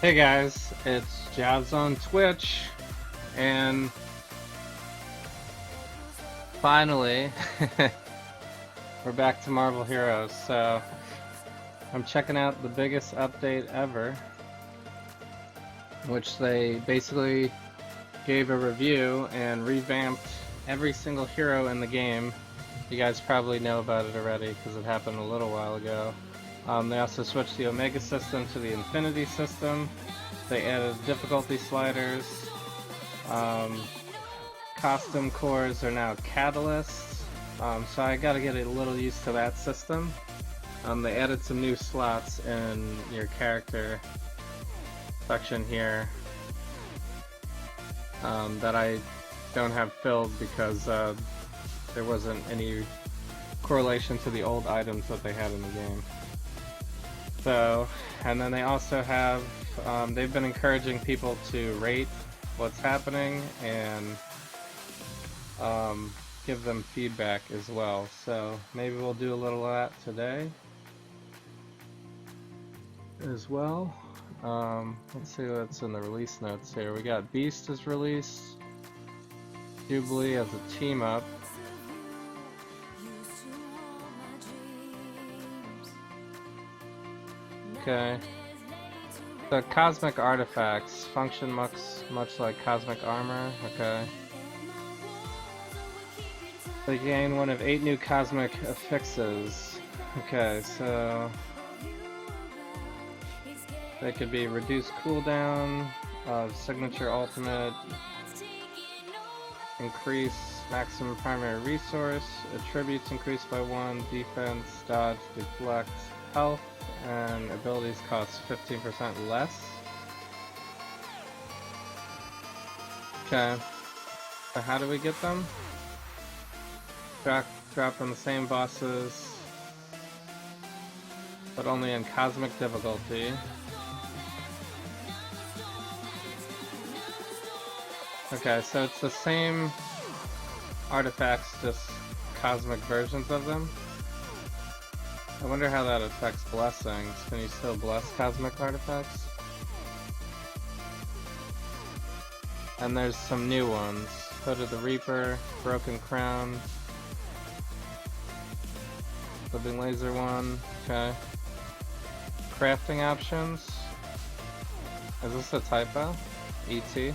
Hey guys, it's Javs on Twitch, and finally, we're back to Marvel Heroes, so I'm checking out the biggest update ever, which they basically gave a review and revamped every single hero in the game. You guys probably know about it already, because it happened a little while ago. They also switched the Omega system to the Infinity system. They added difficulty sliders. Costume cores are now catalysts. So I gotta get a little used to that system. They added some new slots in your character section here that I don't have filled because there wasn't any correlation to the old items that they had in the game. So, and then they also have, they've been encouraging people to rate what's happening and give them feedback as well. So maybe we'll do a little of that today as well. Let's see what's in the release notes here. We got Beast is released, Jubilee as a team up. Okay. The cosmic artifacts function much like cosmic armor. Okay. They gain one of 8 new cosmic affixes. Okay, so they could be reduced cooldown, signature ultimate, increase maximum primary resource, attributes increased by 1, defense, dodge, deflect, health, and abilities cost 15% less. Okay, so how do we get them? Drop on the same bosses, but only in cosmic difficulty. Okay, so it's the same artifacts, just cosmic versions of them. I wonder how that affects blessings. Can you still bless cosmic artifacts? And there's some new ones. Hood of the Reaper, Broken Crown, Living Laser one, okay. Crafting options. Is this a typo? ET.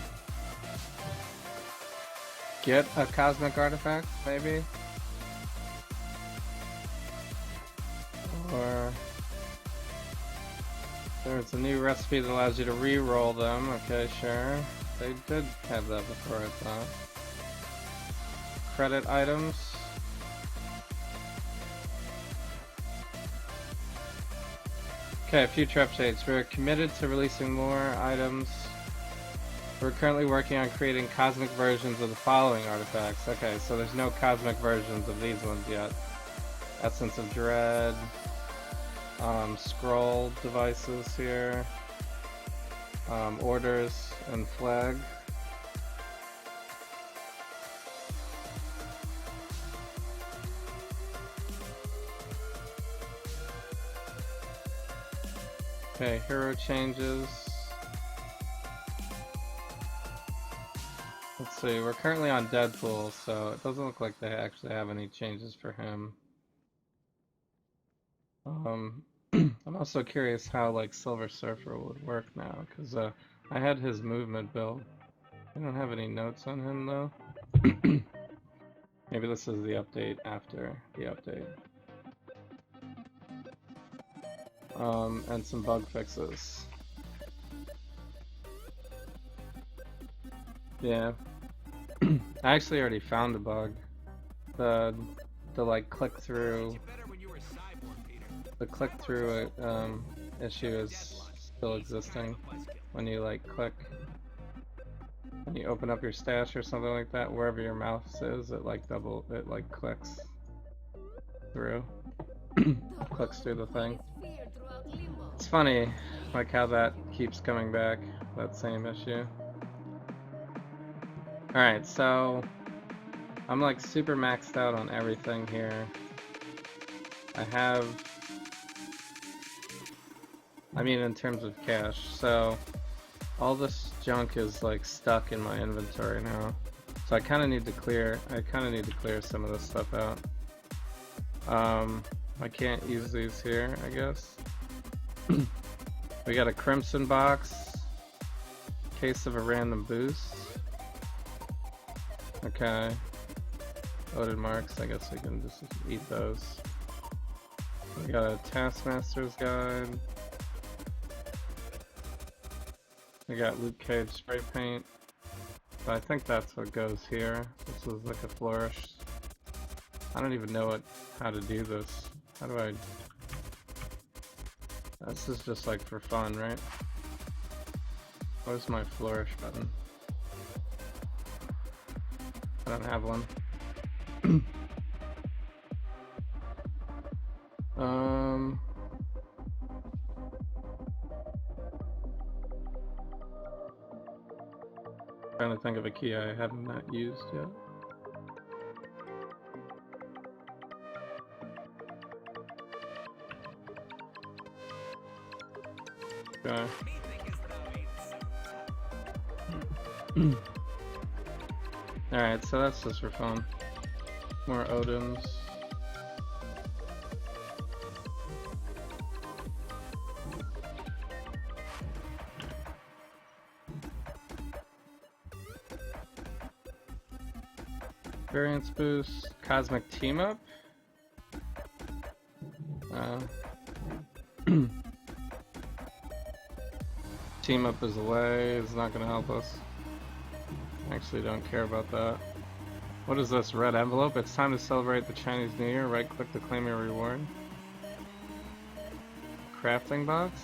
Get a cosmic artifact, maybe? Or there's a new recipe that allows you to re-roll them. Okay, sure. They did have that before, I thought. Credit items. Okay, future updates. We're committed to releasing more items. We're currently working on creating cosmic versions of the following artifacts. Okay, so there's no cosmic versions of these ones yet. Essence of Dread. Scroll devices here. Orders and flag. Okay, hero changes. Let's see, we're currently on Deadpool, so it doesn't look like they actually have any changes for him. I'm also curious how like Silver Surfer would work now, because I had his movement build. I don't have any notes on him though. Maybe this is the update after the update. And some bug fixes. Yeah. I actually already found a bug. The like click through issue is still existing when you like click, when you open up your stash or something like that, wherever your mouse is, it like clicks through clicks through the thing. It's funny like how that keeps coming back, that same issue. Alright, so I'm like super maxed out on everything here. I mean in terms of cash, so all this junk is like stuck in my inventory now. So I kinda need to clear some of this stuff out. I can't use these here, I guess. We got a crimson box, case of a random boost. Okay. Loaded marks, I guess we can just eat those. We got a Taskmaster's Guide. We got Luke Cage spray paint. But I think that's what goes here. This was like a flourish. I don't even know how to do this. How do I... This is just like for fun, right? Where's my flourish button? I don't have one. Trying to think of a key I haven't used yet. Okay. Alright, so that's just for fun. More Odems. Variance boost, cosmic team up. Team up is away, it's not gonna help us. Actually don't care about that. What is this, red envelope? It's time to celebrate the Chinese New Year. Right click to claim your reward. Crafting box.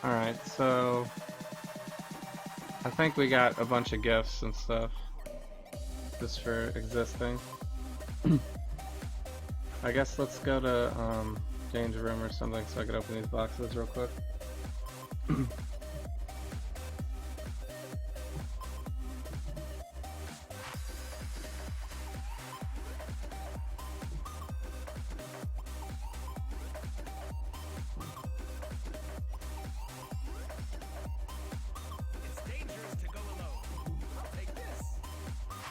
Alright, so I think we got a bunch of gifts and stuff just for existing. I guess let's go to danger room or something so I can open these boxes real quick.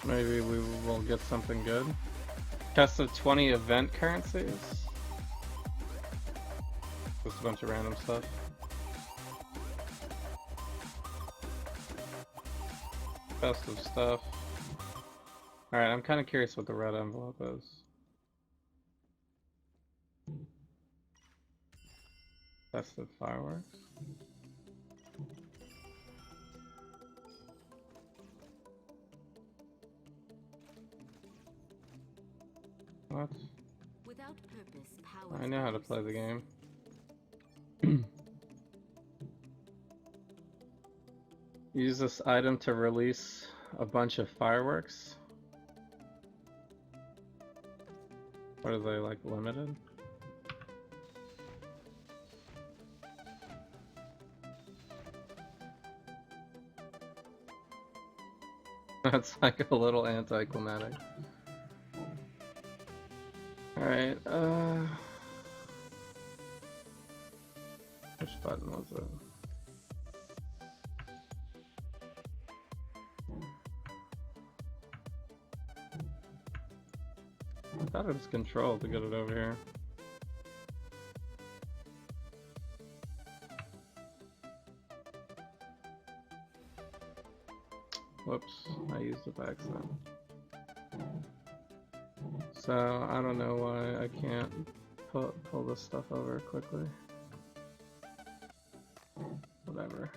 Maybe we will get something good. Test of 20 event currencies. Just a bunch of random stuff. Best of stuff. Alright, I'm kind of curious what the red envelope is. Best of fireworks. What? Without purpose, power I know how to play the game. Use this item to release a bunch of fireworks. What are they, like, limited? That's like a little anticlimactic. Alright, which button was it? I thought it was control to get it over here. Whoops, I used it by accident. So, I don't know why I can't pull this stuff over quickly. Whatever.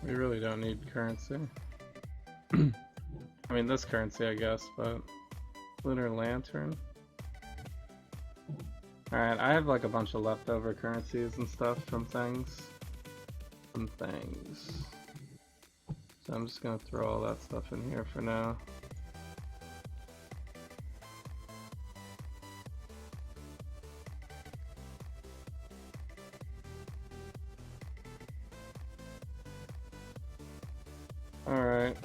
We really don't need currency. I mean, this currency, I guess, but Lunar Lantern. Alright, I have like a bunch of leftover currencies and stuff from things. So I'm just gonna throw all that stuff in here for now. Alright.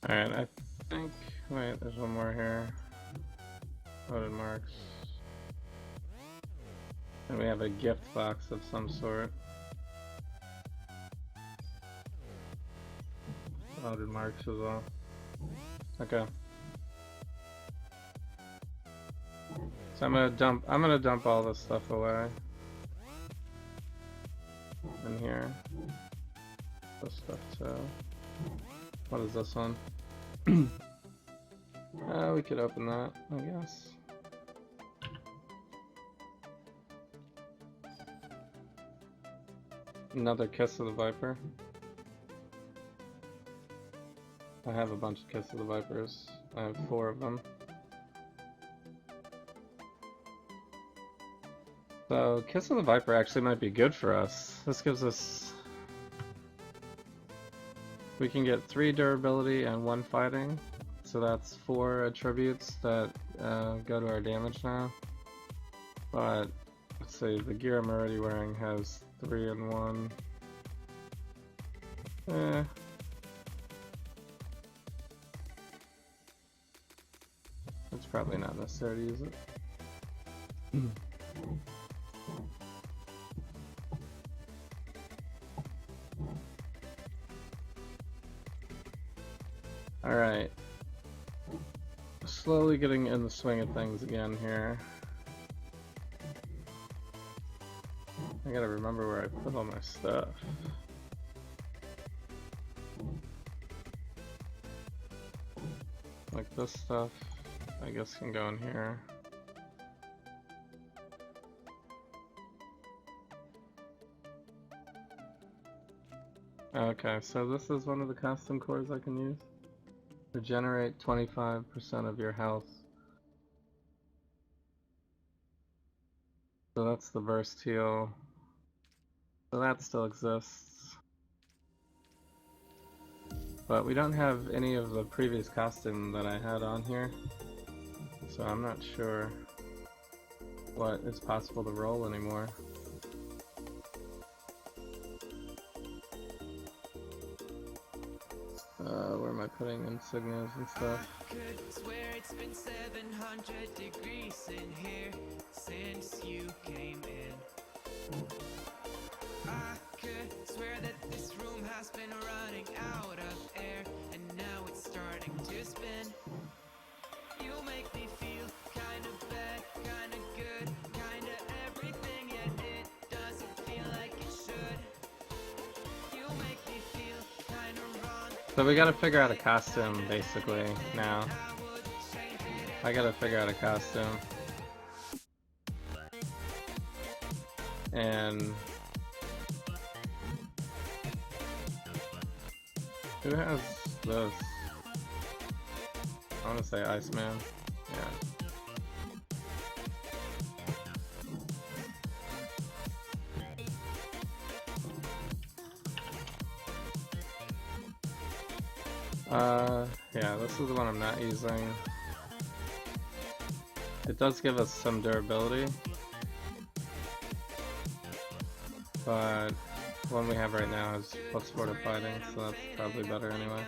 Alright, I think... Wait, there's one more here. Loaded marks. And we have a gift box of some sort. Loaded marks as well. Okay. So I'm gonna dump all this stuff away. In here. This stuff too. What is this one? We could open that, I guess. Another Kiss of the Viper. I have a bunch of Kiss of the Vipers. I have 4 of them. So, Kiss of the Viper actually might be good for us. This gives us... We can get 3 durability and 1 fighting. So that's 4 attributes that go to our damage now. But, let's see, the gear I'm already wearing has 3 and 1. It's probably not necessary to use it. Alright. Slowly getting in the swing of things again here. I gotta remember where I put all my stuff. Like this stuff, I guess can go in here. Okay, so this is one of the costume cores I can use. Regenerate 25% of your health. So that's the burst heal. So that still exists. But we don't have any of the previous costume that I had on here. So I'm not sure what is possible to roll anymore. Where am I putting insignias and stuff? I could swear it's been 700 degrees in here since you came in. I could swear that this room has been running out of air, and now it's starting to spin. You make me feel kinda bad, kinda good, kinda everything, yet it doesn't feel like it should. You make me feel kinda wrong. So we gotta figure out a costume, basically, now. I gotta figure out a costume. And... who has this? I wanna say Iceman. Yeah. Yeah, this is the one I'm not using. It does give us some durability, but one we have right now is +4 to fighting, so that's probably better anyway.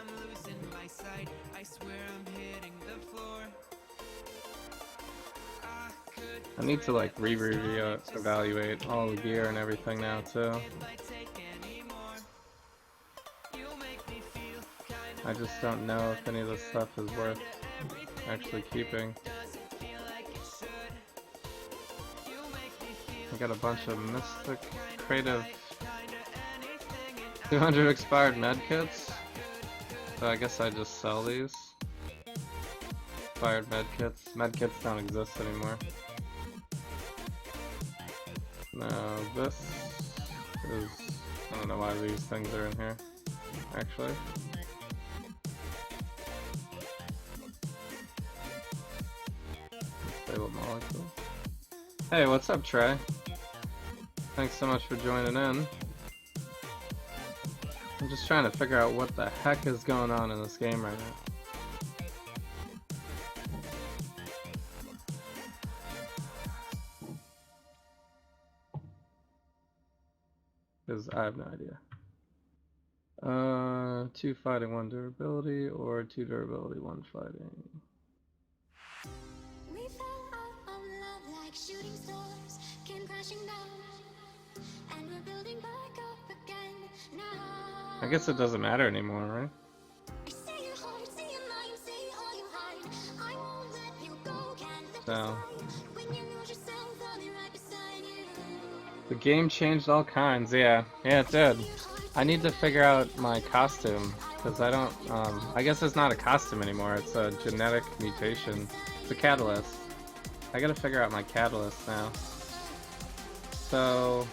I need to like evaluate all the gear and everything now too. I just don't know if any of this stuff is worth actually keeping. I got a bunch of Mystic Creative 200 expired medkits, so I guess I just sell these. Expired medkits. Medkits don't exist anymore. No, this is... I don't know why these things are in here, actually. Stable molecules. Hey, what's up, Trey? Thanks so much for joining in. I'm just trying to figure out what the heck is going on in this game right now. Because I have no idea. 2 fighting, 1 durability, or 2 durability, 1 fighting. We fell out of love like shooting stars came crashing down, and we're building back up again now. I guess it doesn't matter anymore, right? Say your heart, say your mind, say all you hide. I won't let you go, can't let So, when you lose yourself, I'll be right beside you. the game changed all kinds, yeah. Yeah, it did. I need to figure out my costume, because I don't, I guess it's not a costume anymore, it's a genetic mutation. It's a catalyst. I gotta figure out my catalyst now. So,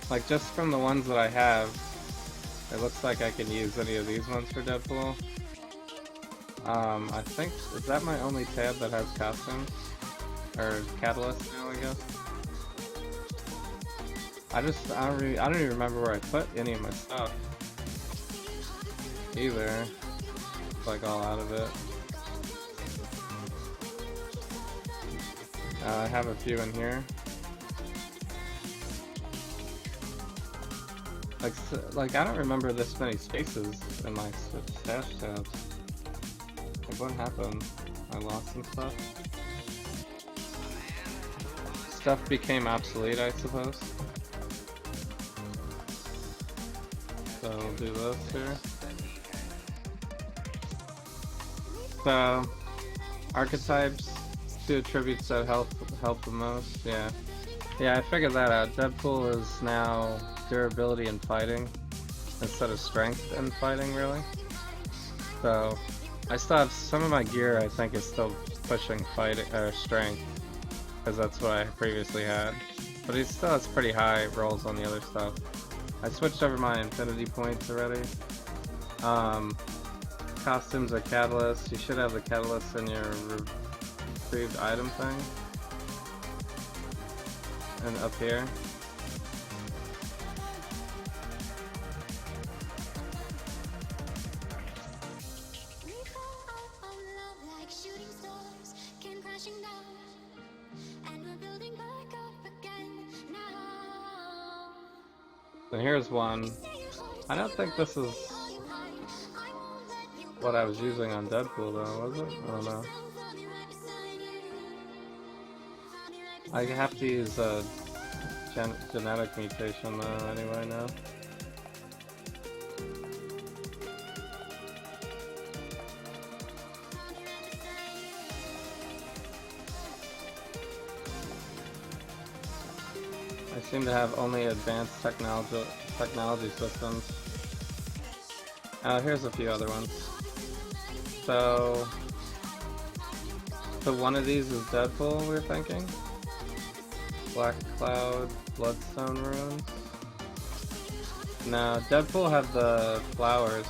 like just from the ones that I have, it looks like I can use any of these ones for Deadpool. I think, is that my only tab that has costumes? Or catalyst now, I guess? I don't even remember where I put any of my stuff. Either. It's like all out of it. I have a few in here. Like I don't remember this many spaces in my stash tabs. Like what happened? I lost some stuff. Stuff became obsolete, I suppose. So we'll do this here. So archetypes, 2 attributes that help the most. Yeah, I figured that out. Deadpool is now durability and fighting instead of strength and fighting, really. So I still have some of my gear. I think is still pushing fighting or strength because that's what I previously had. But he still has pretty high rolls on the other stuff. I switched over my infinity points already. Costumes are catalysts. You should have the catalyst in your retrieved item thing. And up here. We fell out of love like shooting stars came crashing down, and we're building back up again now. So here's one. I don't think this is what I was using on Deadpool though, was it? I don't know. I have to use a genetic mutation though anyway now. I seem to have only advanced technology systems. Here's a few other ones. So one of these is Deadpool, we're thinking. Black Cloud, Bloodstone Runes. No, Deadpool have the flowers.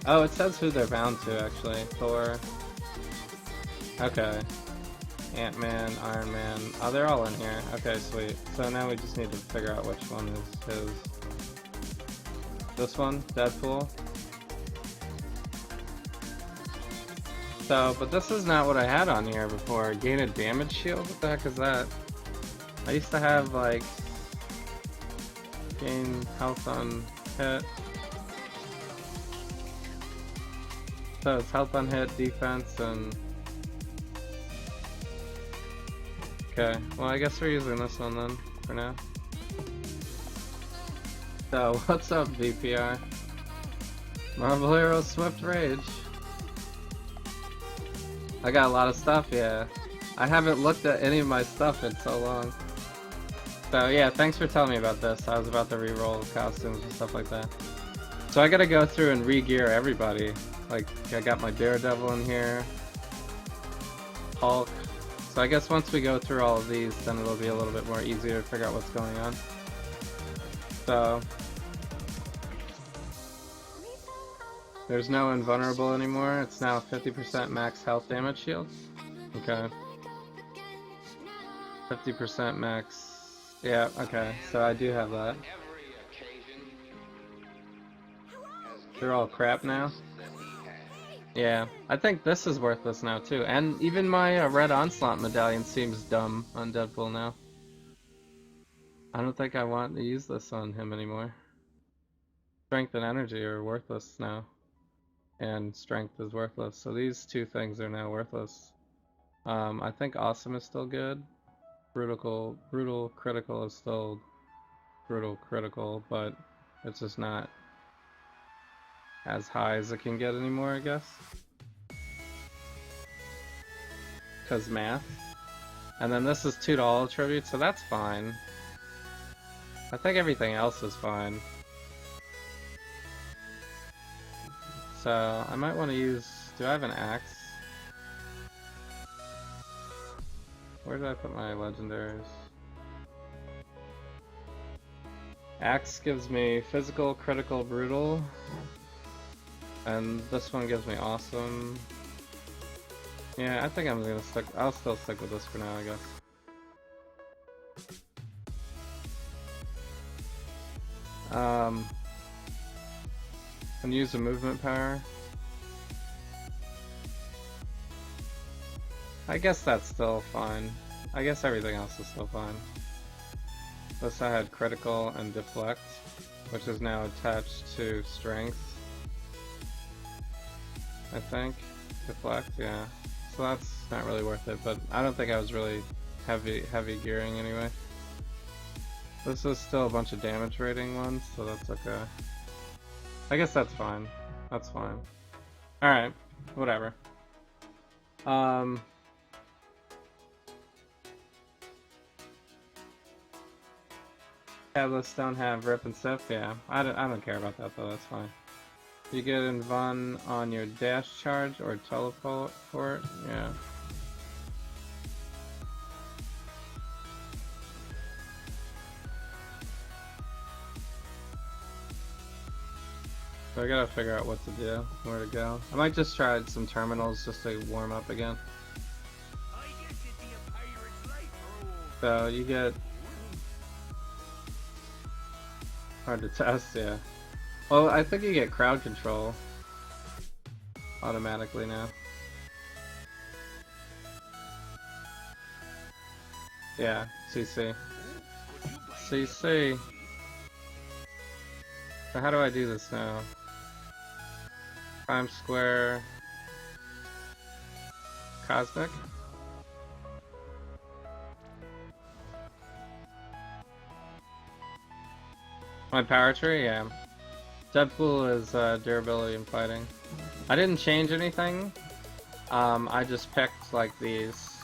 Oh, it says who they're bound to actually. Thor. Okay. Ant-Man, Iron Man. Oh, they're all in here. Okay, sweet. So now we just need to figure out which one is his. This one, Deadpool. So, but this is not what I had on here before. Gain a damage shield? What the heck is that? I used to have, like, gain health on hit. So it's health on hit, defense, and... Okay, well I guess we're using this one then, for now. So, what's up, VPI? Marvel Heroes SwiftRage. I got a lot of stuff, yeah. I haven't looked at any of my stuff in so long. So yeah, thanks for telling me about this. I was about to re-roll costumes and stuff like that. So I gotta go through and re-gear everybody. Like, I got my Daredevil in here. Hulk. So I guess once we go through all of these, then it'll be a little bit more easier to figure out what's going on. So... there's no invulnerable anymore. It's now 50% max health damage shield. Okay. 50% max. Yeah, okay. So I do have that. They're all crap now. Yeah, I think this is worthless now too. And even my Red Onslaught medallion seems dumb on Deadpool now. I don't think I want to use this on him anymore. Strength and energy are worthless now. And strength is worthless. So these two things are now worthless. I think awesome is still good. Brutal critical is still brutal critical, but it's just not as high as it can get anymore, I guess. Cause math. And then this is 2 to all attributes, so that's fine. I think everything else is fine. So, I might want to use... do I have an axe? Where did I put my legendaries? Axe gives me physical, critical, brutal. And this one gives me awesome. Yeah, I think I'm gonna stick... I'll still stick with this for now, I guess. And use a movement power. I guess that's still fine. I guess everything else is still fine. This I had critical and deflect, which is now attached to strength. I think. Deflect, yeah. So that's not really worth it, but I don't think I was really heavy gearing anyway. This is still a bunch of damage rating ones, so that's okay. I guess that's fine. That's fine. Alright, whatever. Tablets don't have rip and sip, yeah. I don't care about that though, that's fine. You get invuln on your dash charge or teleport, yeah. So I gotta figure out what to do, where to go. I might just try some terminals just to warm up again. So you get... hard to test, yeah. Well, I think you get crowd control automatically now. Yeah, CC. CC. So how do I do this now? Times Square Cosmic? My power tree? Yeah. Deadpool is durability and fighting. I didn't change anything. I just picked like these.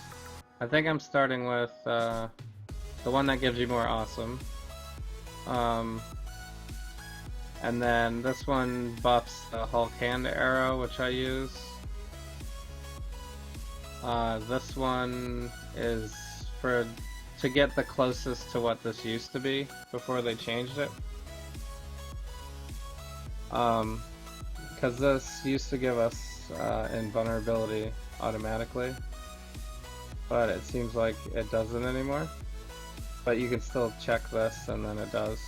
I think I'm starting with the one that gives you more awesome. And then this one buffs the Hulk hand arrow, which I use. This one is to get the closest to what this used to be before they changed it. Because this used to give us invulnerability automatically, but it seems like it doesn't anymore. But you can still check this and then it does.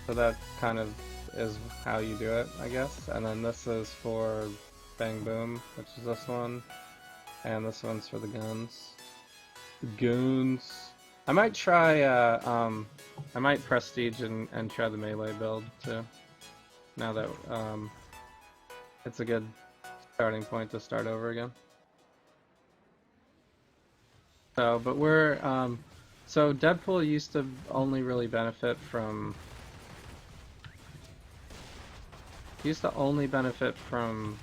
So that kind of is how you do it, I guess. And then this is for Bang Boom, which is this one, and this one's for the guns. Guns. I might try. I might prestige and try the melee build too. Now that it's a good starting point to start over again. So, but we're so Deadpool used to only really benefit from. Used to only benefit from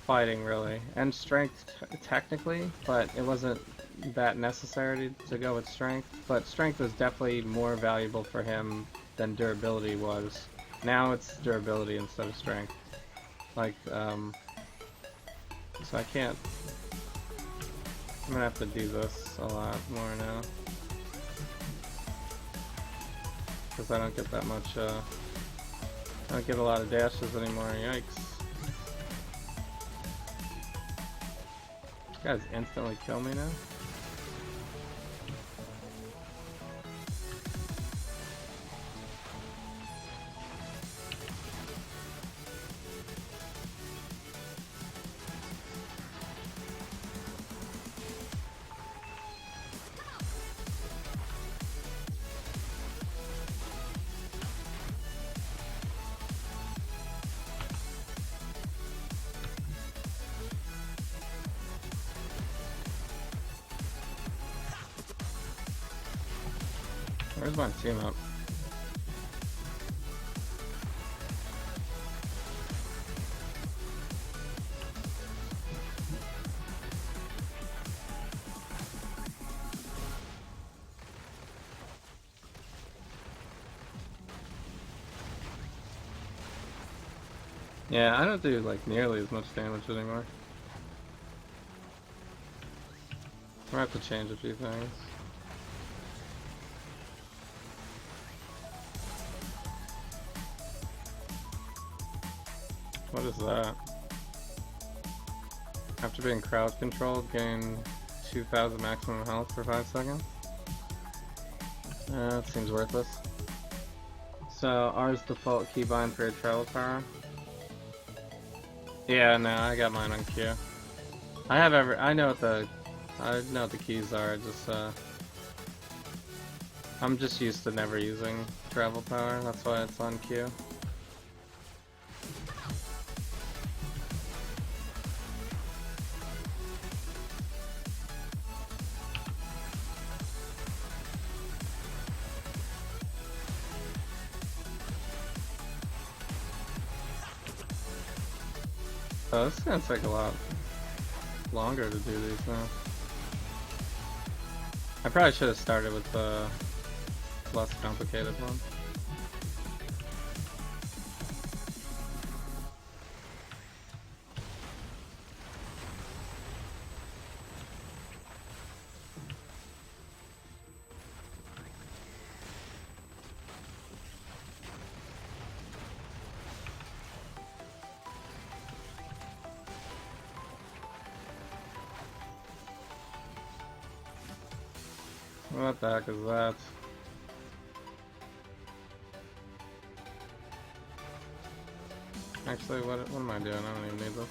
fighting, really, and strength technically, but it wasn't that necessary to go with strength. But strength was definitely more valuable for him than durability was. Now it's durability instead of strength. Like, so I can't. I'm gonna have to do this a lot more now, because I don't get that much. I don't get a lot of dashes anymore. Yikes! You guys instantly kill me now. Where's my team up? Yeah, I don't do like nearly as much damage anymore. I'm gonna have to change a few things. What is that? After being crowd controlled, gain 2,000 maximum health for 5 seconds? That seems worthless. So, ours default keybind for your travel power? Yeah, no, I got mine on Q. I know what the keys are, I'm just used to never using travel power, that's why it's on Q. Oh, this is gonna take a lot longer to do these now. I probably should have started with the less complicated one. What the heck is that? Actually, what am I doing? I don't even need this.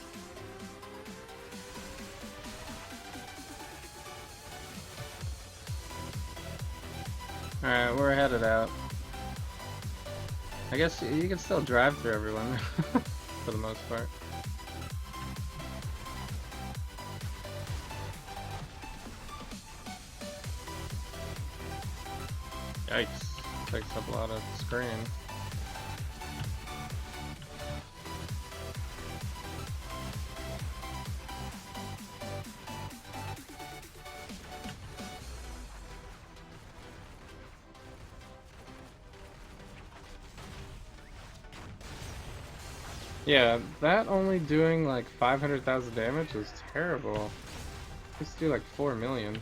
Alright, we're headed out. I guess you can still drive through everyone, for the most part. Yikes, takes up a lot of screen. Yeah, that only doing like 500,000 damage is terrible. Let's do like 4 million.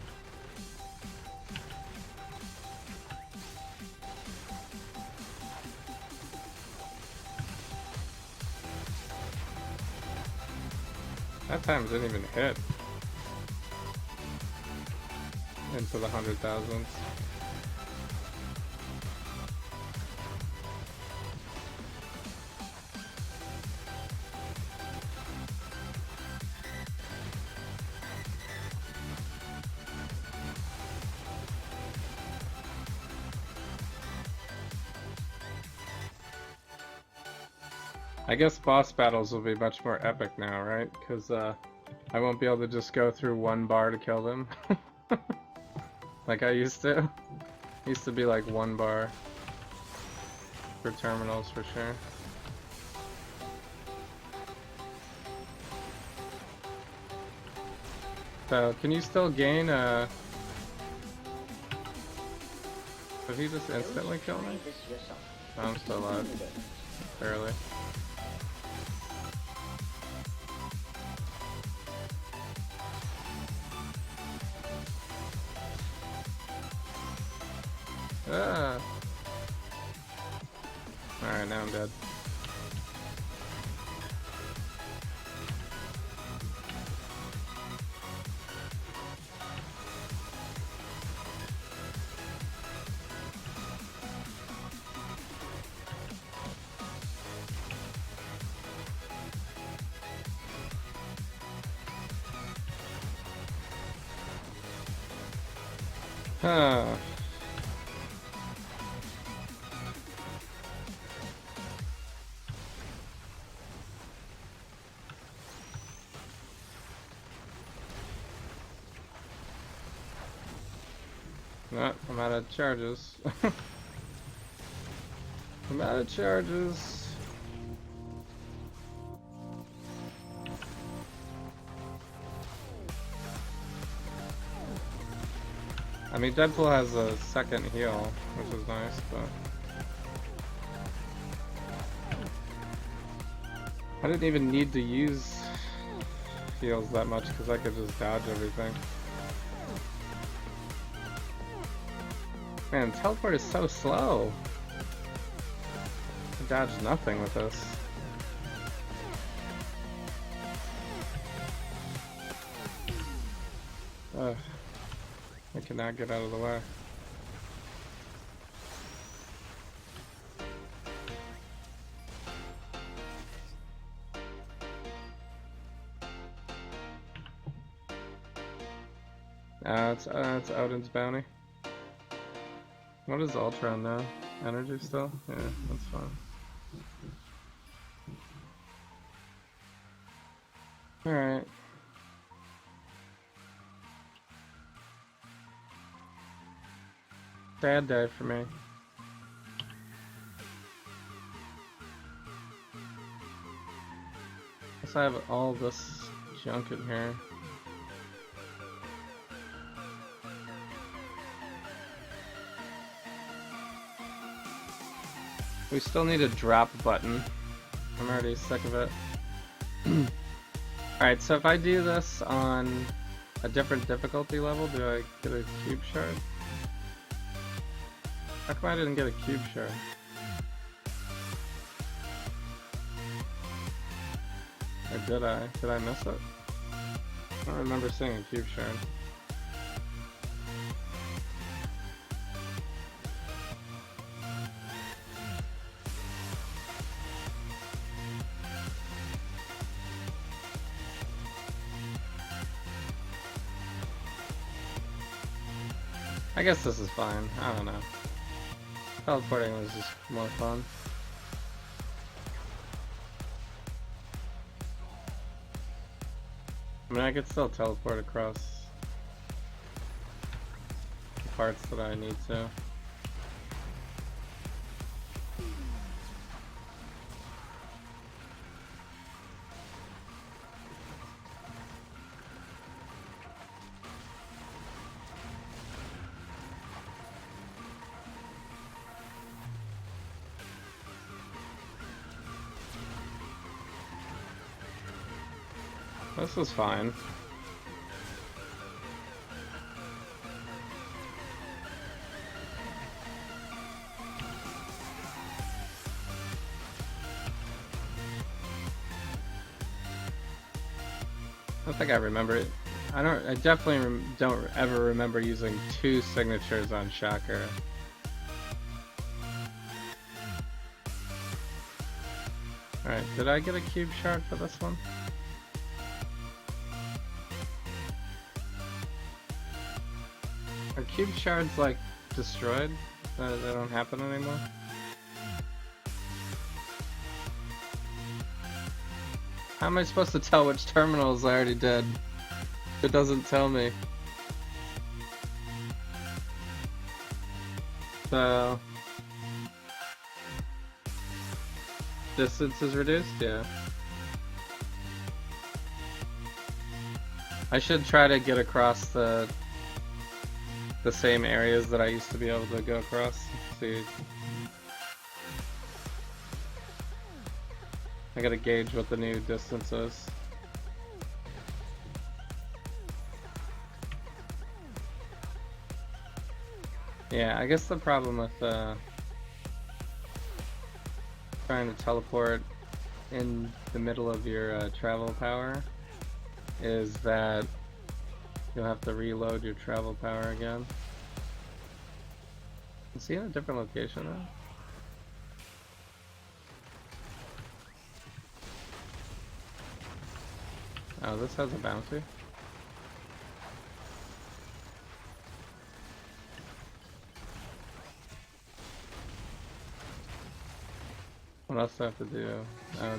That time didn't even hit into the 100,000s. I guess boss battles will be much more epic now, right? Because I won't be able to just go through one bar to kill them. Like I used to. Used to be like one bar for terminals for sure. So, can you still gain Did he just instantly kill me? No, I'm still alive. Barely. Ah. Alright, now I'm dead. Huh. No, I'm out of charges. I'm out of charges. I mean, Deadpool has a second heal, which is nice, but I didn't even need to use heals that much because I could just dodge everything. Man, teleport is so slow. I dodge nothing with this. Ugh. I cannot get out of the way. It's Odin's bounty. What is Ultron now? Energy still? Yeah, that's fine. Alright. Sad day for me. Guess I have all this junk in here. We still need a drop button. I'm already sick of it. Alright, so if I do this on a different difficulty level, do I get a cube shard? How come I didn't get a cube shard? Or did I? Did I miss it? I don't remember seeing a cube shard. I guess this is fine. I don't know. Teleporting was just more fun. I mean, I could still teleport across the parts that I need to. This is fine. I don't think I remember it. I definitely don't ever remember using 2 signatures on Shocker. Alright, did I get a cube shard for this one? Are cube shards like destroyed? They don't happen anymore? How am I supposed to tell which terminals I already did? It doesn't tell me. So... distance is reduced? Yeah. I should try to get across the same areas that I used to be able to go across. See. I gotta gauge what the new distance is. Yeah, I guess the problem with trying to teleport in the middle of your travel power is that you'll have to reload your travel power again. Is he in a different location now? Oh, this has a bounty. What else do I have to do?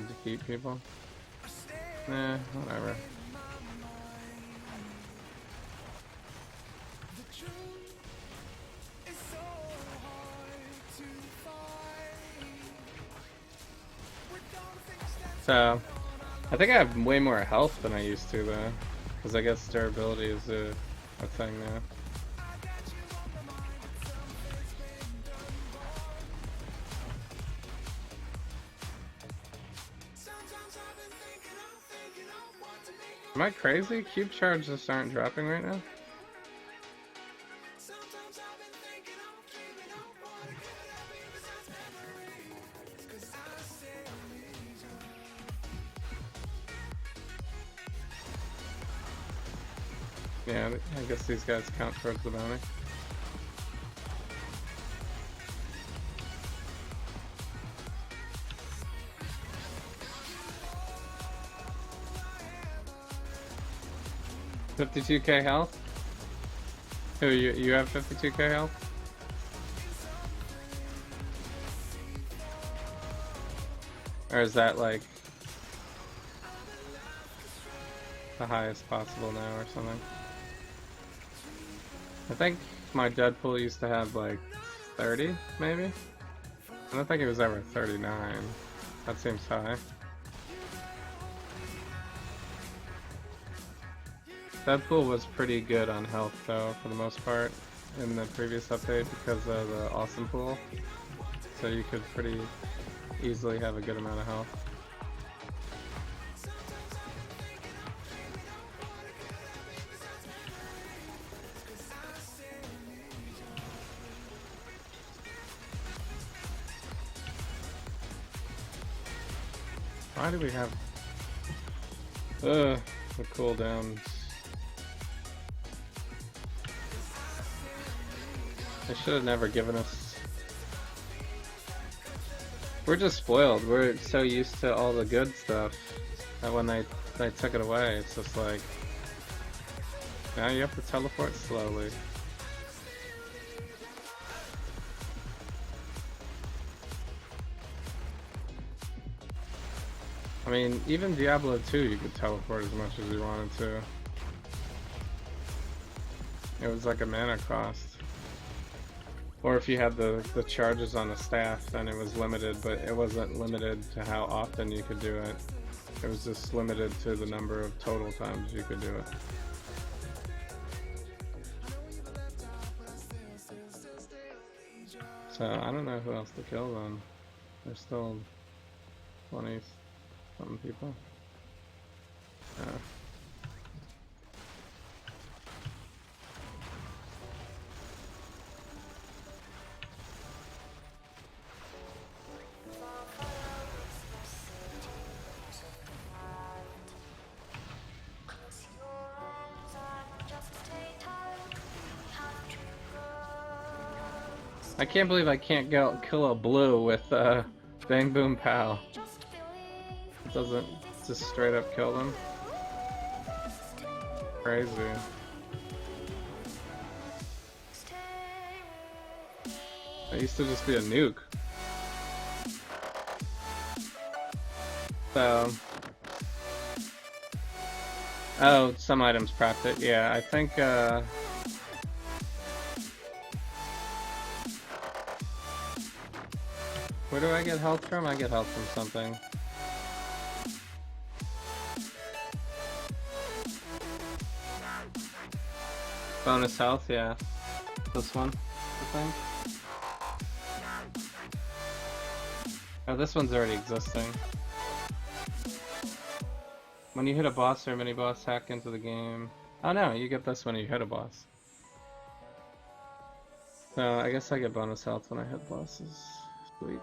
Defeat people? Nah, whatever. So, I think I have way more health than I used to though, because I guess durability is a thing now. Am I crazy? Cube charges just aren't dropping right now? Yeah, I guess these guys count towards the bounty. $52k health? Who, you have 52k health? Or is that like the highest possible now or something? I think my Deadpool used to have like 30, maybe? I don't think it was ever 39. That seems high. Deadpool was pretty good on health though, for the most part, in the previous update because of the awesome pool. So you could pretty easily have a good amount of health. Why do we have the cooldowns? They should have never given us. We're just spoiled. We're so used to all the good stuff that when they took it away, it's just like now you have to teleport slowly. I mean, even Diablo 2 you could teleport as much as you wanted to. It was like a mana cost. Or if you had the charges on the staff, then it was limited, but it wasn't limited to how often you could do it. It was just limited to the number of total times you could do it. So, I don't know who else to kill then. There's still 20-something people. I can't believe I can't kill a blue with Bang Boom Pow. It doesn't just straight up kill them. Crazy. It used to just be a nuke. So Oh, some items prepped it. Yeah, I think, where do I get health from? I get health from something. Bonus health, yeah. This one, I think. Oh, this one's already existing. When you hit a boss or mini boss, hack into the game. Oh no, you get this when you hit a boss. So I guess I get bonus health when I hit bosses. Sweet.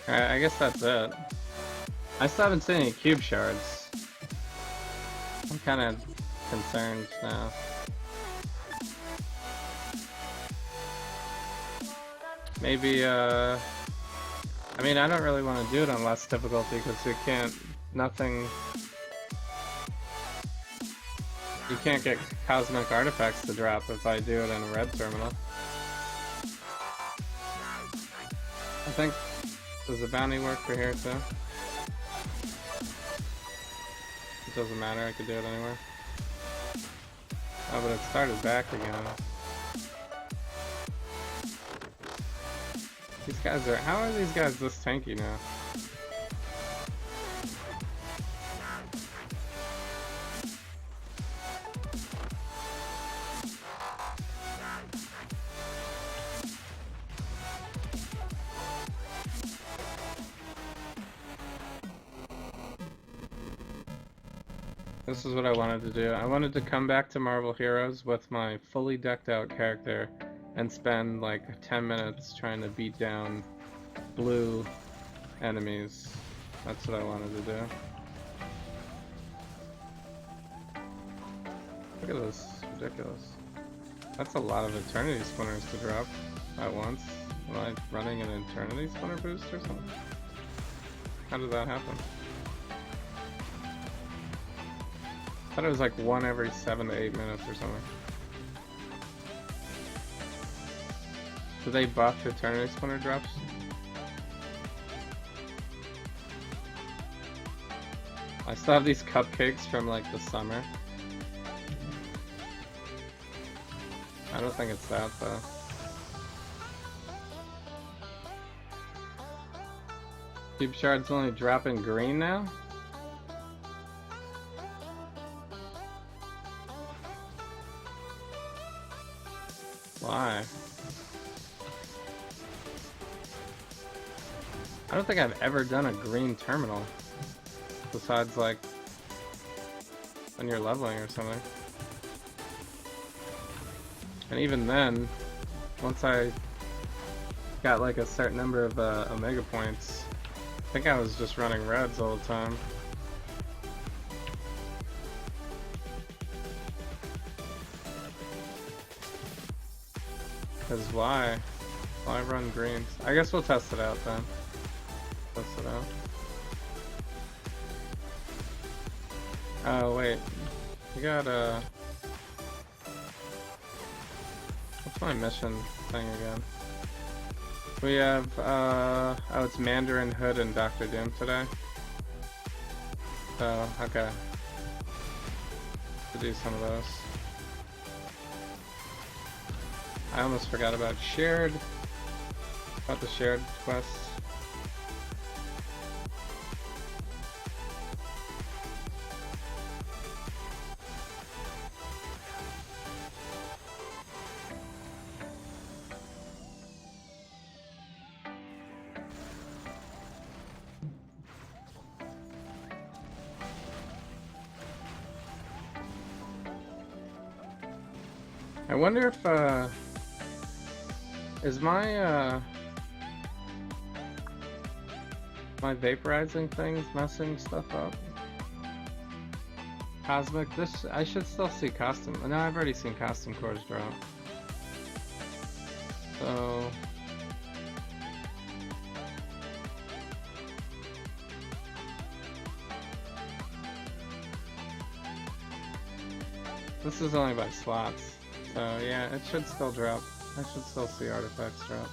Alright, I guess that's it. I still haven't seen any cube shards. I'm kind of concerned now. Maybe, I mean, I don't really want to do it on less difficulty because you can't get cosmic artifacts to drop if I do it in a red terminal. I think, does the bounty work for here too? It doesn't matter, I could do it anywhere. Oh, but it started back again. These guys are, how are these guys this tanky now? This is what I wanted to do. I wanted to come back to Marvel Heroes with my fully decked out character and spend like 10 minutes trying to beat down blue enemies. That's what I wanted to do. Look at this. Ridiculous. That's a lot of Eternity Splinters to drop at once. Am I running an Eternity Splinter boost or something? How did that happen? I thought it was like one every 7 to 8 minutes or something. Do they buff Eternity Splinter drops? I still have these cupcakes from like the summer. I don't think it's that though. Cube shards only drop in green now? Why? I don't think I've ever done a green terminal. Besides like when you're leveling or something. And even then, once I got like a certain number of Omega points, I think I was just running reds all the time. Cause why run greens? I guess we'll test it out then. Test it out. Oh wait, you got what's my mission thing again? We have oh, it's Mandarin, Hood, and Dr. Doom today. So okay, to do some of those. I almost forgot about the shared quests. I wonder if is my my vaporizing things messing stuff up? Cosmic, this I should still see costume. No, I've already seen costume cores drop. So This is only by slots. So yeah, it should still drop. I should still see artifacts drop.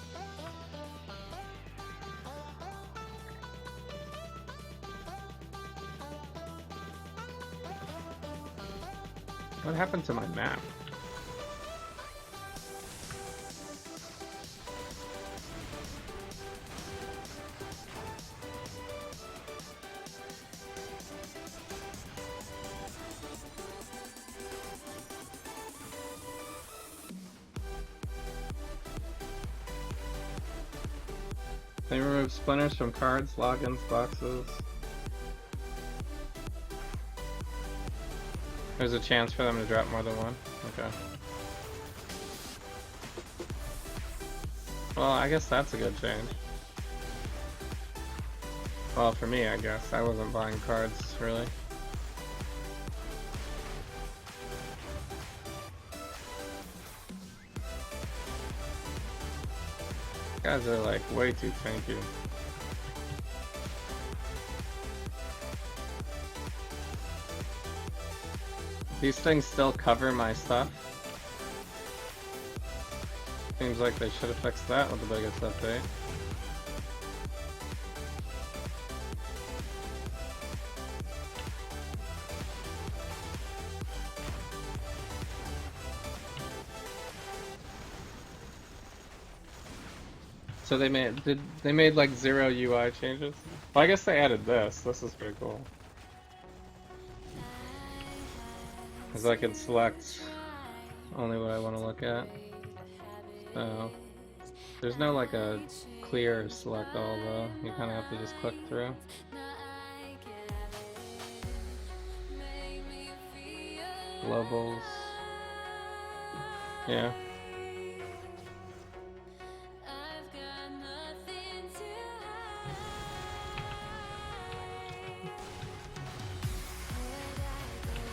What happened to my map? They remove splinters from cards, logins, boxes. There's a chance for them to drop more than one? Okay. Well, I guess that's a good change. Well, for me, I guess. I wasn't buying cards, really. Guys are like way too tanky. These things still cover my stuff. Seems like they should have fixed that with the biggest update. So they made like 0 UI changes? Well, I guess they added this. This is pretty cool. Because I can select only what I want to look at. So there's no like a clear select all though. You kind of have to just click through. Levels. Yeah.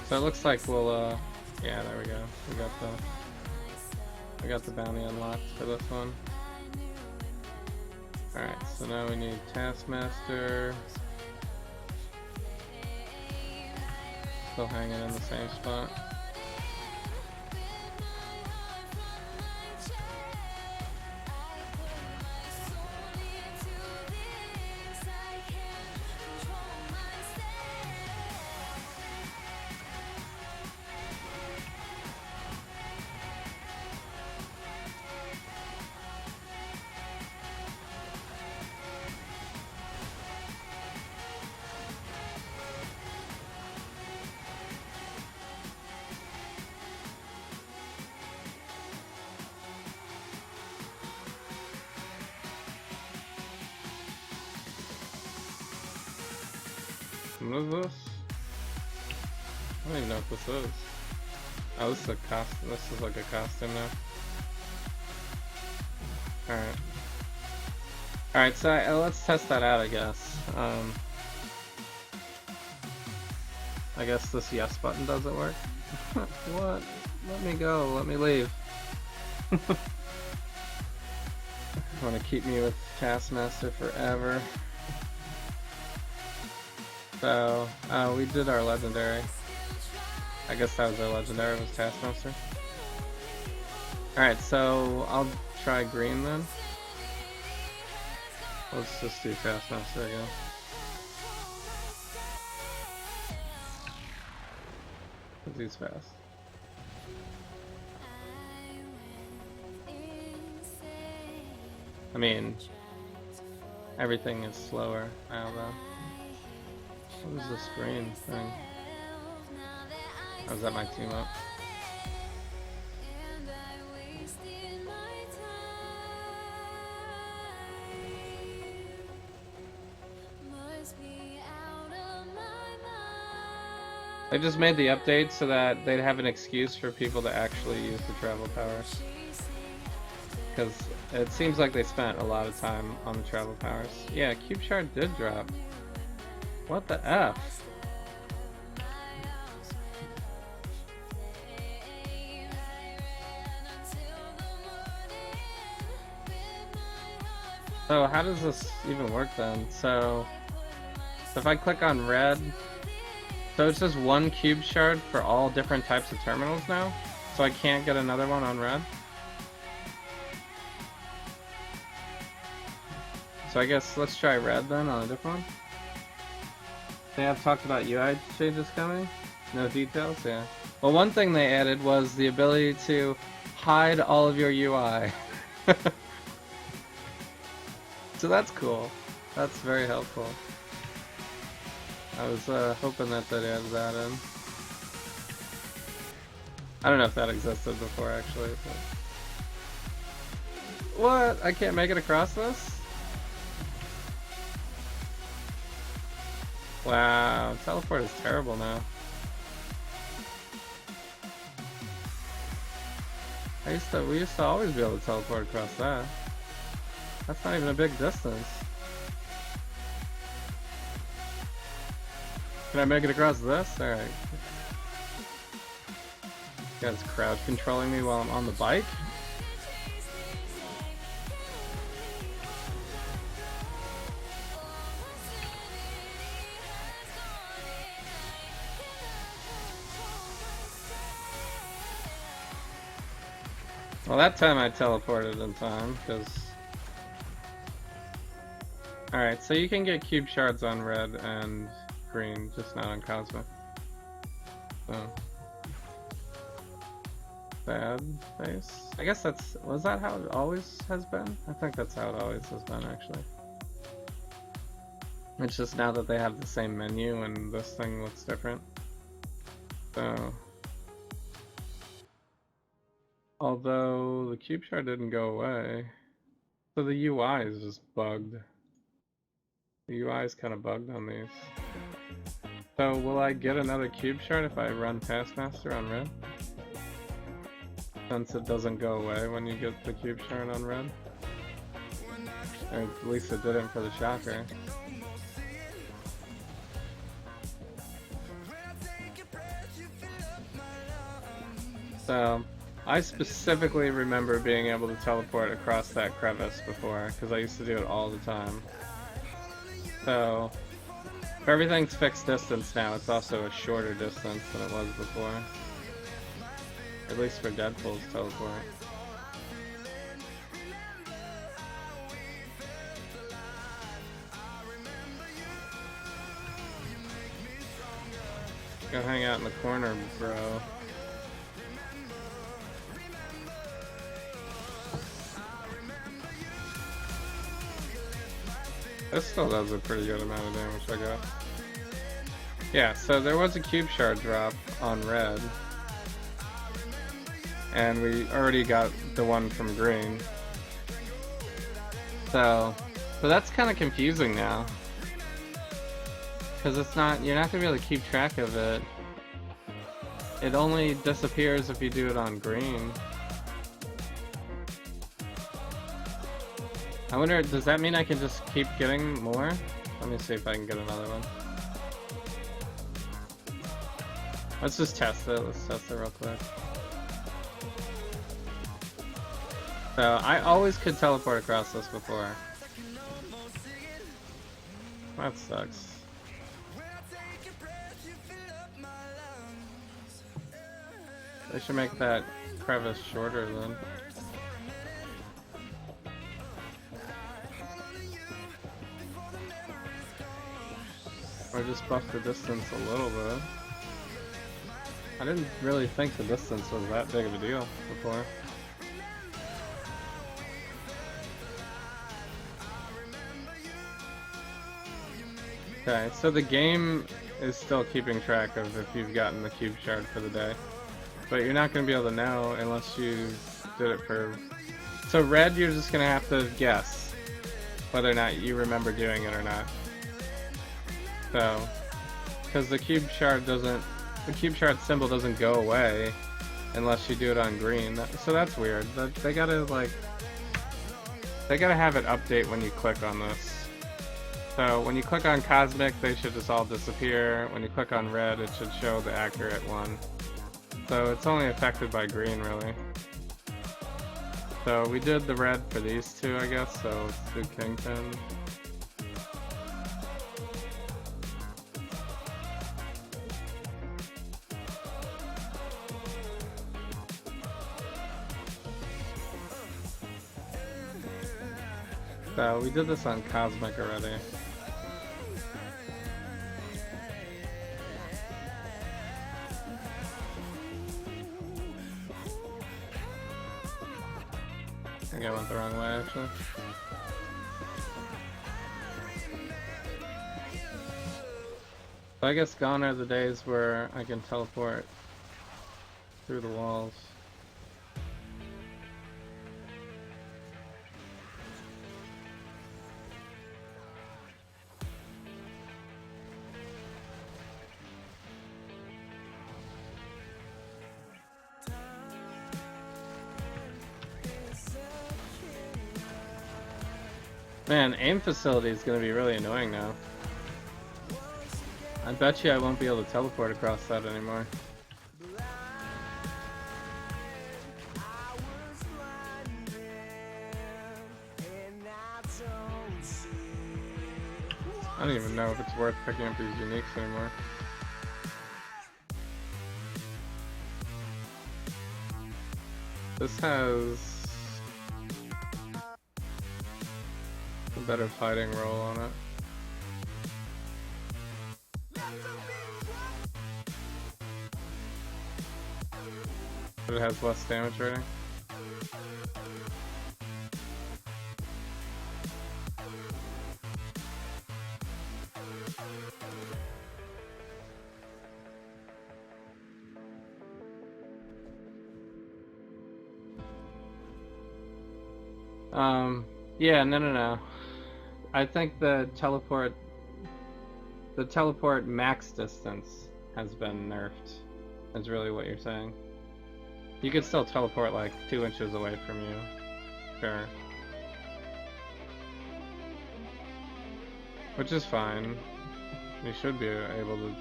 So it looks like we'll, yeah, there we go. We got the bounty unlocked for this one. Alright, so now we need Taskmaster. Still hanging in the same spot. What is this? I don't even know what this is. Oh, this is a costume. This is like a costume now. Alright. Alright, so let's test that out, I guess. I guess this yes button doesn't work. What? Let me go. Let me leave. Want to keep me with Taskmaster forever. So, we did our legendary. I guess that was our legendary, was Taskmaster. Alright, so I'll try green then. Let's just do Taskmaster again. Because he's fast. I mean, everything is slower now though. What is this green thing? Oh, is that my team up? They just made the update so that they'd have an excuse for people to actually use the travel powers. Because it seems like they spent a lot of time on the travel powers. Yeah, Cube Shard did drop. What the F? So how does this even work then? So if I click on red, So it's just one cube shard for all different types of terminals now? So I can't get another one on red? So I guess let's try red then on a different one. They have talked about UI changes coming? No details? Yeah. Well, one thing they added was the ability to hide all of your UI. So that's cool. That's very helpful. I was hoping that they'd add that in. I don't know if that existed before, actually. But... What? I can't make it across this? Wow, teleport is terrible now. We used to always be able to teleport across that. That's not even a big distance. Can I make it across this? Alright. You guys crowd controlling me while I'm on the bike? Well, that time I teleported in time, because... Alright, so you can get cube shards on red and green, just not on Cosmic. So... Bad face? I guess that's... Was that how it always has been? I think that's how it always has been, actually. It's just now that they have the same menu and this thing looks different. So... Although the cube shard didn't go away, so the UI is just bugged. The UI is kind of bugged on these. So will I get another cube shard if I run Taskmaster on red? Since it doesn't go away when you get the cube shard on red? Or at least it didn't for the shocker. So... I specifically remember being able to teleport across that crevice before, because I used to do it all the time. So, if everything's fixed distance now, it's also a shorter distance than it was before. At least for Deadpool's teleport. Go hang out in the corner, bro. This still does a pretty good amount of damage, I got. Yeah, so there was a cube shard drop on red. And we already got the one from green. So, but that's kind of confusing now. Because it's not, you're not going to be able to keep track of it. It only disappears if you do it on green. I wonder, does that mean I can just keep getting more? Let me see if I can get another one. Let's just test it. Let's test it real quick. So, I always could teleport across this before. That sucks. They should make that crevice shorter then. Or just buff the distance a little bit. I didn't really think the distance was that big of a deal before. Okay, so the game is still keeping track of if you've gotten the cube shard for the day. But you're not going to be able to know unless you did it for... So red, you're just going to have to guess whether or not you remember doing it or not. So, because the cube shard symbol doesn't go away unless you do it on green. So that's weird. They gotta have it update when you click on this. So when you click on Cosmic, they should just all disappear. When you click on red, it should show the accurate one. So it's only affected by green, really. So we did the red for these two, I guess, so let's do Kingpin. So we did this on Cosmic already. I think I went the wrong way actually. So I guess gone are the days where I can teleport through the walls. Man, aim facility is going to be really annoying now. I bet you I won't be able to teleport across that anymore. I don't even know if it's worth picking up these uniques anymore. This has a better fighting roll on it. But it has less damage rating. Yeah, no. I think the teleport max distance has been nerfed, is really what you're saying. You could still teleport like 2 inches away from you. Sure. Which is fine. You should be able to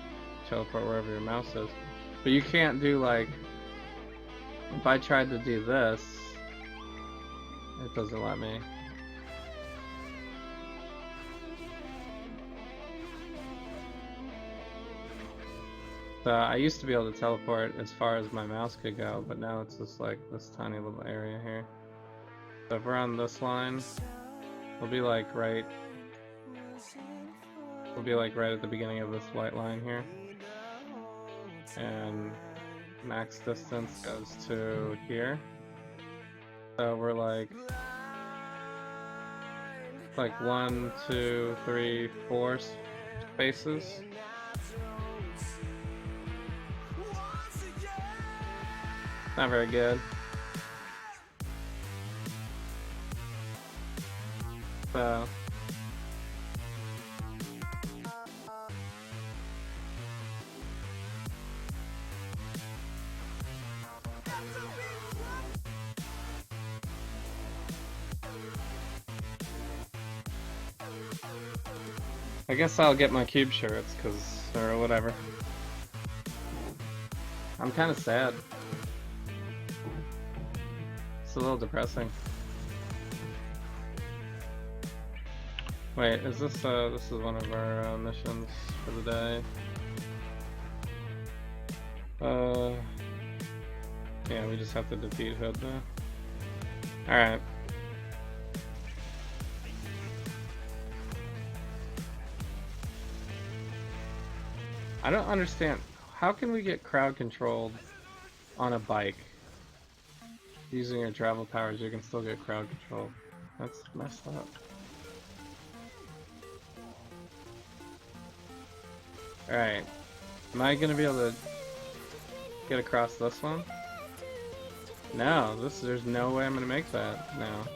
teleport wherever your mouse is. But you can't do like... If I tried to do this, it doesn't let me. So I used to be able to teleport as far as my mouse could go, but now it's just like this tiny little area here. So if we're on this line, we'll be like right at the beginning of this white line here. And max distance goes to here. So we're like 1, 2, 3, 4 spaces. Not very good. So I guess I'll get my cube shirts, or whatever. I'm kind of sad. It's a little depressing. Wait, is this this is one of our missions for the day. Yeah, we just have to defeat Hood now. Alright. I don't understand. How can we get crowd controlled on a bike? Using your travel powers, you can still get crowd control. That's messed up. Alright. Am I gonna be able to get across this one? No, there's no way I'm gonna make that now.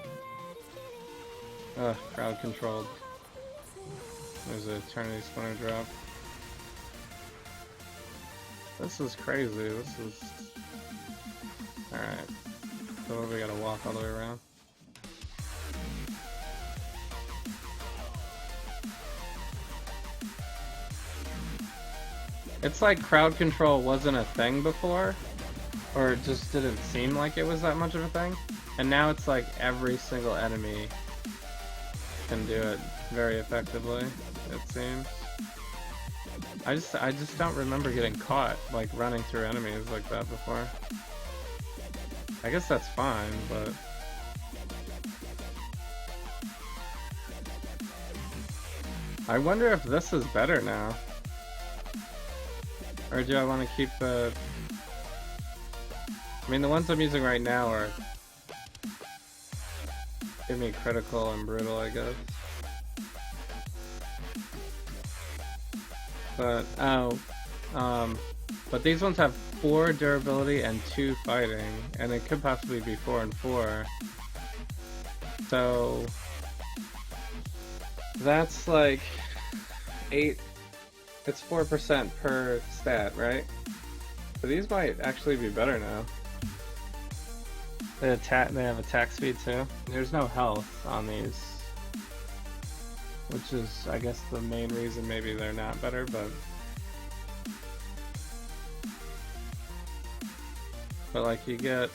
Ugh, crowd controlled. There's an Eternity Splinter drop. This is crazy, this is... Alright. So we gotta walk all the way around. It's like crowd control wasn't a thing before, or it just didn't seem like it was that much of a thing, and now it's like every single enemy can do it very effectively, it seems. I just don't remember getting caught like running through enemies like that before. I guess that's fine, but I wonder if this is better now. Or do I want to keep the... I mean, the ones I'm using right now are... give me critical and brutal, I guess. But, but these ones have 4 durability and 2 fighting, and it could possibly be 4 and 4. So... that's like 8, it's 4% per stat, right? So these might actually be better now. They have attack speed too. There's no health on these, which is, I guess, the main reason maybe they're not better, but like you get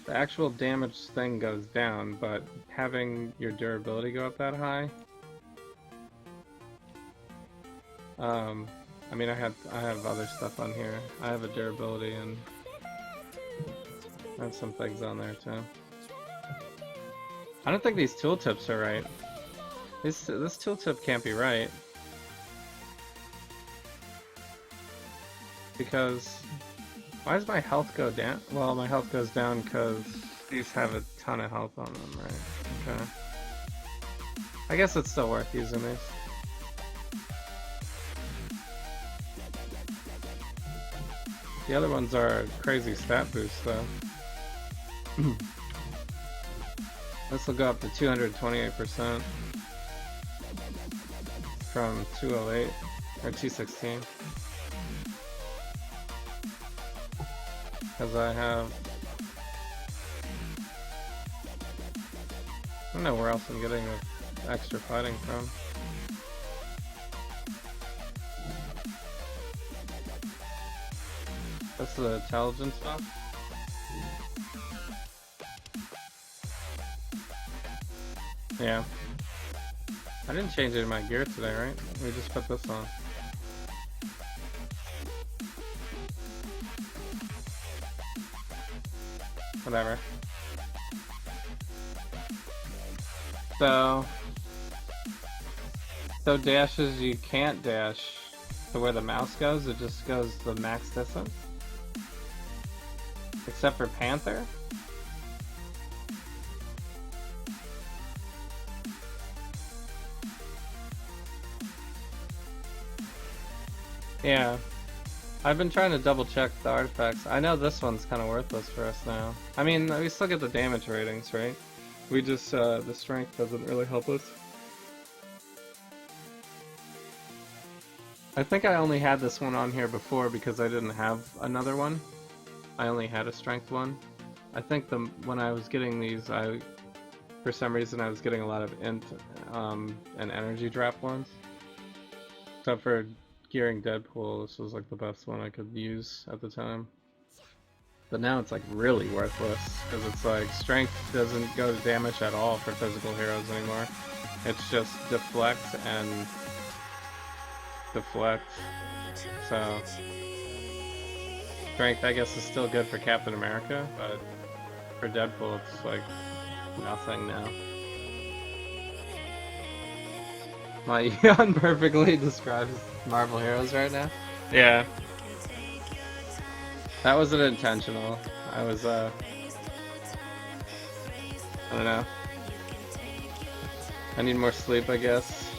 the actual damage thing goes down, but having your durability go up that high, I mean, I have other stuff on here. I have a durability and I have some things on there too. I don't think these tooltips are right. This tooltip can't be right, because why does my health go down? Well, my health goes down because these have a ton of health on them, right? Okay. I guess it's still worth using these. The other ones are crazy stat boosts, though. This will go up to 228% from 208 or 216. Because I have... I don't know where else I'm getting the extra fighting from. That's the intelligence stuff. Yeah. I didn't change any of my gear today, right? We just put this on. Whatever. So dashes, you can't dash to where the mouse goes, it just goes the max distance. Except for Panther. Yeah. I've been trying to double check the artifacts. I know this one's kind of worthless for us now. I mean, we still get the damage ratings, right? We just, the strength doesn't really help us. I think I only had this one on here before because I didn't have another one. I only had a strength one. I think when I was getting these, for some reason I was getting a lot of int and energy drop ones. So for gearing Deadpool, this was like the best one I could use at the time. But now it's like really worthless, because it's like strength doesn't go to damage at all for physical heroes anymore. It's just deflect and deflect. So strength, I guess, is still good for Captain America, but for Deadpool it's like nothing now. My yawn perfectly describes Marvel Heroes right now. Yeah. That wasn't intentional. I was, I don't know. I need more sleep, I guess.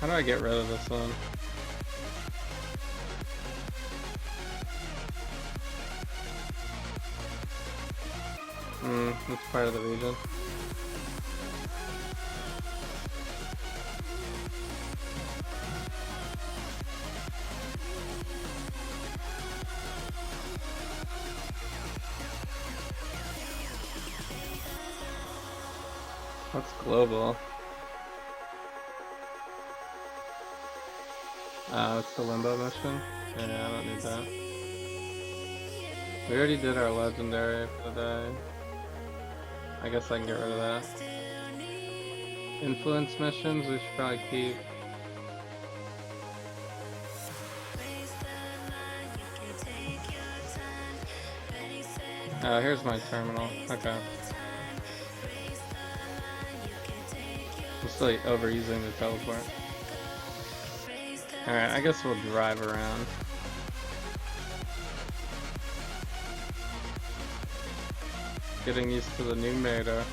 How do I get rid of this one? It's part of the region. What's global? It's the Limbo mission. Yeah, I don't need that. We already did our legendary for the day. I guess I can get rid of that. Influence missions, we should probably keep. Oh, here's my terminal. Okay. I'm still overusing the teleport. Alright, I guess we'll drive around. Getting used to the new meta.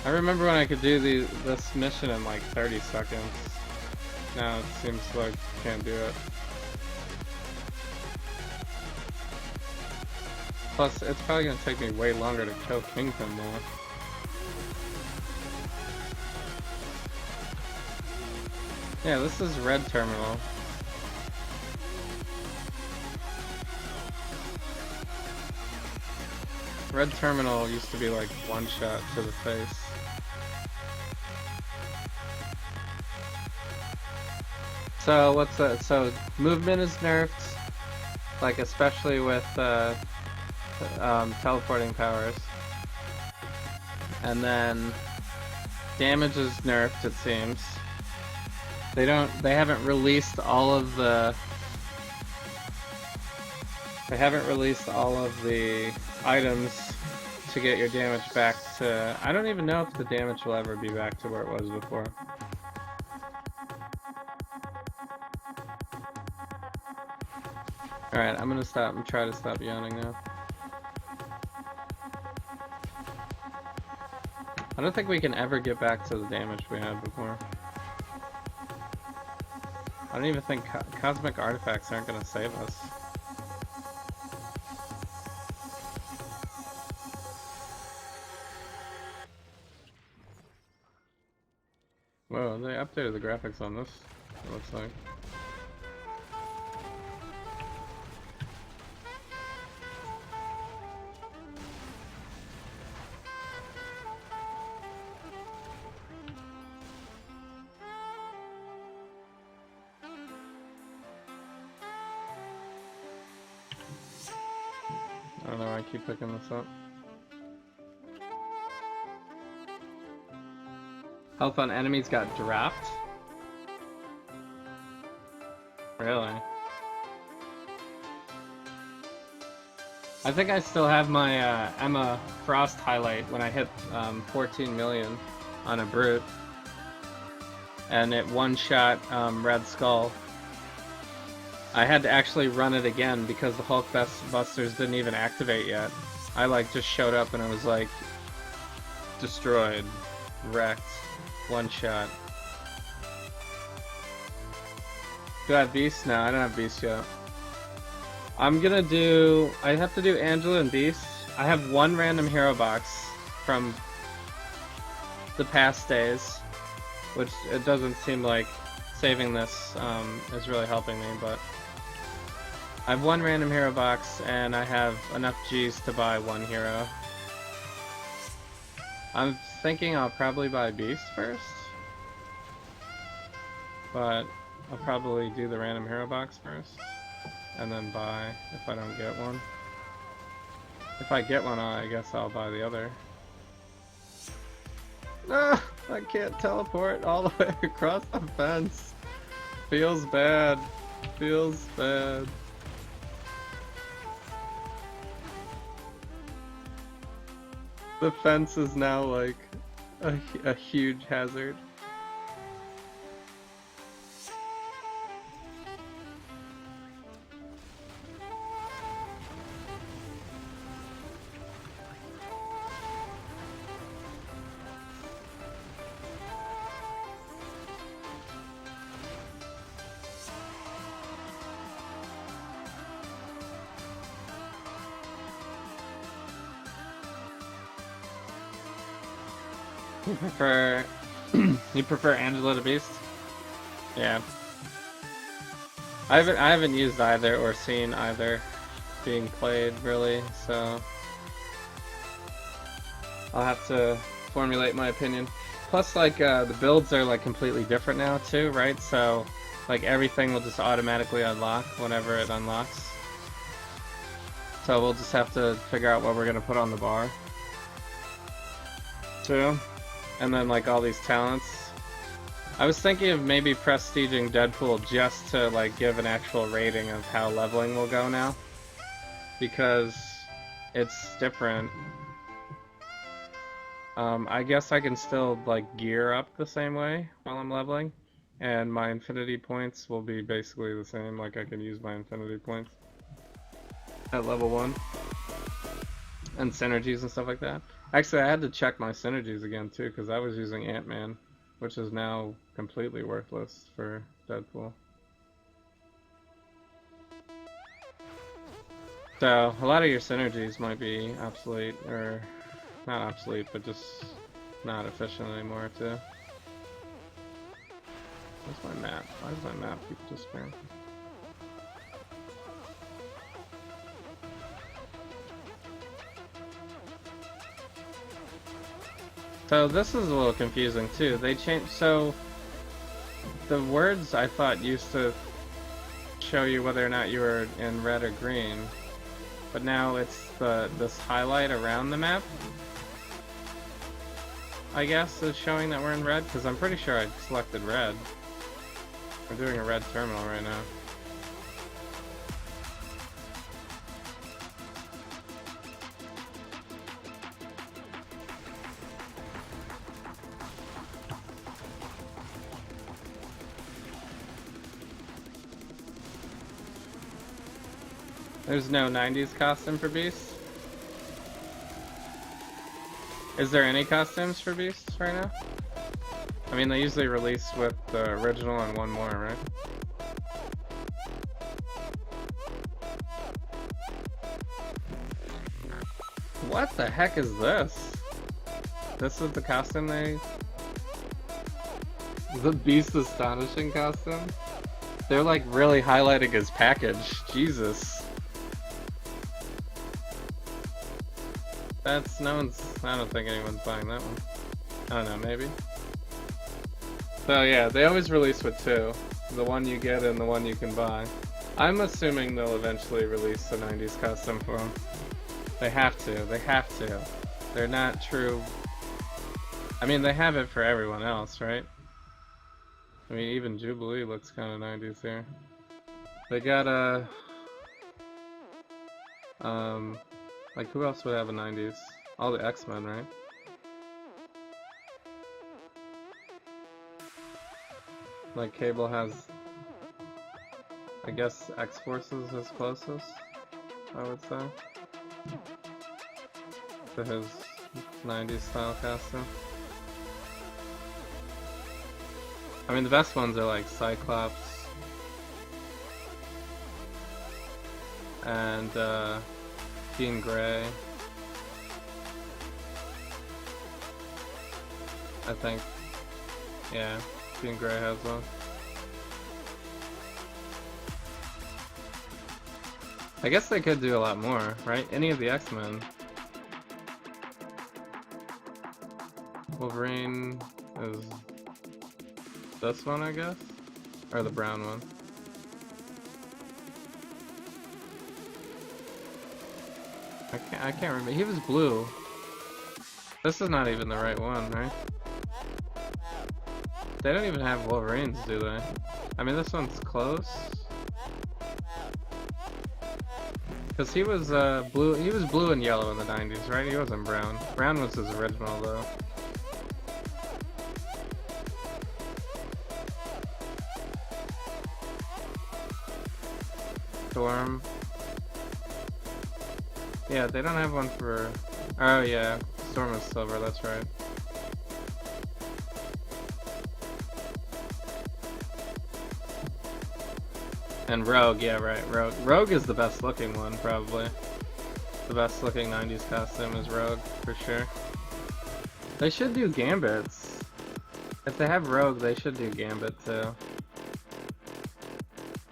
I remember when I could do this mission in like 30 seconds. Now it seems like I can't do it. Plus, it's probably gonna take me way longer to kill Kingpin now. Yeah, this is Red Terminal. Red Terminal used to be like one shot to the face. So what's that? So movement is nerfed, like especially with teleporting powers, and then damage is nerfed. It seems they haven't released all of the items to get your damage back to. I don't even know if the damage will ever be back to where it was before. Alright, I'm gonna stop and try to stop yawning now. I don't think we can ever get back to the damage we had before. I don't even think cosmic artifacts aren't gonna save us. Whoa, they updated the graphics on this, it looks like. I don't know why I keep picking this up. Health on enemies got dropped? Really? I think I still have my Emma Frost highlight when I hit 14 million on a brute. And it one-shot Red Skull. I had to actually run it again because the Hulk Busters didn't even activate yet. I like just showed up and it was like destroyed, wrecked, one shot. Do I have Beast? No, I don't have Beast yet. I have to do Angela and Beast. I have one random hero box from the past days, which it doesn't seem like saving this is really helping me, but I have one random hero box and I have enough G's to buy one hero. I'm thinking I'll probably buy Beast first, but I'll probably do the random hero box first and then buy if I don't get one. If I get one, I guess I'll buy the other. Ah, I can't teleport all the way across the fence. Feels bad. Feels bad. The fence is now like a huge hazard. You prefer Angela to Beast? Yeah. I haven't used either or seen either being played really, so I'll have to formulate my opinion. Plus, like the builds are like completely different now too, right? So like everything will just automatically unlock whenever it unlocks. So we'll just have to figure out what we're gonna put on the bar too. And then like all these talents I was thinking of maybe prestiging Deadpool just to like give an actual rating of how leveling will go now, because it's different. I guess I can still like gear up the same way while I'm leveling, and my infinity points will be basically the same. Like I can use my infinity points at level 1, and synergies and stuff like that. Actually, I had to check my synergies again too, because I was using Ant-Man, which is now completely worthless for Deadpool. So, a lot of your synergies might be obsolete, or not obsolete, but just not efficient anymore too. Where's my map? Why does my map keep disappearing? So this is a little confusing too. They changed, so the words I thought used to show you whether or not you were in red or green, but now it's this highlight around the map, I guess, is showing that we're in red, because I'm pretty sure I selected red. We're doing a red terminal right now. There's no 90s costume for Beast? Is there any costumes for Beasts right now? I mean, they usually release with the original and one more, right? What the heck is this? This is the costume they... The Beast Astonishing costume? They're like really highlighting his package. Jesus. That's no one's. I don't think anyone's buying that one. I don't know, maybe. So yeah, they always release with two. The one you get and the one you can buy. I'm assuming they'll eventually release the 90s custom for them. They have to. They have to. They're not true. I mean, they have it for everyone else, right? I mean, even Jubilee looks kind of 90s here. They got a... like, who else would have a 90s? All the X-Men, right? Like, Cable has... I guess X-Forces is closest, I would say, to his 90s style costume. I mean, the best ones are like Cyclops and Jean Grey, I think. Yeah, Jean Grey has one. I guess they could do a lot more, right? Any of the X-Men. Wolverine is this one, I guess? Or the brown one. I can't remember. He was blue. This is not even the right one, right? They don't even have Wolverines, do they? I mean, this one's close. Because he was blue. He was blue and yellow in the 90s, right? He wasn't brown. Brown was his original, though. Storm. Yeah, they don't have one for... Oh yeah, Storm is silver, that's right. And Rogue, yeah right, Rogue. Rogue is the best looking one, probably. The best looking 90s costume is Rogue, for sure. They should do Gambits. If they have Rogue, they should do Gambit too.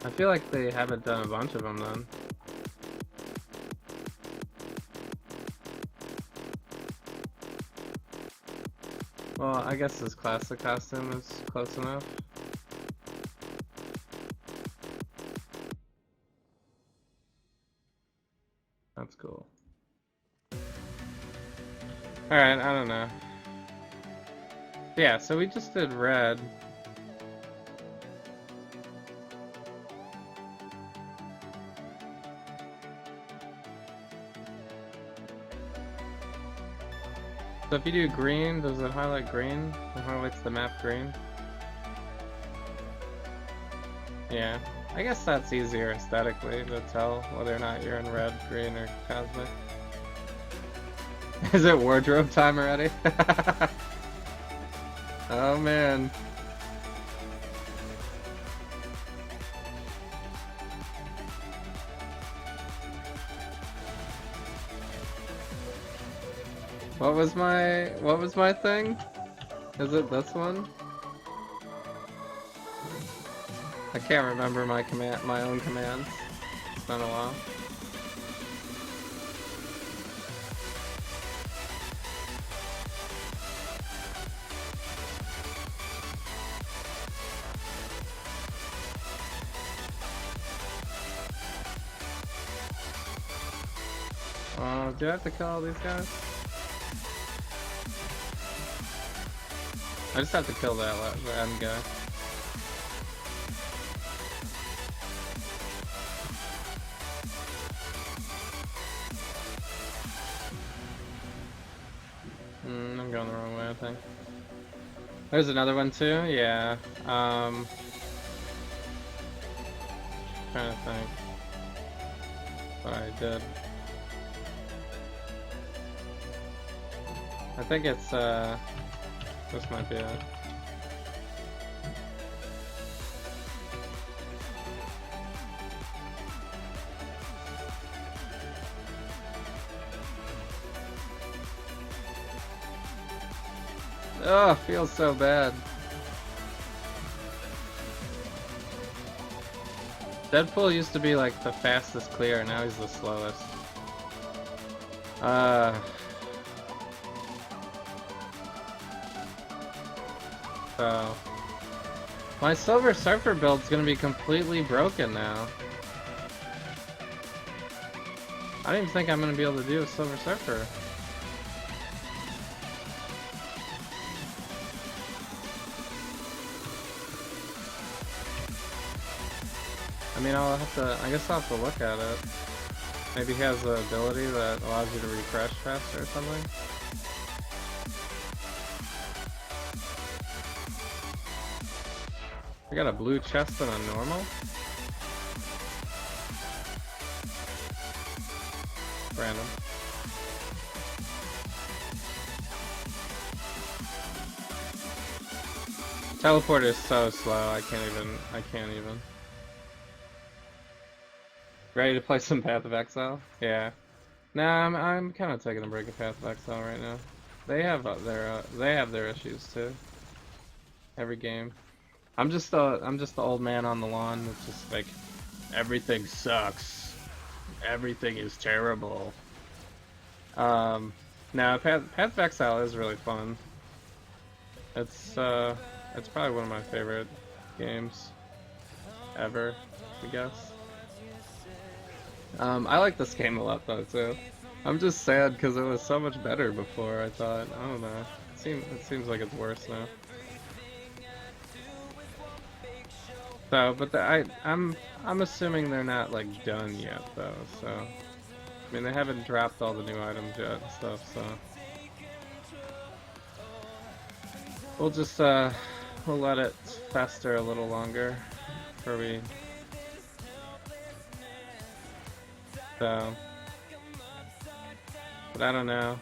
I feel like they haven't done a bunch of them then. Well, I guess his classic costume is close enough. That's cool. Alright, I don't know. Yeah, so we just did red. So if you do green, does it highlight green? It highlights the map green? Yeah. I guess that's easier aesthetically to tell whether or not you're in red, green, or cosmic. Is it wardrobe time already? Oh man. What was my thing? Is it this one? I can't remember my own commands. It's been a while. Oh, do I have to kill all these guys? I just have to kill the end guy. I'm going the wrong way, I think. There's another one too? Yeah. Trying to think what I did. I think it's, this might be it. Oh, feels so bad. Deadpool used to be like the fastest clear, now he's the slowest. So my Silver Surfer build's gonna be completely broken now. I don't even think I'm gonna be able to do a Silver Surfer. I mean, I guess I'll have to look at it. Maybe he has an ability that allows you to refresh faster or something. I got a blue chest and a normal? Random. Teleport is so slow, I can't even. Ready to play some Path of Exile? Yeah. Nah, I'm kind of taking a break of Path of Exile right now. They have their issues too. Every game. I'm just the old man on the lawn that's just like, everything sucks. Everything is terrible. Now Path of Exile is really fun. It's probably one of my favorite games ever, I guess. I like this game a lot though too. I'm just sad because it was so much better before. I thought, I don't know. It seems like it's worse now. So, but I'm assuming they're not like done yet though. So, I mean they haven't dropped all the new items yet and stuff. So, we'll just we'll let it fester a little longer before we. So, but I don't know.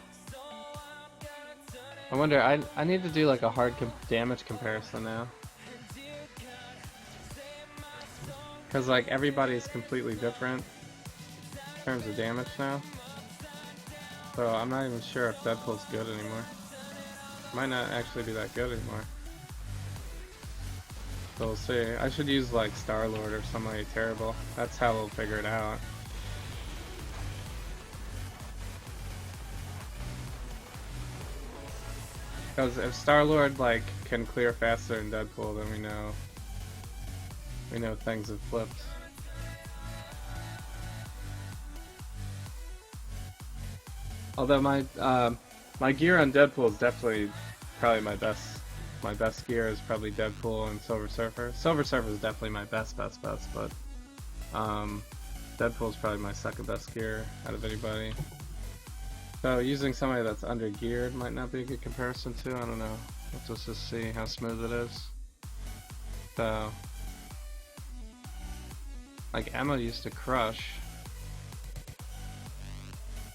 I wonder. I need to do like a hard damage comparison now. Because like everybody's completely different in terms of damage now. So I'm not even sure if Deadpool's good anymore. Might not actually be that good anymore. So we'll see. I should use like Star-Lord or somebody terrible. That's how we'll figure it out. Because if Star-Lord like can clear faster than Deadpool, then we know things have flipped. Although my gear on Deadpool is definitely probably my best gear is probably Deadpool and Silver Surfer. Silver Surfer is definitely my best, but Deadpool's probably my second best gear out of anybody. So using somebody that's under geared might not be a good comparison to. I don't know. Let's just see how smooth it is. So, like Emma used to crush.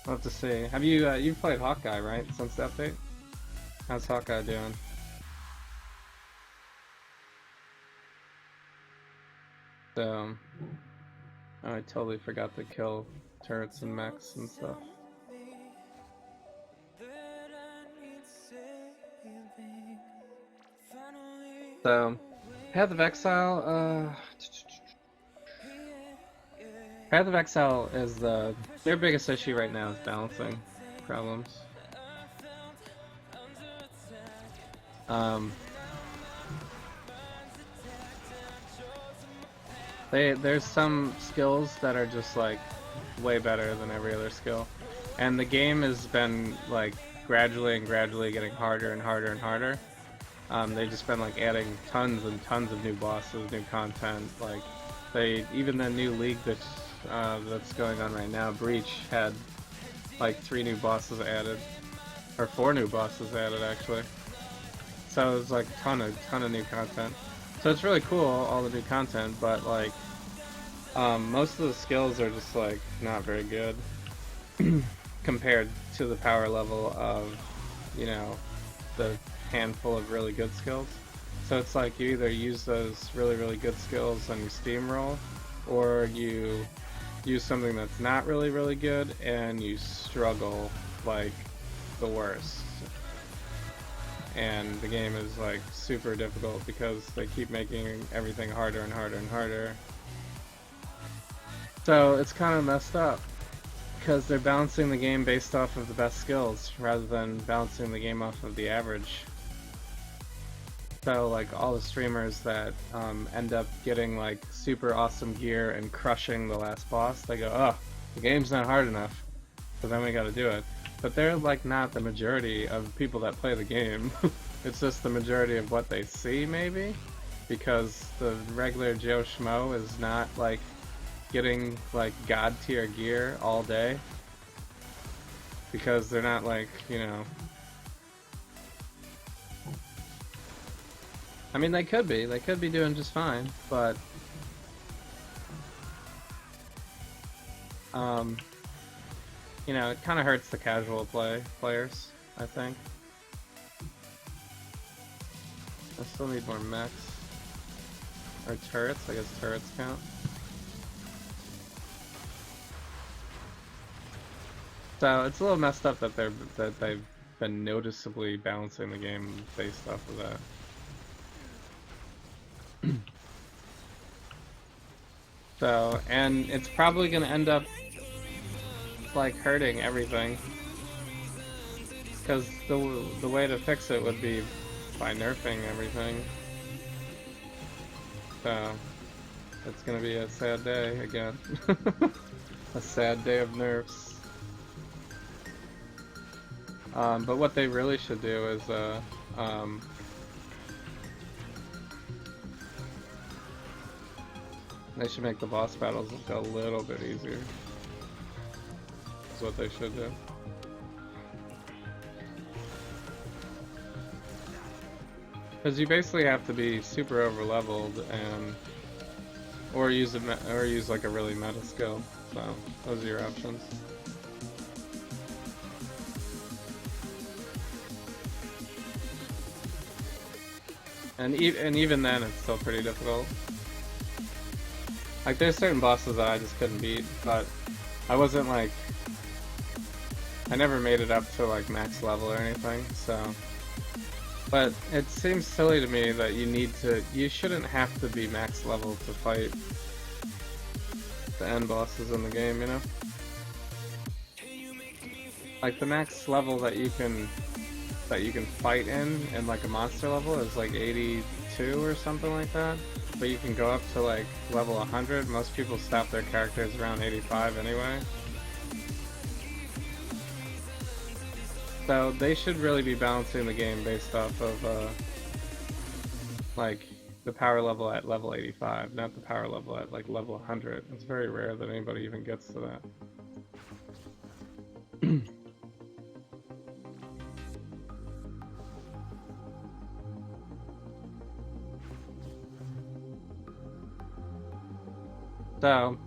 We'll have to see. Have you you've played Hawkeye, right? Since the update? How's Hawkeye doing? So, oh, I totally forgot to kill turrets and mechs and stuff. So, Path of Exile, Path of Exile is their biggest issue right now is balancing problems. There's some skills that are just like way better than every other skill, and the game has been like gradually getting harder and harder and harder. They've just been like adding tons and tons of new bosses, new content. Like even the new league that's going on right now, Breach, had like 3 new bosses added, or 4 new bosses added actually. So it's like ton of new content. So it's really cool, all the new content, but like most of the skills are just like not very good compared to the power level of, you know, the handful of really good skills. So it's like you either use those really good skills and you steamroll, or you use something that's not really good and you struggle like the worst. And the game is like super difficult because they keep making everything harder and harder and harder. So it's kind of messed up because they're balancing the game based off of the best skills rather than balancing the game off of the average. So like all the streamers that end up getting like super awesome gear and crushing the last boss, they go, oh, the game's not hard enough, so then we gotta do it. But they're like not the majority of people that play the game. It's just the majority of what they see, maybe, because the regular Joe Schmo is not like getting like god tier gear all day, because they're not like, you know, I mean they could be doing just fine, but you know, it kind of hurts the casual players, I think. I still need more mechs. Or turrets, I guess turrets count. So it's a little messed up that they've been noticeably balancing the game based off of that. So, and it's probably gonna end up like hurting everything, because the way to fix it would be by nerfing everything. So it's gonna be a sad day again. A sad day of nerfs. But what they really should do is they should make the boss battles look a little bit easier. Is what they should do. Because you basically have to be super over leveled and or use like a really meta skill. So those are your options. And even then, it's still pretty difficult. Like there's certain bosses that I just couldn't beat, but I wasn't like, I never made it up to like max level or anything, so. But it seems silly to me that you shouldn't have to be max level to fight the end bosses in the game, you know? Like the max level that you can fight in like a monster level is like 82 or something like that. But you can go up to like level 100. Most people stop their characters around 85 anyway. So they should really be balancing the game based off of like the power level at level 85, not the power level at like level 100. It's very rare that anybody even gets to that. So,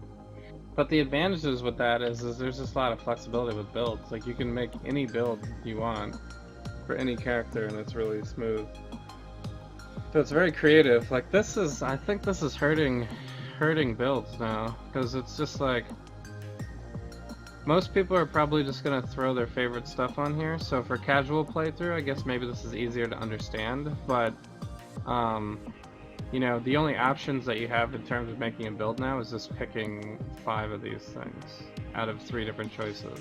but the advantages with that is there's just a lot of flexibility with builds. Like you can make any build you want for any character, and it's really smooth. So it's very creative. Like this is, I think this is hurting builds now, because it's just like most people are probably just gonna throw their favorite stuff on here. So for casual playthrough, I guess maybe this is easier to understand. But you know, the only options that you have in terms of making a build now is just picking 5 of these things out of 3 different choices.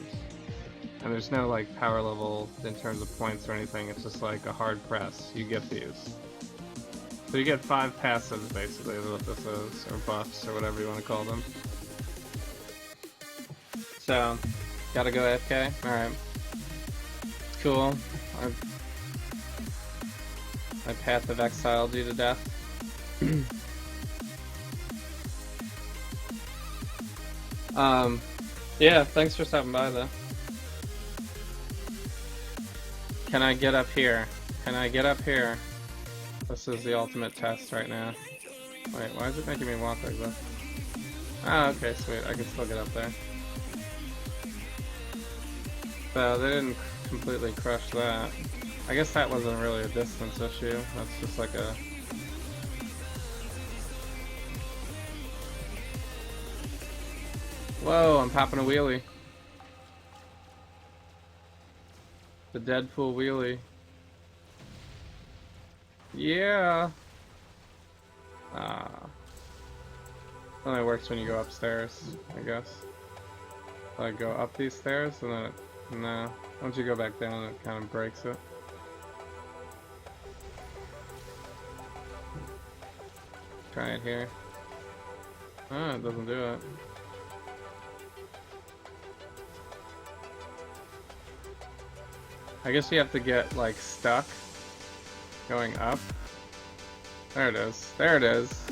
And there's no like power level in terms of points or anything. It's just like a hard press. You get these. So you get 5 passives basically is what this is, or buffs, or whatever you want to call them. So, gotta go AFK? Alright. Cool. My path of exiled you to death. Yeah, thanks for stopping by though. Can I get up here? Can I get up here? This is the ultimate test right now. Wait, why is it making me walk like this? Ah, okay, sweet. I can still get up there. So they didn't completely crush that. I guess that wasn't really a distance issue. That's just like a... Whoa, I'm popping a wheelie. The Deadpool wheelie. Yeah. Only works when you go upstairs, I guess. Like go up these stairs and then it, no. Once you go back down, it kind of breaks it. Try it here. Oh, it doesn't do it. I guess you have to get like stuck going up. There it is. There it is.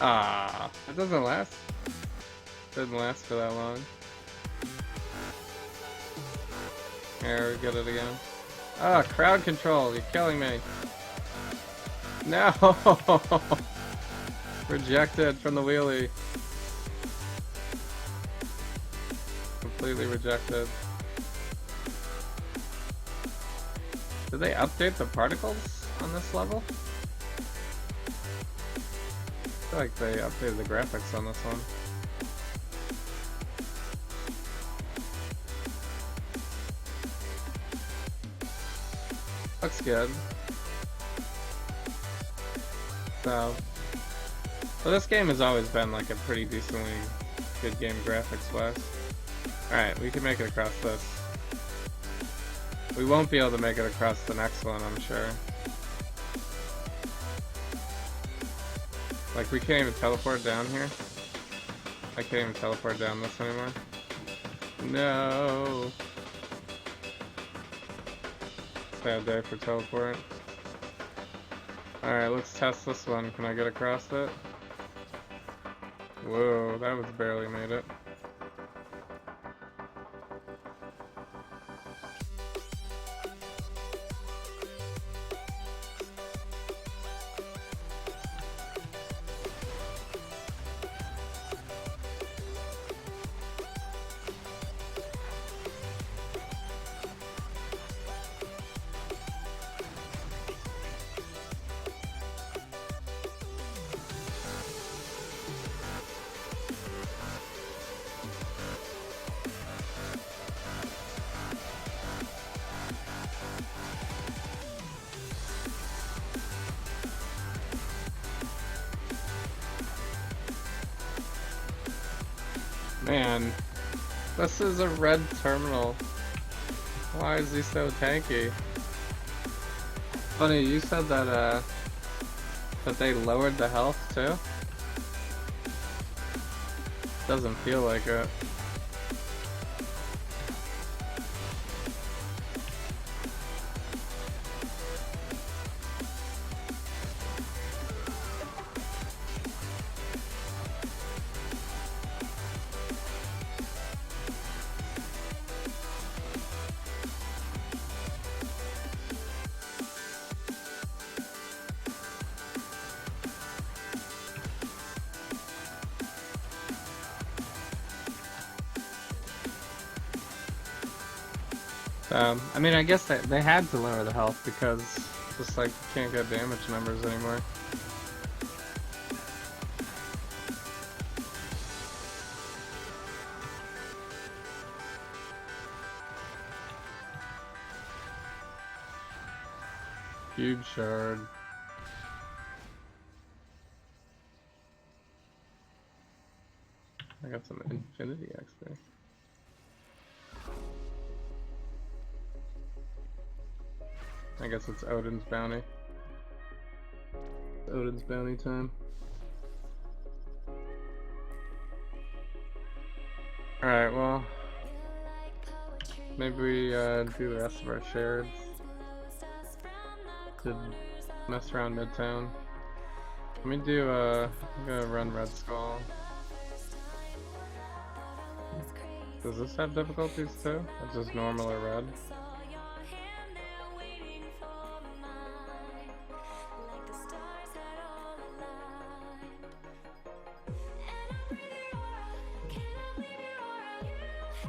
Ah, it doesn't last. Didn't last for that long. Here, we get it again. Ah, crowd control. You're killing me. No. Rejected from the wheelie. Completely rejected. Did they update the particles on this level? I feel like they updated the graphics on this one. Looks good. So this game has always been like a pretty decently good game graphics wise. Alright, we can make it across this. We won't be able to make it across the next one, I'm sure. Like, we can't even teleport down here. I can't even teleport down this anymore. No. Sad day for teleport. Alright, let's test this one. Can I get across it? Whoa, that was barely made it. Man, this is a red terminal. Why is he so tanky? Funny, you said that that they lowered the health too? Doesn't feel like it. I mean, I guess they had to lower the health because just like you can't get damage numbers anymore. Cube shard. I got some infinity XP. I guess it's Odin's bounty. Odin's bounty time. Alright, well, maybe we do the rest of our shareds. To mess around Midtown. Let me do, I'm gonna run Red Skull. Does this have difficulties too? It's just normal or red?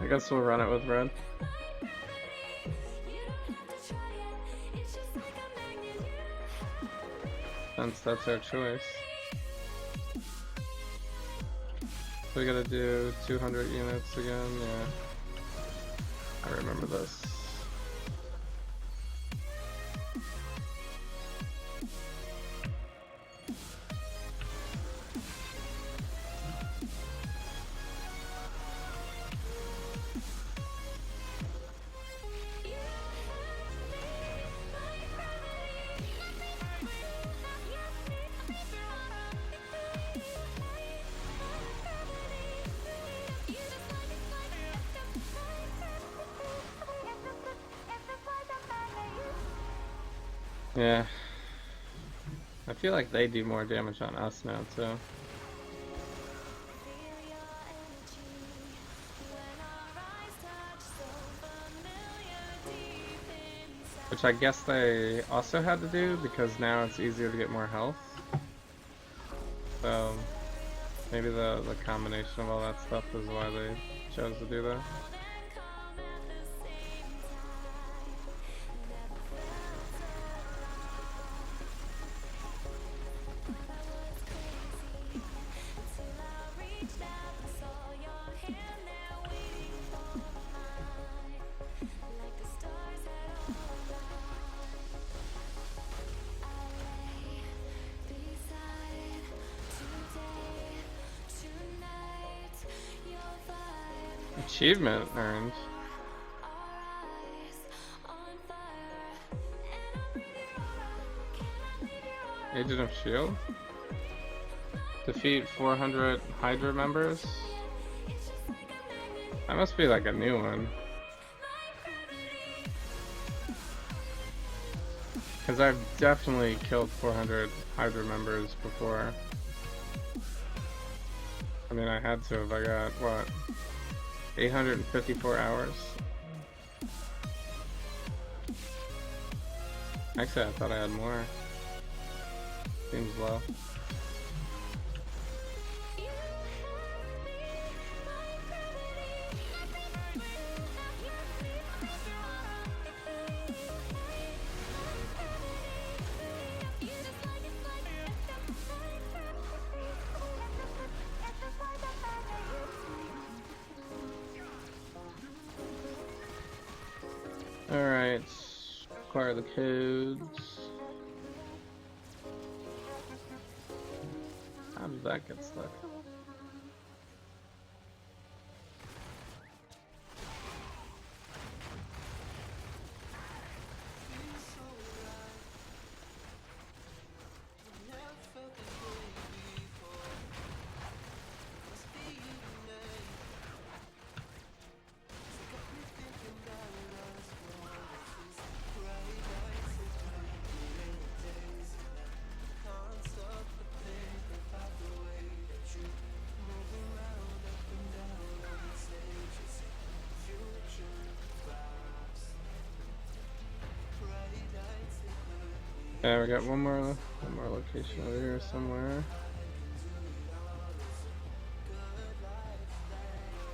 I guess we'll run it with red. Since that's our choice. We gotta do 200 units again, yeah. I remember this. Yeah. I feel like they do more damage on us now too. Which I guess they also had to do because now it's easier to get more health. So maybe the combination of all that stuff is why they chose to do that. Achievement earned. Agent of Shield. Defeat 400 Hydra members. That must be like a new one. Because I've definitely killed 400 Hydra members before. I mean, I had to have. I got, what, 854 hours? Actually, I thought I had more. Seems low. Alright, acquire the codes. How did that get stuck? Yeah, we got one more location over here somewhere.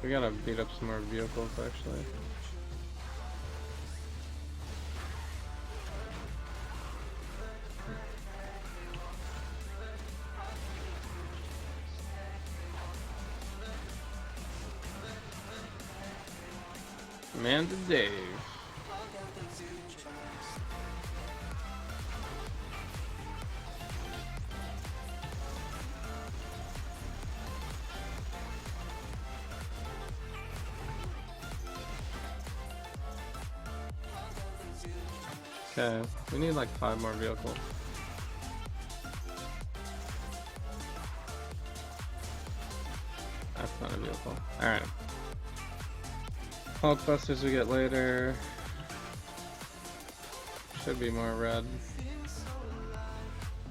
We gotta beat up some more vehicles actually. Amanda Dave. Okay, we need like 5 more vehicles. That's not a vehicle. Alright. Hulkbusters we get later. Should be more red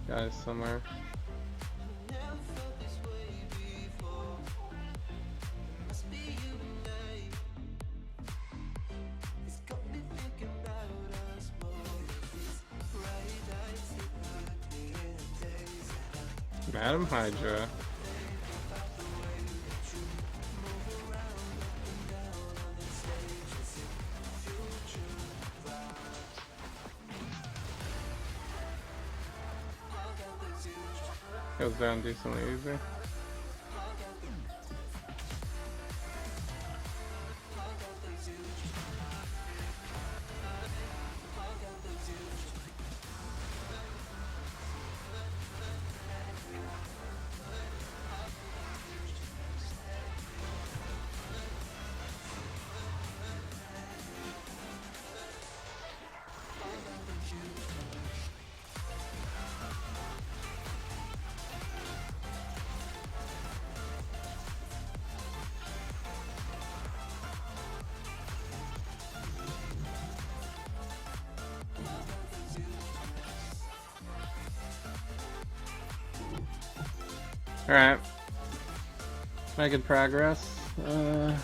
guys somewhere. Madam Hydra. Goes down decently easy. Alright. Making progress. Yeah,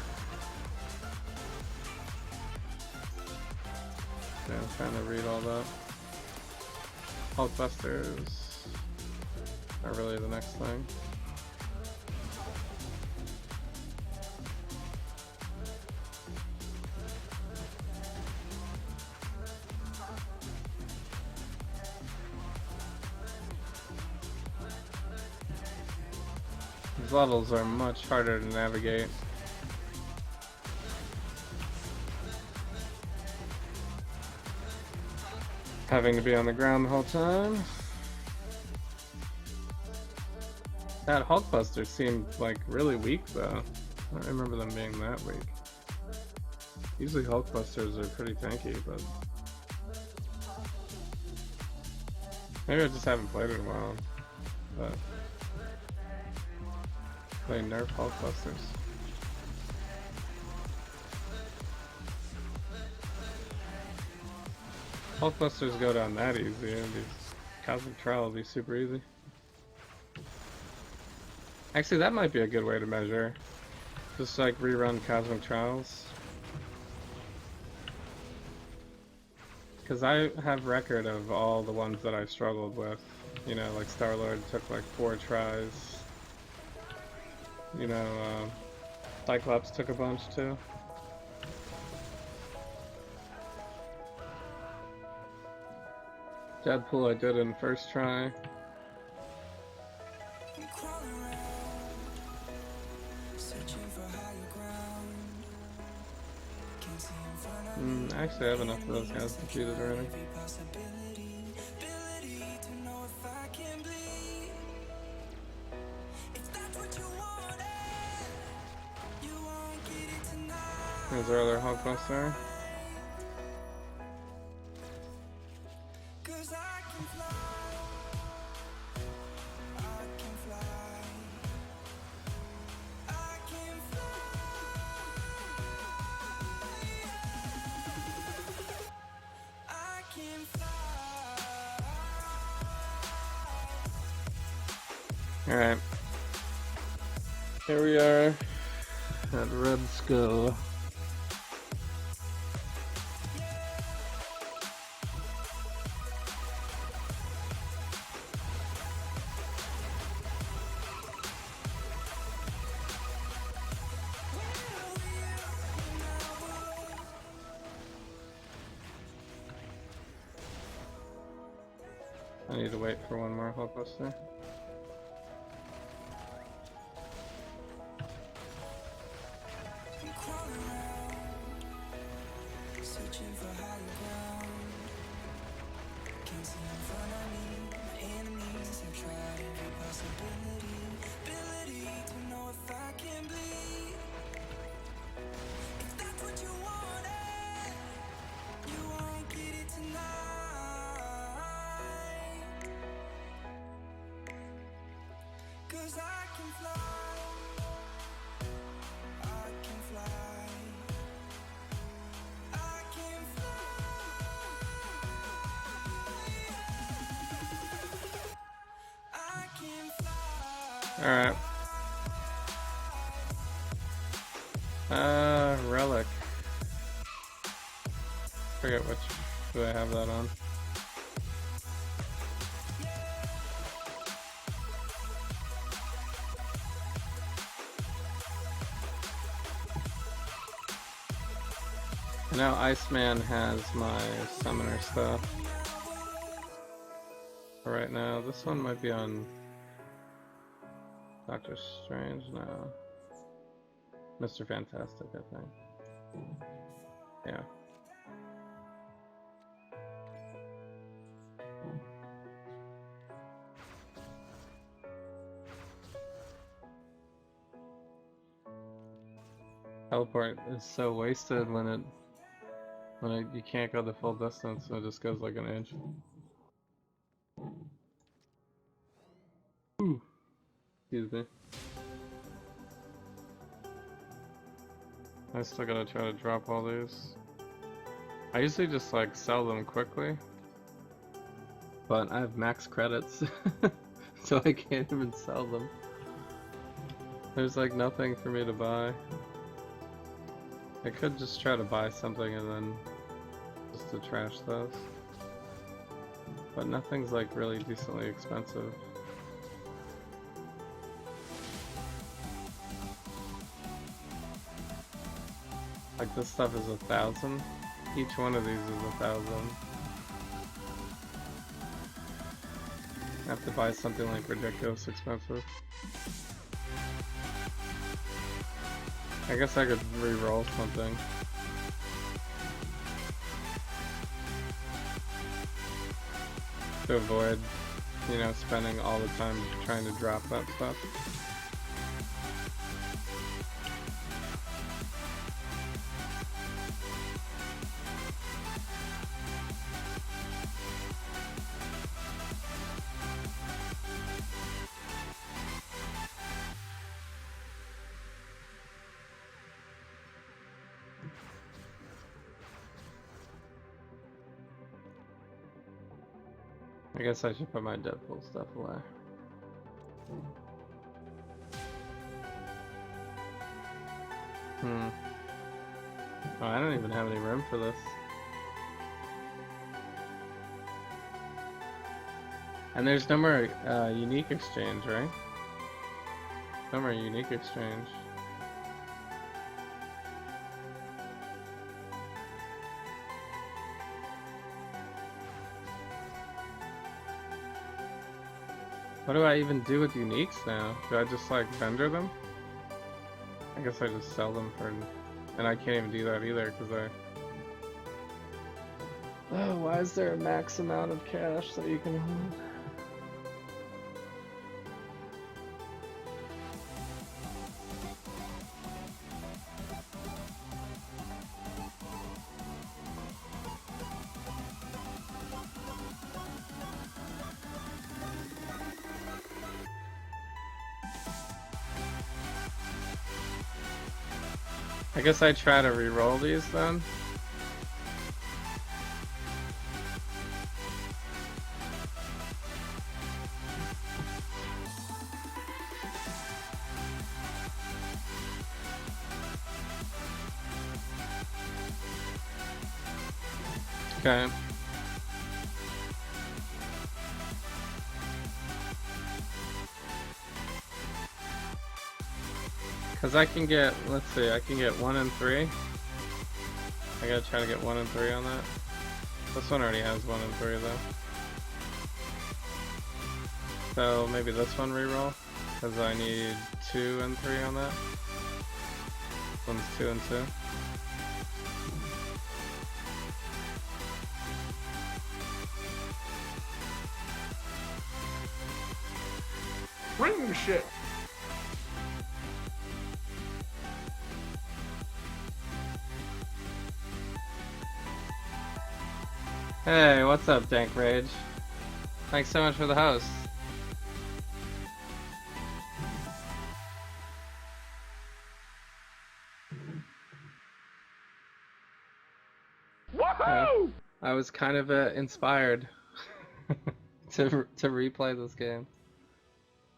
I'm trying to read all that. Hulkbusters are really the next thing. These levels are much harder to navigate. Having to be on the ground the whole time. That Hulkbuster seemed like really weak though. I don't remember them being that weak. Usually Hulkbusters are pretty tanky, but maybe I just haven't played it in a while. But they nerf Hulkbusters. Hulkbusters go down that easy, and these Cosmic Trial will be super easy. Actually, that might be a good way to measure. Just like rerun Cosmic Trials. Because I have record of all the ones that I struggled with. You know, like Star-Lord took like 4 tries. You know, Cyclops took a bunch too. Deadpool I did in first try. Actually I have enough of those guys defeated already. There's our other Hulkbuster. Alright. Here we are at Red Skull. I need to wait for one more Hulkbuster. searching for higher ground. Can't see in front of me. My enemies have tried every possibility. Ability to know if I can bleed. If that's what you wanted, you won't get it tonight. 'Cause I can fly. I can fly. I can fly. I can fly. Alright. Relic. Forget which do I have that on. Now Iceman has my summoner stuff. For right now, this one might be on Doctor Strange now. Mr. Fantastic, I think. Yeah. Teleport is so wasted when you can't go the full distance, so it just goes like an inch. Ooh. Excuse me. I still gotta try to drop all these. I usually just like sell them quickly, but I have max credits, so I can't even sell them. There's like nothing for me to buy. I could just try to buy something and then just to trash those, but nothing's like really decently expensive. Like this stuff is 1,000. Each one of these is 1,000. I have to buy something like ridiculous expensive. I guess I could re-roll something. To avoid, you know, spending all the time trying to drop that stuff. I guess I should put my Deadpool stuff away. Oh, I don't even have any room for this. And there's no more unique exchange, right? No more unique exchange. What do I even do with uniques now? Do I just like vendor them? I guess I just sell them for... And I can't even do that either because Oh, why is there a max amount of cash that you can hold? I guess I try to re-roll these then. Okay. Because I can get, let's see, I can get 1 and 3. I gotta try to get 1 and 3 on that. This one already has 1 and 3 though. So maybe this one reroll, because I need 2 and 3 on that. This one's 2 and 2. Ring shit. Hey, what's up, Dank Rage? Thanks so much for the host. Woohoo! I was kind of inspired to replay this game,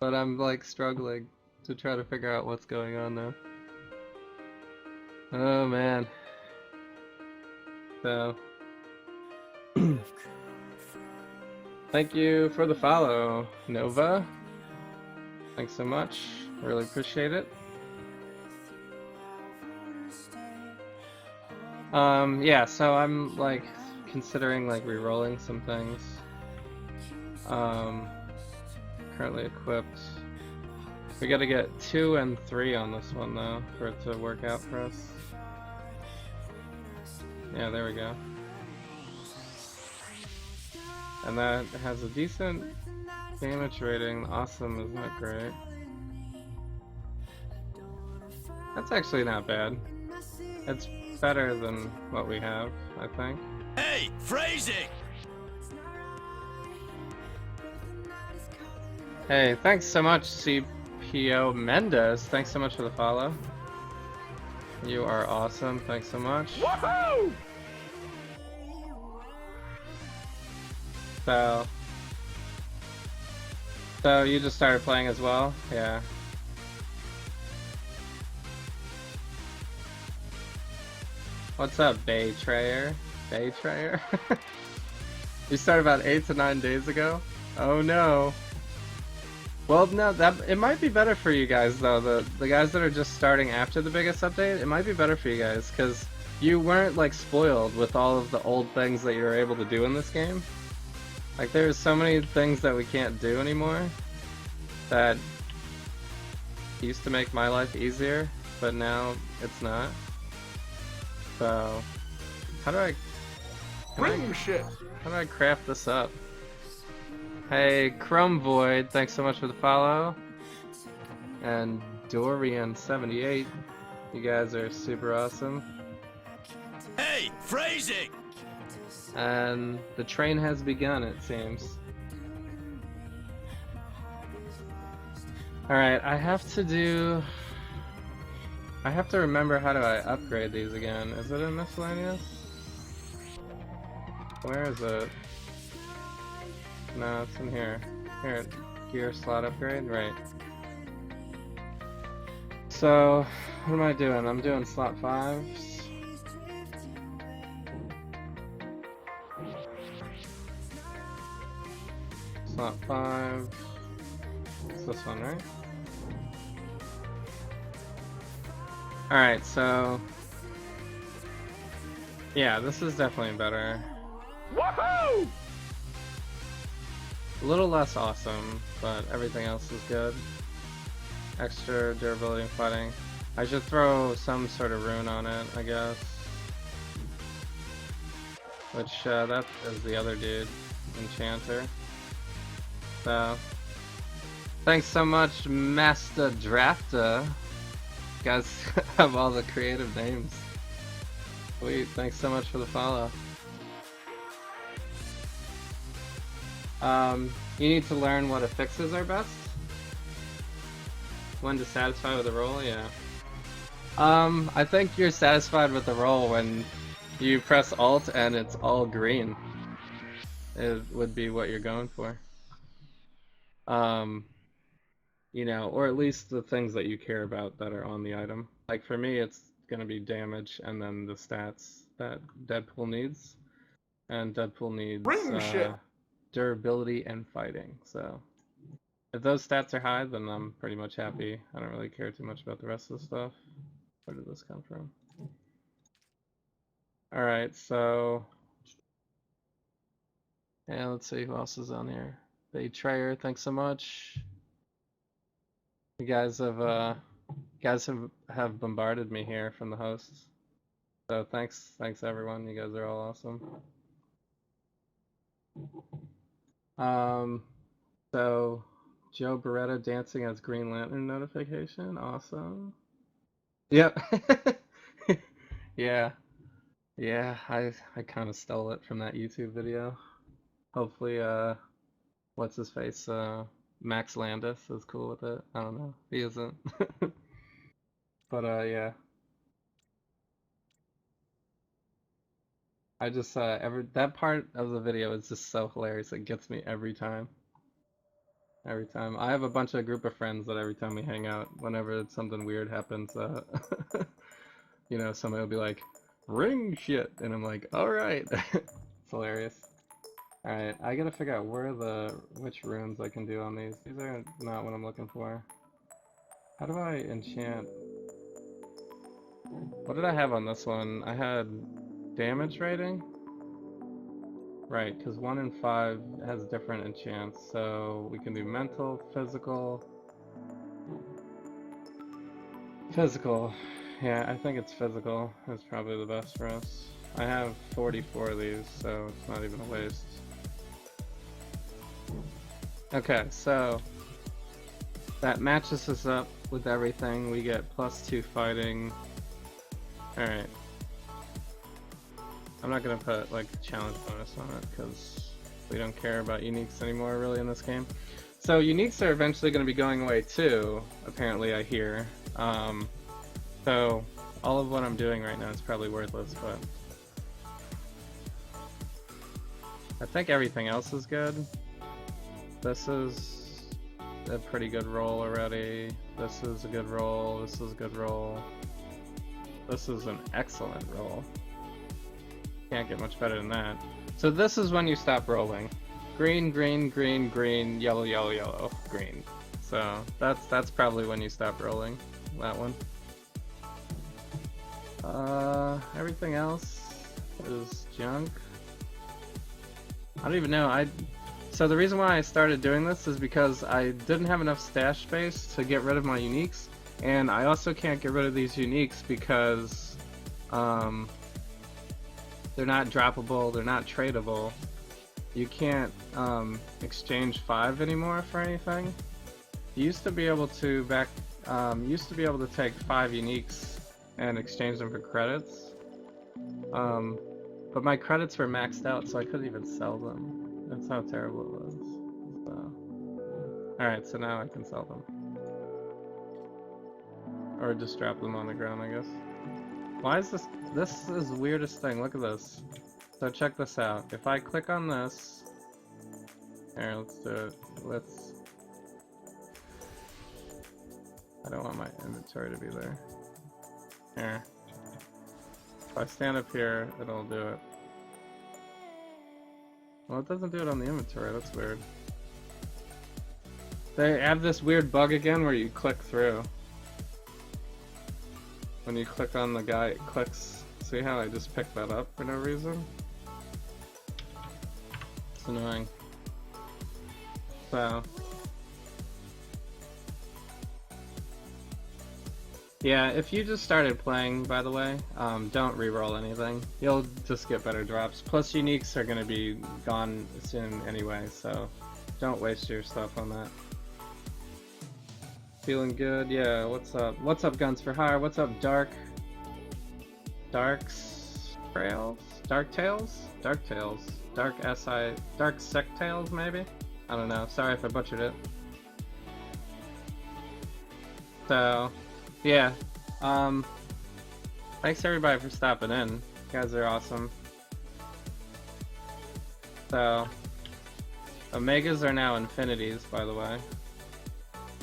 but I'm like struggling to try to figure out what's going on now. Oh man. So, thank you for the follow, Nova. Thanks so much. Really appreciate it. Yeah, so I'm like considering like re-rolling some things. Currently equipped. We gotta get 2 and 3 on this one though, for it to work out for us. Yeah, there we go. And that has a decent damage rating. Awesome, isn't that great? That's actually not bad. It's better than what we have, I think. Hey, phrasing! Hey, thanks so much, CPO Mendez. Thanks so much for the follow. You are awesome. Thanks so much. Woohoo! So you just started playing as well? Yeah. What's up, Baytrayer? Baytrayer? You started about 8 to 9 days ago? Oh no. Well, no, it might be better for you guys though. The guys that are just starting after the biggest update, it might be better for you guys because you weren't like spoiled with all of the old things that you were able to do in this game. Like there's so many things that we can't do anymore that used to make my life easier, but now it's not. So, how do I craft this up? Hey, Crumb Void, thanks so much for the follow. And Dorian78, you guys are super awesome. Hey, phrasing! And the train has begun, it seems. Alright, I have to remember how do I upgrade these again. Is it in miscellaneous? Where is it? No, it's in here. Here, gear slot upgrade, right. So, what am I doing? I'm doing slot 5s. Slot 5. It's this one, right? Alright, so... yeah, this is definitely better. Woohoo! A little less awesome, but everything else is good. Extra durability and fighting. I should throw some sort of rune on it, I guess. Which, that is the other dude, Enchanter. So, thanks so much, Master Drafter. You guys have all the creative names. Sweet, thanks so much for the follow. You need to learn what affixes are best. When to satisfy with a roll, yeah. I think you're satisfied with the roll when you press Alt and it's all green. It would be what you're going for. You know, or at least the things that you care about that are on the item. Like for me, it's gonna be damage and then the stats that Deadpool needs. And Deadpool needs Ring shit. durability and fighting, so if those stats are high, then I'm pretty much happy. I don't really care too much about the rest of the stuff. Where did this come from? Alright, so yeah, let's see who else is on here. Betrayer, thanks so much. You guys have bombarded me here from the hosts. So thanks everyone, you guys are all awesome. So Joe Beretta dancing as Green Lantern notification. Awesome. Yep. Yeah. Yeah, I kind of stole it from that YouTube video. Hopefully, what's his face? Max Landis is cool with it. I don't know. He isn't. But yeah. I just that part of the video is just so hilarious. It gets me every time. Every time. I have a bunch of group of friends that every time we hang out, whenever something weird happens, you know, somebody will be like, ring shit, and I'm like, all right. It's hilarious. All right, I gotta figure out which runes I can do on these. These are not what I'm looking for. How do I enchant? What did I have on this one? I had damage rating? Right, because 1 and 5 has different enchants, so we can do mental, physical. Physical. Yeah, I think it's physical. It's probably the best for us. I have 44 of these, so it's not even a waste. Okay, so that matches us up with everything. We get +2 fighting. Alright. I'm not gonna put like a challenge bonus on it because we don't care about uniques anymore really in this game. So uniques are eventually gonna be going away too, apparently I hear. So all of what I'm doing right now is probably worthless, but I think everything else is good. This is a pretty good roll already. This is a good roll. This is a good roll. This is an excellent roll. Can't get much better than that. So this is when you stop rolling. Green, green, green, green, yellow, yellow, yellow, green. So that's probably when you stop rolling. That one. Everything else is junk. I don't even know. So the reason why I started doing this is because I didn't have enough stash space to get rid of my uniques, and I also can't get rid of these uniques because they're not droppable, they're not tradable. You can't exchange 5 anymore for anything. You used to be able to take 5 uniques and exchange them for credits. But my credits were maxed out, so I couldn't even sell them. That's how terrible it was. So. Alright, so now I can sell them. Or just drop them on the ground, I guess. Why is this? This is the weirdest thing. Look at this. So check this out. If I click on this. Here, let's do it. I don't want my inventory to be there. Here. If I stand up here, it'll do it. Well, it doesn't do it on the inventory. That's weird. They have this weird bug again where you click through. When you click on the guy, it clicks. See how I just picked that up for no reason? It's annoying. So. Yeah, if you just started playing, by the way, don't reroll anything. You'll just get better drops. Plus, uniques are going to be gone soon anyway, so don't waste your stuff on that. Feeling good? Yeah, what's up? What's up, Guns for Hire? What's up, Dark Trails? Dark Tales? Dark Tales. Dark Sectails, maybe? I don't know. Sorry if I butchered it. So, yeah. Thanks everybody for stopping in. You guys are awesome. So, Omegas are now infinities, by the way.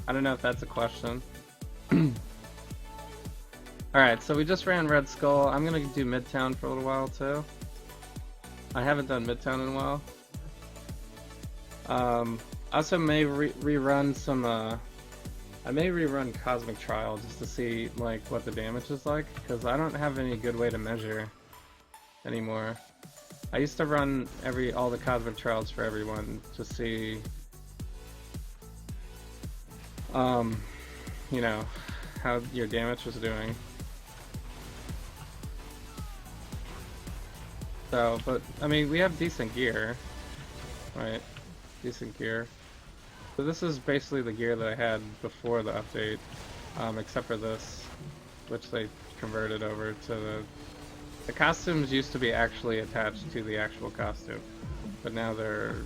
I don't know if that's a question. Alright, so we just ran Red Skull. I'm gonna do Midtown for a little while too. I haven't done Midtown in a while. Also may rerun some, I may rerun Cosmic Trial just to see like what the damage is like, because I don't have any good way to measure anymore. I used to run all the Cosmic Trials for everyone to see you know, how your damage was doing. So, but, I mean, we have decent gear, right? Decent gear. So this is basically the gear that I had before the update, except for this, which they converted over to the costumes used to be actually attached to the actual costume, but now they're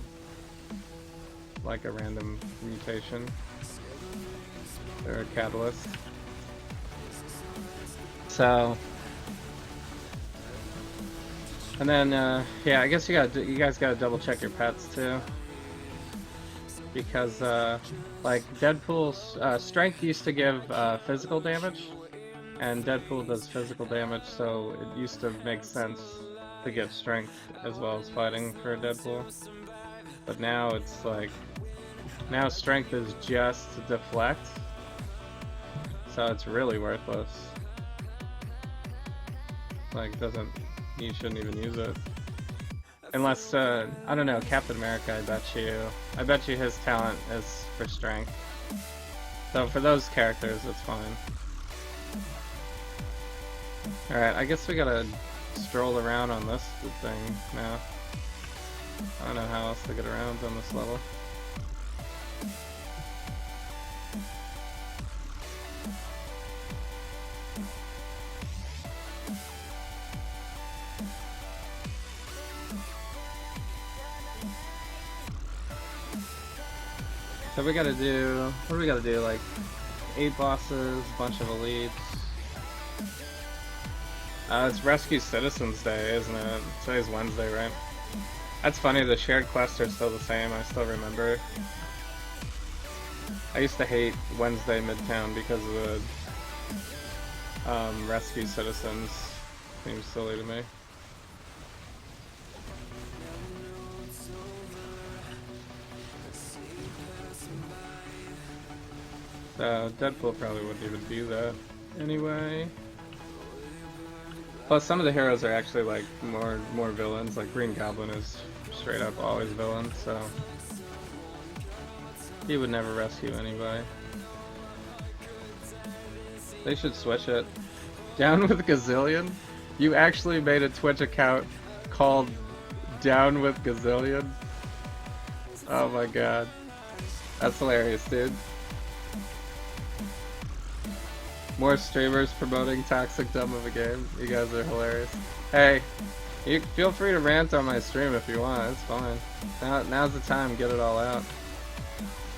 like a random mutation. They're a catalyst. So, and then yeah, I guess you guys gotta double check your pets too, because like Deadpool's strength used to give physical damage, and Deadpool does physical damage, so it used to make sense to give strength as well as fighting for Deadpool. But now it's like, now strength is just to deflect, so it's really worthless. Like, you shouldn't even use it. Unless, I don't know, Captain America, I bet you his talent is for strength. So for those characters, it's fine. Alright, I guess we gotta stroll around on this thing now. I don't know how else to get around on this level. So we gotta do, what do we gotta do, like 8 bosses, a bunch of elites. It's Rescue Citizens Day, isn't it? Today's Wednesday, right? That's funny, the shared quests are still the same, I still remember. I used to hate Wednesday Midtown because of the Rescue Citizens. Seems silly to me. So Deadpool probably wouldn't even do that anyway. Plus, some of the heroes are actually like more villains. Like Green Goblin is straight up always villain, so he would never rescue anybody. They should switch it. Down with Gazillion? You actually made a Twitch account called Down with Gazillion? Oh my god, that's hilarious, dude. More streamers promoting toxic dumb of a game. You guys are hilarious. Hey, you feel free to rant on my stream if you want. It's fine. Now's the time. Get it all out.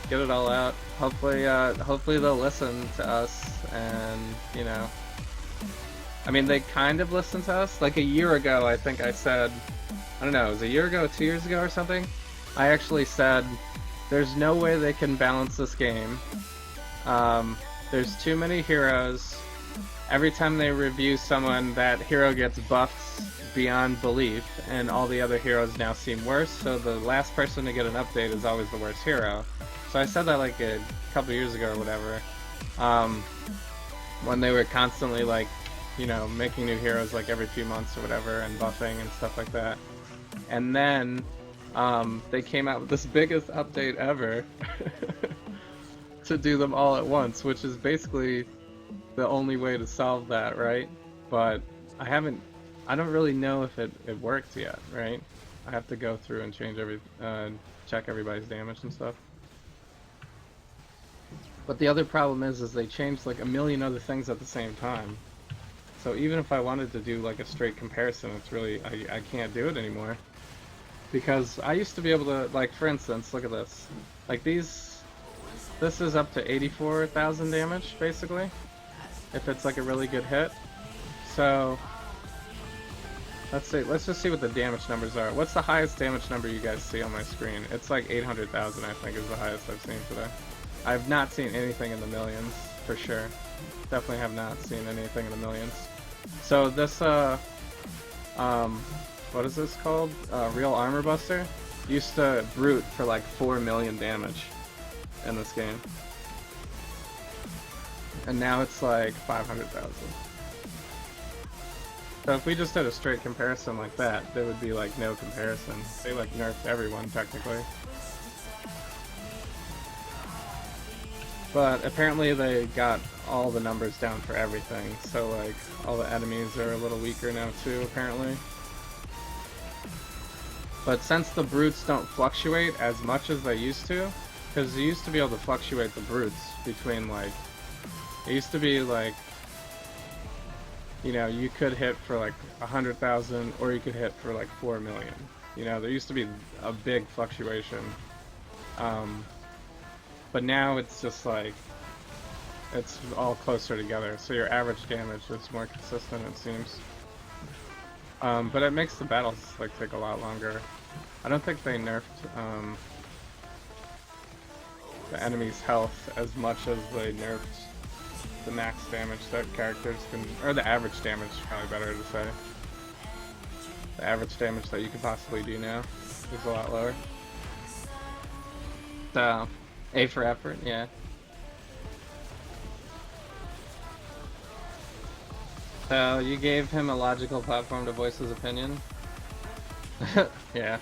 Get it all out. Hopefully, hopefully they'll listen to us, and you know. I mean, they kind of listened to us. Like a year ago, I think I said, I don't know, it was a year ago, 2 years ago or something. I actually said, there's no way they can balance this game. There's too many heroes. Every time they review someone, that hero gets buffed beyond belief, and all the other heroes now seem worse, so the last person to get an update is always the worst hero. So I said that like a couple years ago or whatever, when they were constantly like, you know, making new heroes like every few months or whatever, and buffing and stuff like that. And then, they came out with this biggest update ever, to do them all at once, which is basically the only way to solve that, right? But I don't really know if it worked yet, right? I have to go through and change check everybody's damage and stuff. But the other problem is they changed like a million other things at the same time. So even if I wanted to do like a straight comparison, it's really, I can't do it anymore. Because I used to be able to, like for instance, look at this. Like this is up to 84,000 damage, basically, if it's like a really good hit. So, let's see, let's just see what the damage numbers are. What's the highest damage number you guys see on my screen? It's like 800,000, I think, is the highest I've seen today. I've not seen anything in the millions, for sure. Definitely have not seen anything in the millions. So this, what is this called? Real Armor Buster? Used to brute for like 4 million damage in this game, and now it's like 500,000. So if we just did a straight comparison like that, there would be like no comparison. They like nerfed everyone technically, but apparently they got all the numbers down for everything, so like all the enemies are a little weaker now too, apparently. But since the brutes don't fluctuate as much as they used to, because you used to be able to fluctuate the brutes between like, it used to be like, you know, you could hit for like 100,000 or you could hit for like 4 million. You know, there used to be a big fluctuation. But now it's just like, it's all closer together, so your average damage is more consistent, it seems. But it makes the battles like take a lot longer. I don't think they nerfed the enemy's health as much as they nerfed the max damage that characters can, or the average damage, probably better to say. The average damage that you could possibly do now is a lot lower. So, A for effort, yeah. So, you gave him a logical platform to voice his opinion? Yeah.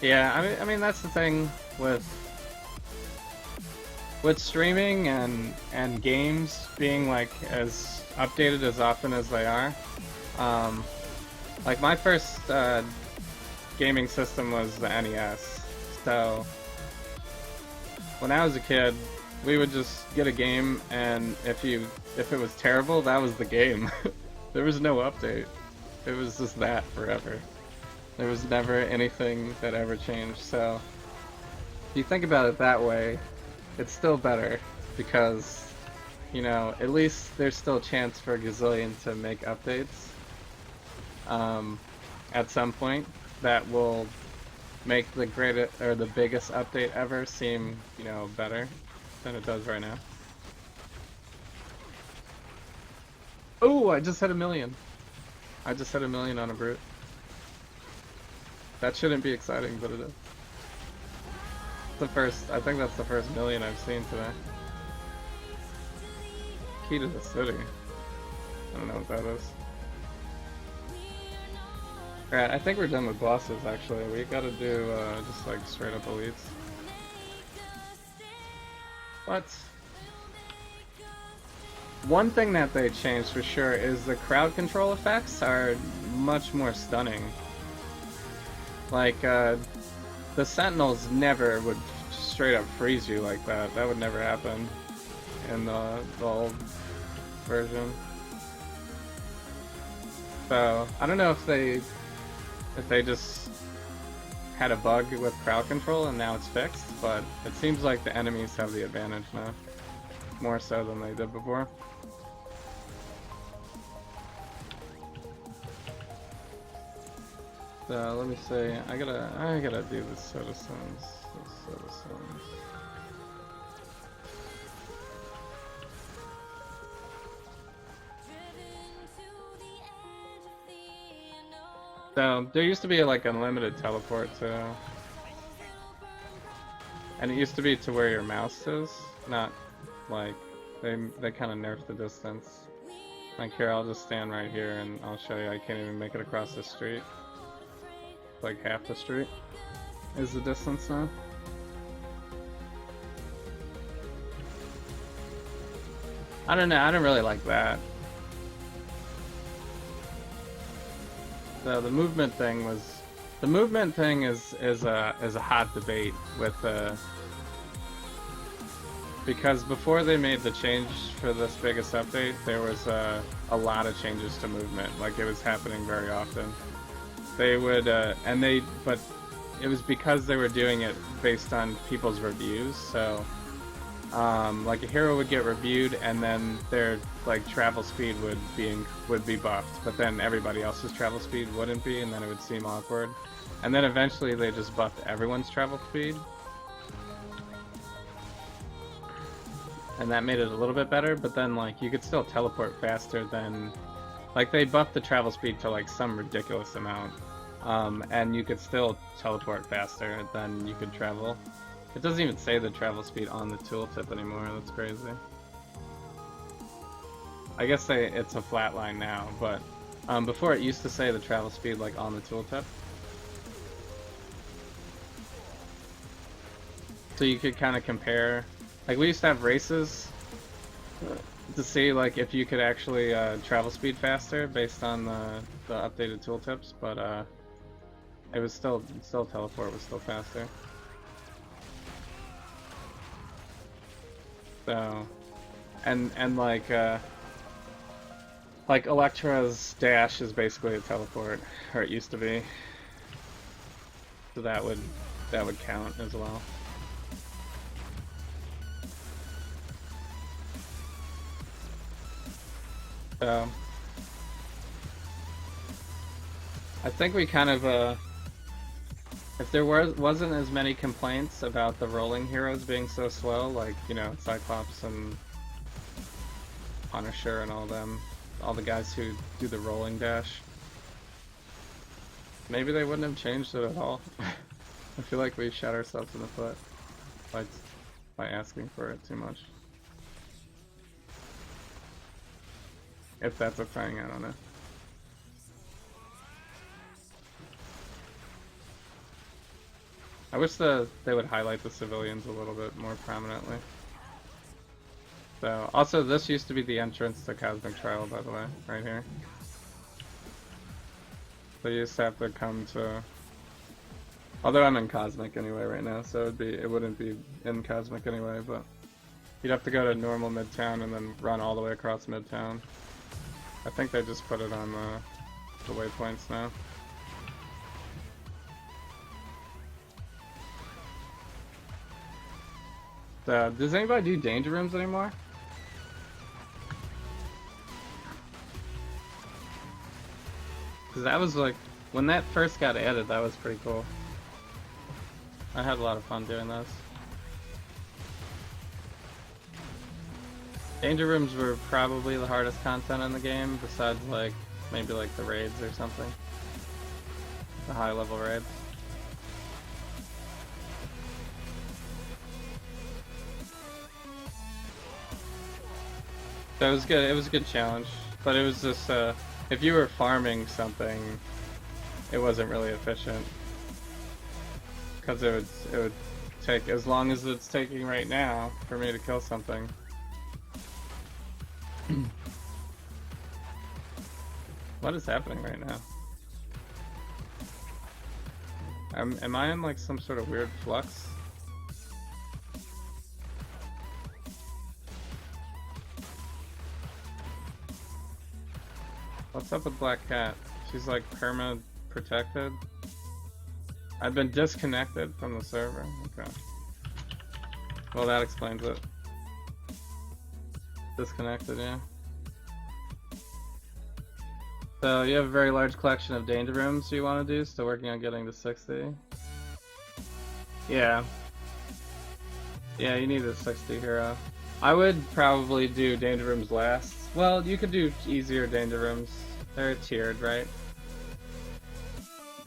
Yeah, I mean that's the thing with streaming and games being like as updated as often as they are. Like my first gaming system was the NES. So when I was a kid, we would just get a game, and if it was terrible, that was the game. There was no update. It was just that forever. There was never anything that ever changed. So if you think about it that way, it's still better because, you know, at least there's still a chance for Gazillion to make updates at some point that will make the greatest or the biggest update ever seem, you know, better than it does right now. Oh, I just hit 1 million. I just hit 1 million on a brute. That shouldn't be exciting, but it is. I think that's the first million I've seen today. Key to the city. I don't know what that is. Alright, I think we're done with bosses actually. We gotta do just like straight up elites. What? One thing that they changed for sure is the crowd control effects are much more stunning. Like, the Sentinels never would straight up freeze you like that. That would never happen in the old version. So, I don't know if they just had a bug with crowd control and now it's fixed, but it seems like the enemies have the advantage now. More so than they did before. So let me see. I gotta do the citizens. So there used to be like unlimited teleport too, and it used to be to where your mouse is, not like they kind of nerfed the distance. Like here, I'll just stand right here and I'll show you. I can't even make it across the street. Like half the street is the distance now. I don't know, I don't really like that. So the movement thing is a hot debate with because before they made the change for this biggest update, there was a lot of changes to movement. Like it was happening very often. They would, but it was because they were doing it based on people's reviews. So, like a hero would get reviewed, and then their like travel speed would be buffed, but then everybody else's travel speed wouldn't be, and then it would seem awkward. And then eventually they just buffed everyone's travel speed, and that made it a little bit better. But then like you could still teleport faster than. Like, they buffed the travel speed to, like, some ridiculous amount. And you could still teleport faster than you could travel. It doesn't even say the travel speed on the tooltip anymore, that's crazy. I guess it's a flat line now, but before it used to say the travel speed, like, on the tooltip. So you could kind of compare... Like, we used to have races... to see like if you could actually travel speed faster based on the updated tooltips, but it was still teleport was still faster. So, and like Electra's dash is basically a teleport, or it used to be. So that would count as well. So I think we kind of if there wasn't as many complaints about the rolling heroes being so slow, like, you know, Cyclops and Punisher and all them, all the guys who do the rolling dash, maybe they wouldn't have changed it at all. I feel like we shot ourselves in the foot by asking for it too much. If that's a thing, I don't know. I wish they would highlight the civilians a little bit more prominently. So, also this used to be the entrance to Cosmic Trial, by the way, right here. So you just have to come to... Although I'm in Cosmic anyway right now, so it wouldn't be in Cosmic anyway, but you'd have to go to normal Midtown and then run all the way across Midtown. I think they just put it on the waypoints now. Does anybody do danger rooms anymore? Because that was like, when that first got added, that was pretty cool. I had a lot of fun doing those. Danger rooms were probably the hardest content in the game, besides like, maybe like the raids or something. The high level raids. So it was good. It was a good challenge, but it was just if you were farming something, it wasn't really efficient because it would take as long as it's taking right now for me to kill something. What is happening right now? Am I in like some sort of weird flux? What's up with Black Cat? She's like perma protected. I've been disconnected from the server. Okay. Well, that explains it. Disconnected, yeah. So you have a very large collection of danger rooms you want to do, still working on getting to 60. Yeah. Yeah, you need a 60 hero. I would probably do danger rooms last. Well, you could do easier danger rooms. They're tiered, right?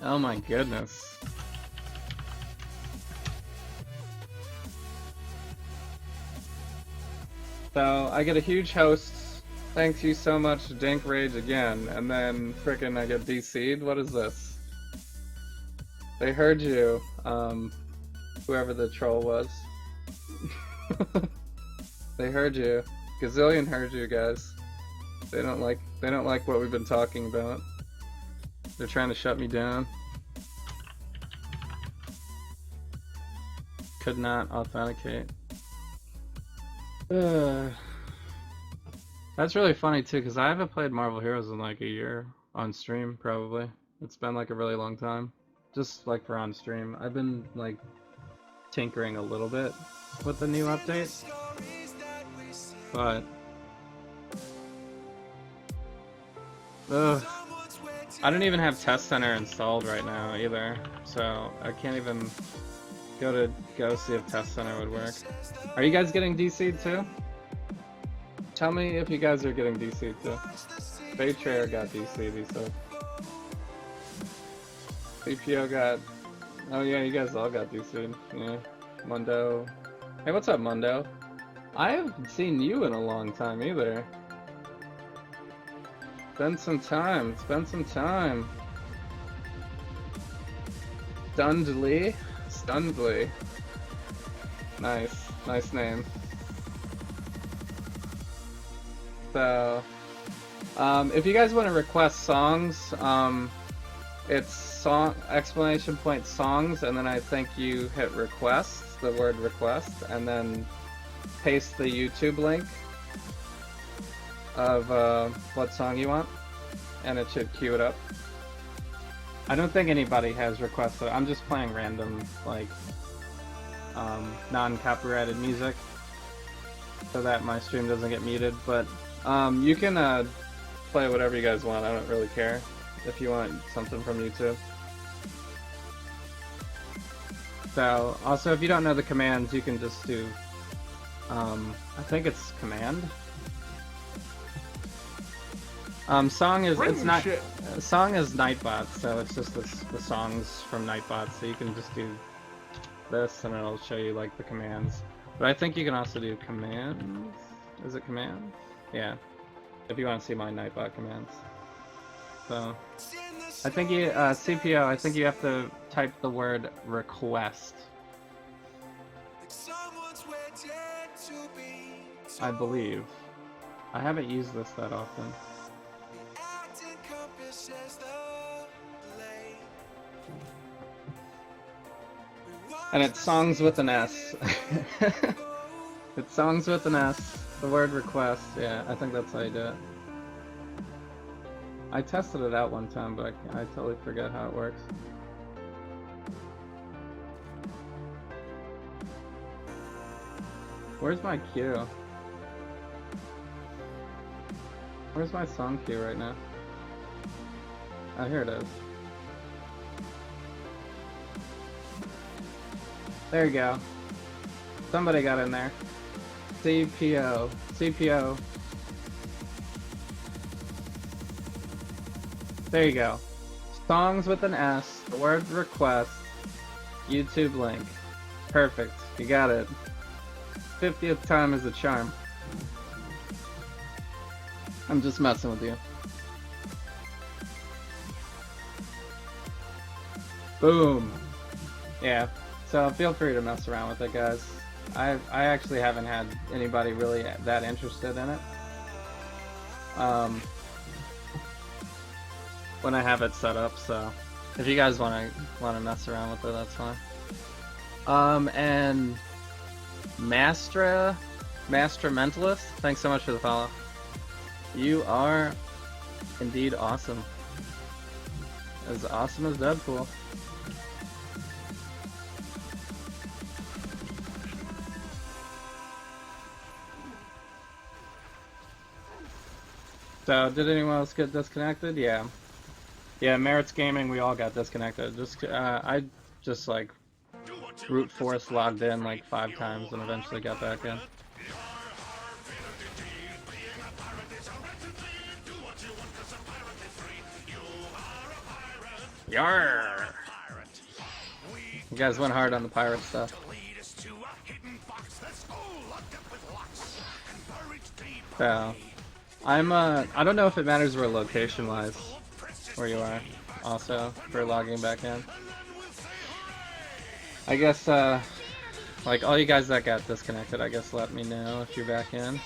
Oh my goodness. So, I get a huge host. Thanks you so much, Dank Rage again. And then, frickin' I get DC'd? What is this? They heard you, whoever the troll was. They heard you. Gazillion heard you, guys. They don't like what we've been talking about. They're trying to shut me down. Could not authenticate. That's really funny too, because I haven't played Marvel Heroes in like a year on stream, probably. It's been like a really long time. Just like for on stream. I've been like tinkering a little bit with the new update. But I don't even have Test Center installed right now either, so I can't even go see if Test Center would work. Are you guys getting DC'd too? Tell me if you guys are getting DC'd too. Baytrayer got DC'd, he said. BPO got... Oh yeah, you guys all got DC'd. Yeah. Mundo. Hey, what's up, Mundo? I haven't seen you in a long time either. Spend some time. Spend some time. Stundley? Stundley. Nice. Nice name. So, if you guys want to request songs, it's song exclamation point songs, and then I think you hit request, the word request, and then paste the YouTube link of what song you want, and it should queue it up. I don't think anybody has requested. I'm just playing random, like, non-copyrighted music so that my stream doesn't get muted, but you can play whatever you guys want. I don't really care if you want something from YouTube. So, also, if you don't know the commands, you can just do, I think it's command. Song is, it's not, song is Nightbot, so it's just the songs from Nightbot, so you can just do this and it'll show you like the commands. But I think you can also do commands. Is it command? Yeah. If you want to see my Nightbot commands. So I think you CPO, I think you have to type the word request. I believe. I haven't used this that often. And it's songs with an S. It's songs with an S. The word request. Yeah, I think that's how you do it. I tested it out one time, but I totally forget how it works. Where's my queue? Where's my song queue right now? Oh, here it is. There you go. Somebody got in there. CPO. CPO. There you go. Songs with an S, the word request, YouTube link. Perfect. You got it. 50th time is a charm. I'm just messing with you. Boom. Yeah. So feel free to mess around with it, guys. I actually haven't had anybody really that interested in it. When I have it set up, so if you guys wanna mess around with it, that's fine. And Master Mentalist, thanks so much for the follow. You are indeed awesome. As awesome as Deadpool. So, did anyone else get disconnected? Yeah. Yeah, Merritt's Gaming, we all got disconnected. Just, I just, like, brute force logged in, like, 5 times and eventually got back in. Yarr! You guys went hard on the pirate stuff. So, I don't know if it matters where location-wise, where you are, also, for logging back in. I guess, like, all you guys that got disconnected, I guess let me know if you're back in.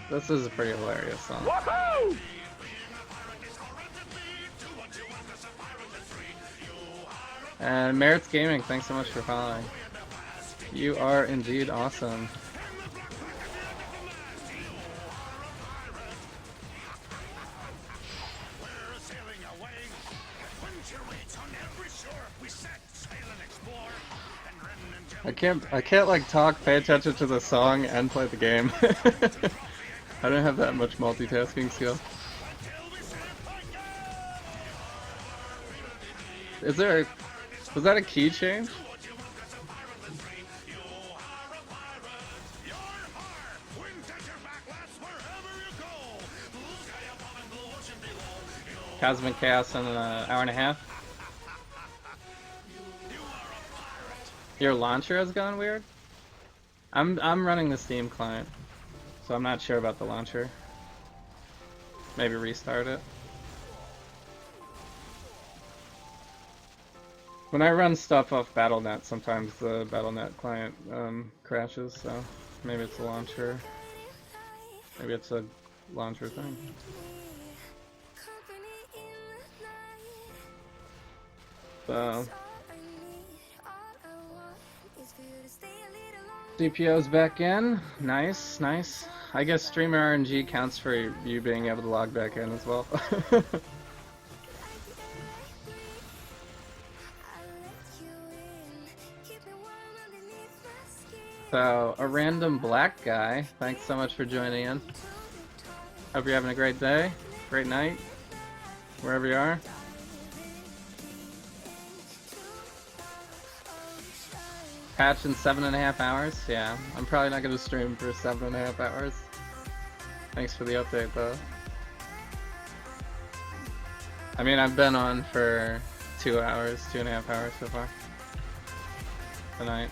This is a pretty hilarious song. Woohoo! And Merritt's Gaming, thanks so much for following. You are indeed awesome. I can't like talk, pay attention to the song, and play the game. I don't have that much multitasking skill. Was that a key change? Cosmic Chaos in an hour and a half. Your launcher has gone weird? I'm running the Steam client, so I'm not sure about the launcher. Maybe restart it. When I run stuff off Battle.net, sometimes the Battle.net client crashes, so maybe it's a launcher. Maybe it's a launcher thing. So CPO's back in. Nice, nice. I guess streamer RNG counts for you being able to log back in as well. So, a random black guy, thanks so much for joining in. Hope you're having a great day, great night, wherever you are. Patch in 7.5 hours? Yeah, I'm probably not going to stream for 7.5 hours. Thanks for the update though. I mean, I've been on for 2 hours, 2.5 hours so far. Tonight.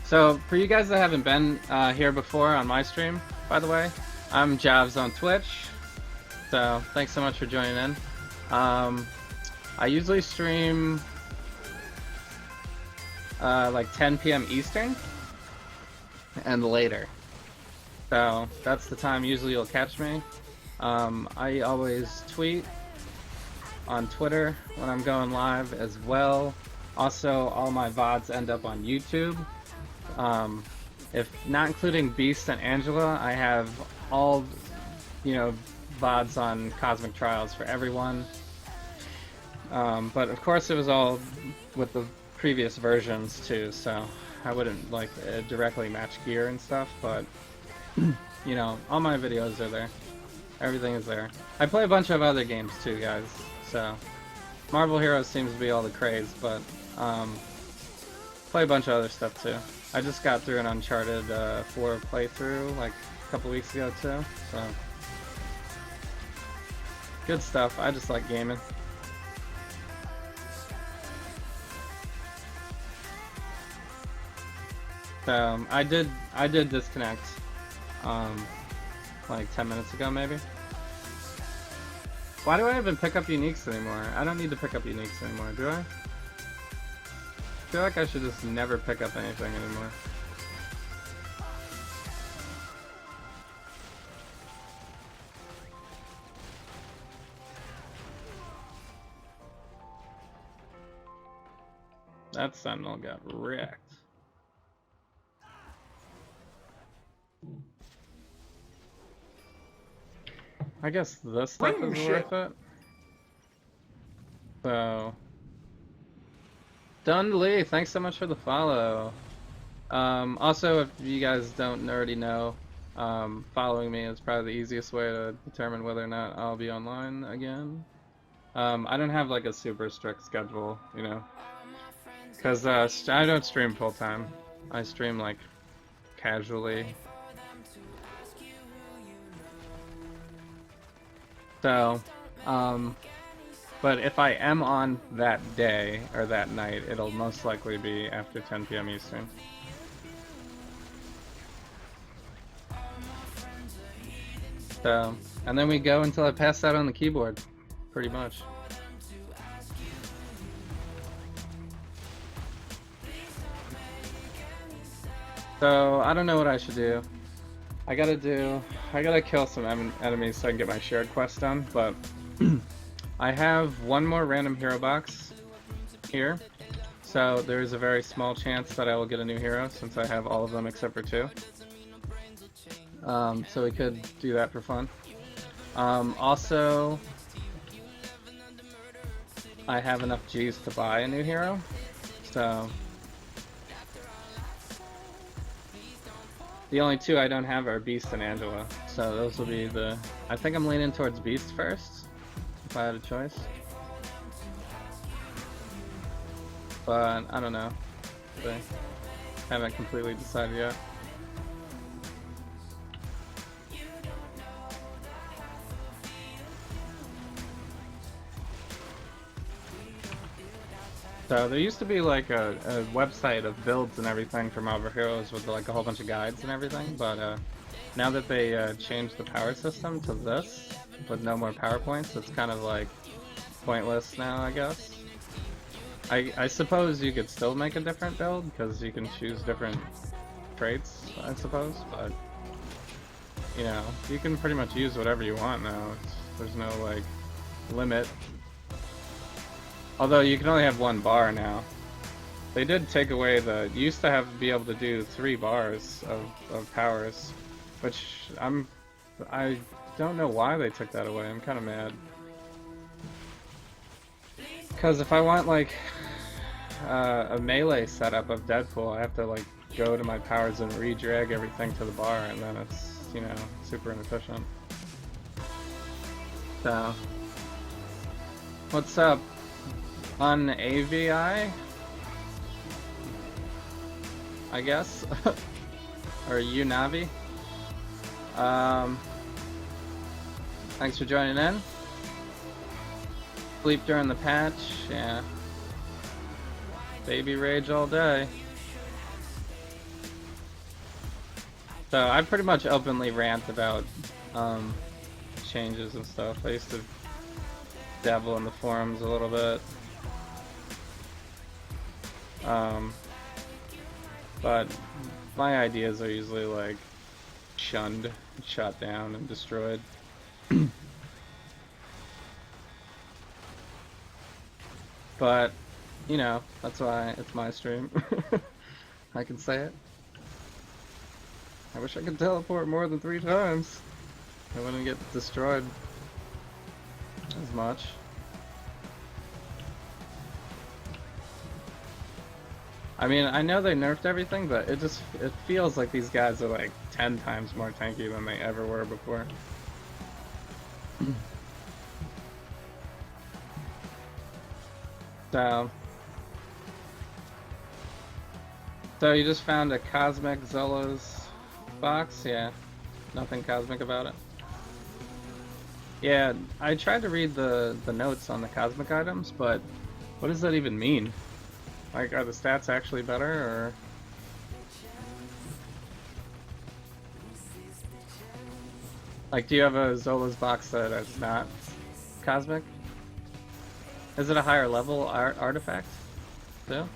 So, for you guys that haven't been here before on my stream, by the way, I'm Javs on Twitch. So, thanks so much for joining in. I usually stream like 10 p.m. Eastern and later. So, that's the time usually you'll catch me. I always tweet on Twitter when I'm going live as well. Also, all my VODs end up on YouTube. If not including Beast and Angela, I have all, VODs on Cosmic Trials for everyone. But of course it was all with the previous versions too, so I wouldn't like directly match gear and stuff, but all my videos are there. Everything is there. I play a bunch of other games too, guys, so Marvel Heroes seems to be all the craze, but play a bunch of other stuff too. I just got through an Uncharted 4 playthrough like a couple weeks ago too, so good stuff. I just like gaming. So I did disconnect like 10 minutes ago maybe. Why do I even pick up uniques anymore? I don't need to pick up uniques anymore, do I? I feel like I should just never pick up anything anymore. That Sentinel got wrecked. I guess this stuff is worth it. So... Dundley, thanks so much for the follow. Also, if you guys don't already know, following me is probably the easiest way to determine whether or not I'll be online again. I don't have like a super strict schedule, because I don't stream full time. I stream like casually. So, but if I am on that day, or that night, it'll most likely be after 10 p.m. Eastern. So, and then we go until I pass out on the keyboard, pretty much. So, I don't know what I should do. I gotta kill some enemies so I can get my shared quest done, but... I have one more random hero box here, so there's a very small chance that I will get a new hero since I have all of them except for 2. So we could do that for fun. Also, I have enough G's to buy a new hero, so the only 2 I don't have are Beast and Angela, so those will be the... I think I'm leaning towards Beast first. If I had a choice. But I don't know. I haven't completely decided yet. So there used to be like a website of builds and everything for Marvel Heroes with like a whole bunch of guides and everything, but now that they changed the power system to this, with no more PowerPoints, it's kind of like pointless now, I guess. I suppose you could still make a different build, because you can choose different traits, I suppose, but you can pretty much use whatever you want now. There's no like limit. Although you can only have 1 bar now, They did take away the. You used to have to be able to do 3 bars of powers, which I don't know why they took that away. I'm kind of mad. Because if I want like a melee setup of Deadpool, I have to like go to my powers and re-drag everything to the bar, and then it's, you know, super inefficient. So, what's up? On AVI? I guess? Or Unavi? Thanks for joining in. Sleep during the patch, yeah. Baby rage all day. So I pretty much openly rant about changes and stuff. I used to dabble in the forums a little bit. But my ideas are usually like shunned, shot down, and destroyed. But, you know, that's why it's my stream. I can say it. I wish I could teleport more than 3 times. I wouldn't get destroyed as much. I mean, I know they nerfed everything, but it feels like these guys are like 10 times more tanky than they ever were before. So you just found a Cosmic Zola's box? Yeah, nothing cosmic about it. Yeah, I tried to read the notes on the cosmic items, but what does that even mean? Like, are the stats actually better, or? Like, do you have a Zola's box that is not cosmic? Is it a higher level artifact, too?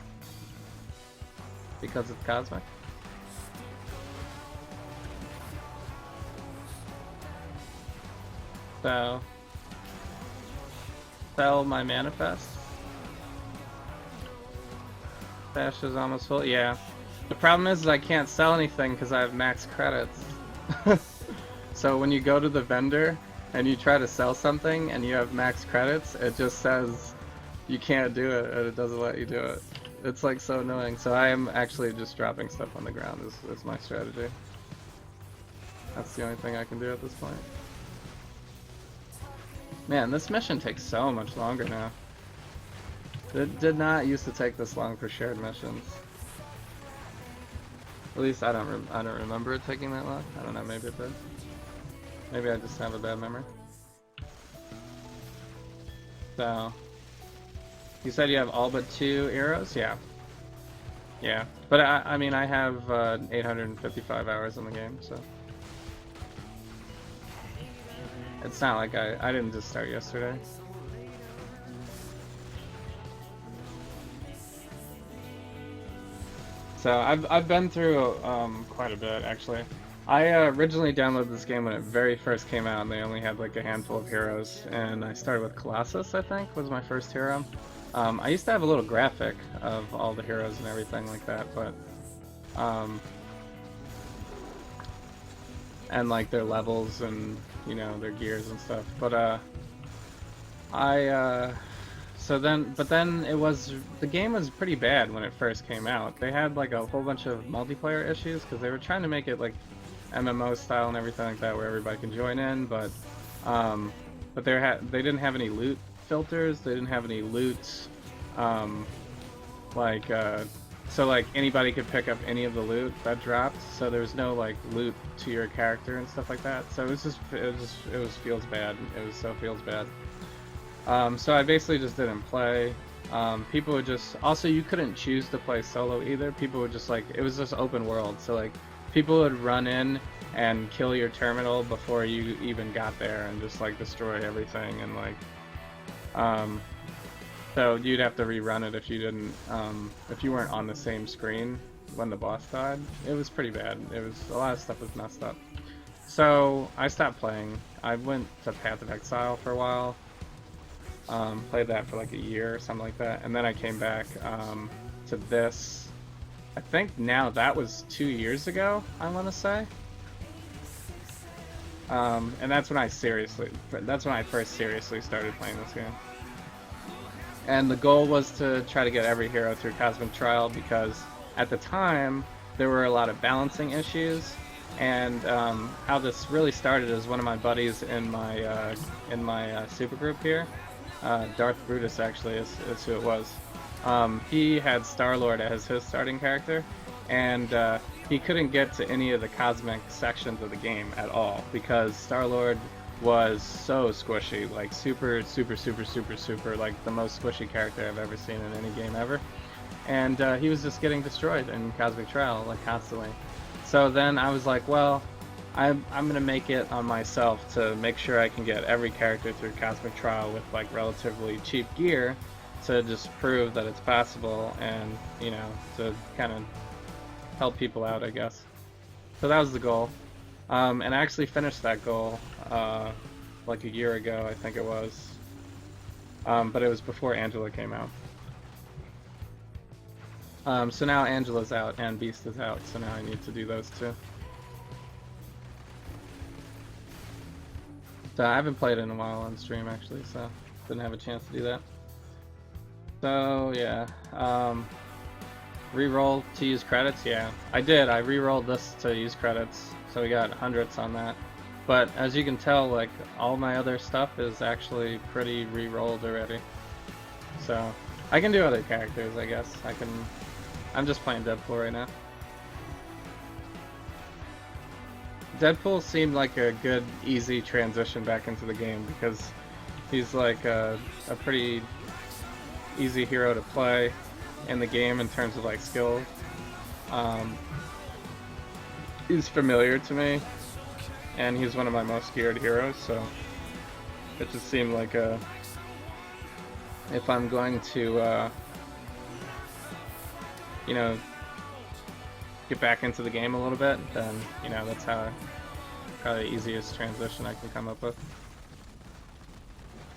Because it's cosmic? So, sell my manifest. Stash is almost full. Yeah. The problem is I can't sell anything because I have max credits. So when you go to the vendor and you try to sell something and you have max credits, it just says you can't do it, and it doesn't let you do it. It's like so annoying. So I am actually just dropping stuff on the ground is my strategy. That's the only thing I can do at this point. Man, this mission takes so much longer now. It did not used to take this long for shared missions. At least I don't remember it taking that long. I don't know, maybe it did. Maybe I just have a bad memory. So, you said you have all but 2 arrows? Yeah. Yeah. But I mean, I have 855 hours in the game, so. It's not like I didn't just start yesterday. So I've been through quite a bit, actually. I originally downloaded this game when it very first came out, and they only had like a handful of heroes. And I started with Colossus, I think, was my first hero. I used to have a little graphic of all the heroes and everything like that, but and like their levels and, you know, their gears and stuff. But but then the game was pretty bad when it first came out. They had like a whole bunch of multiplayer issues because they were trying to make it like MMO style and everything like that, where everybody can join in. But they didn't have any loot filters. They didn't have any loot, so like anybody could pick up any of the loot that dropped. So there was no like loot to your character and stuff like that. So it feels bad. It was so feels bad. So I basically just didn't play. People would just, also you couldn't choose to play solo either. People would just like, it was just open world. So like people would run in and kill your terminal before you even got there and just like destroy everything, and like, so you'd have to rerun it if you didn't, if you weren't on the same screen when the boss died. It was pretty bad. A lot of stuff was messed up. So I stopped playing. I went to Path of Exile for a while. Played that for like a year or something like that, and then I came back to this, I think now that was 2 years ago, I want to say. And that's when I first seriously started playing this game. And the goal was to try to get every hero through Cosmic Trial, because at the time there were a lot of balancing issues. And how this really started is one of my buddies in my supergroup here, Darth Brutus actually is who it was. He had Star-Lord as his starting character, and he couldn't get to any of the cosmic sections of the game at all because Star-Lord was so squishy, like super, like the most squishy character I've ever seen in any game ever. And he was just getting destroyed in Cosmic Trial, like constantly. So then I was like, well, I'm gonna make it on myself to make sure I can get every character through Cosmic Trial with like relatively cheap gear, to just prove that it's possible, and you know, to kind of help people out, I guess. So that was the goal, and I actually finished that goal like a year ago, I think it was, but it was before Angela came out. So now Angela's out and Beast is out, so now I need to do those two. So I haven't played in a while on stream actually, so didn't have a chance to do that. So yeah, re-roll to use credits. Yeah, I did. I re-rolled this to use credits, so we got hundreds on that. But as you can tell, like all my other stuff is actually pretty re-rolled already. So I can do other characters, I guess. I'm just playing Deadpool right now. Deadpool seemed like a good, easy transition back into the game because he's like a pretty easy hero to play in the game in terms of like skill. He's familiar to me, and he's one of my most geared heroes, so it just seemed like if I'm going to you know, get back into the game a little bit, then you know, that's probably the easiest transition I can come up with.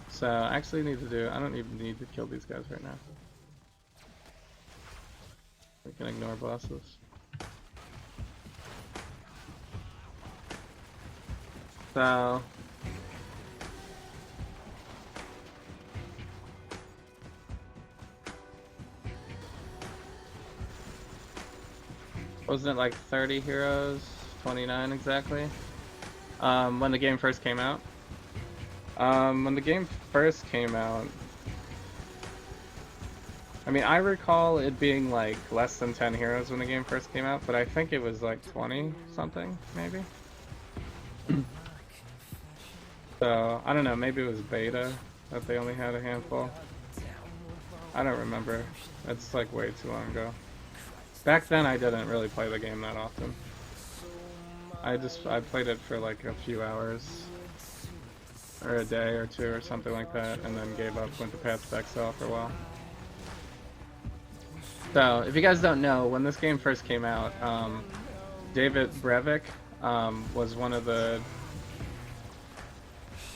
So I actually need to do, I don't even need to kill these guys right now. We can ignore bosses. So wasn't it like 30 heroes? 29 exactly? When the game first came out? When the game first came out, I mean, I recall it being like less than 10 heroes when the game first came out, but I think it was like 20 something, maybe? So, I don't know, maybe it was beta that they only had a handful. I don't remember. It's like way too long ago. Back then I didn't really play the game that often. I played it for like a few hours, or a day or two or something like that, and then gave up, went to Path to Exile for a while. So, if you guys don't know, when this game first came out, David Brevik was one of the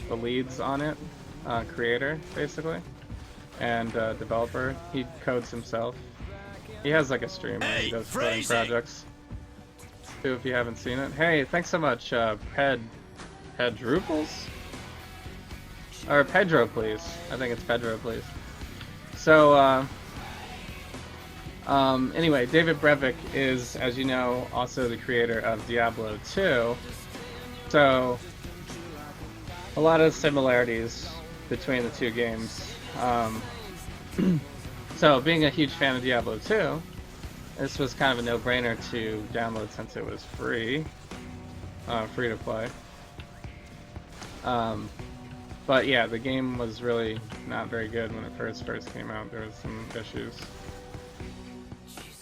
leads on it, creator, basically, and developer. He codes himself. He has like a stream where he does coding projects too, if you haven't seen it. Hey, thanks so much, Pedruples? Or Pedro, please. I think it's Pedro, please. So, anyway, David Brevik is, as you know, also the creator of Diablo 2. So, a lot of similarities between the two games. So, being a huge fan of Diablo 2, this was kind of a no-brainer to download since it was free to play. But yeah, the game was really not very good when it first came out. There was some issues.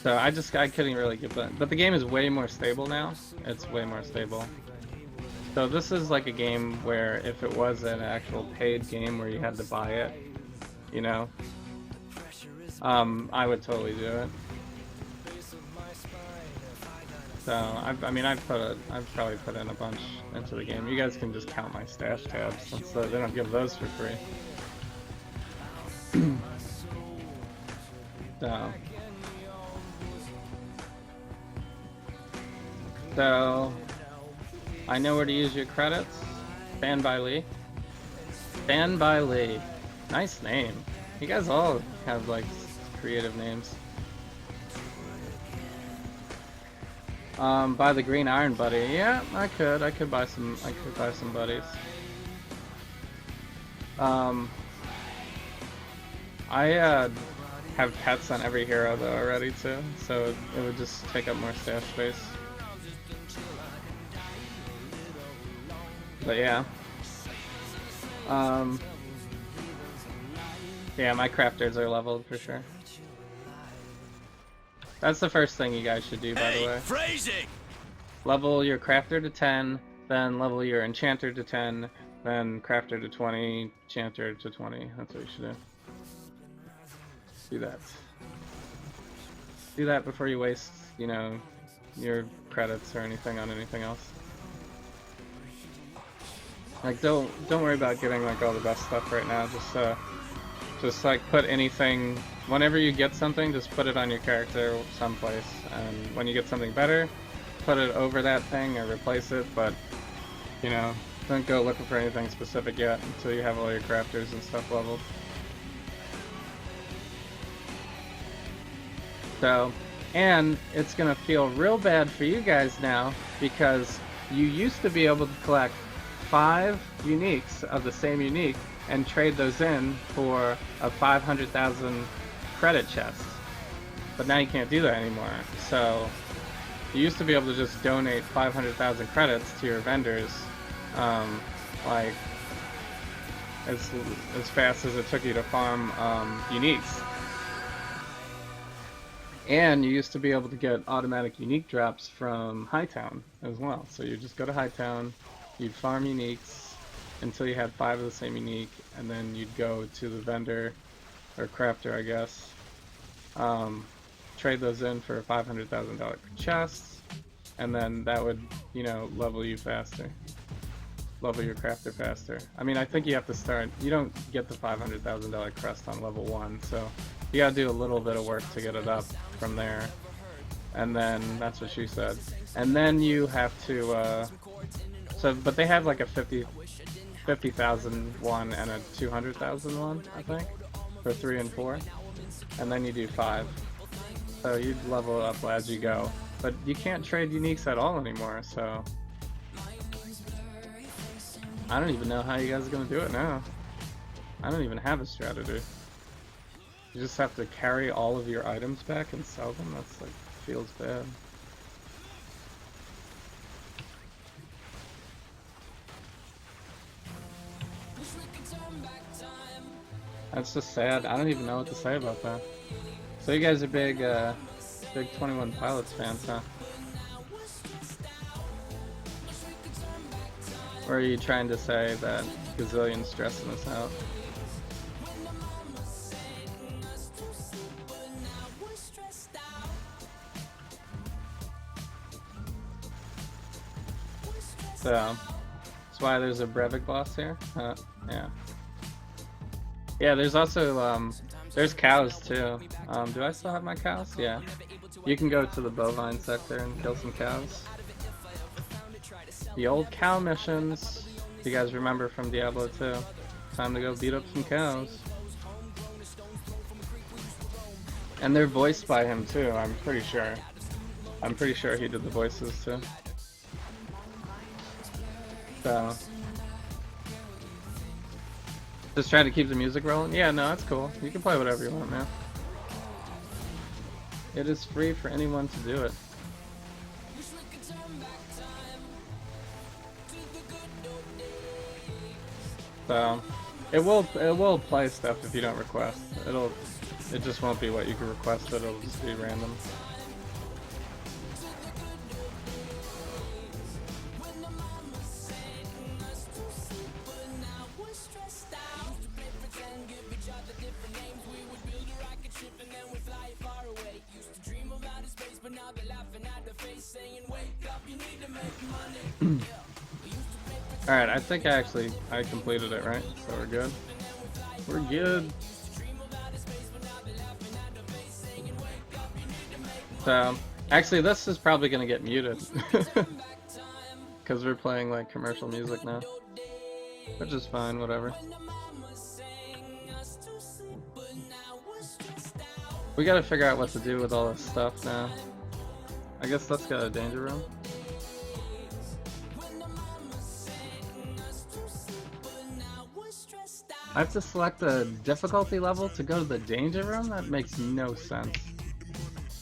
So I couldn't really give that. But the game is way more stable now. It's way more stable. So this is like a game where if it was an actual paid game where you had to buy it, you know, I would totally do it. So I've probably put in a bunch into the game. You guys can just count my stash tabs since they don't give those for free. So So I know where to use your credits. Stand by Lee. Stand by Lee. Nice name. You guys all have like creative names. Buy the green iron buddy. Yeah, I could buy some buddies. I have pets on every hero though already too, so it would just take up more stash space. But yeah. Yeah, my crafters are leveled for sure. That's the first thing you guys should do, by the way. Phrasing! Level your crafter to 10, then level your enchanter to 10, then crafter to 20, enchanter to 20. That's what you should do. Do that. Do that before you waste, you know, your credits or anything on anything else. Like, don't worry about getting like all the best stuff right now. Just like put anything. Whenever you get something, just put it on your character someplace, and when you get something better, put it over that thing or replace it. But you know, don't go looking for anything specific yet until you have all your crafters and stuff leveled. So, and it's gonna feel real bad for you guys now because you used to be able to collect 5 uniques of the same unique and trade those in for a 500,000 credit chest. But now you can't do that anymore. So you used to be able to just donate 500,000 credits to your vendors, like as fast as it took you to farm uniques. And you used to be able to get automatic unique drops from Hightown as well. So you just go to Hightown, you'd farm uniques until you had 5 of the same unique, and then you'd go to the vendor, or crafter I guess, trade those in for a $500,000 chest, and then that would, you know, level you faster. Level your crafter faster. I mean, I think you have to start, you don't get the $500,000 crest on level 1, so you gotta do a little bit of work to get it up from there. And then, that's what she said. And then you have to, but they have like a 50,000 one and a 200,000 one, I think, for 3 and 4. And then you do 5. So you'd level up as you go. But you can't trade uniques at all anymore, so I don't even know how you guys are gonna do it now. I don't even have a strategy. You just have to carry all of your items back and sell them. That's like, feels bad. That's just sad. I don't even know what to say about that. So you guys are big 21 Pilots fans, huh? Or are you trying to say that Gazillion's stressing us out? So, that's why there's a Brevik boss here? Yeah. Yeah, there's also, there's cows too. Do I still have my cows? Yeah. You can go to the bovine sector and kill some cows. The old cow missions, you guys remember from Diablo 2. Time to go beat up some cows. And they're voiced by him too, I'm pretty sure. I'm pretty sure he did the voices too. So, just trying to keep the music rolling? Yeah, no, that's cool. You can play whatever you want, man. It is free for anyone to do it. So, it will play stuff if you don't request. It just won't be what you can request, but it'll just be random. Alright, I think I completed it, right? So we're good. We're good. So, Actually, this is probably gonna get muted. Because we're playing like commercial music now. Which is fine, whatever. We gotta figure out what to do with all this stuff now. I guess let's go to Danger Room. I have to select a difficulty level to go to the Danger Room? That makes no sense.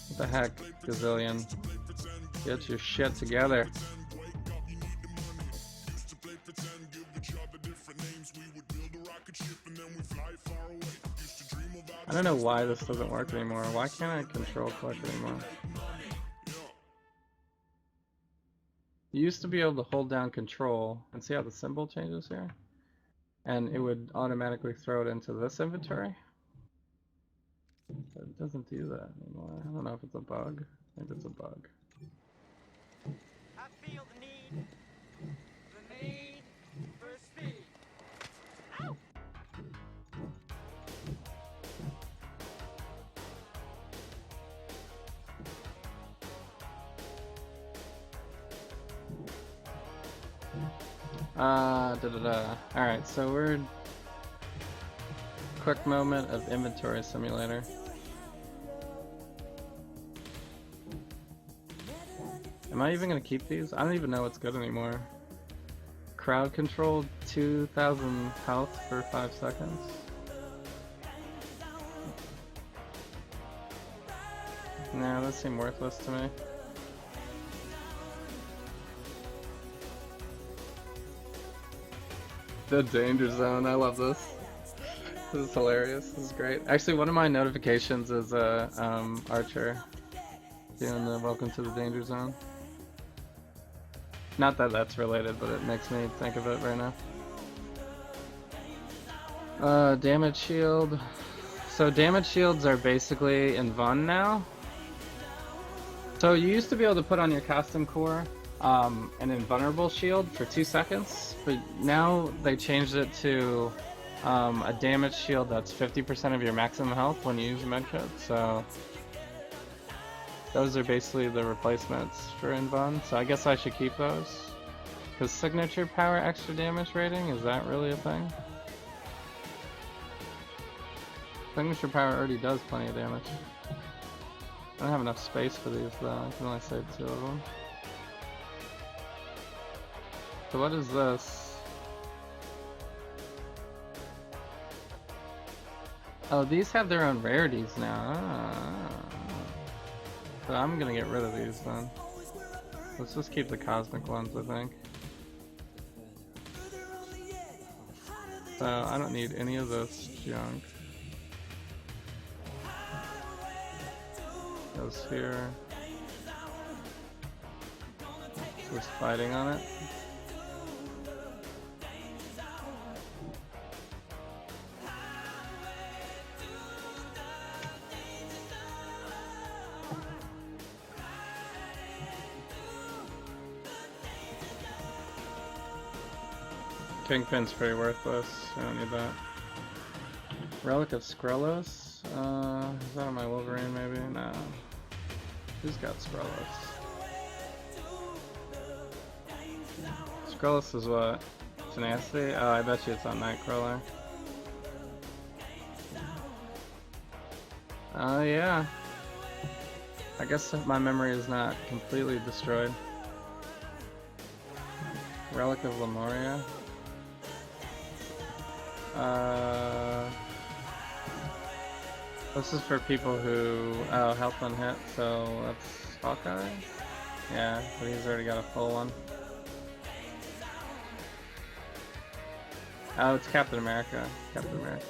What the heck, Gazillion? Get your shit together. I don't know why this doesn't work anymore. Why can't I control click anymore? You used to be able to hold down control and see how the symbol changes here? And it would automatically throw it into this inventory. But it doesn't do that anymore. I don't know if it's a bug. I think it's a bug. I feel the need for speed. Ow! Alright, so we're... Quick moment of inventory simulator. Am I even gonna keep these? I don't even know what's good anymore. Crowd control, 2,000 health for 5 seconds. Nah, those seem worthless to me. The danger zone, I love this. This is hilarious, this is great. Actually, one of my notifications is Archer doing the welcome to the danger zone. Not that that's related, but it makes me think of it right now. Damage shield. So damage shields are basically in Vun now. So you used to be able to put on your costume core an invulnerable shield for 2 seconds, but now they changed it to a damage shield that's 50% of your maximum health when you use a medkit. So those are basically the replacements for Invuln. So I guess I should keep those. Because signature power extra damage rating, is that really a thing? Signature power already does plenty of damage. I don't have enough space for these though, I can only save 2 of them. So what is this? Oh, these have their own rarities now. So I'm gonna get rid of these then. Let's just keep the cosmic ones, I think. So I don't need any of this junk. Goes here. Just fighting on it. Kingpin's pretty worthless. I don't need that. Relic of Skrullos? Is that on my Wolverine maybe? No. Who's got Skrullos? Skrullos is what? Tenacity? Oh, I bet you it's on Nightcrawler. Oh yeah. I guess my memory is not completely destroyed. Relic of Lemuria. This is for people who health on hit, so that's Hawkeye? Yeah, but he's already got a full one. Oh, it's Captain America. Captain America.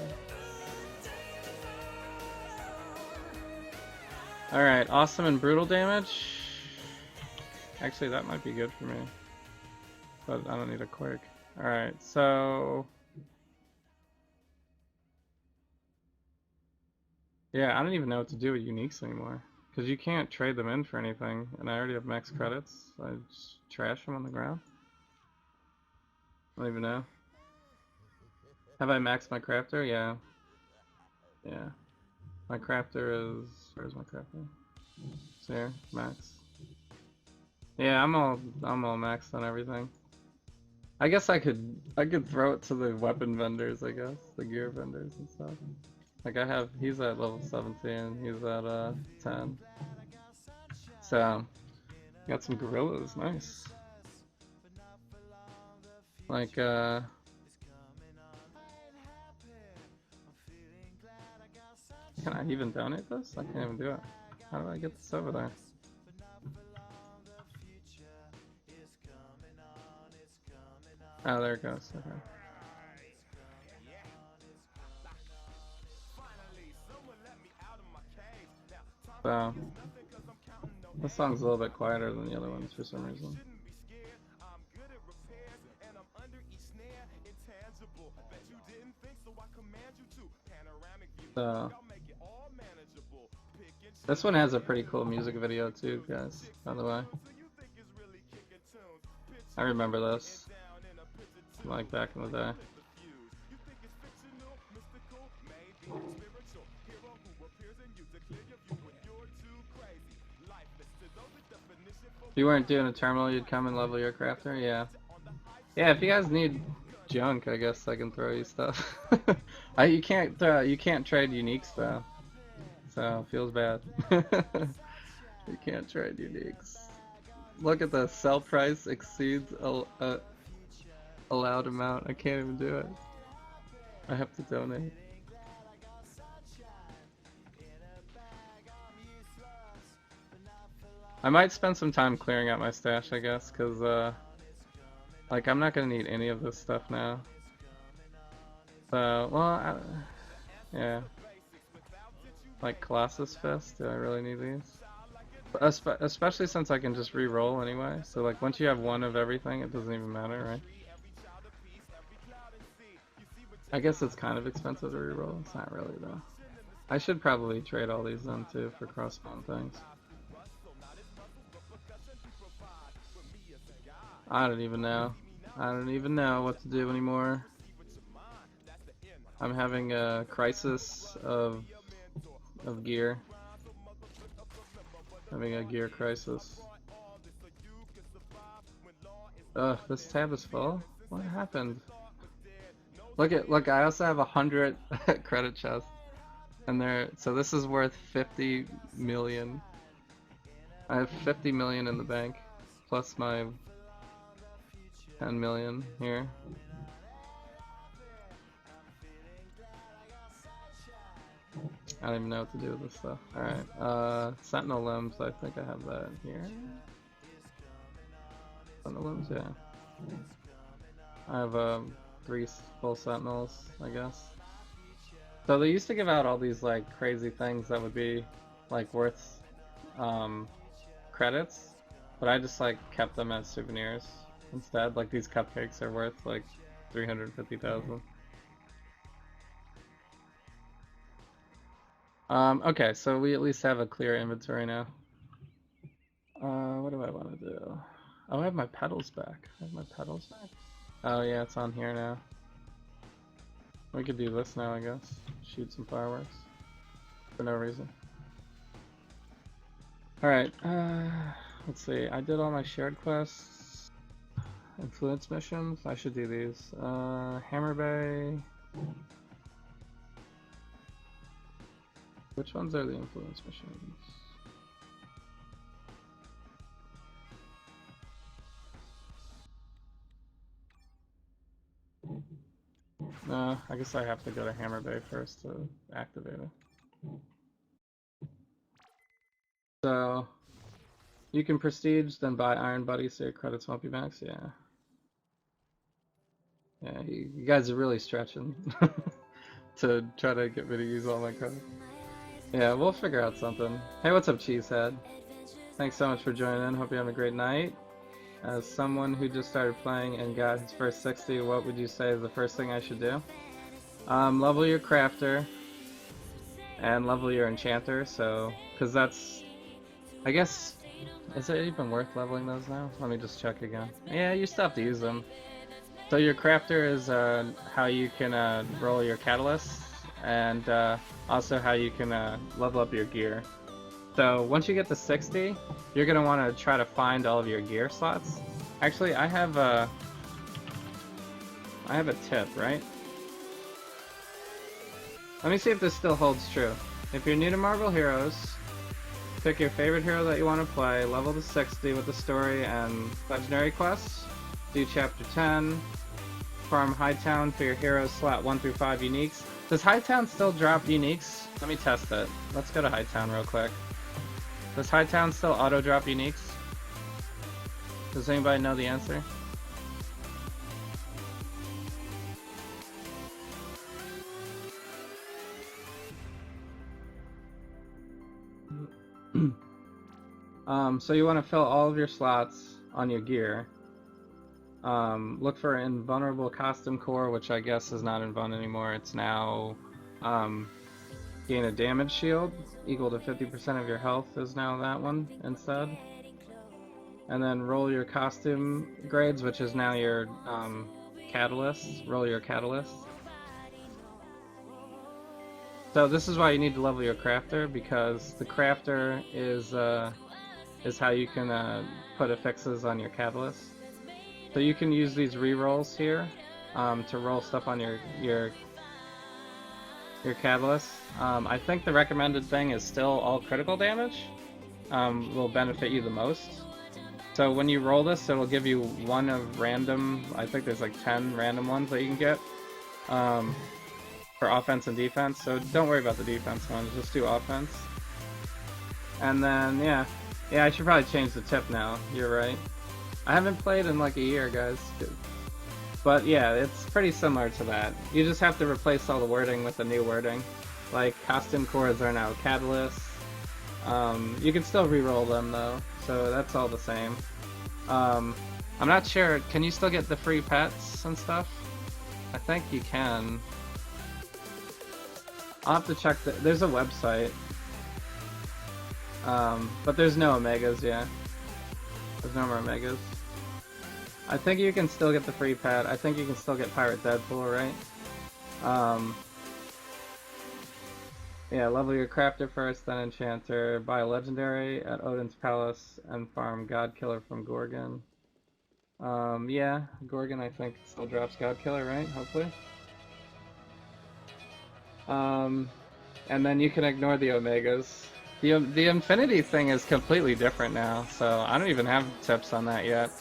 Alright, awesome and brutal damage. Actually, that might be good for me. But I don't need a quirk. Alright, so... yeah, I don't even know what to do with uniques anymore. Because you can't trade them in for anything, and I already have max credits. So I just trash them on the ground. I don't even know. Have I maxed my crafter? Yeah. Yeah. My crafter is... where's my crafter? So here, max. Yeah, I'm all maxed on everything. I guess I could throw it to the weapon vendors, I guess, the gear vendors and stuff. Like he's at level 17, he's at 10. So got some gorillas, nice. Like can I even donate this? I can't even do it. How do I get this over there? Oh, there it goes. Okay. So, this song's a little bit quieter than the other ones for some reason. So, this one has a pretty cool music video too, guys, by the way. I remember this, like back in the day. If you weren't doing a terminal, you'd come and level your crafter? Yeah. Yeah, if you guys need junk, I guess I can throw you stuff. You can't trade uniques though. So, feels bad. You can't trade uniques. Look at the sell price exceeds a allowed amount. I can't even do it. I have to donate. I might spend some time clearing out my stash, I guess, because like I'm not gonna need any of this stuff now. So, well, yeah. Like Colossus Fist, do I really need these? Especially since I can just re-roll anyway. So like once you have one of everything, it doesn't even matter, right? I guess it's kind of expensive to re-roll. It's not really though. I should probably trade all these then too for cross-spawn things. I don't even know. I don't even know what to do anymore. I'm having a crisis of gear. Having a gear crisis. Ugh, this tab is full? What happened? Look, I also have 100 credit chests. And so this is worth 50 million. I have 50 million in the bank. Plus my 10 million here. I don't even know what to do with this stuff. Alright, Sentinel Limbs, I think I have that here. Sentinel Limbs, yeah. I have 3 full Sentinels, I guess. So they used to give out all these like crazy things that would be like worth credits, but I just like kept them as souvenirs instead. Like these cupcakes are worth like 350,000. Okay, so we at least have a clear inventory now. What do I want to do? Oh, I have my pedals back. I have my pedals back? Oh yeah, it's on here now. We could do this now, I guess. Shoot some fireworks. For no reason. Alright, let's see. I did all my shared quests. Influence missions. I should do these. Hammer Bay. Which ones are the influence missions? No, I guess I have to go to Hammer Bay first to activate it. So, you can prestige, then buy Iron Buddy so your credits won't be max, yeah. Yeah, you guys are really stretching to try to get me to use all my credits. Yeah, we'll figure out something. Hey, what's up, Cheesehead? Thanks so much for joining in. Hope you have a great night. As someone who just started playing and got his first 60, what would you say is the first thing I should do? Level your crafter and level your enchanter, so, because that's, I guess, is it even worth leveling those now? Let me just check again. Yeah, you still have to use them. So your crafter is how you can roll your catalysts, and also how you can level up your gear. So once you get to 60, you're gonna want to try to find all of your gear slots. Actually, I have a tip, right? Let me see if this still holds true. If you're new to Marvel Heroes, pick your favorite hero that you want to play, level to 60 with the story and legendary quests, do chapter 10, farm Hightown for your heroes slot 1 through 5 uniques. Does Hightown still drop uniques? Let me test it. Let's go to Hightown real quick. Does Hightown still auto-drop uniques? Does anybody know the answer? So you want to fill all of your slots on your gear. Look for invulnerable costume core, which I guess is not invuln anymore. It's now gain a damage shield equal to 50% of your health is now that one instead. And then roll your costume grades, which is now your catalyst. Roll your catalyst. So this is why you need to level your crafter, because the crafter is how you can put affixes on your catalyst. So you can use these re-rolls here to roll stuff on your catalyst. I think the recommended thing is still all critical damage. Will benefit you the most. So when you roll this, it'll give you one of random, I think there's like 10 random ones that you can get for offense and defense. So don't worry about the defense ones, just do offense. And then, yeah, I should probably change the tip now, you're right. I haven't played in like a year, guys. But yeah, it's pretty similar to that. You just have to replace all the wording with the new wording. Like, costume cores are now catalysts. You can still re-roll them though, so that's all the same. I'm not sure, can you still get the free pets and stuff? I think you can. I'll have to check, there's a website. But there's no Omegas, yeah. There's no more Omegas. I think you can still get the free pet. I think you can still get Pirate Deadpool, right? Yeah, level your crafter first, then enchanter. Buy a legendary at Odin's Palace and farm Godkiller from Gorgon. Yeah, Gorgon I think still drops Godkiller, right? Hopefully. And then you can ignore the Omegas. The Infinity thing is completely different now, so I don't even have tips on that yet.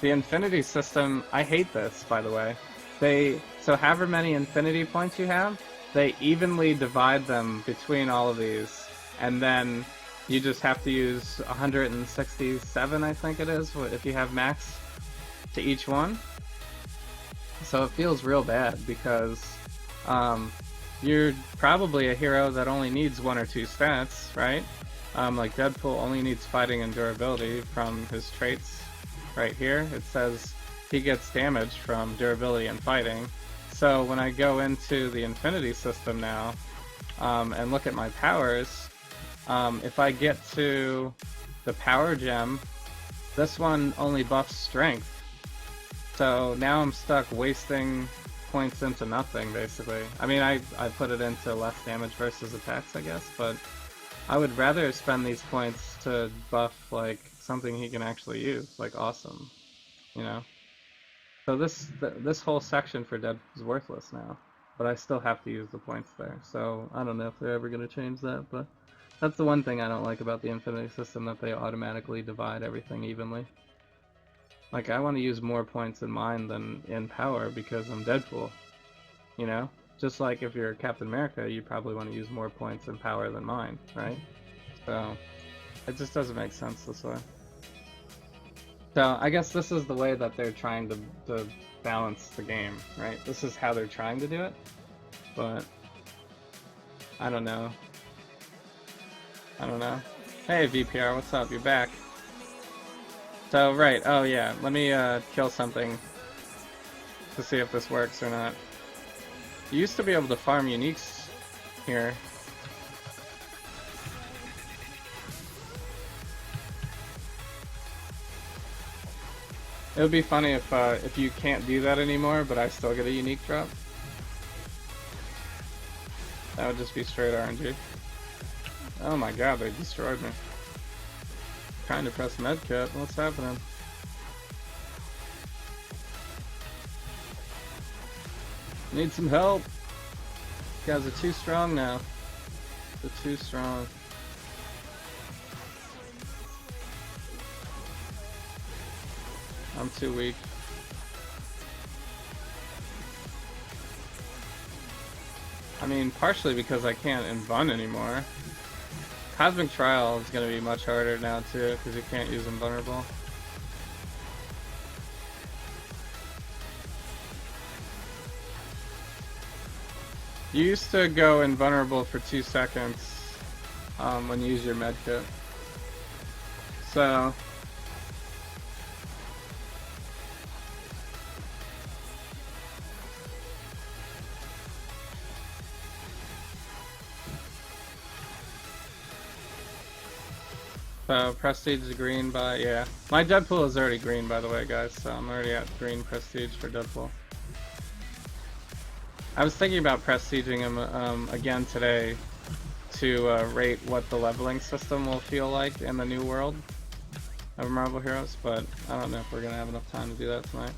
The Infinity system, I hate this, by the way. So however many Infinity points you have, they evenly divide them between all of these, and then you just have to use 167, I think it is, if you have max to each one. So it feels real bad, because you're probably a hero that only needs 1 or 2 stats, right? Like Deadpool only needs fighting and durability from his traits. Right here, it says he gets damage from durability and fighting. So when I go into the Infinity system now, and look at my powers, if I get to the power gem, this one only buffs strength. So now I'm stuck wasting points into nothing, basically. I mean, I put it into less damage versus attacks, I guess, but I would rather spend these points to buff, like, something he can actually use, like awesome, you know? So this whole section for Dead is worthless now, but I still have to use the points there, so I don't know if they're ever going to change that, but that's the one thing I don't like about the Infinity system, that they automatically divide everything evenly. Like, I want to use more points in mine than in power because I'm Deadpool, you know? Just like if you're Captain America, you probably want to use more points in power than mine, right? So it just doesn't make sense this way. So I guess this is the way that they're trying to balance the game, right? This is how they're trying to do it, but I don't know. Hey VPR, what's up? You're back. So, right, oh yeah, let me kill something to see if this works or not. You used to be able to farm uniques here. It would be funny if you can't do that anymore, but I still get a unique drop. That would just be straight RNG. Oh my god, they destroyed me. Trying to press medkit. What's happening? Need some help. You guys are too strong now. They're too strong. I'm too weak. I mean, partially because I can't invuln anymore. Cosmic Trial is going to be much harder now too, because you can't use invulnerable. You used to go invulnerable for 2 seconds when you use your medkit. So prestige is green by, yeah. My Deadpool is already green, by the way, guys, so I'm already at green prestige for Deadpool. I was thinking about prestiging him again today to rate what the leveling system will feel like in the new world of Marvel Heroes, but I don't know if we're going to have enough time to do that tonight.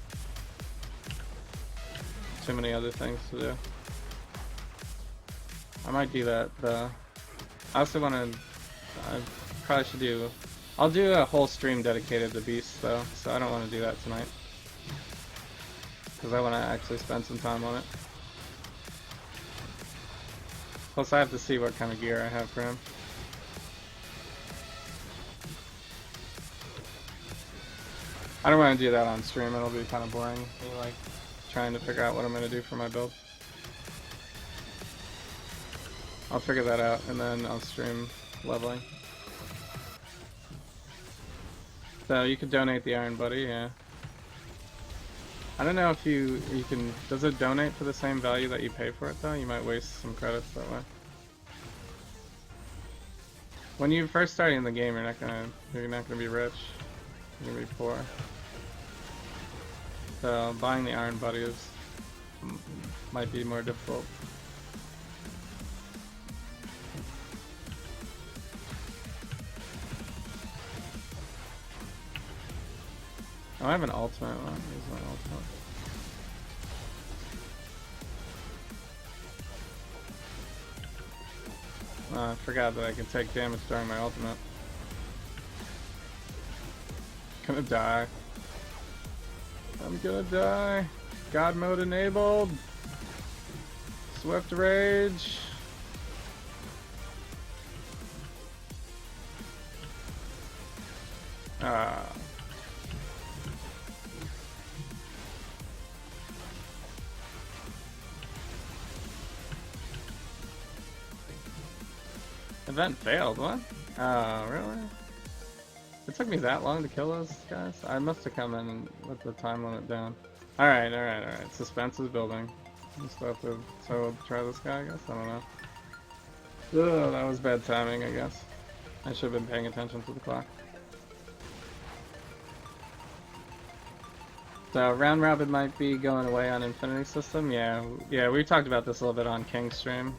Too many other things to do. I might do that, though. I also want to... I probably should do... I'll do a whole stream dedicated to Beasts, though, so I don't want to do that tonight. Because I want to actually spend some time on it. Plus, I have to see what kind of gear I have for him. I don't want to do that on stream, it'll be kind of boring. Me, like, trying to figure out what I'm going to do for my build. I'll figure that out, and then I'll stream leveling. So, you could donate the Iron Buddy, yeah. I don't know if you can... Does it donate for the same value that you pay for it, though? You might waste some credits that way. When you first start in the game, you're not gonna be rich. You're gonna be poor. So buying the Iron Buddy might be more difficult. Oh, I have an ultimate. Well, use my ultimate. I forgot that I can take damage during my ultimate. Gonna die. I'm gonna die. God mode enabled. SwiftRage. Event failed, what? Oh, really? It took me that long to kill those guys? I must have come in with the time limit down. Alright. Suspense is building. We still have to try this guy, I guess? I don't know. Ugh, that was bad timing, I guess. I should have been paying attention to the clock. So, round robin might be going away on Infinity System? Yeah, we talked about this a little bit on King's stream.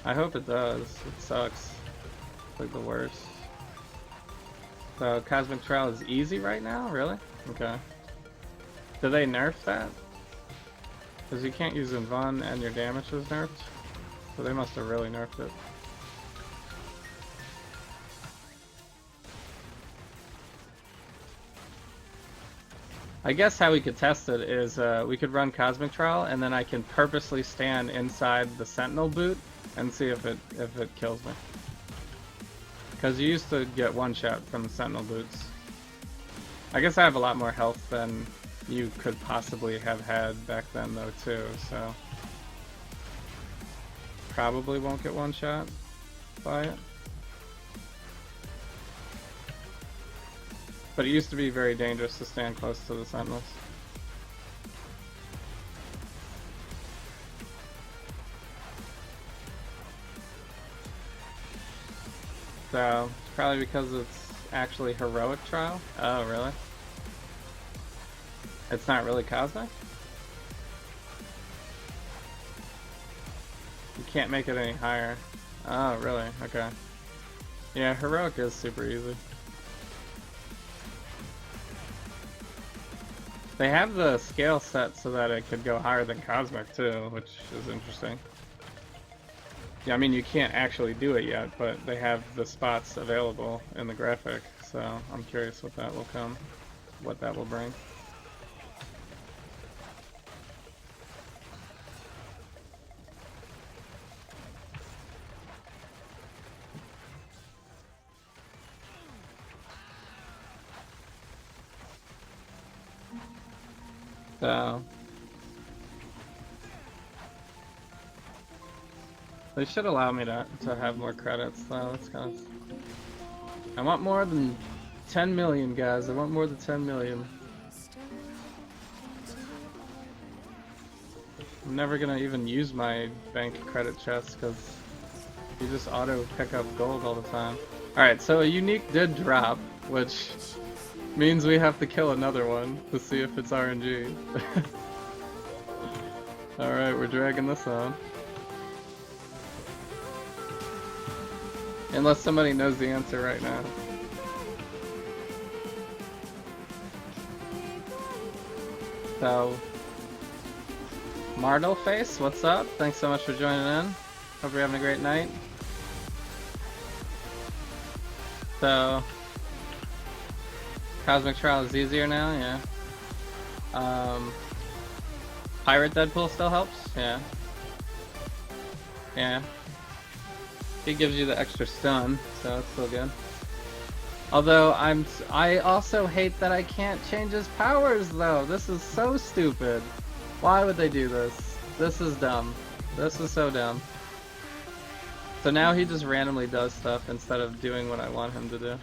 I hope it does. It sucks. It's like the worst. So, Cosmic Trial is easy right now? Really? Okay. Do they nerf that? Because you can't use Invuln and your damage is nerfed. So they must have really nerfed it. I guess how we could test it is we could run Cosmic Trial and then I can purposely stand inside the Sentinel boot and see if it kills me. Because you used to get one shot from the Sentinel boots. I guess I have a lot more health than you could possibly have had back then though too, so probably won't get one shot by it. But it used to be very dangerous to stand close to the Sentinels. So, it's probably because it's actually Heroic Trial? Oh, really? It's not really Cosmic? You can't make it any higher. Oh, really? Okay. Yeah, heroic is super easy. They have the scale set so that it could go higher than cosmic too, which is interesting. Yeah, I mean you can't actually do it yet, but they have the spots available in the graphic, so I'm curious what that will come, what that will bring. So they should allow me to have more credits though. It's kind of, I want more than 10 million, guys. I want more than 10 million. I'm never gonna even use my bank credit chest because you just auto pick up gold all the time. Alright, so a unique did drop, which means we have to kill another one to see if it's RNG. Alright, we're dragging this on. Unless somebody knows the answer right now. So, Marvel Face, what's up? Thanks so much for joining in. Hope you're having a great night. So, Cosmic Trial is easier now, yeah. Pirate Deadpool still helps, yeah. Yeah. He gives you the extra stun, so it's still good. Although I also hate that I can't change his powers though. This is so stupid. Why would they do this? This is dumb. This is so dumb. So now he just randomly does stuff instead of doing what I want him to do.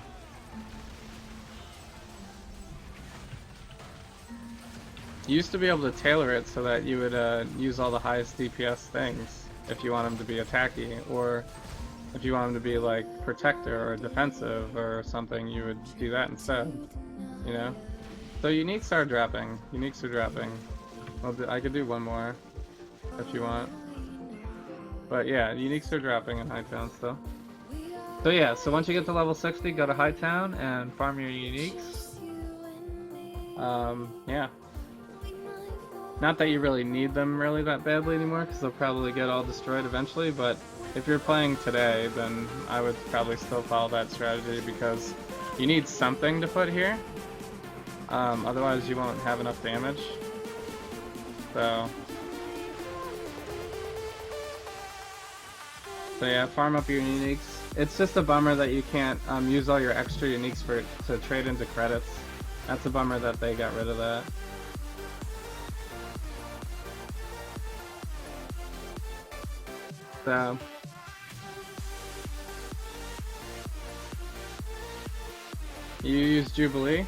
You used to be able to tailor it so that you would use all the highest DPS things if you want him to be attacky, or if you want him to be like protector or defensive or something, you would do that instead, you know? So uniques are dropping. Uniques are dropping. I could do one more if you want. But yeah, uniques are dropping in Hightown still. So yeah, so once you get to level 60, go to Hightown and farm your uniques. Yeah. Not that you really need them really that badly anymore, because they'll probably get all destroyed eventually, but if you're playing today, then I would probably still follow that strategy, because you need something to put here. Otherwise you won't have enough damage. So yeah, farm up your uniques. It's just a bummer that you can't use all your extra uniques to trade into credits. That's a bummer that they got rid of that. So you use Jubilee?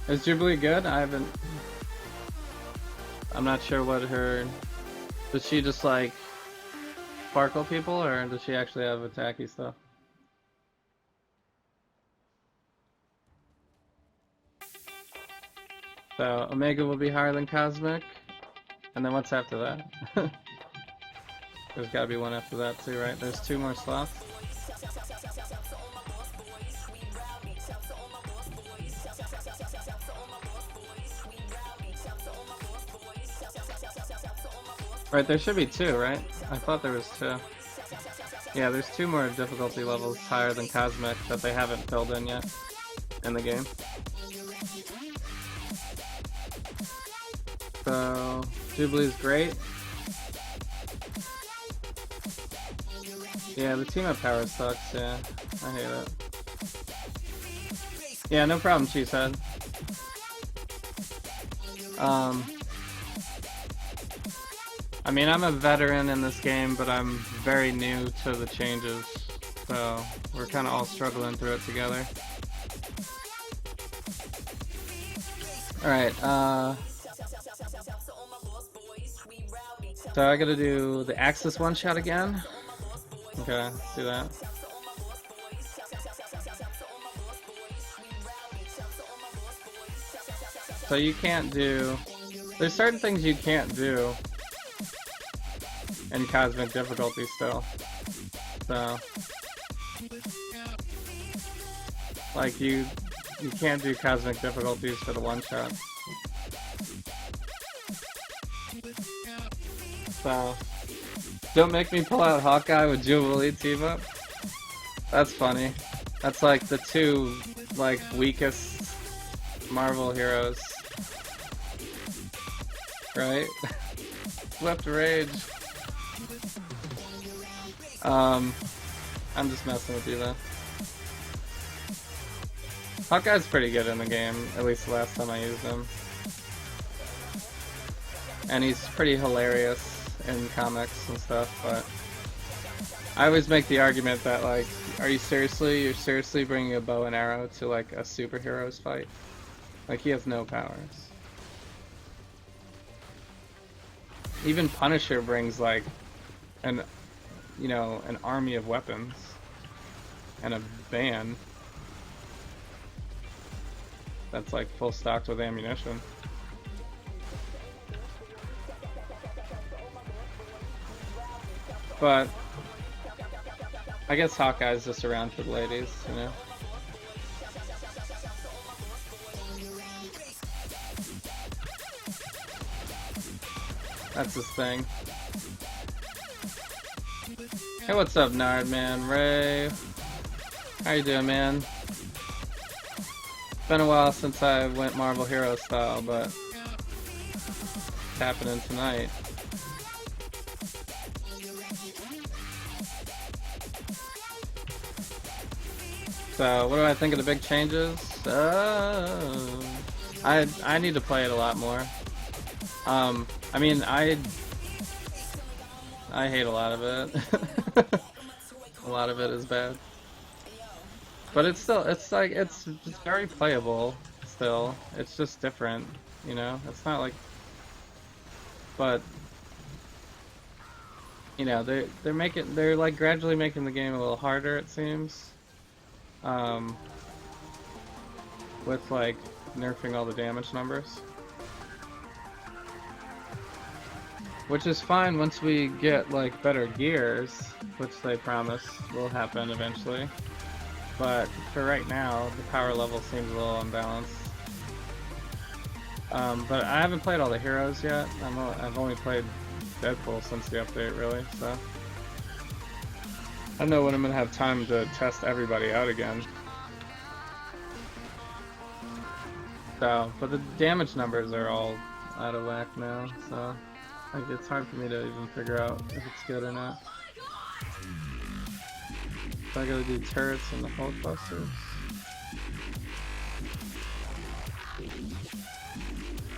Is Jubilee good? I'm not sure what her... Does she just like sparkle people, or does she actually have attacky stuff? So Omega will be higher than Cosmic, and then what's after that? There's gotta be one after that too, right? There's 2 more slots. Right, there should be 2, right? I thought there was 2. Yeah, there's 2 more difficulty levels higher than Cosmic that they haven't filled in yet in the game. So, Jubilee's great. Yeah, the team up power sucks, yeah. I hate it. Yeah, no problem, Cheesehead. I mean, I'm a veteran in this game, but I'm very new to the changes, so we're kind of all struggling through it together. Alright, so I gotta do the Axis one-shot again. Okay, let's do that. So you can't do... There's certain things you can't do in Cosmic difficulty still. So, like you can't do cosmic difficulties for the one shot. So, don't make me pull out Hawkeye with Jubilee team up. That's funny. That's like the two like weakest Marvel heroes, right? SwiftRage. I'm just messing with you though. Hawkeye's pretty good in the game, at least the last time I used him. And he's pretty hilarious in comics and stuff, but I always make the argument that, like, you're seriously bringing a bow and arrow to, like, a superhero's fight? Like, he has no powers. Even Punisher brings, like, an army of weapons. And a van that's, like, full stocked with ammunition. But I guess Hawkeye's just around for the ladies, you know? That's his thing. Hey, what's up, Nard, man? Ray. How you doing, man? Been a while since I went Marvel Heroes style, but it's happening tonight. So, what do I think of the big changes? I need to play it a lot more. I mean, I hate a lot of it. A lot of it is bad. But it's still, it's very playable still. It's just different, you know? It's not like, but, you know, they're like gradually making the game a little harder, it seems. With like nerfing all the damage numbers. Which is fine once we get like better gears, which they promise will happen eventually. But for right now, the power level seems a little unbalanced. But I haven't played all the heroes yet. I've only played Deadpool since the update, really, so I don't know when I'm gonna have time to test everybody out again. So, but the damage numbers are all out of whack now, so like it's hard for me to even figure out if it's good or not. So I gotta do turrets and the Hulk busters.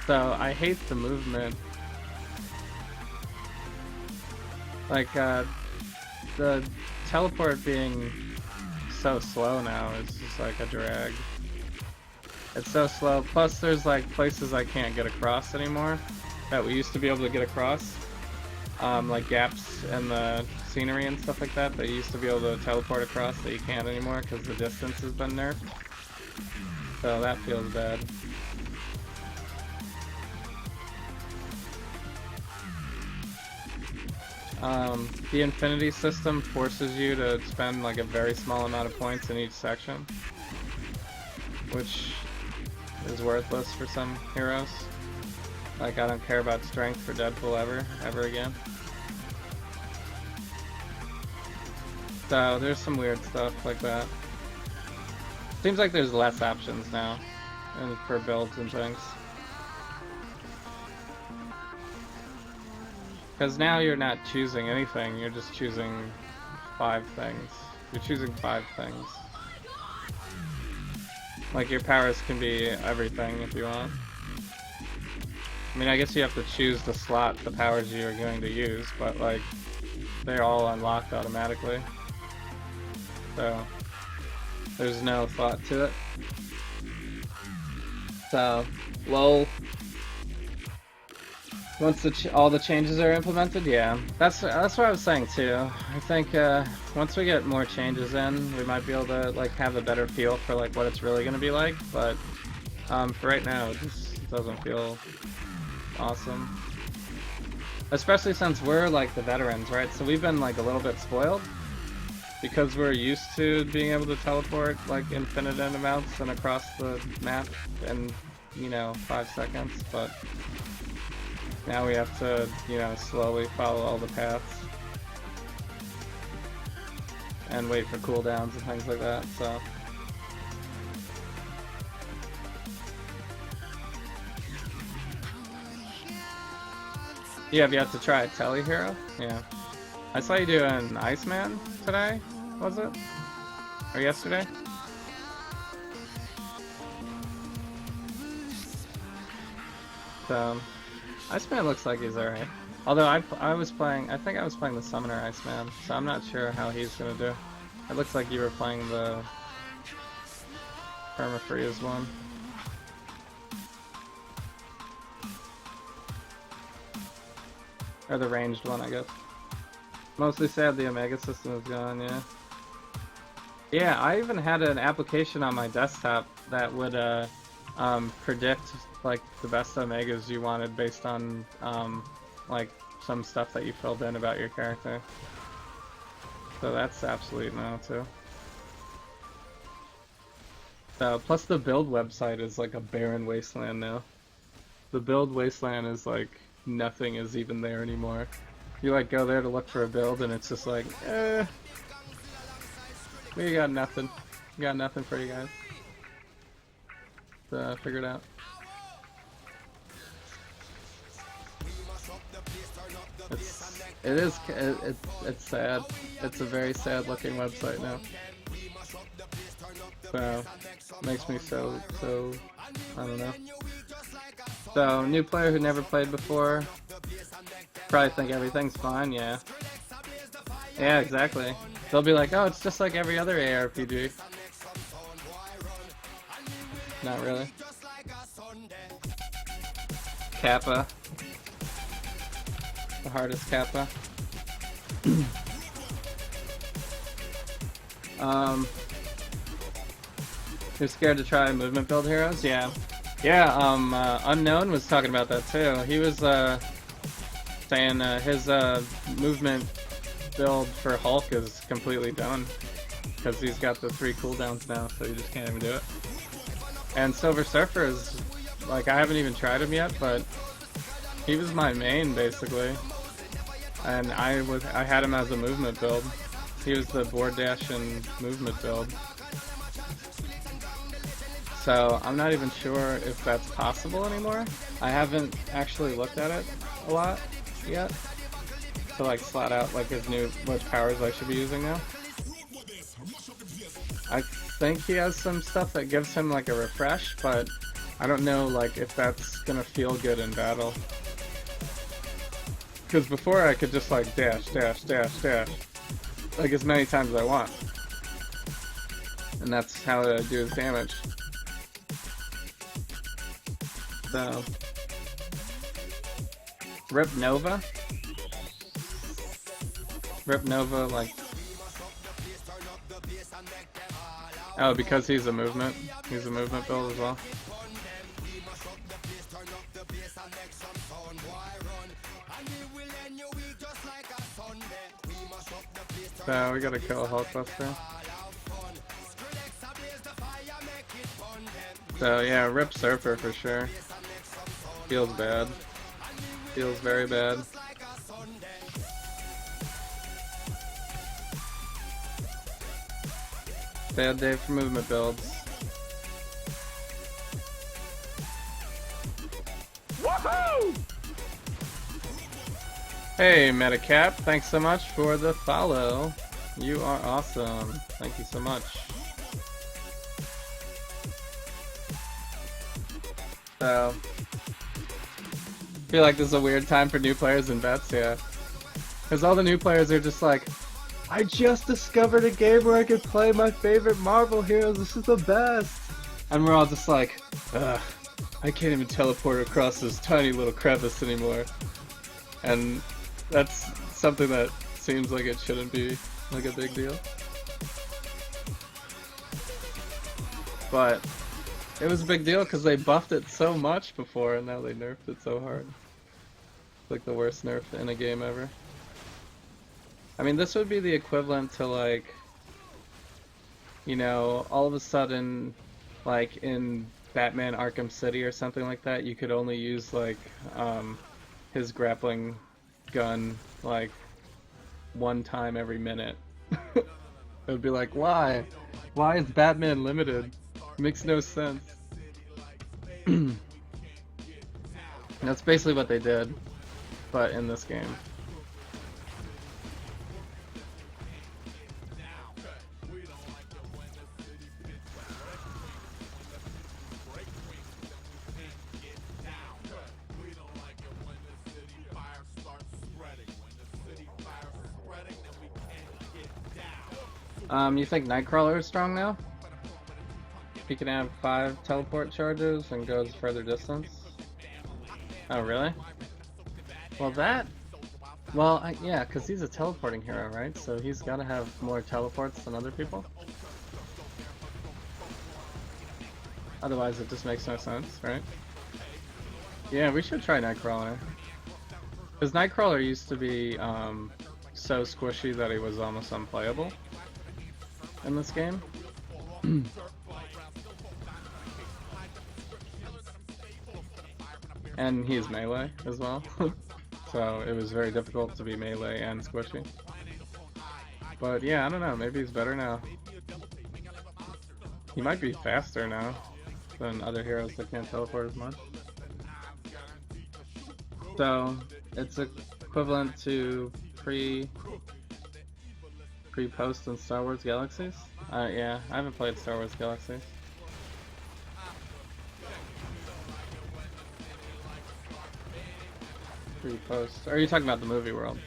So I hate the movement. Like the teleport being so slow now is just like a drag. It's so slow. Plus there's like places I can't get across anymore that we used to be able to get across. Like gaps in the scenery and stuff like that you used to be able to teleport across that you can't anymore because the distance has been nerfed. So that feels bad. The infinity system forces you to spend like a very small amount of points in each section, which is worthless for some heroes. Like I don't care about strength for Deadpool ever again. So there's some weird stuff like that. Seems like there's less options now, and for builds and things. Because now you're not choosing anything, you're just choosing 5 things. You're choosing 5 things. Like your powers can be everything if you want. I mean, I guess you have to choose the slot the powers you're going to use, but like, they're all unlocked automatically. So, there's no thought to it. So, lol. Once all the changes are implemented, yeah. That's what I was saying too. I think once we get more changes in, we might be able to like have a better feel for like what it's really going to be like. But for right now, it just doesn't feel awesome. Especially since we're like the veterans, right? So we've been like a little bit spoiled. because we're used to being able to teleport like infinite amounts and across the map in, you know, 5 seconds, but now we have to, you know, slowly follow all the paths and wait for cooldowns and things like that, so. You have yet to try Tele Hero? Yeah. I saw you do an Iceman today, was it? Or yesterday? So, Iceman looks like he's alright. Although I think I was playing the Summoner Iceman, so I'm not sure how he's gonna do. It looks like you were playing the Permafreeze one. Or the ranged one, I guess. Mostly sad the Omega system is gone, yeah. Yeah, I even had an application on my desktop that would predict like the best Omegas you wanted based on like some stuff that you filled in about your character. So that's absolute now too. Plus the build website is like a barren wasteland now. The build wasteland is like nothing is even there anymore. You like go there to look for a build and it's just like, we got nothing. We got nothing for you guys. So figure it out. It's sad. It's a very sad looking website now. So makes me so I don't know. So new player who never played before probably think everything's fine, yeah. Yeah, exactly. They'll be like, oh, it's just like every other ARPG. Not really. Kappa. The hardest Kappa. You're scared to try movement build heroes? Yeah. Yeah, Unknown was talking about that too. He was saying his movement build for Hulk is completely done because he's got the 3 cooldowns now, so you just can't even do it. And Silver Surfer is like, I haven't even tried him yet, but he was my main basically, and I had him as a movement build. He was the board dash and movement build. So I'm not even sure if that's possible anymore. I haven't actually looked at it a lot yet to like slot out like which powers I should be using now. I think he has some stuff that gives him like a refresh, but I don't know like if that's gonna feel good in battle. Because before I could just like dash, dash, dash, dash, like as many times as I want, and that's how I do his damage. So, Rip Nova. Rip Nova, like, oh, because he's a movement build as well. So we gotta kill a Hulkbuster. So yeah, Rip Surfer for sure. Feels bad. Feels very bad. Bad day for movement builds. Woohoo! Hey Metacap, thanks so much for the follow. You are awesome. Thank you so much. So, I feel like this is a weird time for new players in bets, yeah. Because all the new players are just like, I just discovered a game where I could play my favorite Marvel Heroes, this is the best! And we're all just like, ugh, I can't even teleport across this tiny little crevice anymore. And that's something that seems like it shouldn't be like a big deal. But it was a big deal because they buffed it so much before and now they nerfed it so hard. It's like the worst nerf in a game ever. I mean, this would be the equivalent to like you know, all of a sudden, like in Batman Arkham City or something like that, you could only use like his grappling gun like one time every minute. It would be like, why? Why is Batman limited? Makes no sense. That's basically what they did, but in this game. You think Nightcrawler is strong now? He can have 5 teleport charges and goes further distance? Oh, really? Well, yeah, because he's a teleporting hero, right? So he's got to have more teleports than other people? Otherwise, it just makes no sense, right? Yeah, we should try Nightcrawler. Because Nightcrawler used to be so squishy that he was almost unplayable in this game. And he's melee as well. So it was very difficult to be melee and squishy. But yeah, I don't know, maybe he's better now. He might be faster now than other heroes that can't teleport as much. So it's equivalent to pre-post in Star Wars Galaxies? Yeah, I haven't played Star Wars Galaxies. Pre-post. Or are you talking about the movie world?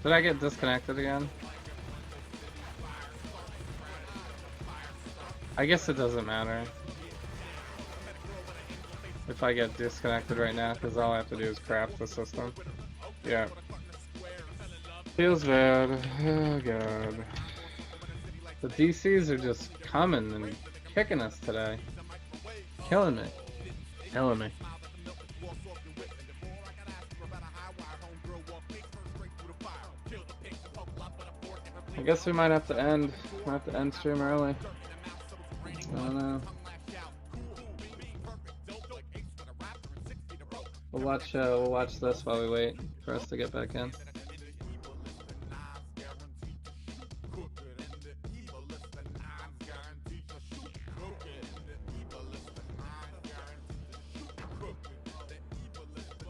Did I get disconnected again? I guess it doesn't matter if I get disconnected right now, because all I have to do is craft the system. Yeah. Feels bad. Oh god. The DCs are just coming and kicking us today. Killing me. Killing me. I guess we might have to end stream early. I don't know. We'll watch this while we wait for us to get back in.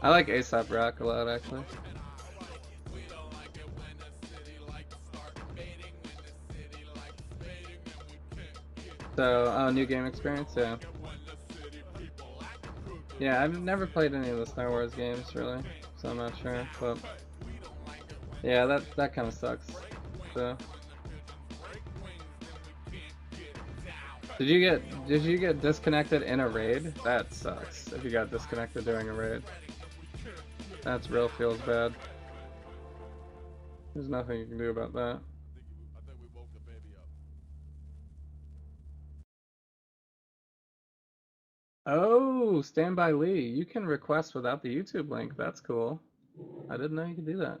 I like A$AP Rock a lot, actually. So, new game experience, yeah. Yeah, I've never played any of the Star Wars games, really, so I'm not sure, but... Yeah, that kind of sucks, so... Did you get disconnected in a raid? That sucks, if you got disconnected during a raid. That's real feels bad. There's nothing you can do about that. Oh, Standby Lee. You can request without the YouTube link. That's cool. I didn't know you could do that.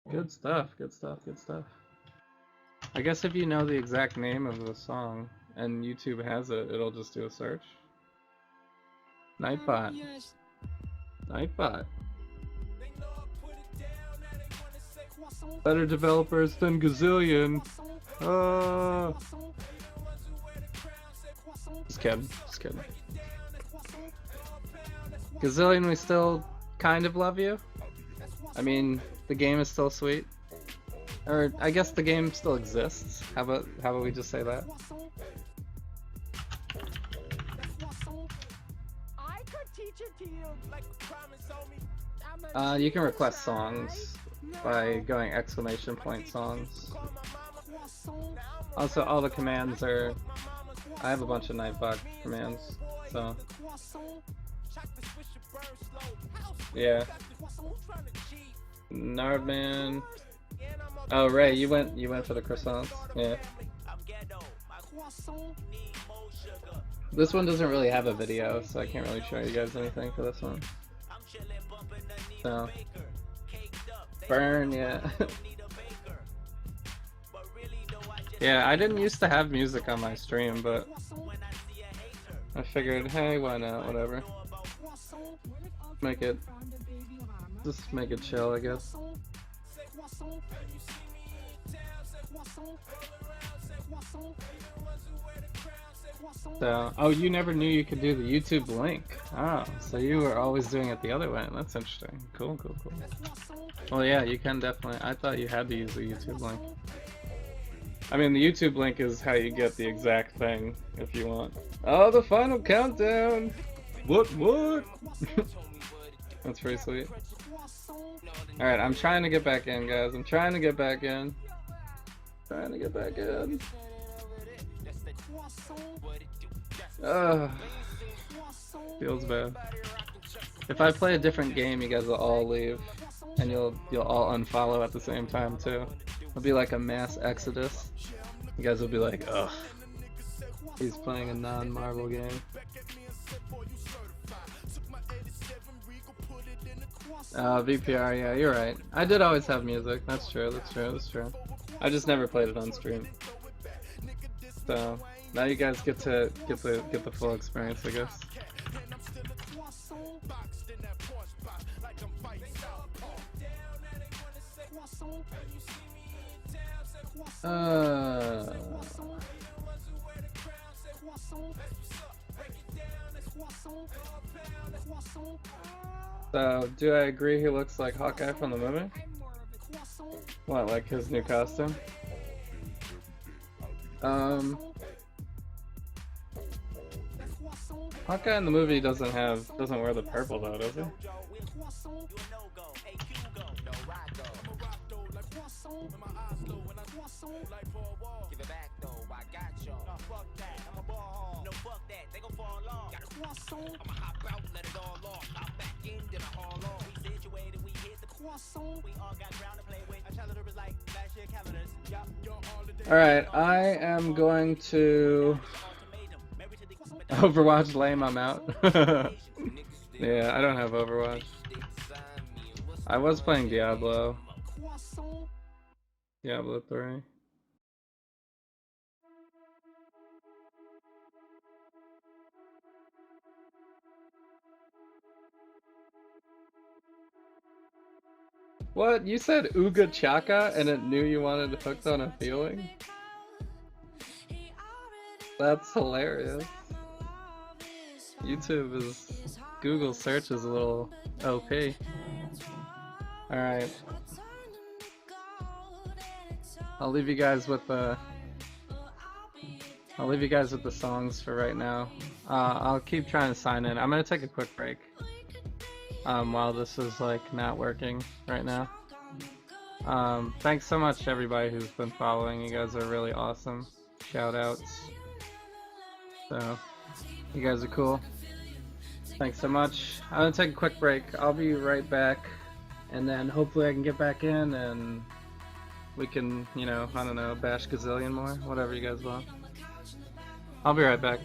Good stuff, good stuff, good stuff. I guess if you know the exact name of the song and YouTube has it, it'll just do a search. Nightbot. Nightbot. Better developers than Gazillion. Just kidding, just kidding. Gazillion, we still kind of love you. I mean, the game is still sweet. Or, I guess the game still exists. How about we just say that? I could teach it to you. You can request songs by going ! songs. Also, all the commands are... I have a bunch of Nightbot commands, so... Yeah. Nardman... Oh, Ray, you went for the croissants? Yeah. This one doesn't really have a video, so I can't really show you guys anything for this one. So, burn, yeah. Yeah, I didn't used to have music on my stream, but I figured, hey, why not, whatever. Just make it chill, I guess. So, oh, you never knew you could do the YouTube link. Oh, so you were always doing it the other way. That's interesting. Cool, cool, cool. Well, yeah, you can definitely. I thought you had to use the YouTube link. I mean, the YouTube link is how you get the exact thing if you want. Oh, the final countdown! What? That's pretty sweet. Alright, I'm trying to get back in, guys. I'm trying to get back in. Feels bad. If I play a different game, you guys will all leave, and you'll all unfollow at the same time too. It'll be like a mass exodus. You guys will be like, ugh, he's playing a non-Marvel game. VPR, yeah, you're right. I did always have music. That's true. I just never played it on stream. So now you guys get the full experience, I guess. So, do I agree he looks like Hawkeye from the movie? What, like his new costume? Hawkeye in the movie doesn't wear the purple though, does he? Alright, I am going to Overwatch lame, I'm out. Yeah, I don't have Overwatch. I was playing Diablo 3. What? You said Ooga Chaka and it knew you wanted Hooked on a Feeling? That's hilarious. Google search is a little OP. Alright. I'll leave you guys with the songs for right now. I'll keep trying to sign in. I'm gonna take a quick break. While this is like not working right now. Thanks so much to everybody who's been following. You guys are really awesome. Shout outs. So, you guys are cool. Thanks so much. I'm gonna take a quick break. I'll be right back, and then hopefully I can get back in and we can, you know, I don't know, bash gazillion more, whatever you guys want. I'll be right back.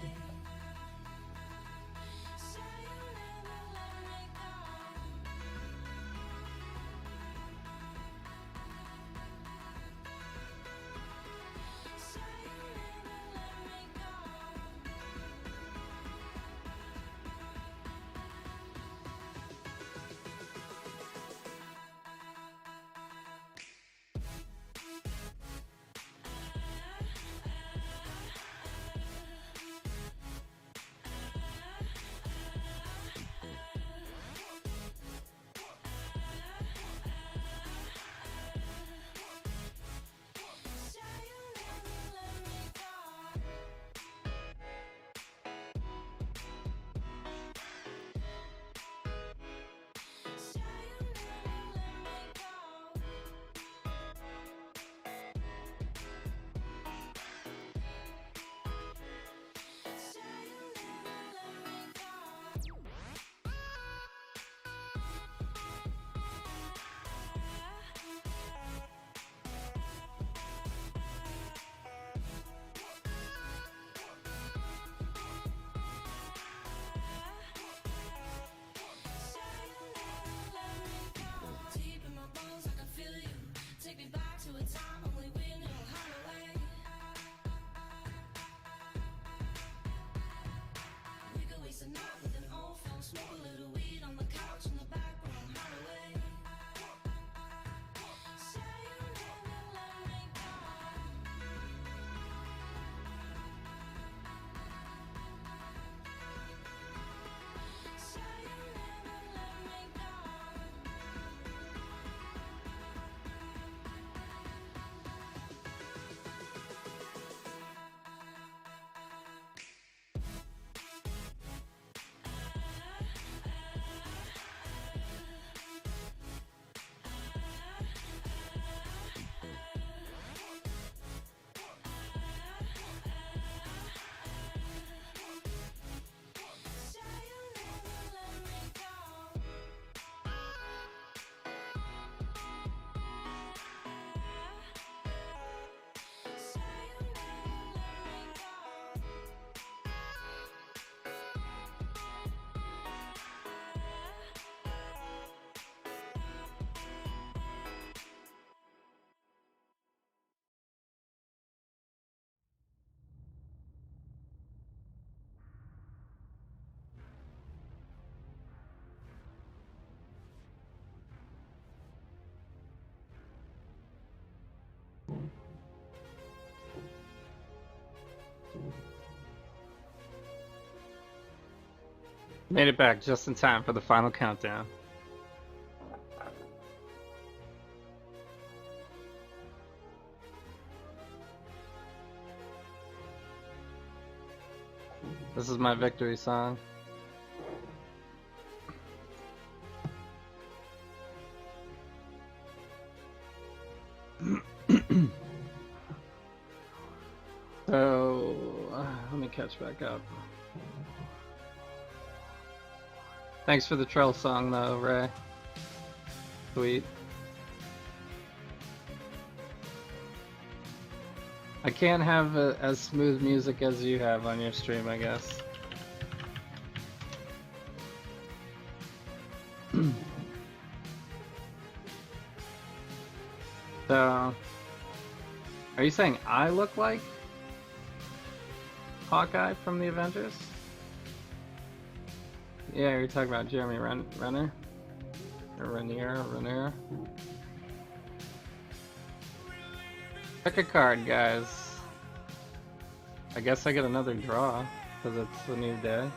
Made it back just in time for the final countdown. This is my victory song. So, let me catch back up. Thanks for the troll song though, Ray. Sweet. I can't have as smooth music as you have on your stream, I guess. So, are you saying I look like Hawkeye from the Avengers? Yeah, you're talking about Jeremy Renner? Or Renner? Pick a card, guys. I guess I get another draw, because it's a new day.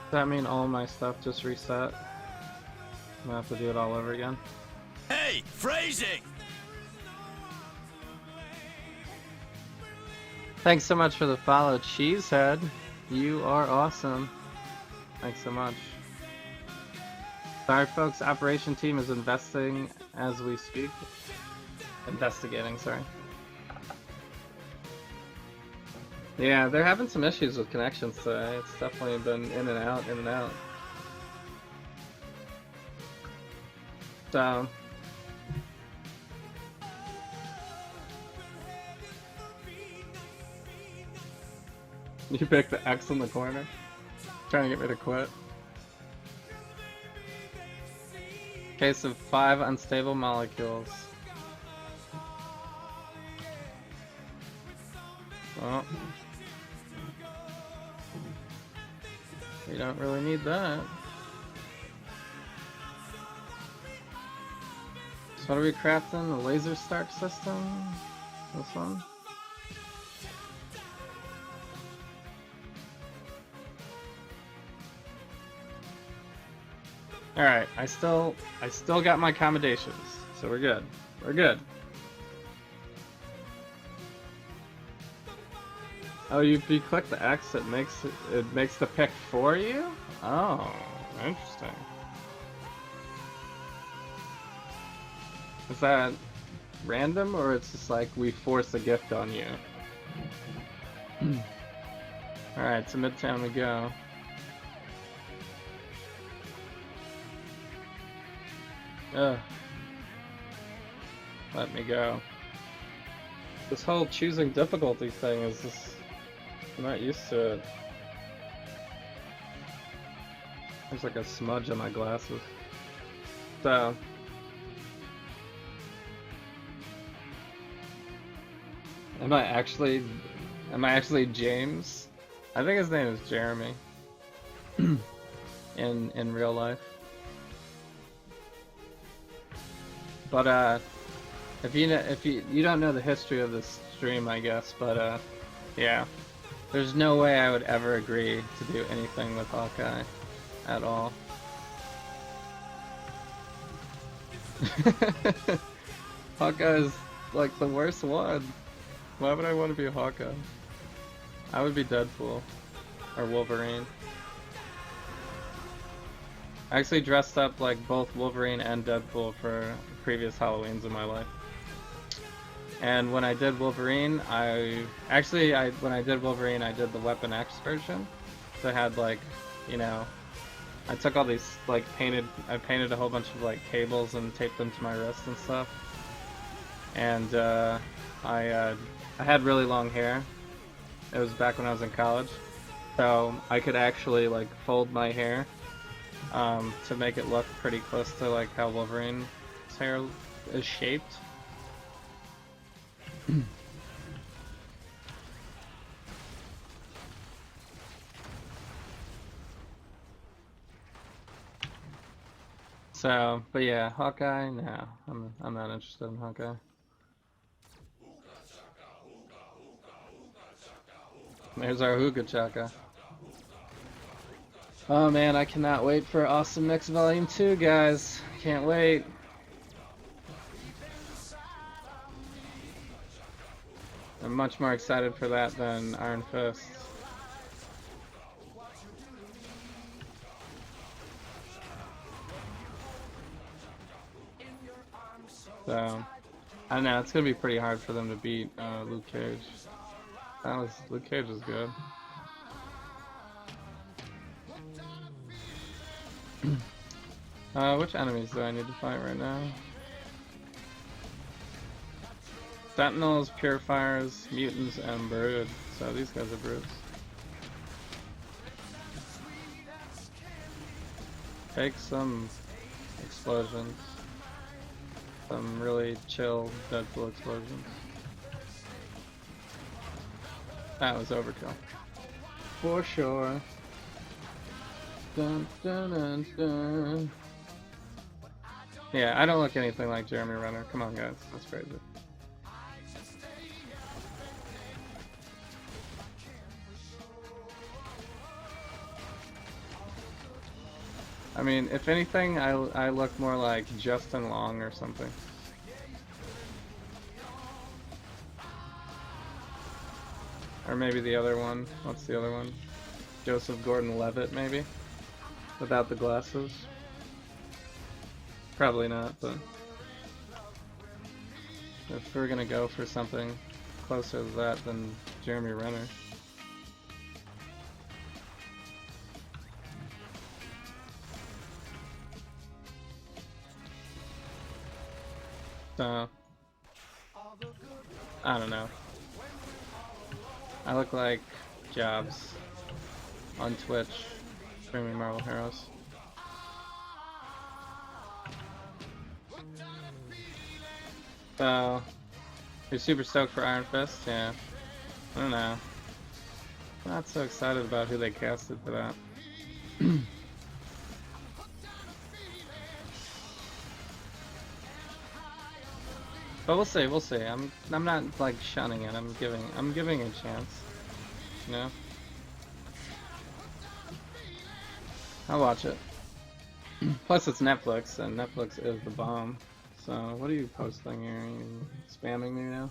Does that mean all my stuff just reset? I'm gonna have to do it all over again? Hey, phrasing! Thanks so much for the follow, Cheesehead. You are awesome. Thanks so much. Sorry folks, operation team is investing as we speak. Investigating, sorry. Yeah, they're having some issues with connections today. It's definitely been in and out, in and out. So... You picked the X in the corner? Trying to get me to quit. Case of 5 unstable molecules. Well, we don't really need that. So what are we crafting? The laser start system? This one? Alright, I still got my accommodations, so we're good. We're good. Oh, if you click the X, it makes the pick for you? Oh, interesting. Is that random, or it's just like we force a gift on you? Alright, to Midtown we go. Ugh. Let me go. This whole choosing difficulty thing is just... I'm not used to it. There's like a smudge on my glasses. So... Am I actually James? I think his name is Jeremy. in real life. But if you don't know the history of this stream, I guess, but yeah, there's no way I would ever agree to do anything with Hawkeye at all. Hawkeye is like the worst one. Why would I want to be a Hawkeye? I would be Deadpool or Wolverine. I actually dressed up like both Wolverine and Deadpool for previous Halloweens in my life. And when I did Wolverine, I did the Weapon X version. So I had like, you know, I took all these like I painted a whole bunch of like cables and taped them to my wrist and stuff. And I had really long hair. It was back when I was in college. So I could actually like fold my hair to make it look pretty close to like how Wolverine's hair is shaped. So, but yeah, Hawkeye, no, I'm not interested in Hawkeye. There's our hookah chaka. Oh man, I cannot wait for Awesome Mix Volume 2, guys. Can't wait. I'm much more excited for that than Iron Fist. So, I don't know, it's gonna be pretty hard for them to beat Luke Cage. Luke Cage is good. Which enemies do I need to fight right now? Sentinels, Purifiers, Mutants, and Brood. So these guys are Broods. Take some explosions. Some really chill Deadpool explosions. That was overkill. For sure. Dun, dun, dun, dun. Yeah, I don't look anything like Jeremy Renner. Come on, guys. That's crazy. I mean, if anything, I look more like Justin Long or something. Or maybe the other one. What's the other one? Joseph Gordon-Levitt, maybe? Without the glasses. Probably not, but if we're gonna go for something closer to that than Jeremy Renner. So, I don't know. I look like Javs on Twitch, streaming Marvel Heroes. So, you're super stoked for Iron Fist? Yeah. I don't know. I'm not so excited about who they casted for that. But we'll see, we'll see. I'm not like shunning it. I'm giving it a chance. You know? I'll watch it. Plus it's Netflix, and Netflix is the bomb. So what are you posting here? Are you spamming me now?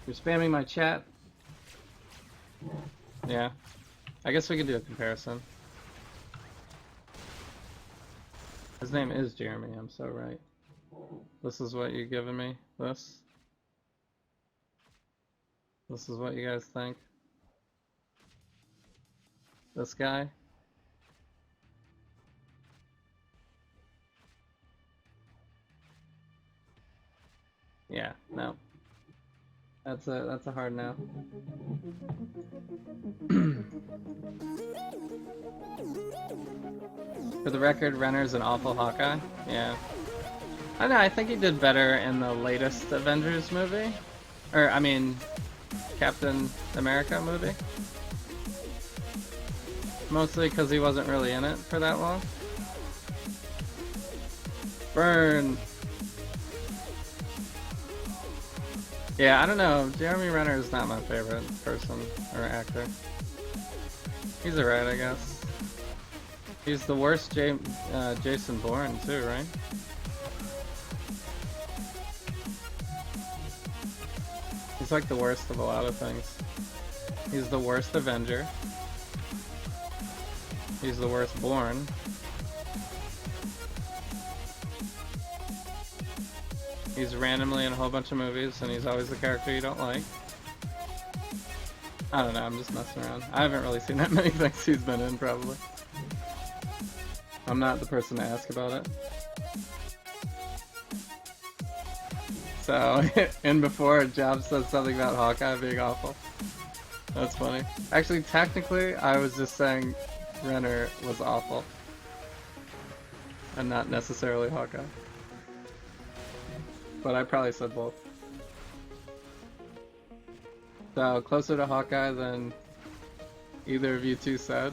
You're spamming my chat? Yeah. I guess we can do a comparison. His name is Jeremy, I'm so right. This is what you're giving me? This? This is what you guys think? This guy? Yeah, no. That's a hard no. For the record, Renner's an awful Hawkeye. Yeah. I don't know, I think he did better in the latest Avengers movie. Or, I mean, Captain America movie. Mostly because he wasn't really in it for that long. Burn! Yeah, I don't know. Jeremy Renner is not my favorite person or actor. He's alright, I guess. He's the worst Jason Bourne too, right? He's like the worst of a lot of things. He's the worst Avenger. He's the worst Bourne. He's randomly in a whole bunch of movies, and he's always the character you don't like. I don't know, I'm just messing around. I haven't really seen that many things he's been in, probably. I'm not the person to ask about it. So, and before, Javs said something about Hawkeye being awful. That's funny. Actually, technically, I was just saying Renner was awful. And not necessarily Hawkeye. But I probably said both. So, closer to Hawkeye than either of you two said.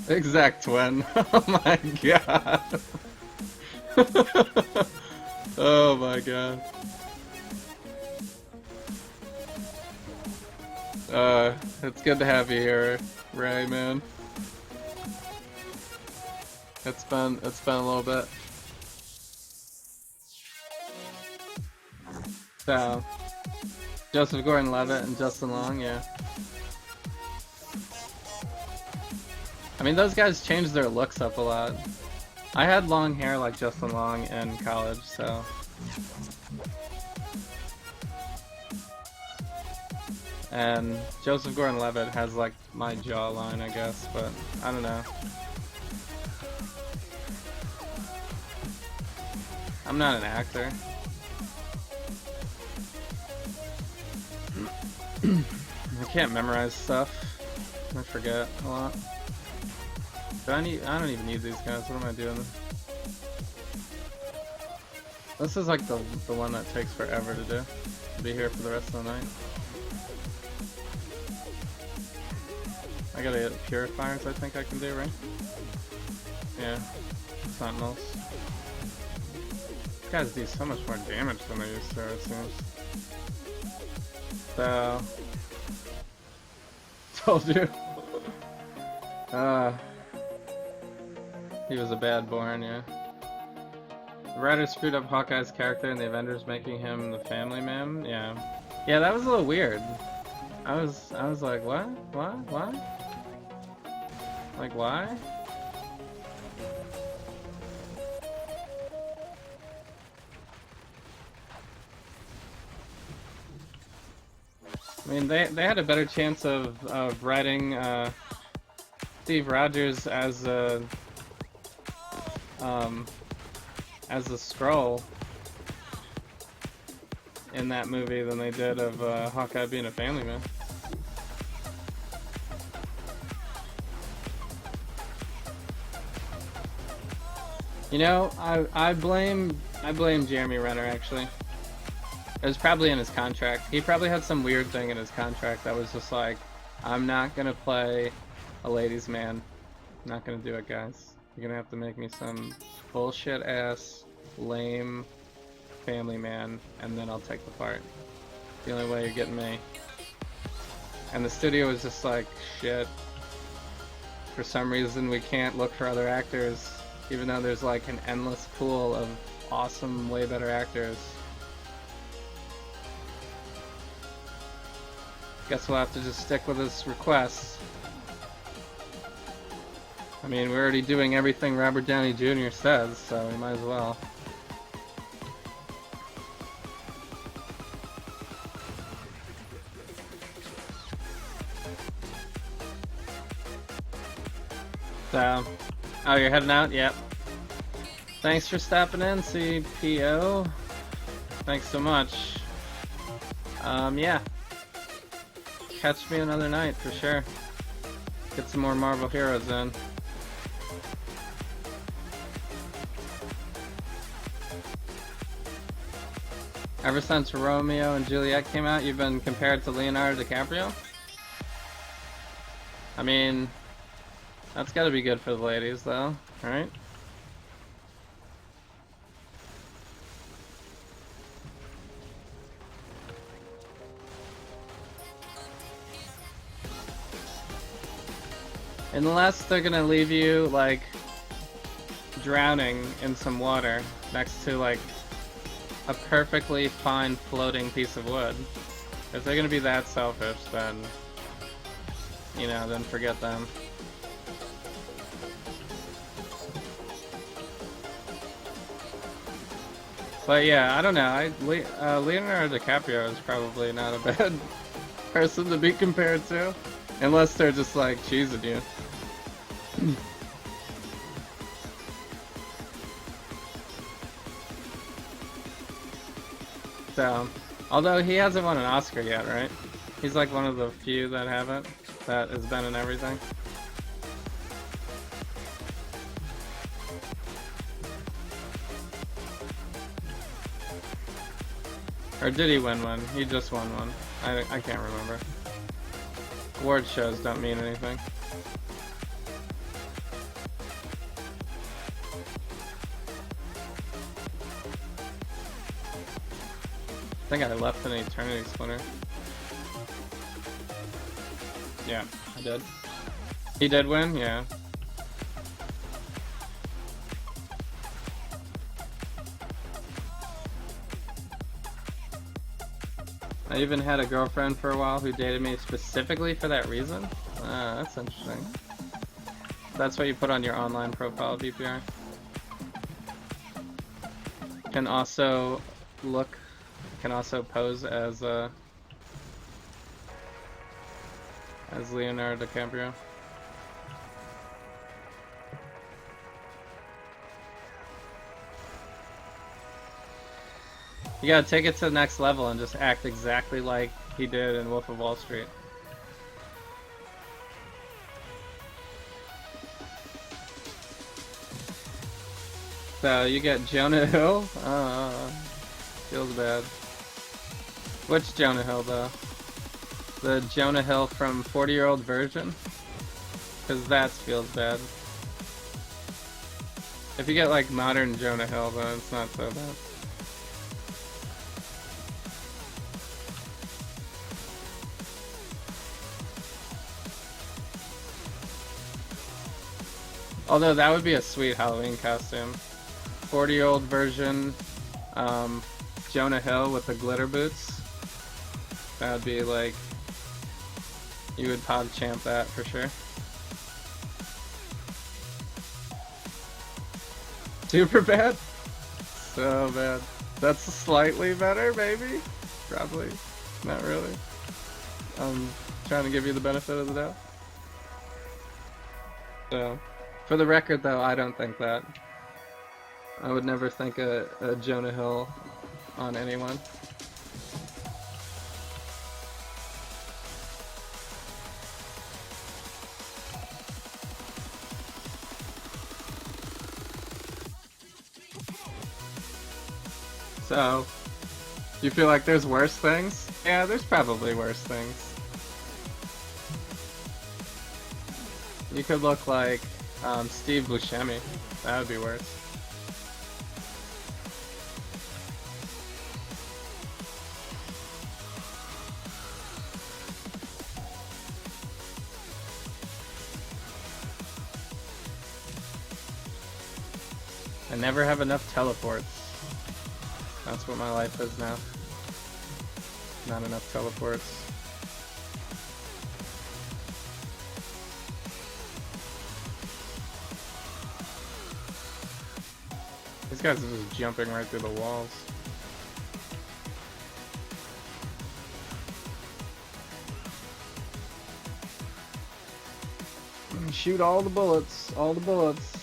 Exact twin. Oh my god. Oh my god. It's good to have you here, Ray, man. It's been a little bit. So, Joseph Gordon-Levitt and Justin Long, yeah. I mean, those guys changed their looks up a lot. I had long hair like Justin Long in college, so. And Joseph Gordon-Levitt has like my jawline, I guess, but I don't know. I'm not an actor. I can't memorize stuff. I forget a lot. I don't even need these guys. What am I doing? This is like the one that takes forever to do. I'll be here for the rest of the night. I gotta get purifiers, I think I can do, right? Yeah. Sentinels. These guys do so much more damage than they used to, it seems. So... Told you. He was a bad born, yeah. The writers screwed up Hawkeye's character in the Avengers, making him the family man. Yeah. Yeah, that was a little weird. I was like, what? What? Like, why? I mean, they had a better chance of writing Steve Rogers as a Skrull in that movie than they did of Hawkeye being a family man. You know, I blame Jeremy Renner actually. It was probably in his contract. He probably had some weird thing in his contract that was just like, I'm not gonna play a ladies' man. I'm not gonna do it, guys. You're gonna have to make me some bullshit ass, lame family man, and then I'll take the part. The only way you're getting me. And the studio was just like, shit. For some reason we can't look for other actors, even though there's like an endless pool of awesome, way better actors. Guess we'll have to just stick with this request. I mean, we're already doing everything Robert Downey Jr. says, so we might as well. So, oh, you're heading out? Yep. Thanks for stopping in, CPO. Thanks so much. Yeah. Catch me another night for sure. Get some more Marvel Heroes in. Ever since Romeo and Juliet came out, you've been compared to Leonardo DiCaprio? I mean, that's gotta be good for the ladies though, right? Unless they're gonna leave you, like, drowning in some water next to, like, a perfectly fine floating piece of wood. If they're gonna be that selfish, then, you know, then forget them. But yeah, I don't know. Leonardo DiCaprio is probably not a bad person to be compared to. Unless they're just like cheesing you. So, although he hasn't won an Oscar yet, right? He's like one of the few that haven't, that has been in everything. Or did he win one? He just won one. I can't remember. Award shows don't mean anything. think I left an Eternity Splinter. Yeah, I did. He did win? Yeah. I even had a girlfriend for a while who dated me specifically for that reason. Ah, that's interesting. That's what you put on your online profile, VPR. Can also pose as Leonardo DiCaprio. You gotta take it to the next level and just act exactly like he did in Wolf of Wall Street. So you get Jonah Hill. Feels bad. Which Jonah Hill though? The Jonah Hill from 40-year-old version? Cause that feels bad. If you get like modern Jonah Hill, then it's not so bad. Although that would be a sweet Halloween costume. 40-year-old version, Jonah Hill with the glitter boots. That would be like, you would pog champ that for sure. Super bad? So bad. That's slightly better, maybe? Probably. Not really. I'm trying to give you the benefit of the doubt. So, for the record though, I don't think that. I would never think a Jonah Hill on anyone. So, you feel like there's worse things? Yeah, there's probably worse things. You could look like Steve Buscemi. That would be worse. I never have enough teleports. That's what my life is now. Not enough teleports. These guys are just jumping right through the walls. Shoot all the bullets, all the bullets.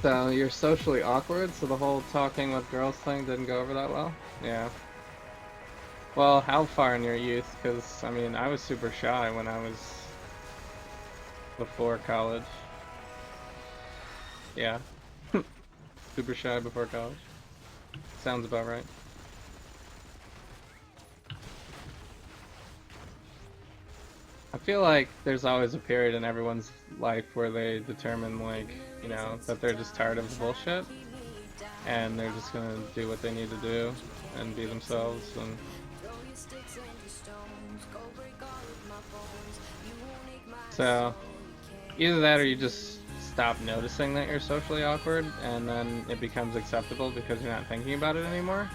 So you're socially awkward, so the whole talking with girls thing didn't go over that well? Yeah. Well, how far in your youth? Because, I mean, I was super shy when I was before college. Yeah. Super shy before college. Sounds about right. I feel like there's always a period in everyone's life where they determine, like, you know, that they're just tired of the bullshit and they're just gonna do what they need to do and be themselves. And so either that or you just stop noticing that you're socially awkward and then it becomes acceptable because you're not thinking about it anymore.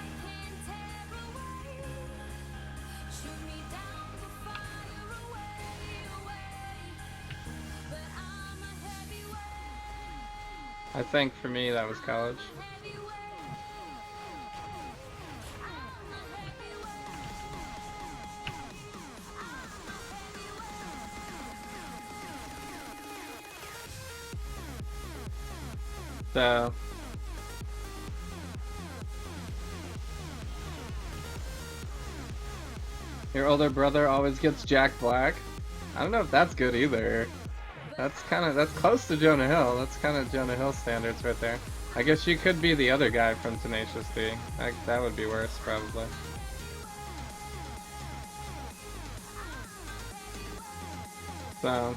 I think for me that was college. So your older brother always gets Jack Black. I don't know if that's good either. That's close to Jonah Hill. That's kind of Jonah Hill standards right there. I guess you could be the other guy from Tenacious D. That would be worse, probably. So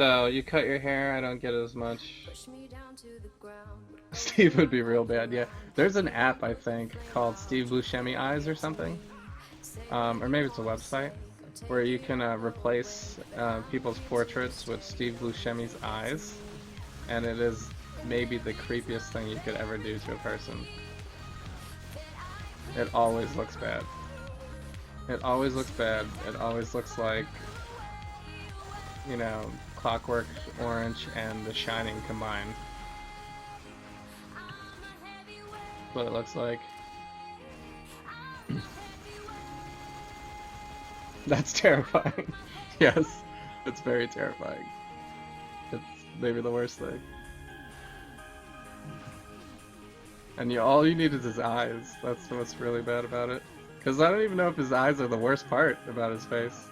So you cut your hair, I don't get as much. Steve would be real bad, yeah. There's an app, I think, called Steve Buscemi Eyes or something. Or maybe it's a website, where you can replace people's portraits with Steve Buscemi's eyes. And it is maybe the creepiest thing you could ever do to a person. It always looks bad. It always looks bad. It always looks like, you know, Clockwork Orange and The Shining combined. That's what it looks like. That's terrifying. Yes, it's very terrifying. It's maybe the worst thing. And all you need is his eyes. That's what's really bad about it. Because I don't even know if his eyes are the worst part about his face.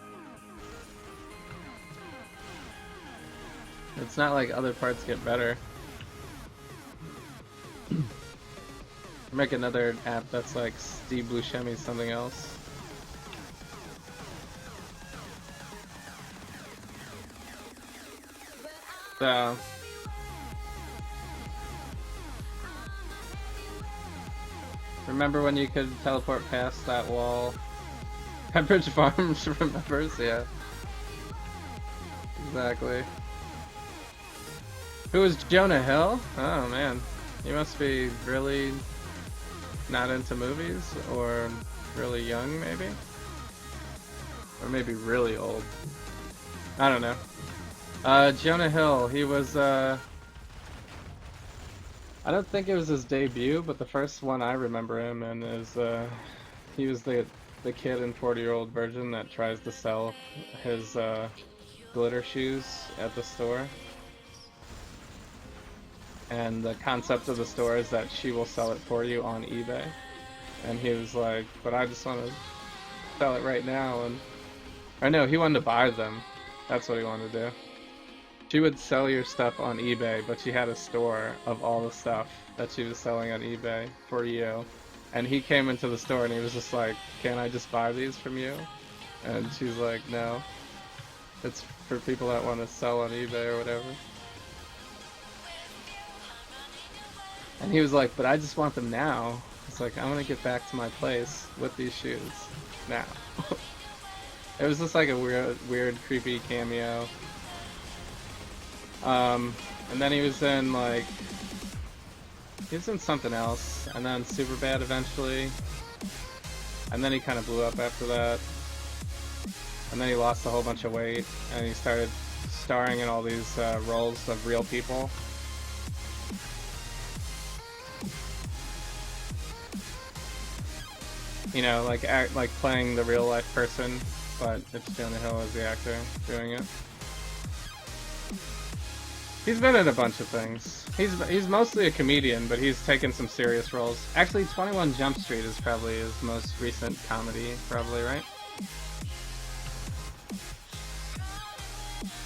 It's not like other parts get better. Make another app that's like Steve Buscemi something else. So remember when you could teleport past that wall? Pepperidge Farms remembers, yeah. Exactly. Who is Jonah Hill? Oh man. He must be really not into movies, or really young maybe? Or maybe really old. I don't know. Jonah Hill, he was I don't think it was his debut, but the first one I remember him in is he was the kid in 40-Year-Old Virgin that tries to sell his glitter shoes at the store. And the concept of the store is that she will sell it for you on eBay. And he was like, but I just want to sell it right now. And or no, he wanted to buy them. That's what he wanted to do. She would sell your stuff on eBay, but she had a store of all the stuff that she was selling on eBay for you. And he came into the store and he was just like, can I just buy these from you? And she's like, no. It's for people that want to sell on eBay or whatever. And he was like, but I just want them now. It's like, I want to get back to my place with these shoes now. It was just like a weird, creepy cameo. And then he was in like, he was in something else, and then Superbad eventually. And then he kind of blew up after that. And then he lost a whole bunch of weight, and he started starring in all these roles of real people. You know, like playing the real life person, but it's Jonah Hill as the actor doing it. He's been in a bunch of things. He's mostly a comedian, but he's taken some serious roles. Actually, 21 Jump Street is probably his most recent comedy, probably, right?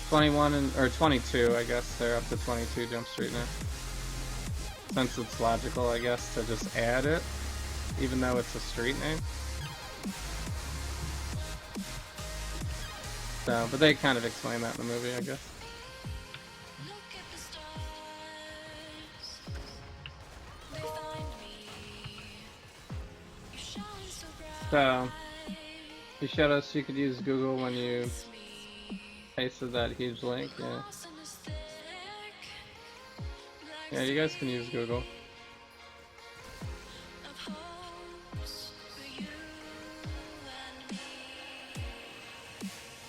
21 or 22, I guess. They're up to 22 Jump Street now. Since it's logical, I guess, to just add it, even though it's a street name. So, but they kind of explain that in the movie, I guess. So, you showed us you could use Google when you pasted that huge link, yeah. Yeah, you guys can use Google.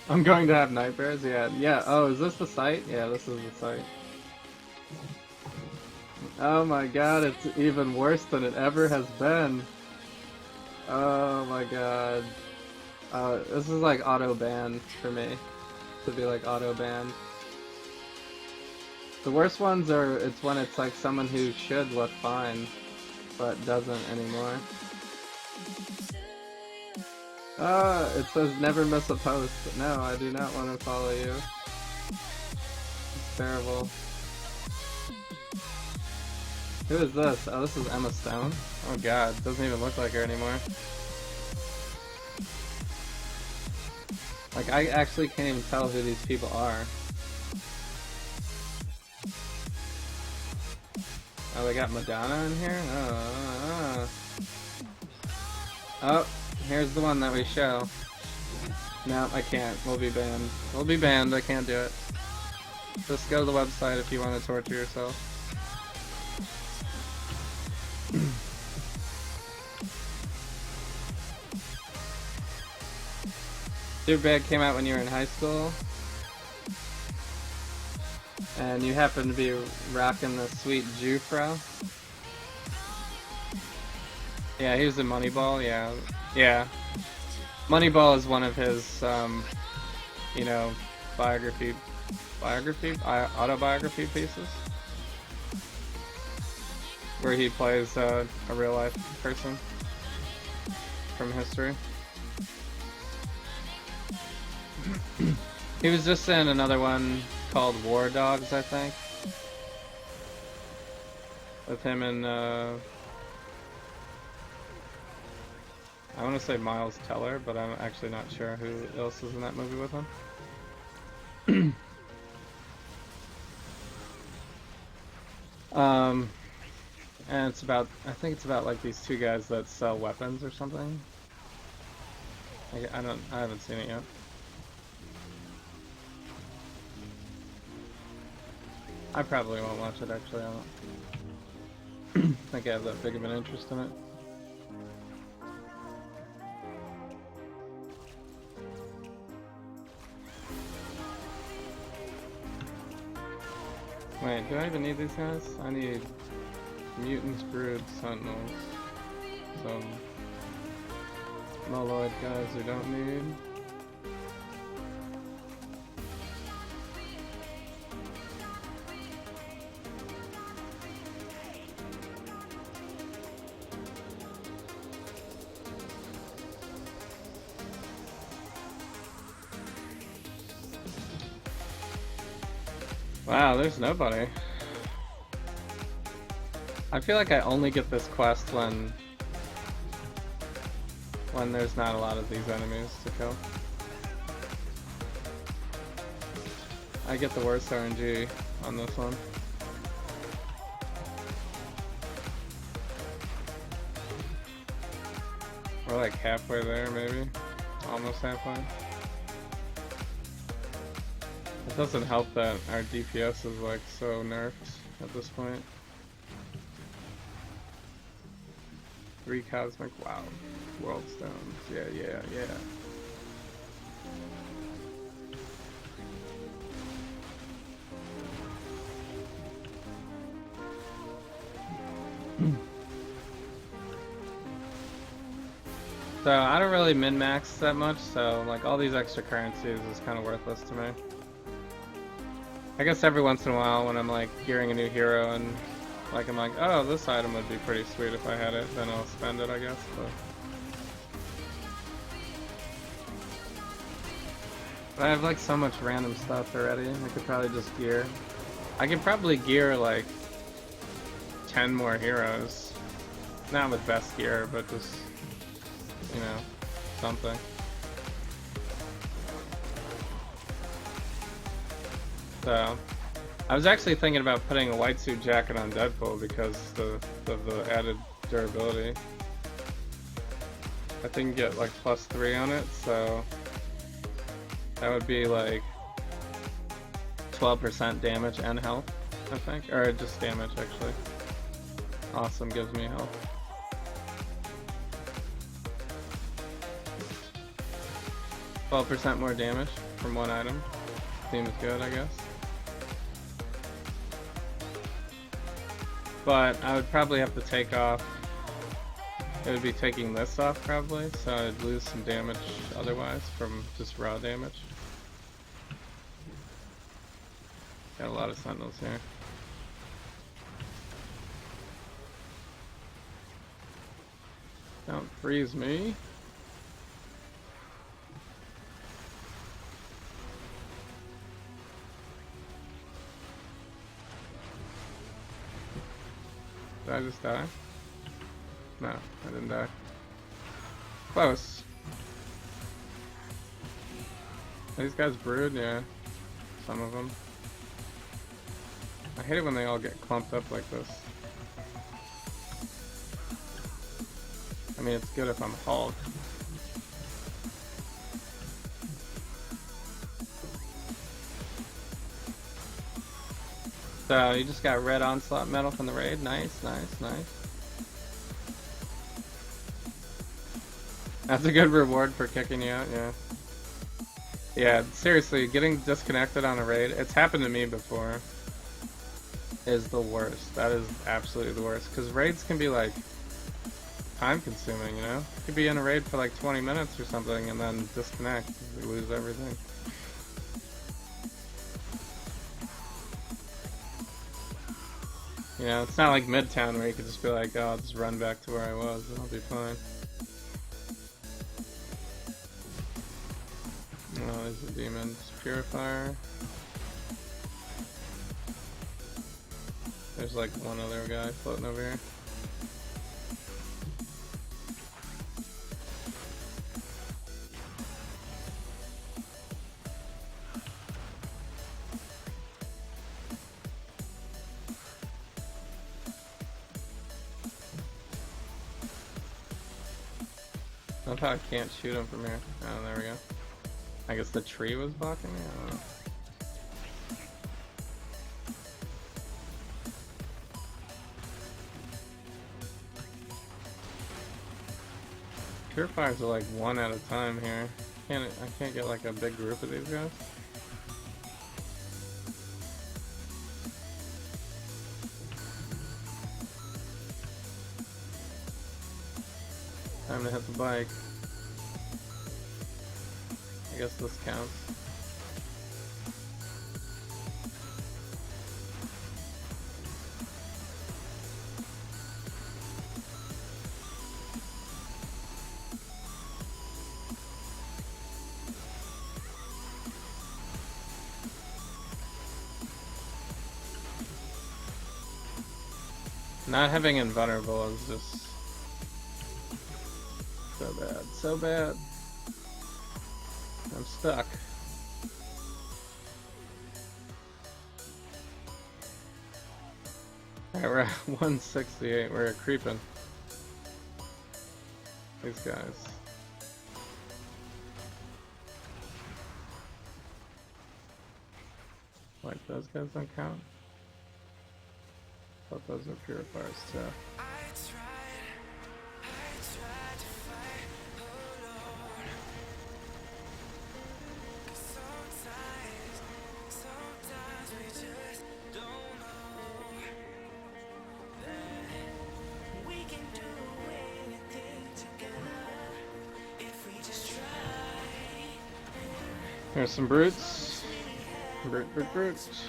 I'm going to have nightmares, yeah. Yeah, oh, is this the site? Yeah, this is the site. Oh my god, it's even worse than it ever has been. Oh my god. This is like auto ban for me. To be like auto banned. The worst ones are, it's when it's like someone who should look fine, but doesn't anymore. It says never miss a post. No, I do not want to follow you. It's terrible. Who is this? Oh, this is Emma Stone. Oh god, doesn't even look like her anymore. Like, I actually can't even tell who these people are. Oh, they got Madonna in here? Oh, here's the one that we show. No, I can't. We'll be banned. We'll be banned. I can't do it. Just go to the website if you want to torture yourself. Superbad came out when you were in high school. And you happen to be rocking the sweet Jufro. Yeah, he was in Moneyball, yeah. Yeah. Moneyball is one of his, you know, autobiography pieces. Where he plays a real life person from history. He was just in another one called War Dogs, I think. With him and, I want to say Miles Teller, but I'm actually not sure who else is in that movie with him. And it's about, I think it's about like these two guys that sell weapons or something. I haven't seen it yet. I probably won't watch it actually, I don't think I have that big of an interest in it. Wait, do I even need these guys? I need mutants, brood, sentinels, some moloid guys we don't need. Wow, there's nobody. I feel like I only get this quest when there's not a lot of these enemies to kill. I get the worst RNG on this one. We're like halfway there, maybe. Almost halfway. It doesn't help that our DPS is like so nerfed at this point. 3 cosmic, wow. World stones, yeah. So I don't really min-max that much, so like all these extra currencies is kind of worthless to me. I guess every once in a while when I'm like gearing a new hero and like I'm like, oh, this item would be pretty sweet if I had it, then I'll spend it, I guess. But I have like so much random stuff already. I could probably just gear. I could probably gear like 10 more heroes. Not with best gear, but just, you know, something. So, I was actually thinking about putting a white suit jacket on Deadpool because of the added durability. I think you get like +3 on it, so that would be like 12% damage and health, I think. Or just damage, actually. Awesome gives me health. %12 more damage from one item. Seems good, I guess. But I would probably have to take off. It would be taking this off probably, so I'd lose some damage otherwise from just raw damage. Got a lot of sentinels here. Don't freeze me. Did I just die? No, I didn't die. Close. Are these guys brood? Yeah. Some of them. I hate it when they all get clumped up like this. mean, it's good if I'm Hulk. So you just got red onslaught medal from the raid. Nice, nice, nice. That's a good reward for kicking you out, yeah. Yeah, seriously, getting disconnected on a raid, it's happened to me before, is the worst. That is absolutely the worst. Because raids can be like time consuming, you know? You could be in a raid for like 20 minutes or something and then disconnect. You lose everything. You know, it's not like Midtown where you could just be like, oh, I'll just run back to where I was and I'll be fine. Oh, there's a demon purifier. There's like one other guy floating over here. I thought I can't shoot him from here. Oh, there we go. I guess the tree was blocking me? I don't know. Purifiers are like one at a time here. I can't get like a big group of these guys. Time to hit the bike. I guess this counts. Not having invulnerable is just so bad, so bad. I'm stuck. Alright, we're at 168, we're creeping. These guys. Wait, those guys don't count? I thought those are purifiers too. Here's some brutes. Brutes.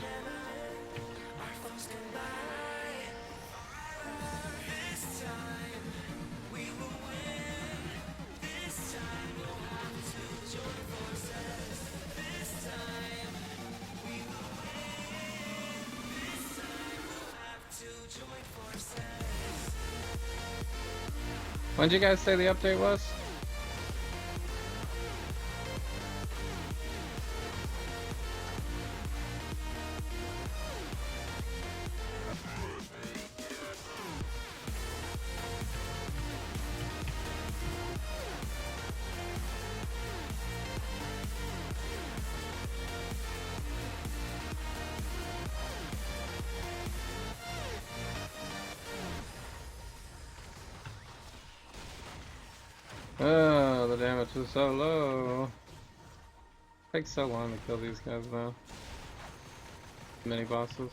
When did you guys say the update was? Oh, the damage is so low. Takes so long to kill these guys now. Mini bosses.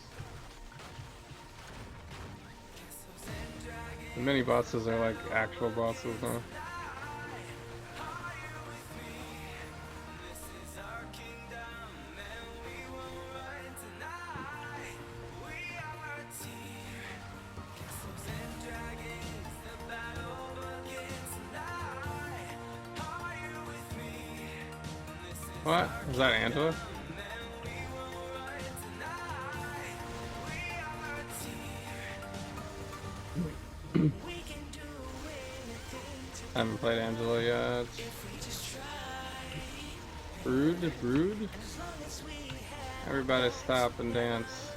The mini bosses are like actual bosses now. What? Is that Angela? I haven't played Angela yet. Brood? Everybody stop and dance.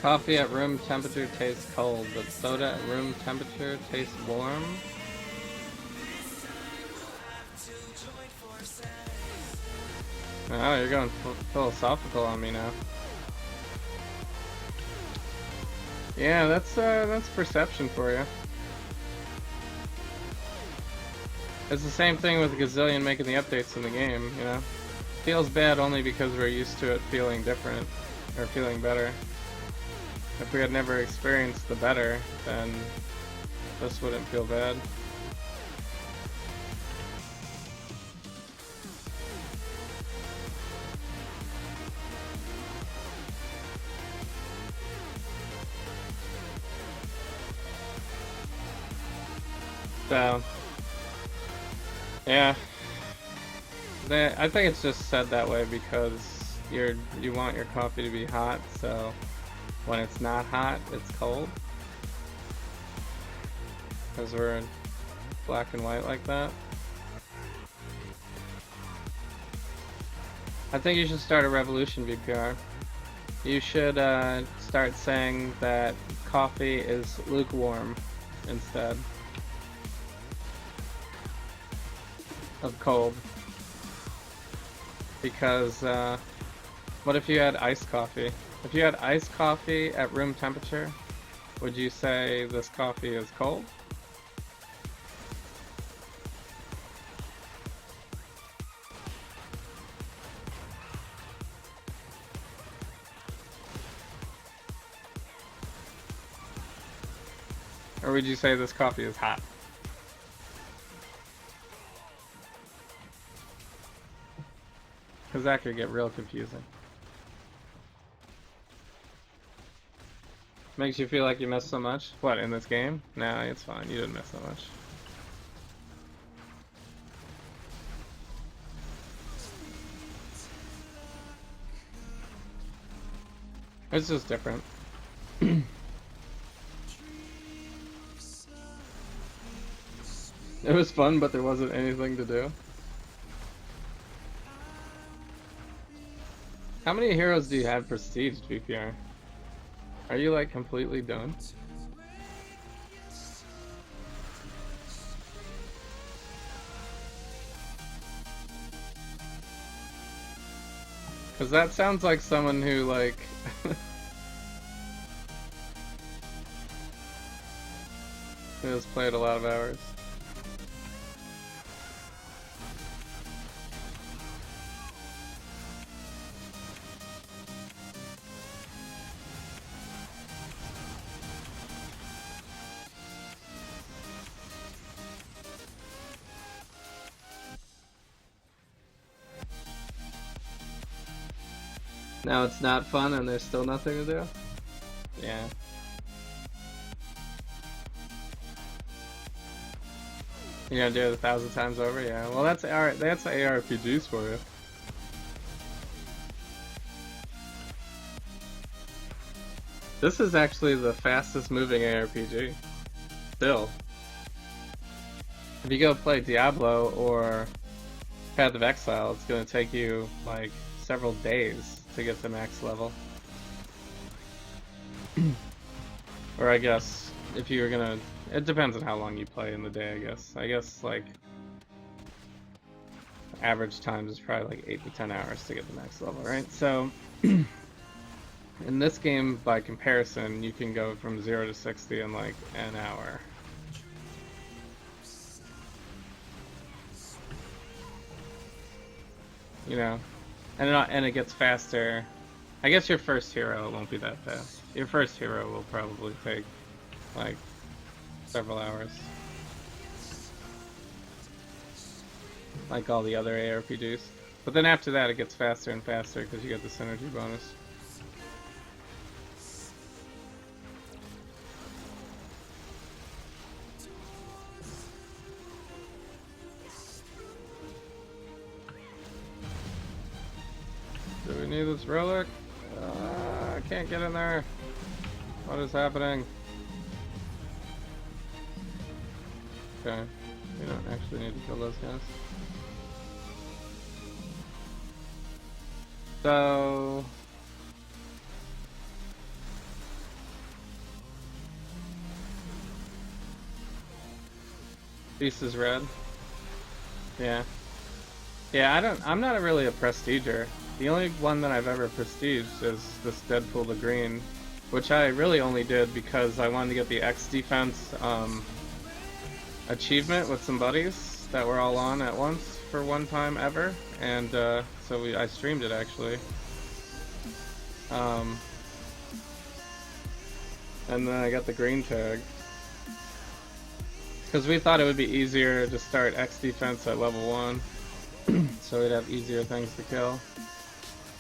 Coffee at room temperature tastes cold, but soda at room temperature tastes warm. Oh, you're going philosophical on me now. Yeah, that's perception for you. It's the same thing with Gazillion making the updates in the game, you know? Feels bad only because we're used to it feeling different, or feeling better. If we had never experienced the better, then this wouldn't feel bad. So, yeah, I think it's just said that way because you want your coffee to be hot, so when it's not hot, it's cold. Because we're in black and white like that. I think you should start a revolution, VPR. You should start saying that coffee is lukewarm instead of cold. Because what if you had iced coffee? If you had iced coffee at room temperature, would you say this coffee is cold? Or would you say this coffee is hot? Because that could get real confusing. Makes you feel like you missed so much? What, in this game? Nah, it's fine. You didn't miss so much. It's just different. It was fun, but there wasn't anything to do. How many heroes do you have prestige, VPR? Are you like completely done? Cause that sounds like someone who like who has played a lot of hours. Now it's not fun and there's still nothing to do? Yeah. You're gonna do it 1,000 times over? Yeah. Well, that's ARPGs for you. This is actually the fastest moving ARPG. Still. If you go play Diablo or Path of Exile, it's gonna take you like several days to get to max level. Or I guess if you were gonna, it depends on how long you play in the day, I guess. I guess like average times is probably like 8 to 10 hours to get the max level, right? So in this game, by comparison, you can go from 0 to 60 in like an hour. You know? And it gets faster. I guess your first hero won't be that fast. Your first hero will probably take like several hours. Like all the other ARPGs. But then after that it gets faster and faster because you get the synergy bonus. Do we need this relic? I can't get in there. What is happening? Okay, we don't actually need to kill those guys. So Beast is red. Yeah. Yeah, I'm not really a prestiger. The only one that I've ever prestiged is this Deadpool the Green, which I really only did because I wanted to get the X defense achievement with some buddies that were all on at once for one time ever, and so I streamed it actually. And then I got the green tag because we thought it would be easier to start X defense at level 1, so we'd have easier things to kill,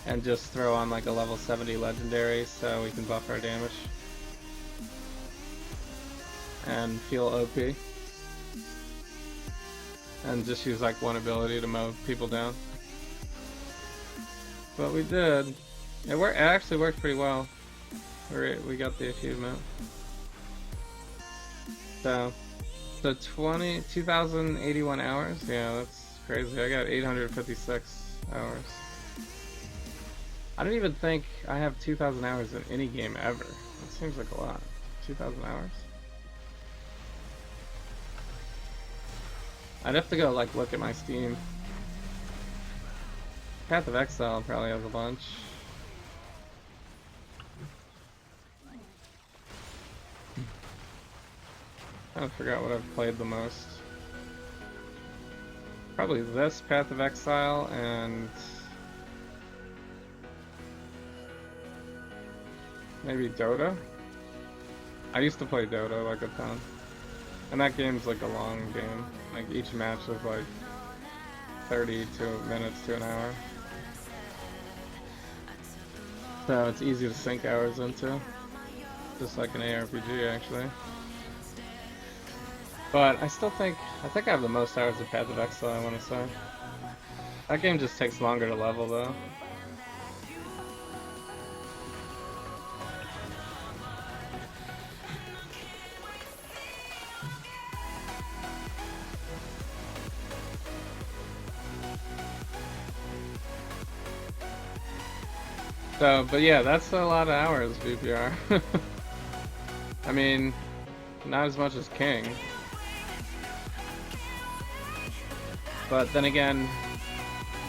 and just throw on like a level 70 legendary so we can buff our damage and feel OP. And just use like one ability to mow people down. But we did. It actually worked pretty well. We got the achievement. So 2,081 hours? Yeah, that's crazy. I got 856 hours. I don't even think I have 2,000 hours in any game ever. That seems like a lot. 2,000 hours? I'd have to go like look at my Steam. Path of Exile probably has a bunch. I forgot what I've played the most. Probably this, Path of Exile, and maybe Dota. I used to play Dota like a ton. And that game's like a long game. Like each match is like 32 minutes to an hour. So it's easy to sink hours into. Just like an ARPG actually. But I think I have the most hours of Path of Exile, I want to say. That game just takes longer to level though. So, but yeah, that's a lot of hours, VPR. I mean, not as much as King. But then again,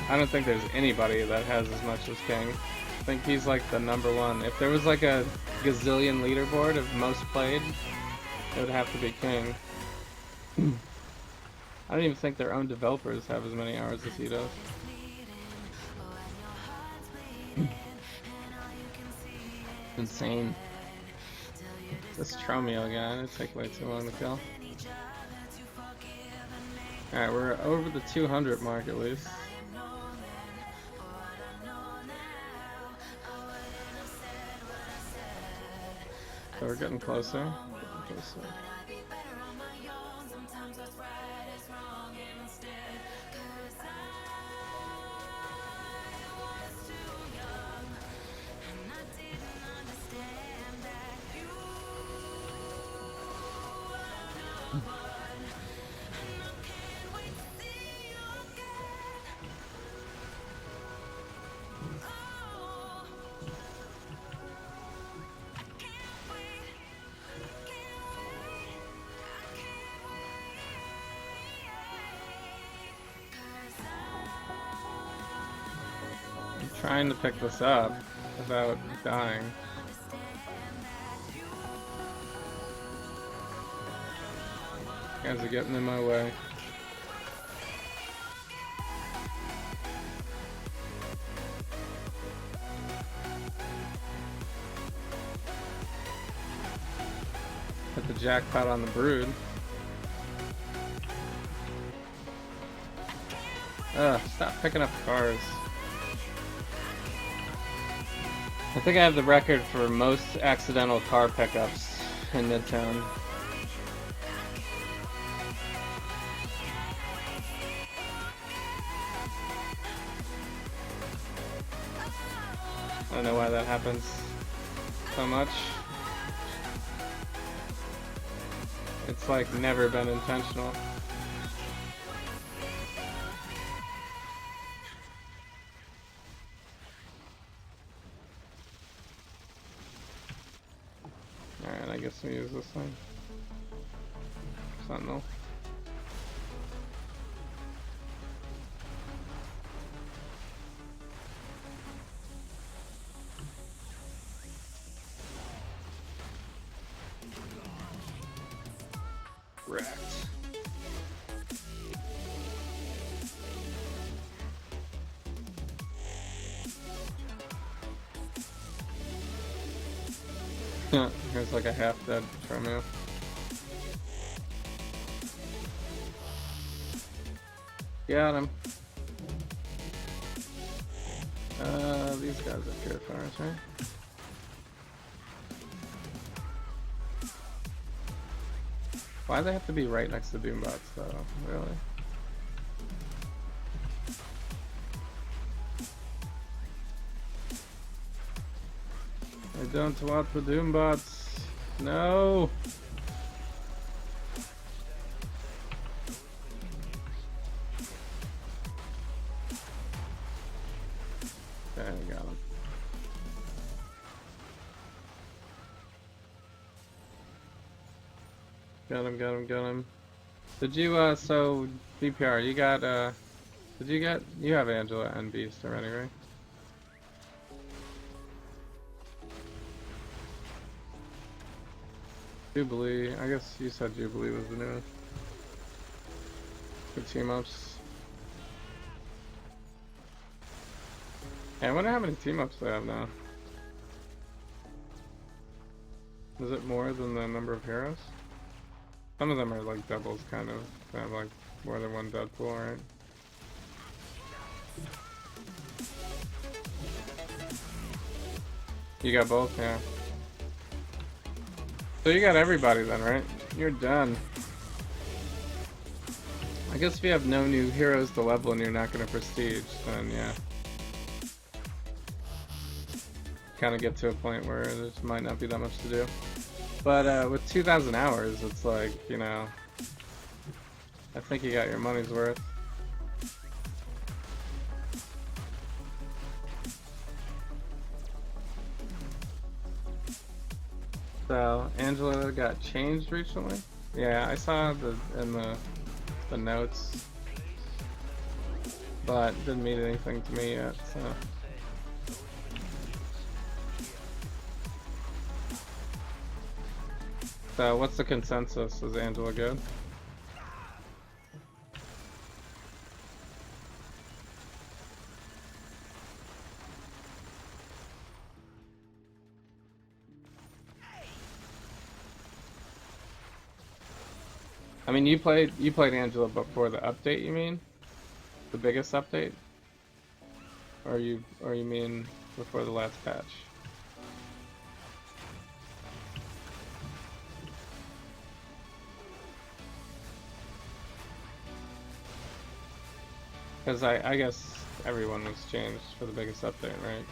I don't think there's anybody that has as much as King. I think he's like the #1. If there was like a gazillion leaderboard of most played, it would have to be King. I don't even think their own developers have as many hours as he does. Insane. This Tromeo guy, it'd take way too long to kill. Alright, we're over the 200 mark at least. So we're getting closer. Trying to pick this up without dying. You guys are getting in my way. Hit the jackpot on the brood. Ugh, stop picking up cars. I think I have the record for most accidental car pickups in Midtown. I don't know why that happens so much. It's like never been intentional. Alright, I guess we use this thing. Sentinel. wrecked. Here's like a half dead from you. Got him. These guys are purifiers, right? Why do they have to be right next to Doombots, though? Really? I don't want the Doombots. No! Okay, I got him. Got him. Did you, so, DPR, you got, you have Angela and Beast already, right? Jubilee, I guess you said Jubilee was the newest. Good team-ups. Hey, I wonder how many team-ups they have now. Is it more than the number of heroes? Some of them are like doubles, kind of. They have like more than one Deadpool, right? You got both, yeah. So you got everybody then, right? You're done. I guess if you have no new heroes to level and you're not going to prestige, then yeah. Kind of get to a point where there might not be that much to do. But with 2,000 hours, it's like, you know, I think you got your money's worth. So, Angela got changed recently? Yeah, I saw in the notes, but didn't mean anything to me yet, so. So, what's the consensus? Is Angela good? I mean, you played Angela before the update, you mean? The biggest update? Or you mean before the last patch? Because I guess everyone was changed for the biggest update, right?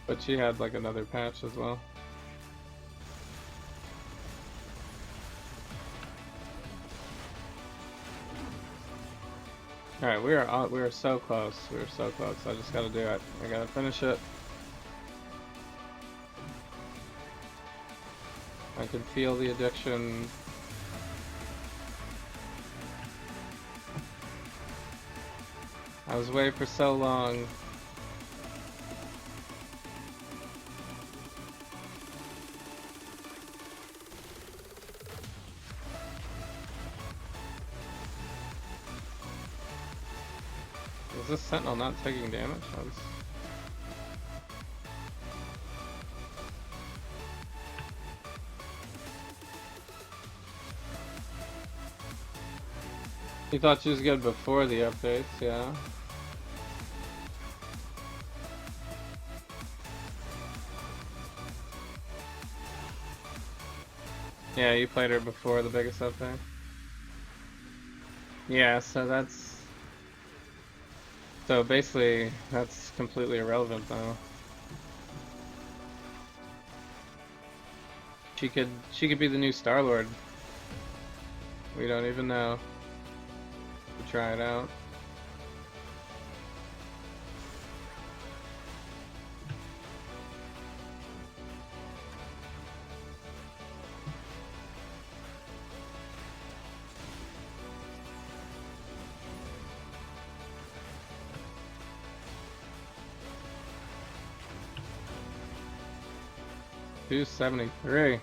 But she had like another patch as well. Alright, we are so close. We are so close. I just gotta do it. I gotta finish it. I can feel the addiction. I was away for so long. Is this Sentinel not taking damage? You thought she was good before the updates, yeah? Yeah, you played her before the biggest update. Yeah, so that's... So basically, that's completely irrelevant though. She could be the new Star-Lord. We don't even know. We'll try it out. $273.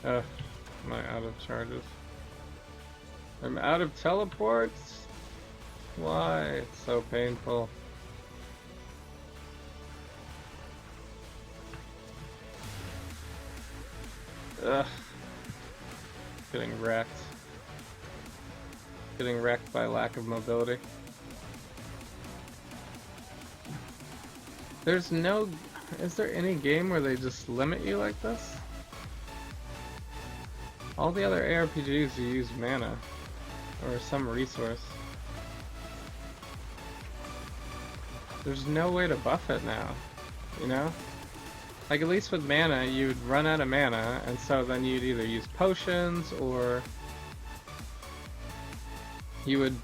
Ugh, am I out of charges? I'm out of teleports? Why? It's so painful. Ugh. Getting wrecked. Getting wrecked by lack of mobility. There's no... Is there any game where they just limit you like this? All the other ARPGs you use mana. Or some resource. There's no way to buff it now. You know? Like, at least with mana, you'd run out of mana, and so then you'd either use potions, or you would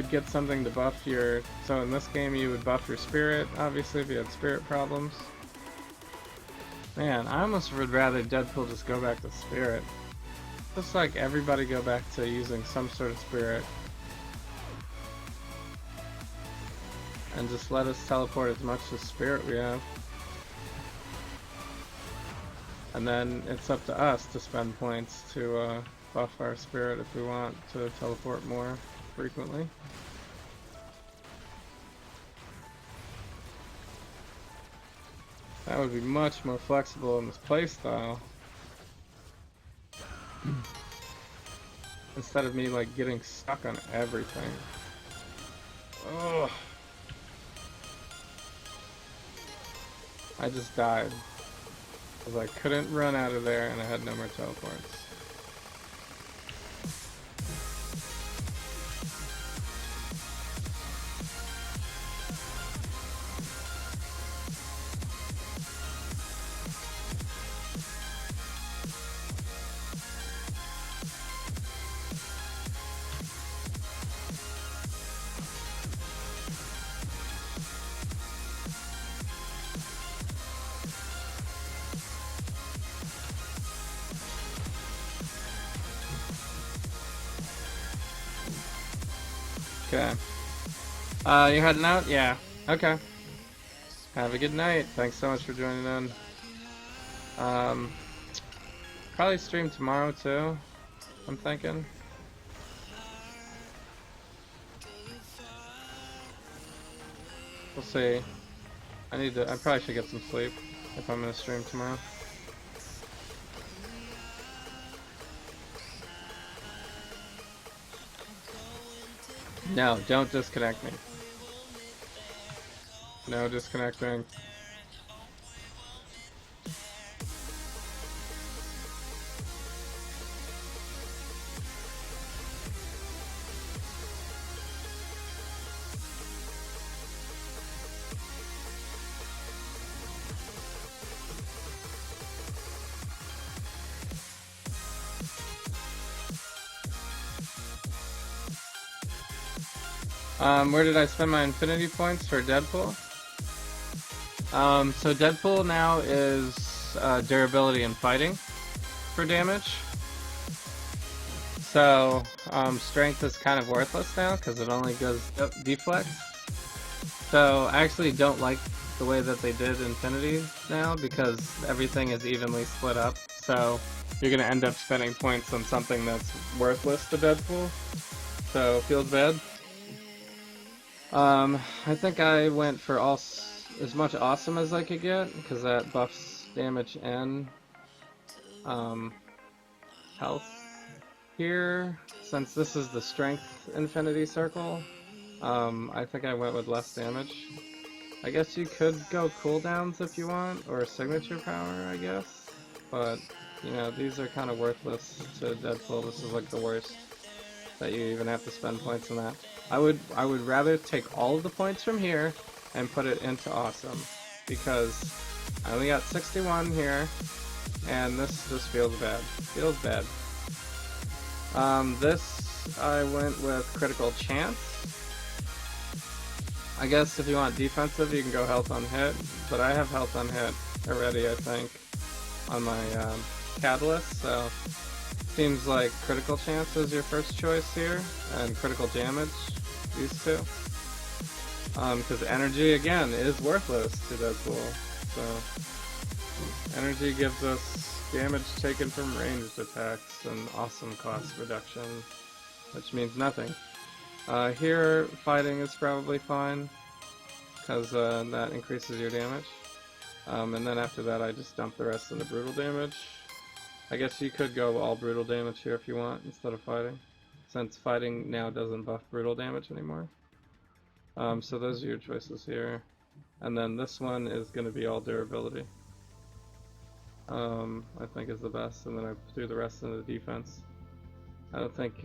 get something to buff your... So in this game, you would buff your spirit, obviously, if you had spirit problems. Man, I almost would rather Deadpool just go back to spirit. Just like everybody go back to using some sort of spirit. And just let us teleport as much as spirit we have. And then it's up to us to spend points to buff our spirit if we want to teleport more frequently. That would be much more flexible in this playstyle. Instead of me like getting stuck on everything. Ugh. I just died. Because I couldn't run out of there and I had no more teleports. Okay. You're heading out? Yeah. Okay. Have a good night. Thanks so much for joining in. Probably stream tomorrow too, I'm thinking. We'll see. I probably should get some sleep if I'm gonna stream tomorrow. No, don't disconnect me. No disconnecting. Where did I spend my infinity points for Deadpool? So Deadpool now is durability and fighting for damage. So strength is kind of worthless now because it only goes deflex. So I actually don't like the way that they did infinity now because everything is evenly split up. So you're gonna end up spending points on something that's worthless to Deadpool. So feels bad. I think I went for as much awesome as I could get, because that buffs damage and health here. Since this is the strength infinity circle, I think I went with less damage. I guess you could go cooldowns if you want, or signature power, I guess. But, you know, these are kind of worthless to Deadpool. This is like the worst that you even have to spend points on that. I would rather take all of the points from here and put it into awesome, because I only got 61 here, and this just feels bad. Feels bad. This I went with critical chance. I guess if you want defensive, you can go health on hit, but I have health on hit already, I think, on my catalyst, so seems like critical chance is your first choice here, and critical damage, these two. Because energy, again, is worthless to Deadpool. So, energy gives us damage taken from ranged attacks and awesome cost reduction, which means nothing. Here, fighting is probably fine, because that increases your damage. And then after that I just dump the rest into brutal damage. I guess you could go all brutal damage here if you want, instead of fighting, since fighting now doesn't buff brutal damage anymore. So those are your choices here. And then this one is going to be all durability. I think is the best, and then I threw the rest into the defense. I don't think,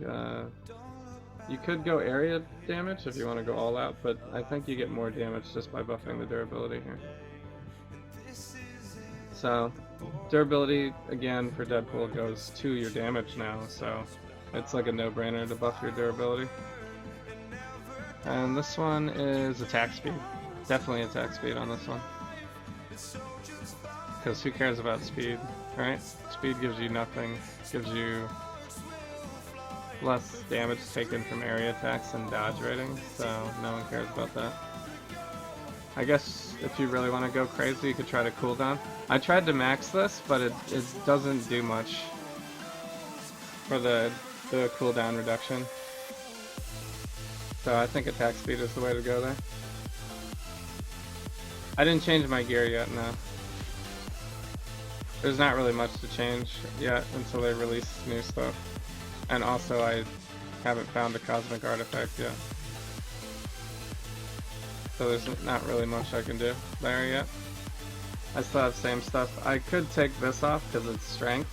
you could go area damage if you want to go all out, but I think you get more damage just by buffing the durability here. So, durability, again, for Deadpool goes to your damage now, so it's like a no-brainer to buff your durability. And this one is attack speed. Definitely attack speed on this one. Because who cares about speed, right? Speed gives you nothing, gives you less damage taken from area attacks and dodge rating, so no one cares about that. I guess if you really want to go crazy, you could try to cooldown. I tried to max this, but it doesn't do much for the cooldown reduction. So I think attack speed is the way to go there. I didn't change my gear yet, no. There's not really much to change yet until they release new stuff. And also I haven't found a cosmic artifact yet. So there's not really much I can do there yet. I still have same stuff. I could take this off because it's strength.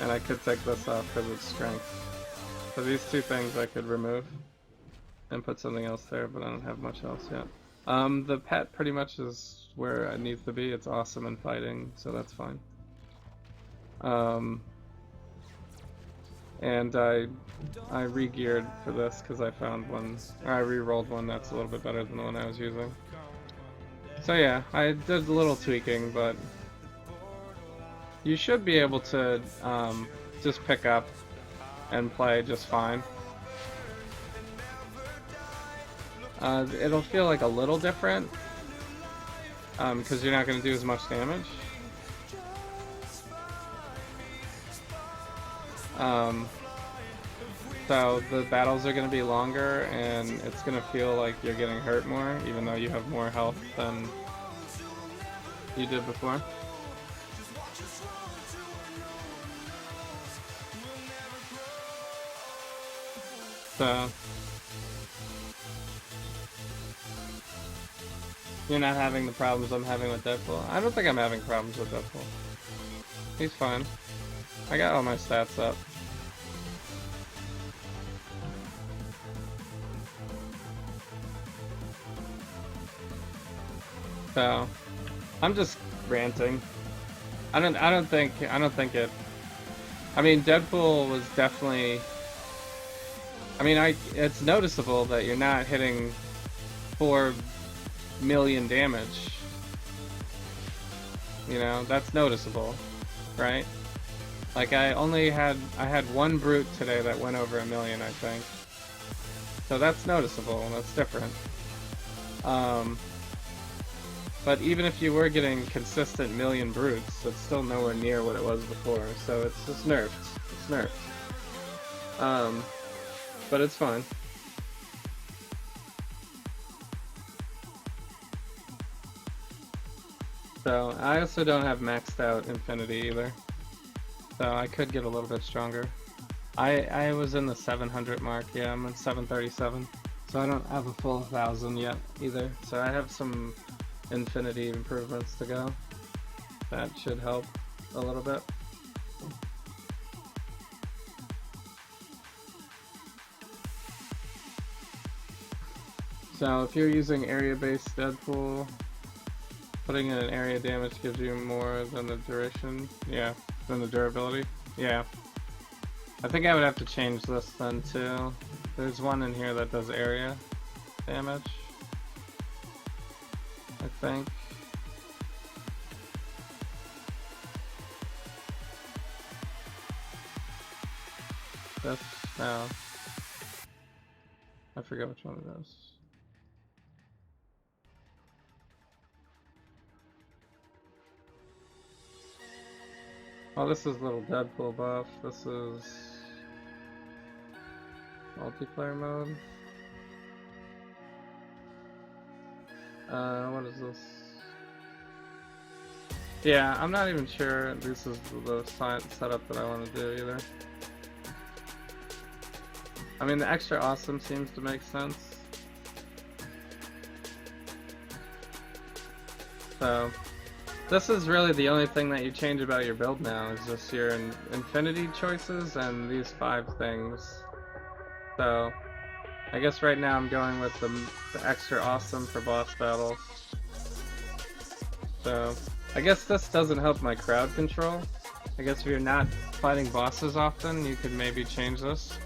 And I could take this off because it's strength. So these two things I could remove and put something else there, but I don't have much else yet. The pet pretty much is where it needs to be. It's awesome in fighting, so that's fine. And I re-geared for this because I found one, or I re-rolled one that's a little bit better than the one I was using. So yeah, I did a little tweaking, but you should be able to just pick up and play just fine. It'll feel like a little different because you're not going to do as much damage. So the battles are going to be longer and it's going to feel like you're getting hurt more, even though you have more health than you did before. So you're not having the problems I'm having with Deadpool? I don't think I'm having problems with Deadpool. He's fine. I got all my stats up. So I'm just ranting. I don't think it. I mean, Deadpool was definitely. I mean, it's noticeable that you're not hitting 4 million damage. You know, that's noticeable, right? Like I had one brute today that went over 1 million, I think. So that's noticeable and that's different. But even if you were getting consistent million brutes, it's still nowhere near what it was before. So it's just nerfed. It's nerfed. But it's fine. So I also don't have maxed out Infinity either. So I could get a little bit stronger. I was in the 700 mark, yeah, I'm at 737. So I don't have a full 1,000 yet either. So I have some Infinity improvements to go. That should help a little bit. So if you're using area-based Deadpool, putting in an area damage gives you more than the duration. Yeah, than the durability. Yeah. I think I would have to change this then too. There's one in here that does area damage, I think. This, no. I forget which one it is. Oh, this is little Deadpool buff. This is multiplayer mode. What is this? Yeah, I'm not even sure this is the setup that I want to do either. I mean, the extra awesome seems to make sense. So, this is really the only thing that you change about your build now, is just your infinity choices and these 5 things. So, I guess right now I'm going with the extra awesome for boss battles. So, I guess this doesn't help my crowd control. I guess if you're not fighting bosses often, you could maybe change this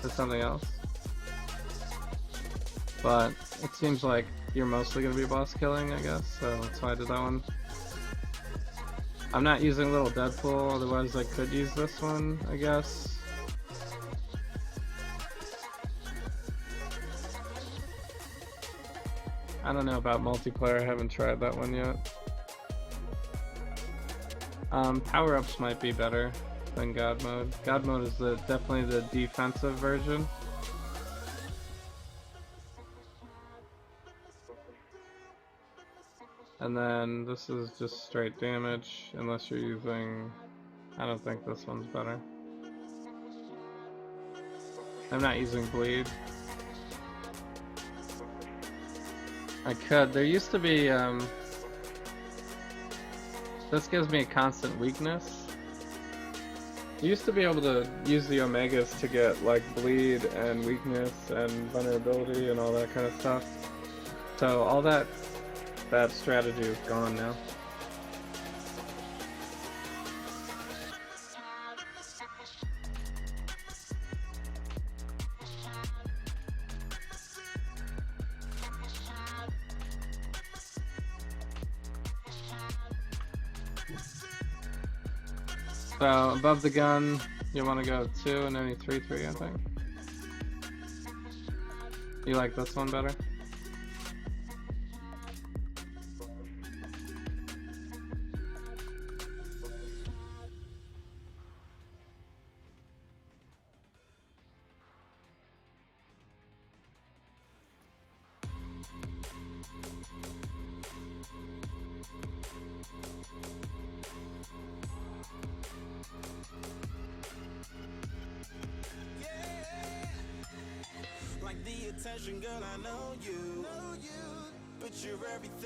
to something else. But it seems like you're mostly going to be boss killing, I guess, so that's why I did that one. I'm not using little Deadpool, otherwise I could use this one, I guess. I don't know about multiplayer, I haven't tried that one yet. Power-ups might be better than God mode. God mode is definitely the defensive version. And then this is just straight damage, unless you're using... I don't think this one's better. I'm not using bleed. I could. There used to be, this gives me a constant weakness. You used to be able to use the Omegas to get, like, bleed and weakness and vulnerability and all that kind of stuff. So all that strategy is gone now. So above the gun, you want to go 2 and only 3-3, I think. You like this one better?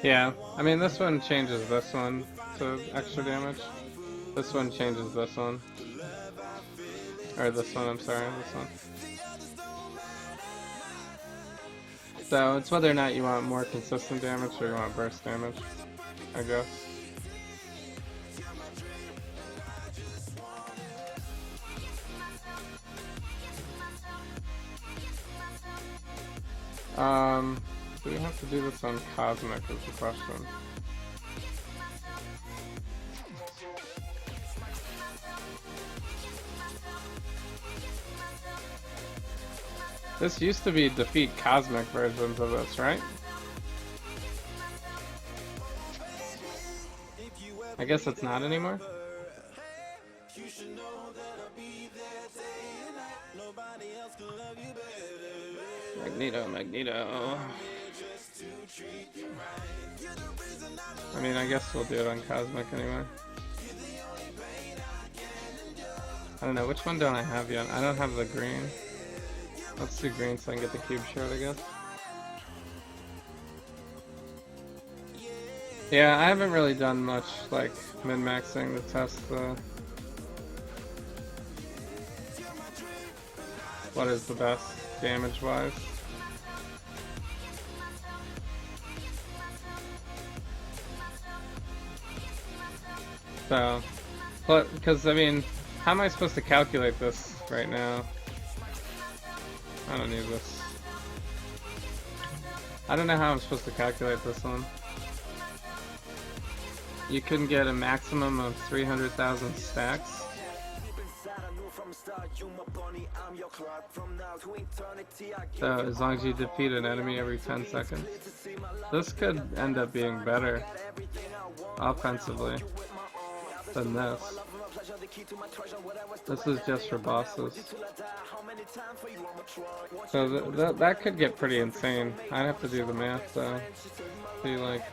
Yeah, I mean this one changes this one to extra damage. This one changes this one. Or this one, I'm sorry, this one. So it's whether or not you want more consistent damage or you want burst damage, I guess. Do we have to do this on Cosmic is the question. This used to be defeat Cosmic versions of this, right? I guess it's not anymore? Magneto. I mean, I guess we'll do it on Cosmic anyway. I don't know, which one don't I have yet? I don't have the green. Let's do green so I can get the cube shard, I guess. Yeah, I haven't really done much, like, min-maxing to test the... what is the best damage-wise. So, but, because, I mean, how am I supposed to calculate this right now? I don't need this. I don't know how I'm supposed to calculate this one. You can get a maximum of 300,000 stacks. So, as long as you defeat an enemy every 10 seconds. This could end up being better offensively than this. This is just for bosses. So that could get pretty insane. I'd have to do the math though. See like.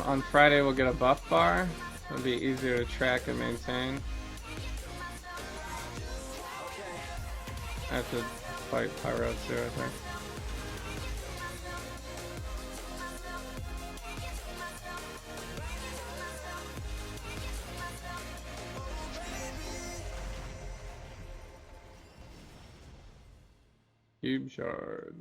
On Friday we'll get a buff bar. It'll be easier to track and maintain. I have to fight Pyro too, I think. Cube shard.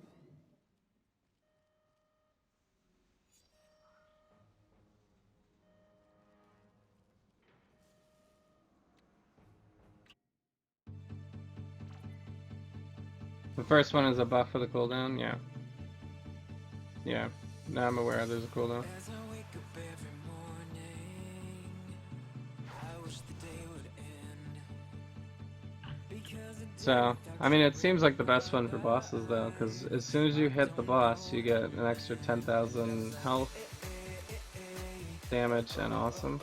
The first one is a buff for the cooldown, yeah. Yeah, now I'm aware there's a cooldown. So, I mean, it seems like the best one for bosses though, because as soon as you hit the boss, you get an extra 10,000 health, damage, and awesome.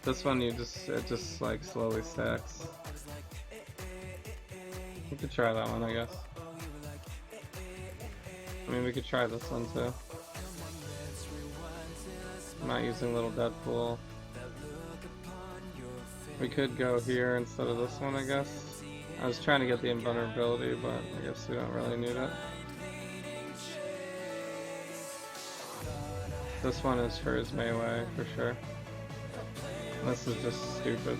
This one, it just like slowly stacks. We could try that one, I guess. I mean, we could try this one too. I'm not using Little Deadpool. We could go here instead of this one, I guess. I was trying to get the invulnerability, but I guess we don't really need it. This one is for his melee, for sure. This is just stupid.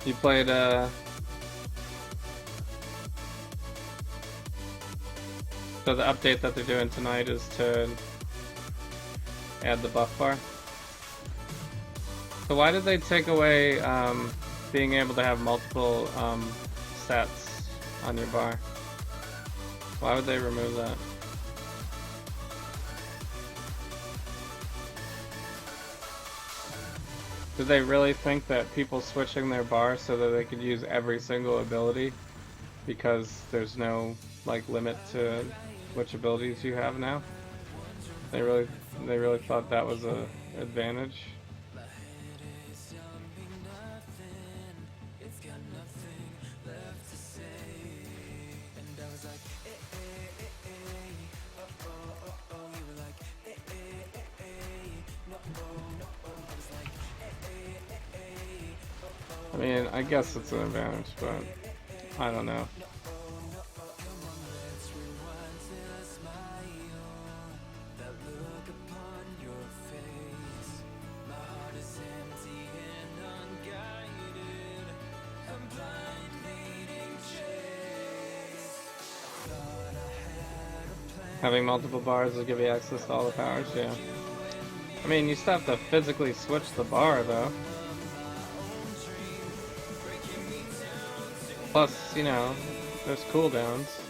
You played, so the update that they're doing tonight is to add the buff bar. So why did they take away being able to have multiple sets on your bar? Why would they remove that? Did they really think that people switching their bar so that they could use every single ability because there's no like limit to which abilities you have now? They really thought that was a advantage. I mean, I guess it's an advantage, but I don't know. Having multiple bars will give you access to all the powers, yeah. I mean, you still have to physically switch the bar, though. Plus, you know, there's cooldowns.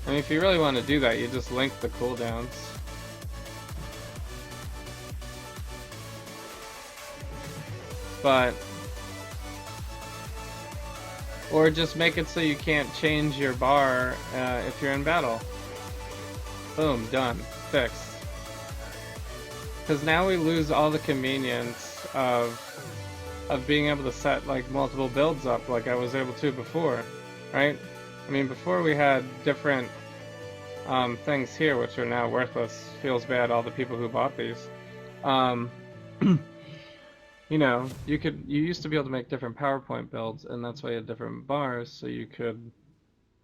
I mean, if you really want to do that, you just link the cooldowns. But, or just make it so you can't change your bar if you're in battle. Boom, done, fixed. Because now we lose all the convenience of being able to set like multiple builds up like I was able to before, right? I mean, before we had different things here which are now worthless. Feels bad, all the people who bought these. You know, you used to be able to make different PowerPoint builds, and that's why you had different bars, so you could,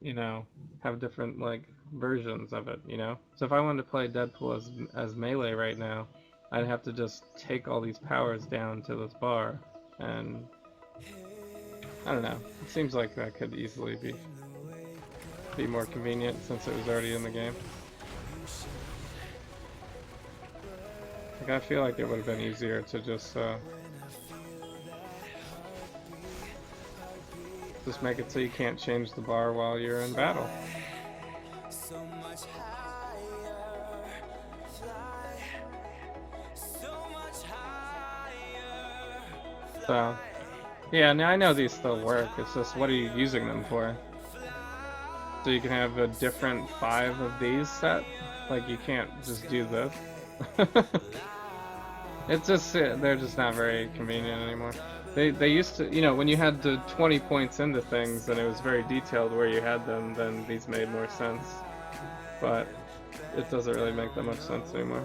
you know, have different like versions of it, you know? So if I wanted to play Deadpool as melee right now, I'd have to just take all these powers down to this bar, and I don't know. It seems like that could easily be more convenient since it was already in the game. Like, I feel like it would have been easier to just make it so you can't change the bar while you're in battle. So, yeah, now I know these still work. It's just, what are you using them for? So you can have a different 5 of these set? Like, you can't just do this? It's just, they're just not very convenient anymore. They used to, you know, when you had the 20 points into things and it was very detailed where you had them, then these made more sense. But it doesn't really make that much sense anymore.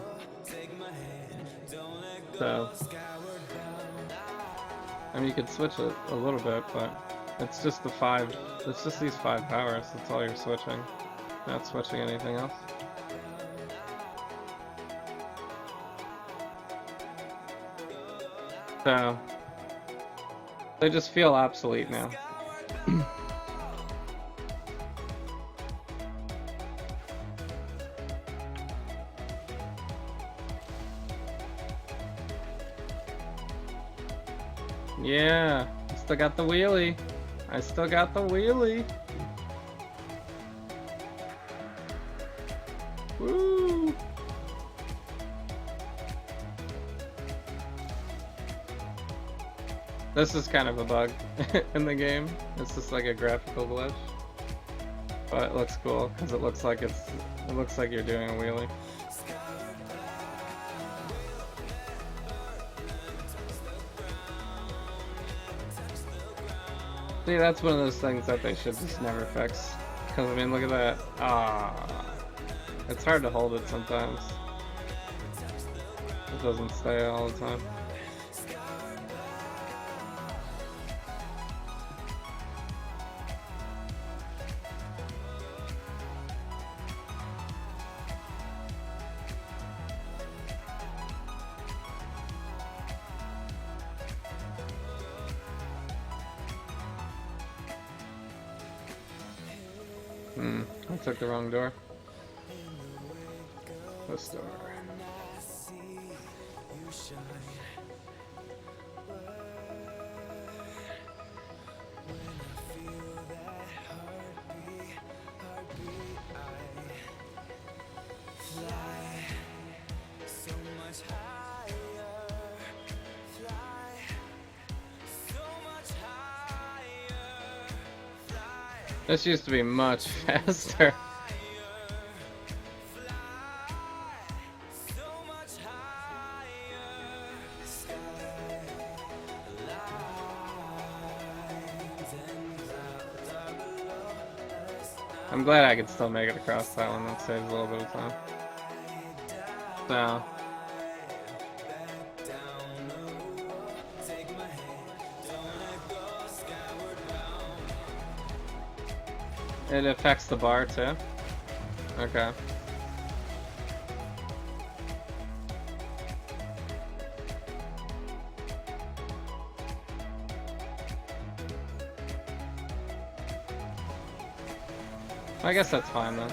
So, I mean, you could switch it a little bit, but it's just the 5, it's just these 5 powers, that's all you're switching. Not switching anything else. So, they just feel obsolete now. Yeah, I still got the wheelie. I still got the wheelie. Woo! This is kind of a bug in the game. It's just like a graphical glitch. But it looks cool because it looks like you're doing a wheelie. See, that's one of those things that they should just never fix. Because, I mean, look at that. Ah, it's hard to hold it sometimes. It doesn't stay all the time. I took the wrong door. This door. This used to be much faster. I'm glad I could still make it across that one. That saves a little bit of time. So, it affects the bar too? Okay. I guess that's fine then.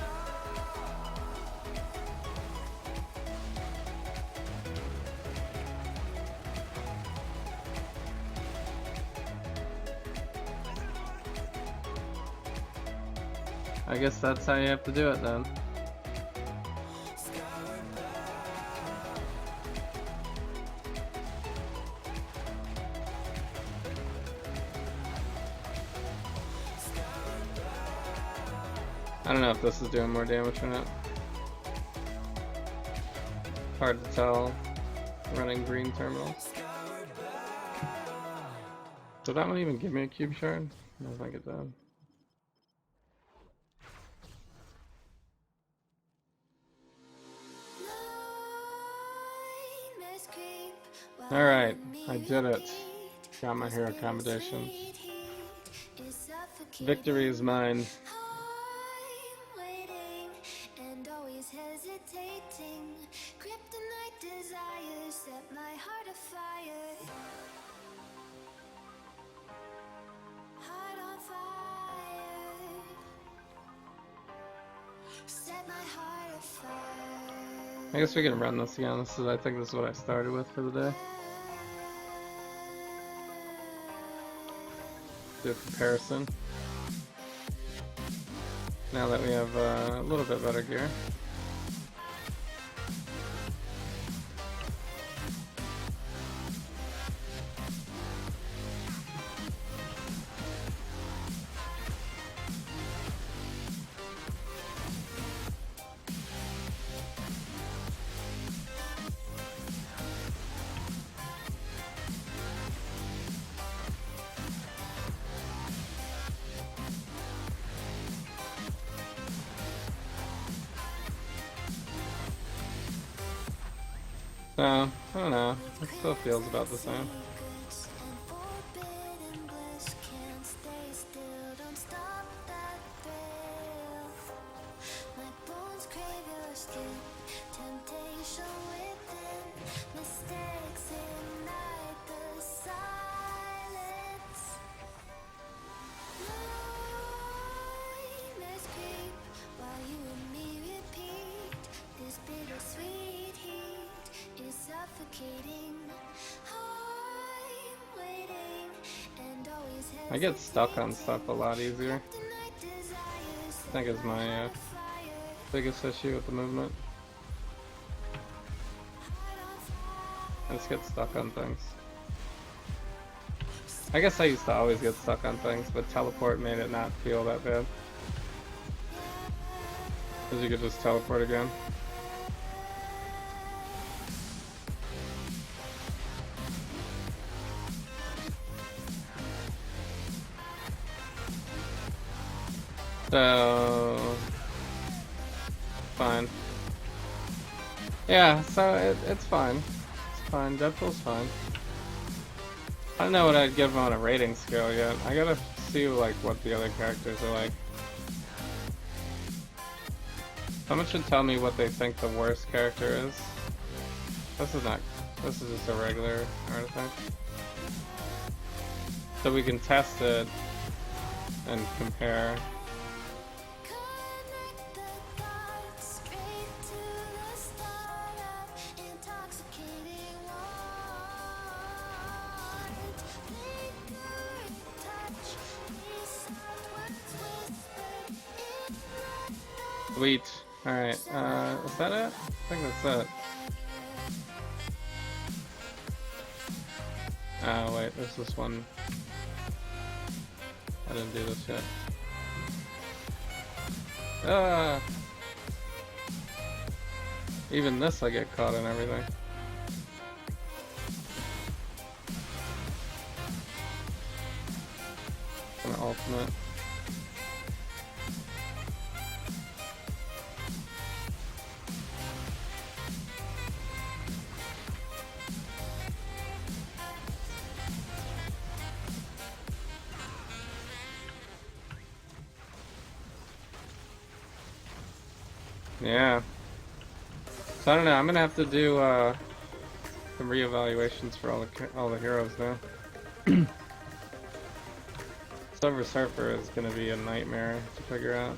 I guess that's how you have to do it then. I don't know if this is doing more damage or not. Hard to tell running green terminals. Did that one even give me a cube shard? I don't think it did. Alright, I did it. Got my hero accommodations. Victory is mine. Kryptonite desires set my heart afire. Heart on fire. Set my heart afire. I guess we can run this again. I think this is what I started with for the day. Do a comparison. Now that we have a little bit better gear. So, I don't know. It still feels about the same. I get stuck on stuff a lot easier. I think is my biggest issue with the movement. I just get stuck on things. I guess I used to always get stuck on things, but teleport made it not feel that bad. Because you could just teleport again. So, fine. Yeah, so it's fine. It's fine. Deadpool's fine. I don't know what I'd give him on a rating scale yet. I gotta see like what the other characters are like. Someone should tell me what they think the worst character is. This is just a regular artifact. So we can test it and compare. Sweet. Alright, is that it? I think that's it. Oh wait, there's this one. I didn't do this yet. Ah! Even this I get caught in everything. An ultimate. Yeah. So I don't know. I'm gonna have to do some reevaluations for all the heroes now. Silver Surfer is gonna be a nightmare to figure out.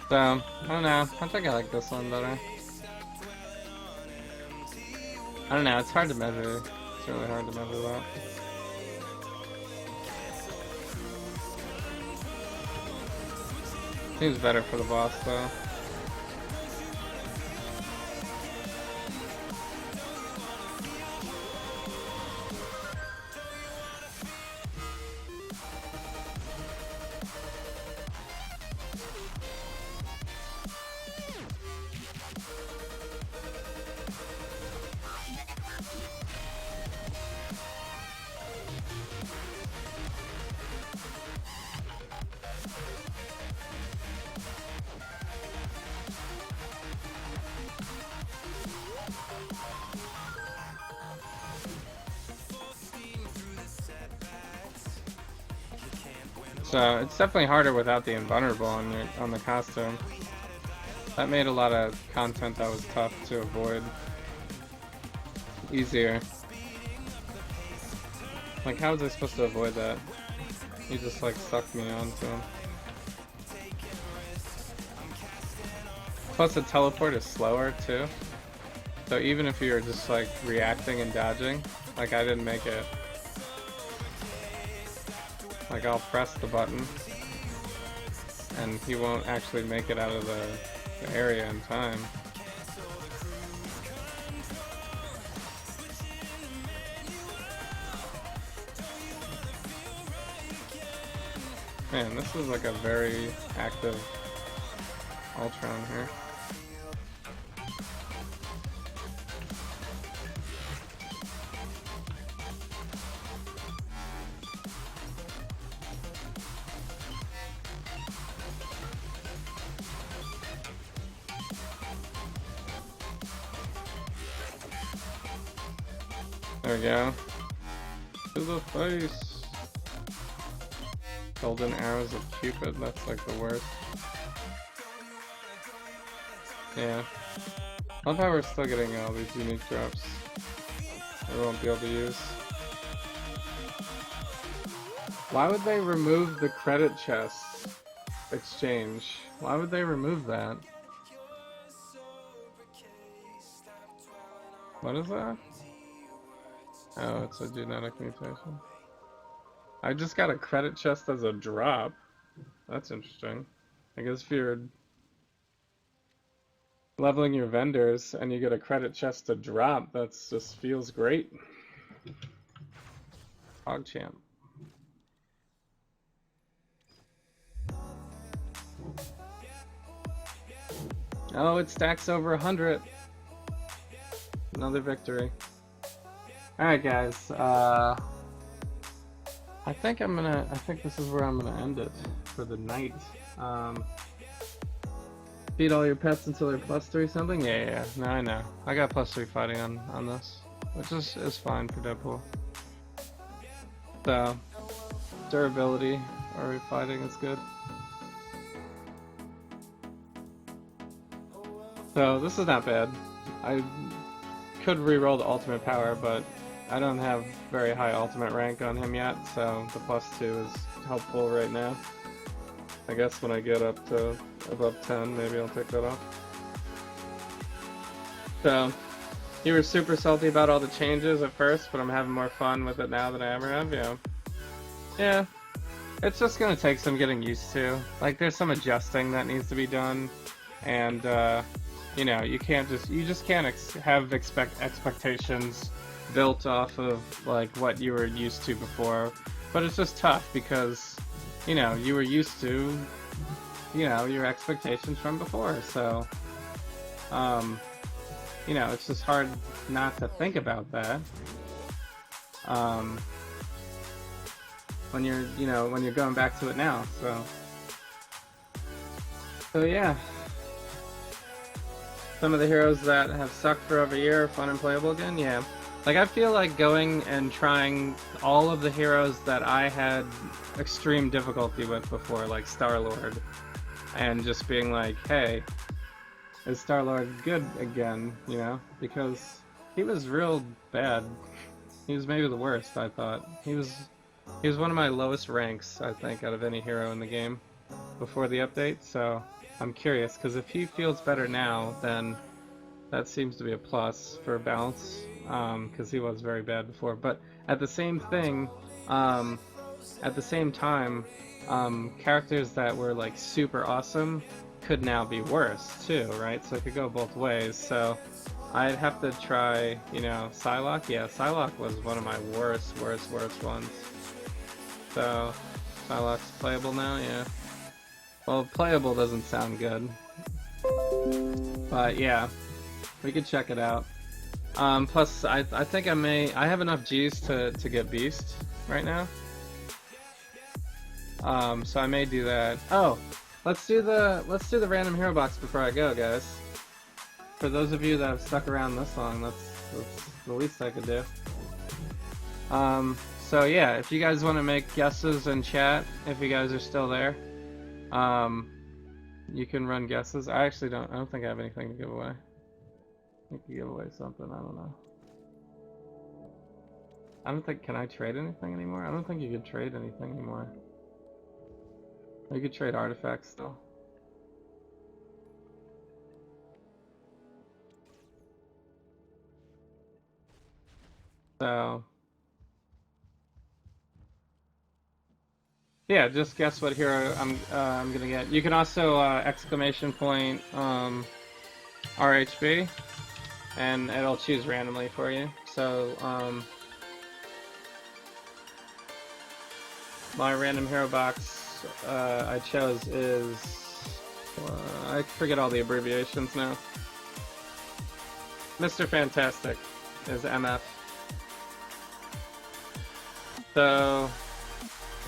So, I don't know. I think I like this one better. I don't know. It's hard to measure. It's really hard to measure that. Seems better for the boss, though. So it's definitely harder without the invulnerable on the costume. That made a lot of content that was tough to avoid easier. Like, how was I supposed to avoid that? He just like sucked me onto him. Plus the teleport is slower too. So even if you're just like reacting and dodging, like I didn't make it. Like I'll press the button and he won't actually make it out of the area in time. Man, this is like a very active Ultron here. There we go. To the face. Golden arrows of Cupid, that's like the worst. Yeah. I love how we're still getting all these unique drops we won't be able to use. Why would they remove the credit chest exchange? Why would they remove that? What is that? Oh, it's a genetic mutation. I just got a credit chest as a drop. That's interesting. I guess if you're leveling your vendors and you get a credit chest to drop, that's just feels great. PogChamp. Oh, it stacks over 100. Another victory. Alright guys, I think this is where I'm gonna end it for the night. Feed all your pets until they're +3 something? Yeah. No, I know. I got +3 fighting on this, which is fine for Deadpool. So, durability or fighting is good. So this is not bad. I could reroll the ultimate power, but I don't have very high ultimate rank on him yet, so the +2 is helpful right now. I guess when I get up to above 10, maybe I'll take that off. So, you were super salty about all the changes at first, but I'm having more fun with it now than I ever have, yeah. Yeah, it's just gonna take some getting used to. Like, there's some adjusting that needs to be done, and, you know, you just can't have expectations built off of like what you were used to before, but it's just tough because, you know, you were used to, you know, your expectations from before, so you know, it's just hard not to think about that when you're, you know, when you're going back to it now, so yeah. Some of the heroes that have sucked for over a year are fun and playable again, yeah. Like, I feel like going and trying all of the heroes that I had extreme difficulty with before, like Star-Lord, and just being like, hey, is Star-Lord good again, you know? Because he was real bad. He was maybe the worst, I thought. He was one of my lowest ranks, I think, out of any hero in the game before the update, so I'm curious, because if he feels better now, then that seems to be a plus for balance. Because he was very bad before, but at the same time, characters that were like super awesome could now be worse too, right? So it could go both ways. So I'd have to try, you know, Psylocke. Yeah, Psylocke was one of my worst ones. So Psylocke's playable now, yeah. Well, playable doesn't sound good, but yeah, we could check it out. Plus, I think I have enough G's to get Beast right now. So I may do that. Oh, let's do the random hero box before I go, guys. For those of you that have stuck around this long, that's the least I could do. So yeah, if you guys want to make guesses in chat, if you guys are still there, you can run guesses. I don't think I have anything to give away. I think you give away something, I don't know. Can I trade anything anymore? I don't think you can trade anything anymore. You could trade artifacts still. So yeah, just guess what hero I'm gonna get. You can also exclamation point RHB, and it'll choose randomly for you. So my random hero box I chose is I forget all the abbreviations now. Mr. Fantastic is MF. So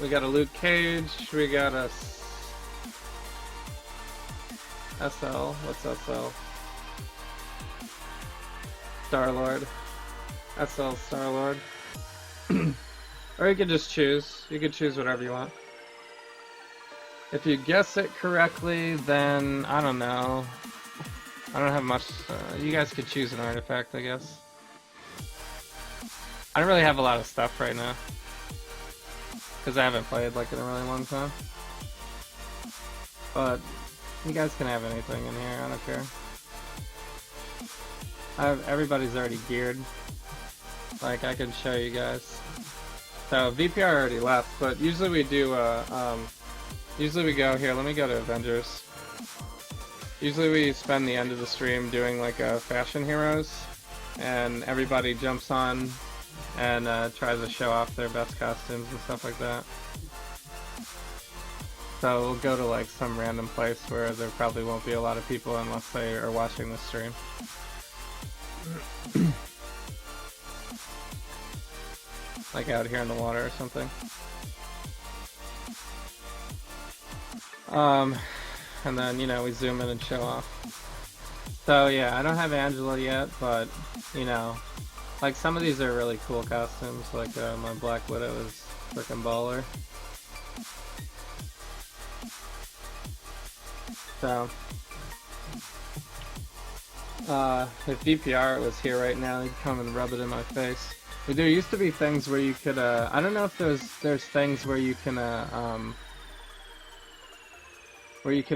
we got a Luke Cage, we got a SL, what's SL? Star-Lord. SL Star-Lord. Or you could just choose. You could choose whatever you want. If you guess it correctly, then, I don't know. I don't have much, you guys could choose an artifact, I guess. I don't really have a lot of stuff right now. Because I haven't played like in a really long time. But you guys can have anything in here, I don't care. Everybody's already geared. Like I can show you guys. So VPR already left, but usually we do usually we go here, let me go to Avengers. Usually we spend the end of the stream doing like a Fashion Heroes, and everybody jumps on and tries to show off their best costumes and stuff like that. So we'll go to like some random place where there probably won't be a lot of people unless they are watching the stream. Like out here in the water or something. And then, you know, we zoom in and show off. So yeah, I don't have Angela yet, but, you know, like some of these are really cool costumes, like my Black Widow is frickin' baller. So, if VPR was here right now, he'd come and rub it in my face. But there used to be things where you could, I don't know if there's things where you can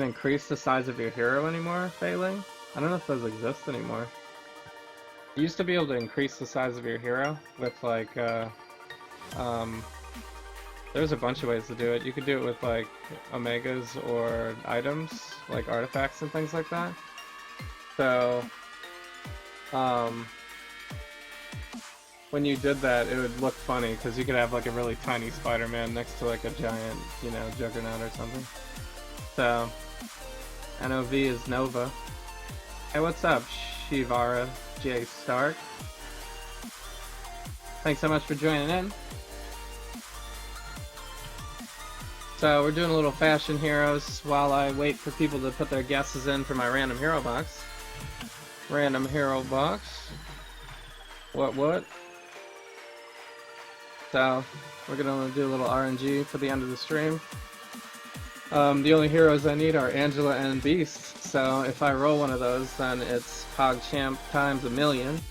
increase the size of your hero anymore, failing. I don't know if those exist anymore. You used to be able to increase the size of your hero with like, there's a bunch of ways to do it. You could do it with like omegas or items, like artifacts and things like that. So, when you did that, it would look funny because you could have like a really tiny Spider-Man next to like a giant, you know, Juggernaut or something. So, NOV is Nova. Hey, what's up, Shivara J. Stark? Thanks so much for joining in. So, we're doing a little Fashion Heroes while I wait for people to put their guesses in for my random hero box. Random hero box. What? So, we're gonna do a little RNG for the end of the stream. The only heroes I need are Angela and Beast, so if I roll one of those, then it's PogChamp times 1,000,000.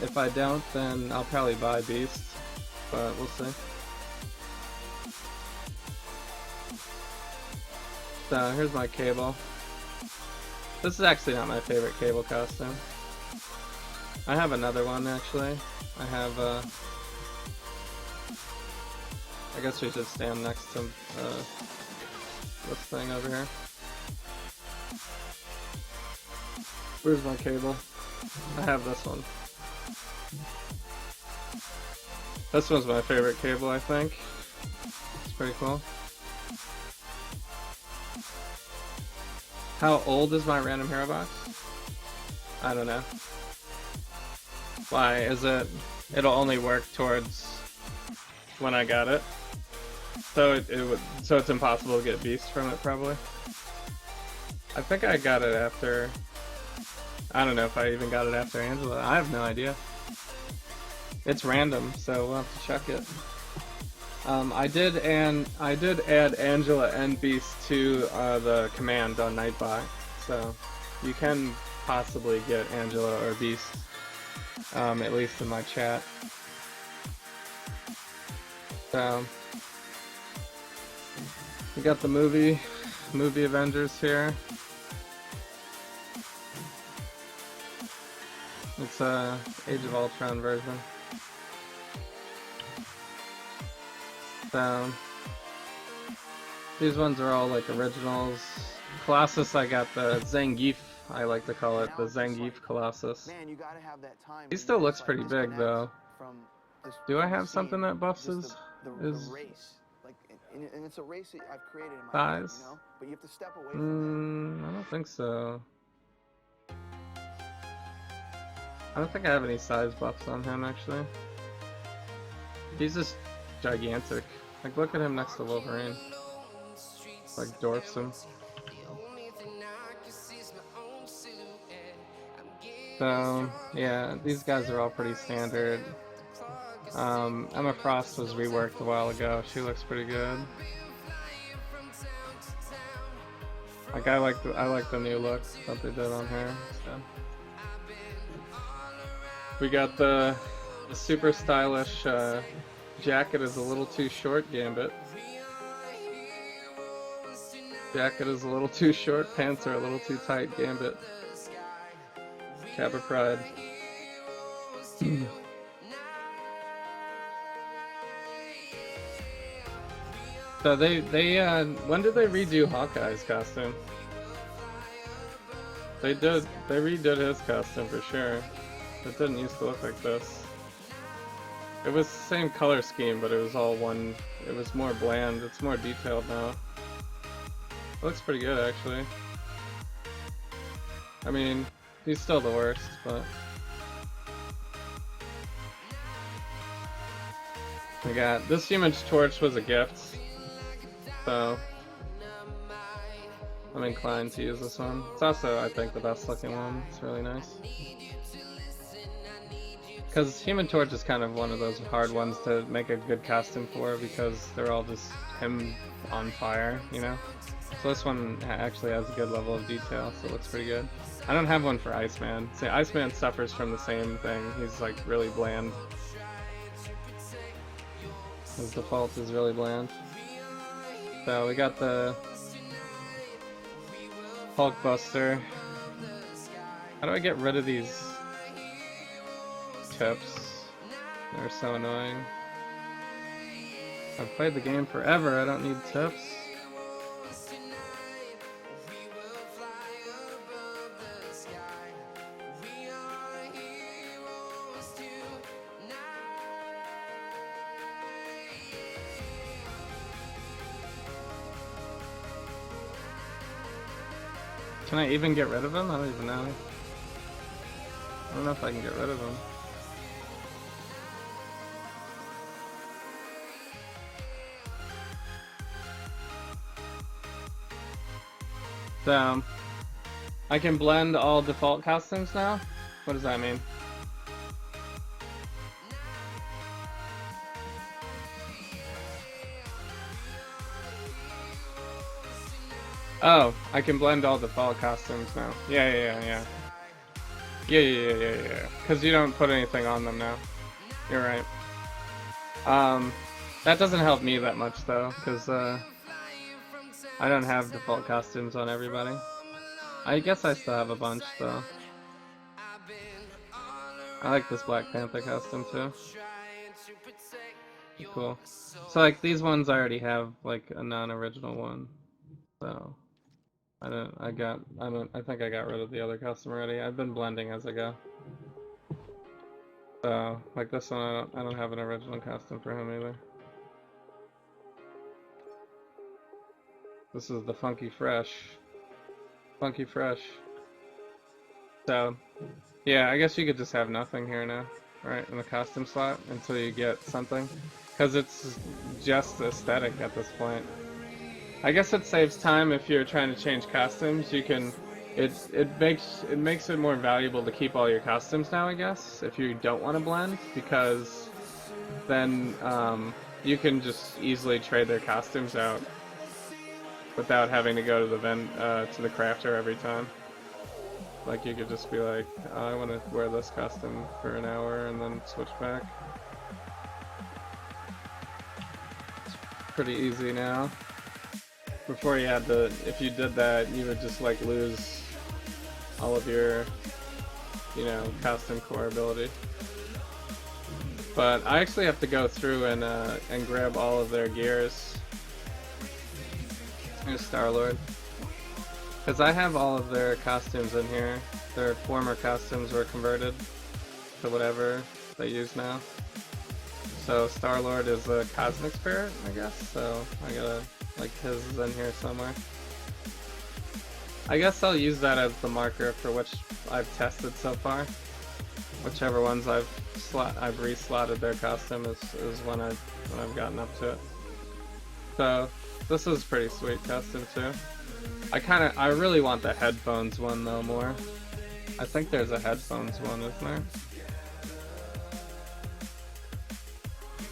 If I don't, then I'll probably buy Beast, but we'll see. So, here's my Cable. This is actually not my favorite Cable costume. I have another one, actually. I have, I guess we should stand next to, this thing over here. Where's my Cable? I have this one. This one's my favorite Cable, I think. It's pretty cool. How old is my random hero box? I don't know. Why? Is it... It'll only work towards when I got it. So so it's impossible to get Beast from it, probably. I think I got it after... I don't know if I even got it after Angela. I have no idea. It's random, so we'll have to check it. I did add Angela and Beast to the command on Nightbot, so you can possibly get Angela or Beast, at least in my chat. So we got the movie Avengers here. It's a Age of Ultron version. So these ones are all like originals. Colossus, I got the Zangief, I like to call it, the Zangief Colossus. He still looks pretty big though. Do I have something that buffs his and it's a race that I've created in my thighs? head, you know? But you have to step away from I don't think so. I don't think I have any size buffs on him actually. He's just gigantic. Like, look at him next to Wolverine. Like, dwarfs him. So, yeah, these guys are all pretty standard. Emma Frost was reworked a while ago. She looks pretty good. Like, I like the new look that they did on her. So. We got the super stylish jacket is a little too short, Gambit. Jacket is a little too short, pants are a little too tight, Gambit. Kappa Pride. So they when did they redo Hawkeye's costume? They redid his costume for sure. It didn't used to look like this. It was the same color scheme, but it was all one. It was more bland. It's more detailed now. It looks pretty good, actually. I mean, he's still the worst, but... We got... This Human Torch was a gift, so... I'm inclined to use this one. It's also, I think, the best looking one. It's really nice. Because Human Torch is kind of one of those hard ones to make a good costume for, because they're all just him on fire, you know? So this one actually has a good level of detail, so it looks pretty good. I don't have one for Iceman. See, Iceman suffers from the same thing. He's like really bland. His default is really bland. So we got the Hulkbuster. How do I get rid of these tips? They're so annoying. I've played the game forever, I don't need tips. Can I even get rid of him? I don't even know. I don't know if I can get rid of him. So, I can blend all default costumes now? What does that mean? Oh, I can blend all default costumes now. Yeah. Because you don't put anything on them now. You're right. That doesn't help me that much though, because I don't have default costumes on everybody. I guess I still have a bunch though. I like this Black Panther costume too. Cool. So like these ones I already have like a non-original one. So I think I got rid of the other costume already. I've been blending as I go. So like this one I don't have an original costume for him either. This is the Funky Fresh. Funky Fresh. So, yeah, I guess you could just have nothing here now, right, in the costume slot until you get something. Because it's just aesthetic at this point. I guess it saves time if you're trying to change costumes. You can it makes it more valuable to keep all your costumes now, I guess, if you don't want to blend, because then you can just easily trade their costumes out without having to go to the crafter every time. Like, you could just be like, oh, I want to wear this costume for an hour and then switch back. It's pretty easy now. Before you had to, if you did that, you would just like lose all of your, you know, costume core ability. But I actually have to go through and grab all of their gears. Here's Star-Lord. Because I have all of their costumes in here. Their former costumes were converted to whatever they use now. So Star-Lord is a cosmic spirit, I guess. So I gotta, like, his is in here somewhere. I guess I'll use that as the marker for which I've tested so far. Whichever ones I've reslotted their costume is when I've gotten up to it. So this is pretty sweet costume too. I really want the headphones one though more. I think there's a headphones one, isn't there?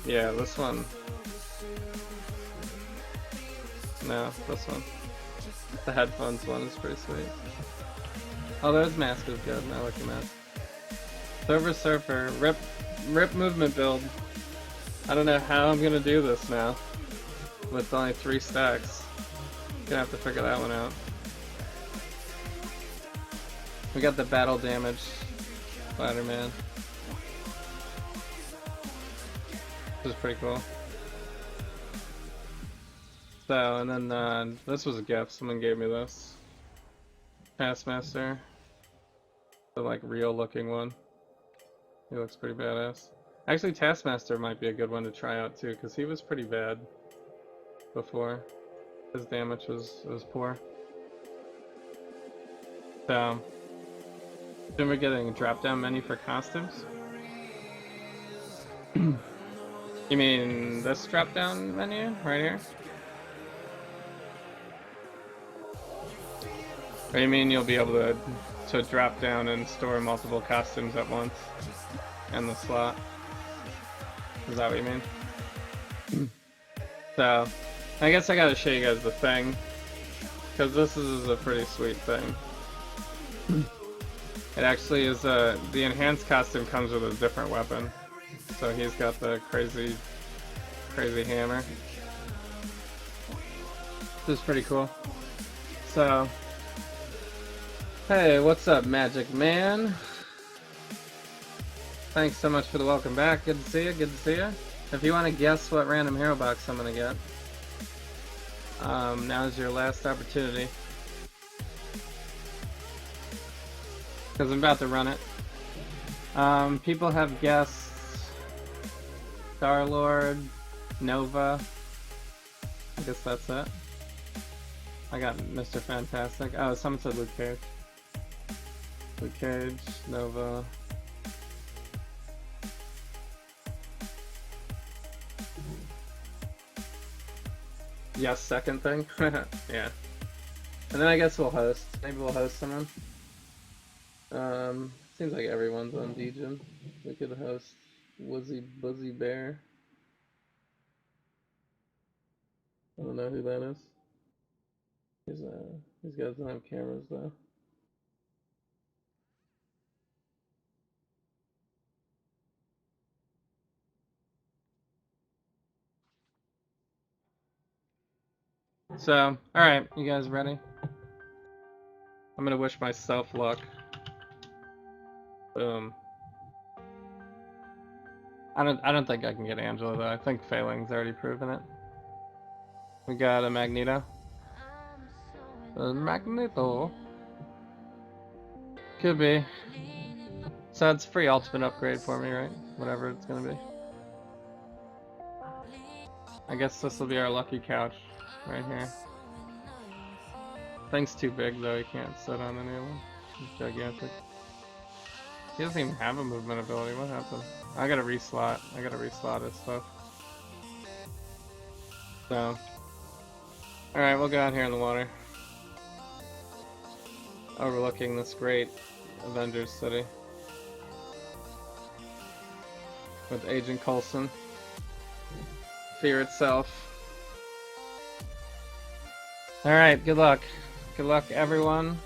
Yeah, this one. No, this one. The headphones one is pretty sweet. Oh, those mask is good. I like the mask. Silver Surfer, rip movement build. I don't know how I'm gonna do this now with only 3 stacks. Gonna have to figure that one out. We got the battle damage Spider-Man. This is pretty cool. So, and then this was a gift. Someone gave me this. Taskmaster. The like real looking one. He looks pretty badass. Actually, Taskmaster might be a good one to try out too, because he was pretty bad before. His damage was poor. So, then we're getting a drop-down menu for costumes. You mean this drop-down menu right here? Or you mean you'll be able to drop down and store multiple costumes at once in the slot? Is that what you mean? So, I guess I gotta show you guys the thing, because this is a pretty sweet thing. It actually is the enhanced costume comes with a different weapon. So he's got the crazy hammer. This is pretty cool. So, hey, what's up, Magic Man? Thanks so much for the welcome back. Good to see you, good to see you. If you want to guess what random hero box I'm gonna get, now's your last opportunity. Because I'm about to run it. People have guessed Star-Lord, Nova. I guess that's it. I got Mr. Fantastic. Oh, someone said Luke Cage. Luke Cage, Nova. Yes, second thing? Yeah. And then I guess we'll host. Maybe we'll host someone. Seems like everyone's on Degen. We could host Wuzzy Buzzy Bear. I don't know who that is. These guys don't have cameras though. So, alright, you guys ready? I'm gonna wish myself luck. Boom. I don't think I can get Angela though. I think Failing's already proven it. We got a Magneto. A Magneto. Could be. So it's a free ultimate upgrade for me, right? Whatever it's gonna be. I guess this will be our lucky couch right here. Thing's too big though, he can't sit on any of them. It's gigantic. He doesn't even have a movement ability, what happened? I gotta reslot his stuff. So, alright, we'll go out here in the water. overlooking this great Avengers city with Agent Coulson. Fear itself. Alright, good luck. Good luck, everyone.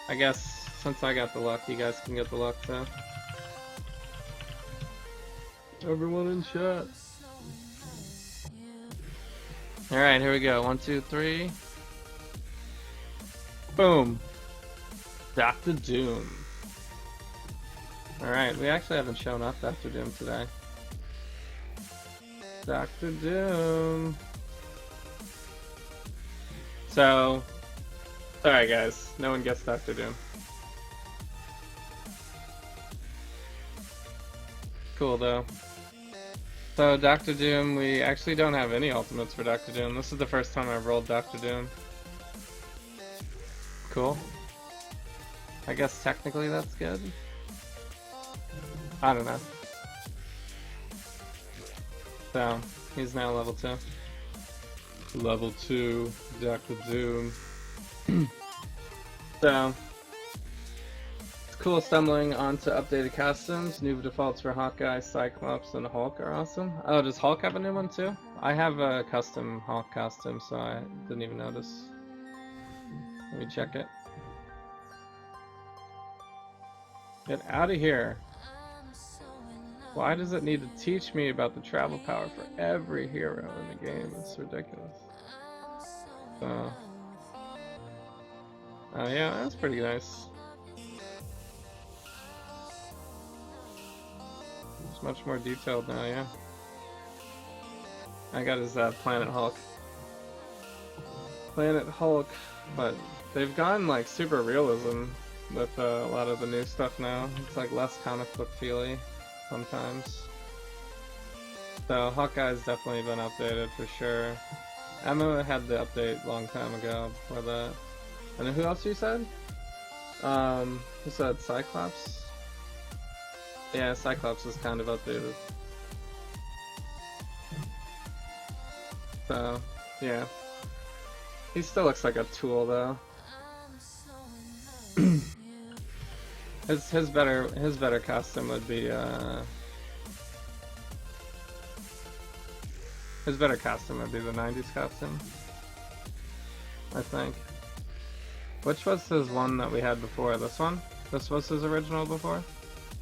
I guess since I got the luck, you guys can get the luck too. Everyone in chat. Alright, here we go. 1, 2, 3. Boom. Dr. Doom. Alright, we actually haven't shown up Dr. Doom today. Dr. Doom. So, sorry guys, no one gets Dr. Doom. Cool though. So Dr. Doom, we actually don't have any ultimates for Dr. Doom. This is the first time I've rolled Dr. Doom. Cool. I guess technically that's good. I don't know. So, he's now level 2. Level 2, Dr. Doom. So, it's cool stumbling onto updated costumes. New defaults for Hawkeye, Cyclops, and Hulk are awesome. Oh, does Hulk have a new one too? I have a custom Hulk costume, so I didn't even notice. Let me check it. Get out of here. Why does it need to teach me about the travel power for every hero in the game? It's ridiculous. So, yeah, that's pretty nice. It's much more detailed now, yeah. I got his Planet Hulk. Planet Hulk, but they've gone like super realism with a lot of the new stuff now. It's like less comic book feely sometimes. So Hawkeye's definitely been updated for sure. Emma had the update a long time ago for that. And then who else you said? Who said Cyclops? Yeah, Cyclops is kind of updated. So, yeah. He still looks like a tool though. His better costume would be his better costume would be the 90s costume, I think. Which was his one that we had before? This one? This was his original before?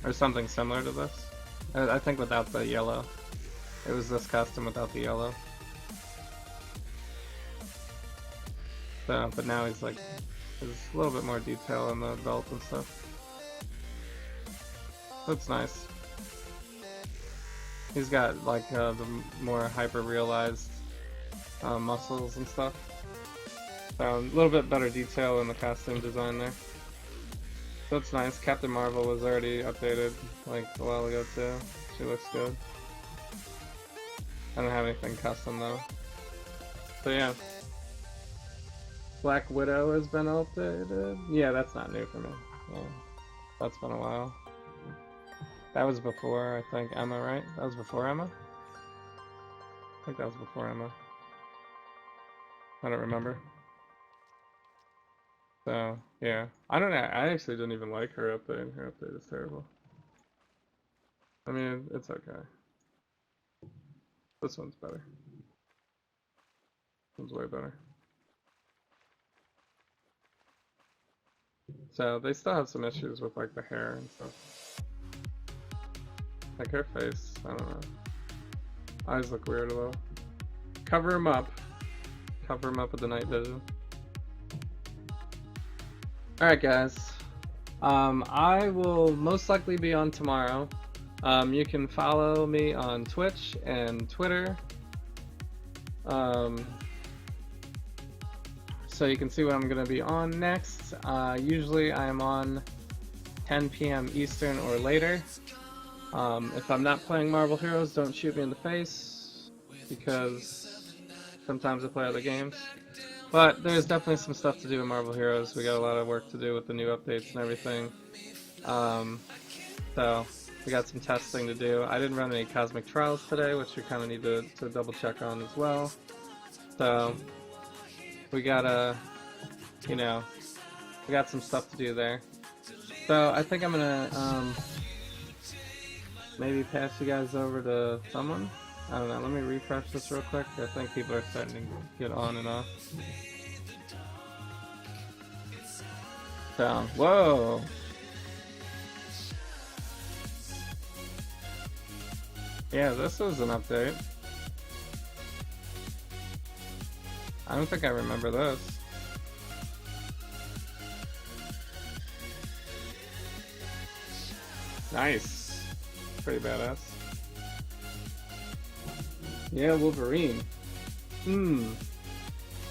Or something similar to this? I think without the yellow. It was this costume without the yellow. So, but now he's like, there's a little bit more detail in the belt and stuff. That's nice. He's got like the more hyper-realized muscles and stuff. So a little bit better detail in the costume design there. So it's nice. Captain Marvel was already updated like a while ago too. She looks good. I don't have anything custom though. So yeah. Black Widow has been updated. Yeah, that's not new for me. Yeah. That's been a while. That was before, I think, Emma, right? That was before Emma? I think that was before Emma. I don't remember. So, yeah. I don't know. I actually didn't even like her update. Her update is terrible. I mean, it's okay. This one's better. This one's way better. So, they still have some issues with, like, the hair and stuff. Like her face, I don't know. Eyes look weird a little. Cover him up. Cover him up with the night vision. Alright guys. I will most likely be on tomorrow. You can follow me on Twitch and Twitter. So you can see what I'm going to be on next. Usually I am on 10 p.m. Eastern or later. If I'm not playing Marvel Heroes, don't shoot me in the face, because sometimes I play other games. But there's definitely some stuff to do in Marvel Heroes. We got a lot of work to do with the new updates and everything. So we got some testing to do. I didn't run any Cosmic Trials today, which we kind of need to double check on as well. So we gotta, you know, we got some stuff to do there. So I think I'm gonna maybe pass you guys over to someone. I don't know. Let me refresh this real quick. I think people are starting to get on and off. So, whoa. Yeah, this is an update. I don't think I remember this. Nice. Pretty badass. Yeah, Wolverine.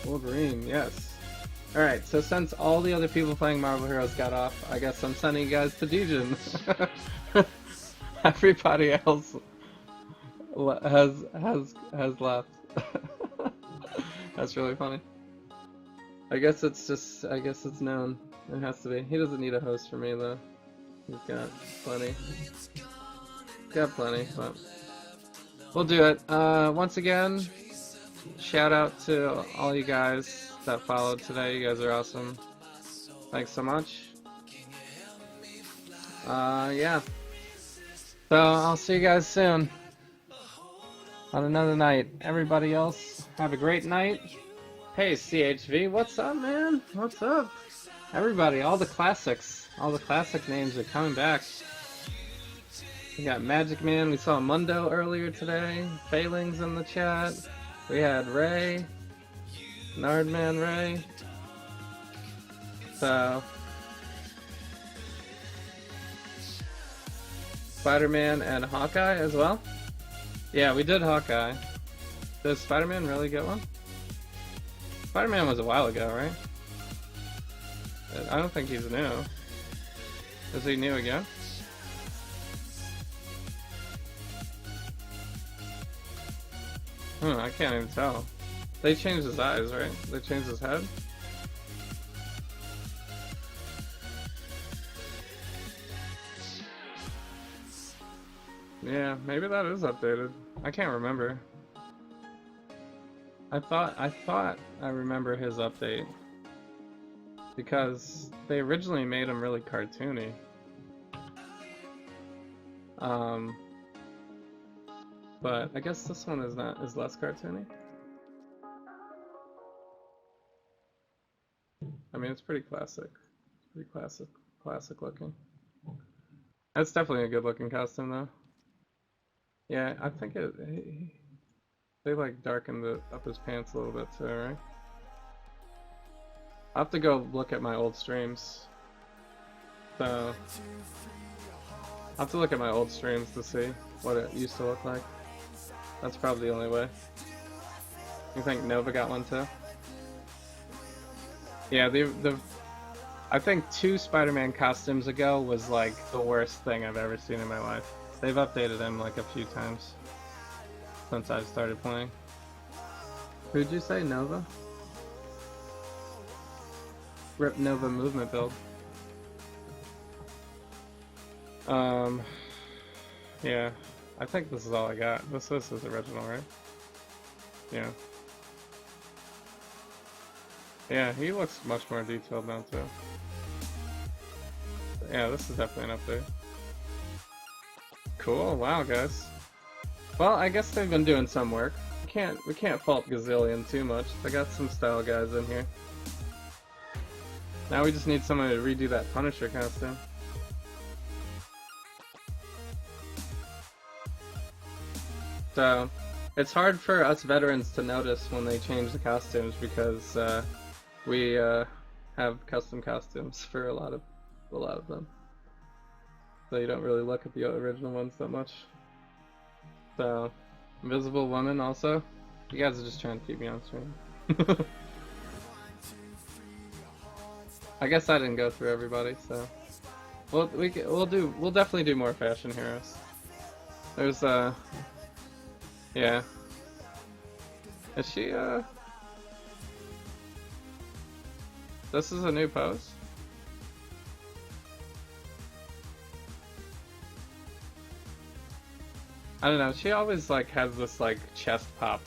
Wolverine, yes. Alright, so since all the other people playing Marvel Heroes got off, I guess I'm sending you guys to Dejin. Everybody else has left. That's really funny. I guess it's known. It has to be. He doesn't need a host for me though. He's got plenty. Got plenty, but we'll do it. Once again, shout out to all you guys that followed today. You guys are awesome. Thanks so much. Yeah. So I'll see you guys soon on another night. Everybody else, have a great night. Hey CHV, what's up, man? What's up? Everybody, all the classics. All the classic names are coming back. We got Magic Man, we saw Mundo earlier today. Failings in the chat. We had Ray. Nardman Ray. So Spider-Man and Hawkeye as well? Yeah, we did Hawkeye. Does Spider-Man really get one? Spider-Man was a while ago, right? I don't think he's new. Is he new again? I can't even tell. They changed his eyes, right? They changed his head? Yeah, maybe that is updated. I can't remember. I thought I remember his update. Because they originally made him really cartoony. But I guess this one is less cartoony. I mean, it's pretty classic. Pretty classic looking. That's definitely a good looking costume though. Yeah, I think they like darkened up his pants a little bit too, right? I'll have to go look at my old streams. So I'll have to look at my old streams to see what it used to look like. That's probably the only way. You think Nova got one too? Yeah, I think 2 Spider-Man costumes ago was like the worst thing I've ever seen in my life. They've updated him like a few times since I started playing. Who'd you say, Nova? Rip Nova movement build. Yeah, I think this is all I got. This is original, right? Yeah. Yeah, he looks much more detailed now too. Yeah, this is definitely an update. Cool, wow guys. Well, I guess they've been doing some work. We can't fault Gazillion too much. They got some style guys in here. Now we just need someone to redo that Punisher costume. So, it's hard for us veterans to notice when they change the costumes because we have custom costumes for a lot of them. So you don't really look at the original ones that much. So, Invisible Woman also. You guys are just trying to keep me on stream. I guess I didn't go through everybody, so we'll definitely do more fashion heroes. There's yeah. Is she this is a new pose? I don't know, she always like has this like chest pop.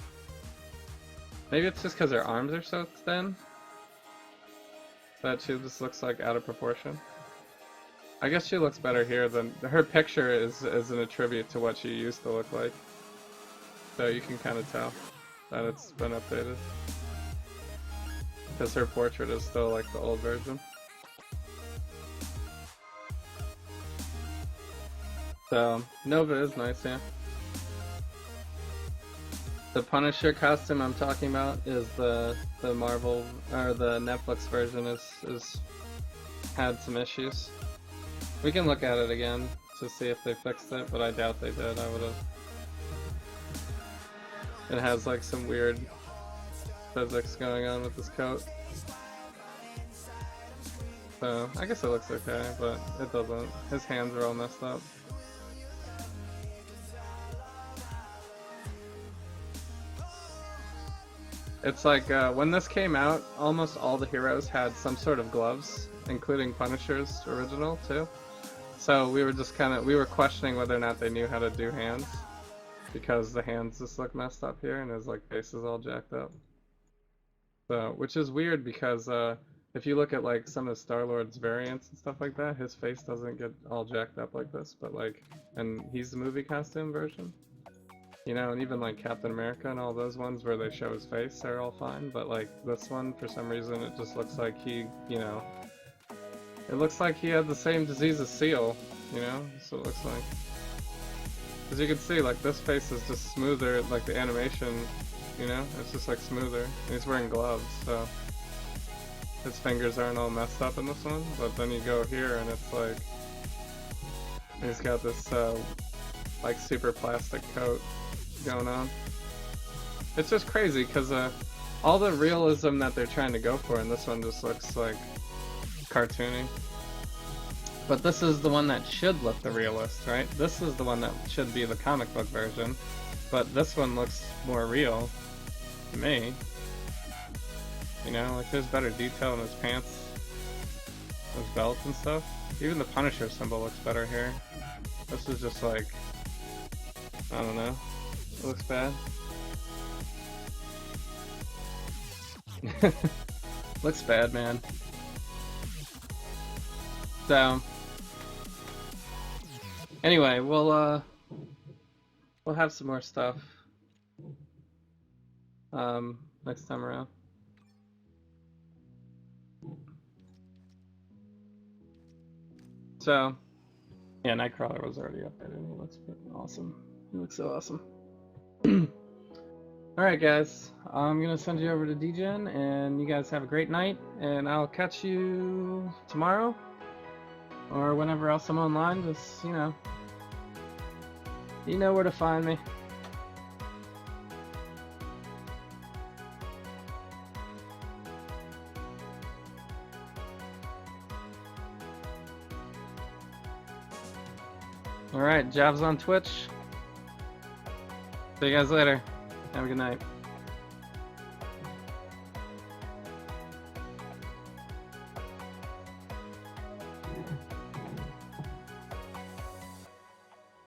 Maybe it's just because her arms are so thin. that she just looks like out of proportion. I guess she looks better here than her picture is an attribute to what she used to look like. So you can kind of tell that it's been updated. Because her portrait is still like the old version. So Nova is nice, yeah. The Punisher costume I'm talking about is the Marvel or the Netflix version is had some issues. We can look at it again to see if they fixed it, but I doubt they did. I would've. It has like some weird physics going on with this coat. So I guess it looks okay, but it doesn't. His hands are all messed up. It's like, when this came out, almost all the heroes had some sort of gloves, including Punisher's original, too. So we were just we were questioning whether or not they knew how to do hands, because the hands just look messed up here, and his, like, face is all jacked up. So, which is weird, because, if you look at, like, some of Star-Lord's variants and stuff like that, his face doesn't get all jacked up like this, but, like, and he's the movie costume version. You know, and even like Captain America and all those ones where they show his face, they're all fine, but like this one, for some reason, it just looks like he, you know, it looks like he had the same disease as Seal, you know, that's what it looks like. As you can see, like this face is just smoother, like the animation, you know, it's just like smoother. And he's wearing gloves, so his fingers aren't all messed up in this one, but then you go here and it's like, he's got this, like super plastic coat going on. It's just crazy because all the realism that they're trying to go for in this one just looks like cartoony. But this is the one that should look the realist, right? This is the one that should be the comic book version. But this one looks more real to me. You know, like there's better detail in his pants, his belt and stuff. Even the Punisher symbol looks better here. This is just like, I don't know. It looks bad. Looks bad, man. So anyway, we'll have some more stuff next time around. So yeah, Nightcrawler was already up there and he looks awesome. He looks so awesome. Alright guys, I'm gonna send you over to DGen and you guys have a great night, and I'll catch you tomorrow or whenever else I'm online. Just, you know where to find me. Alright, Javs on Twitch. See you guys later. Have a good night.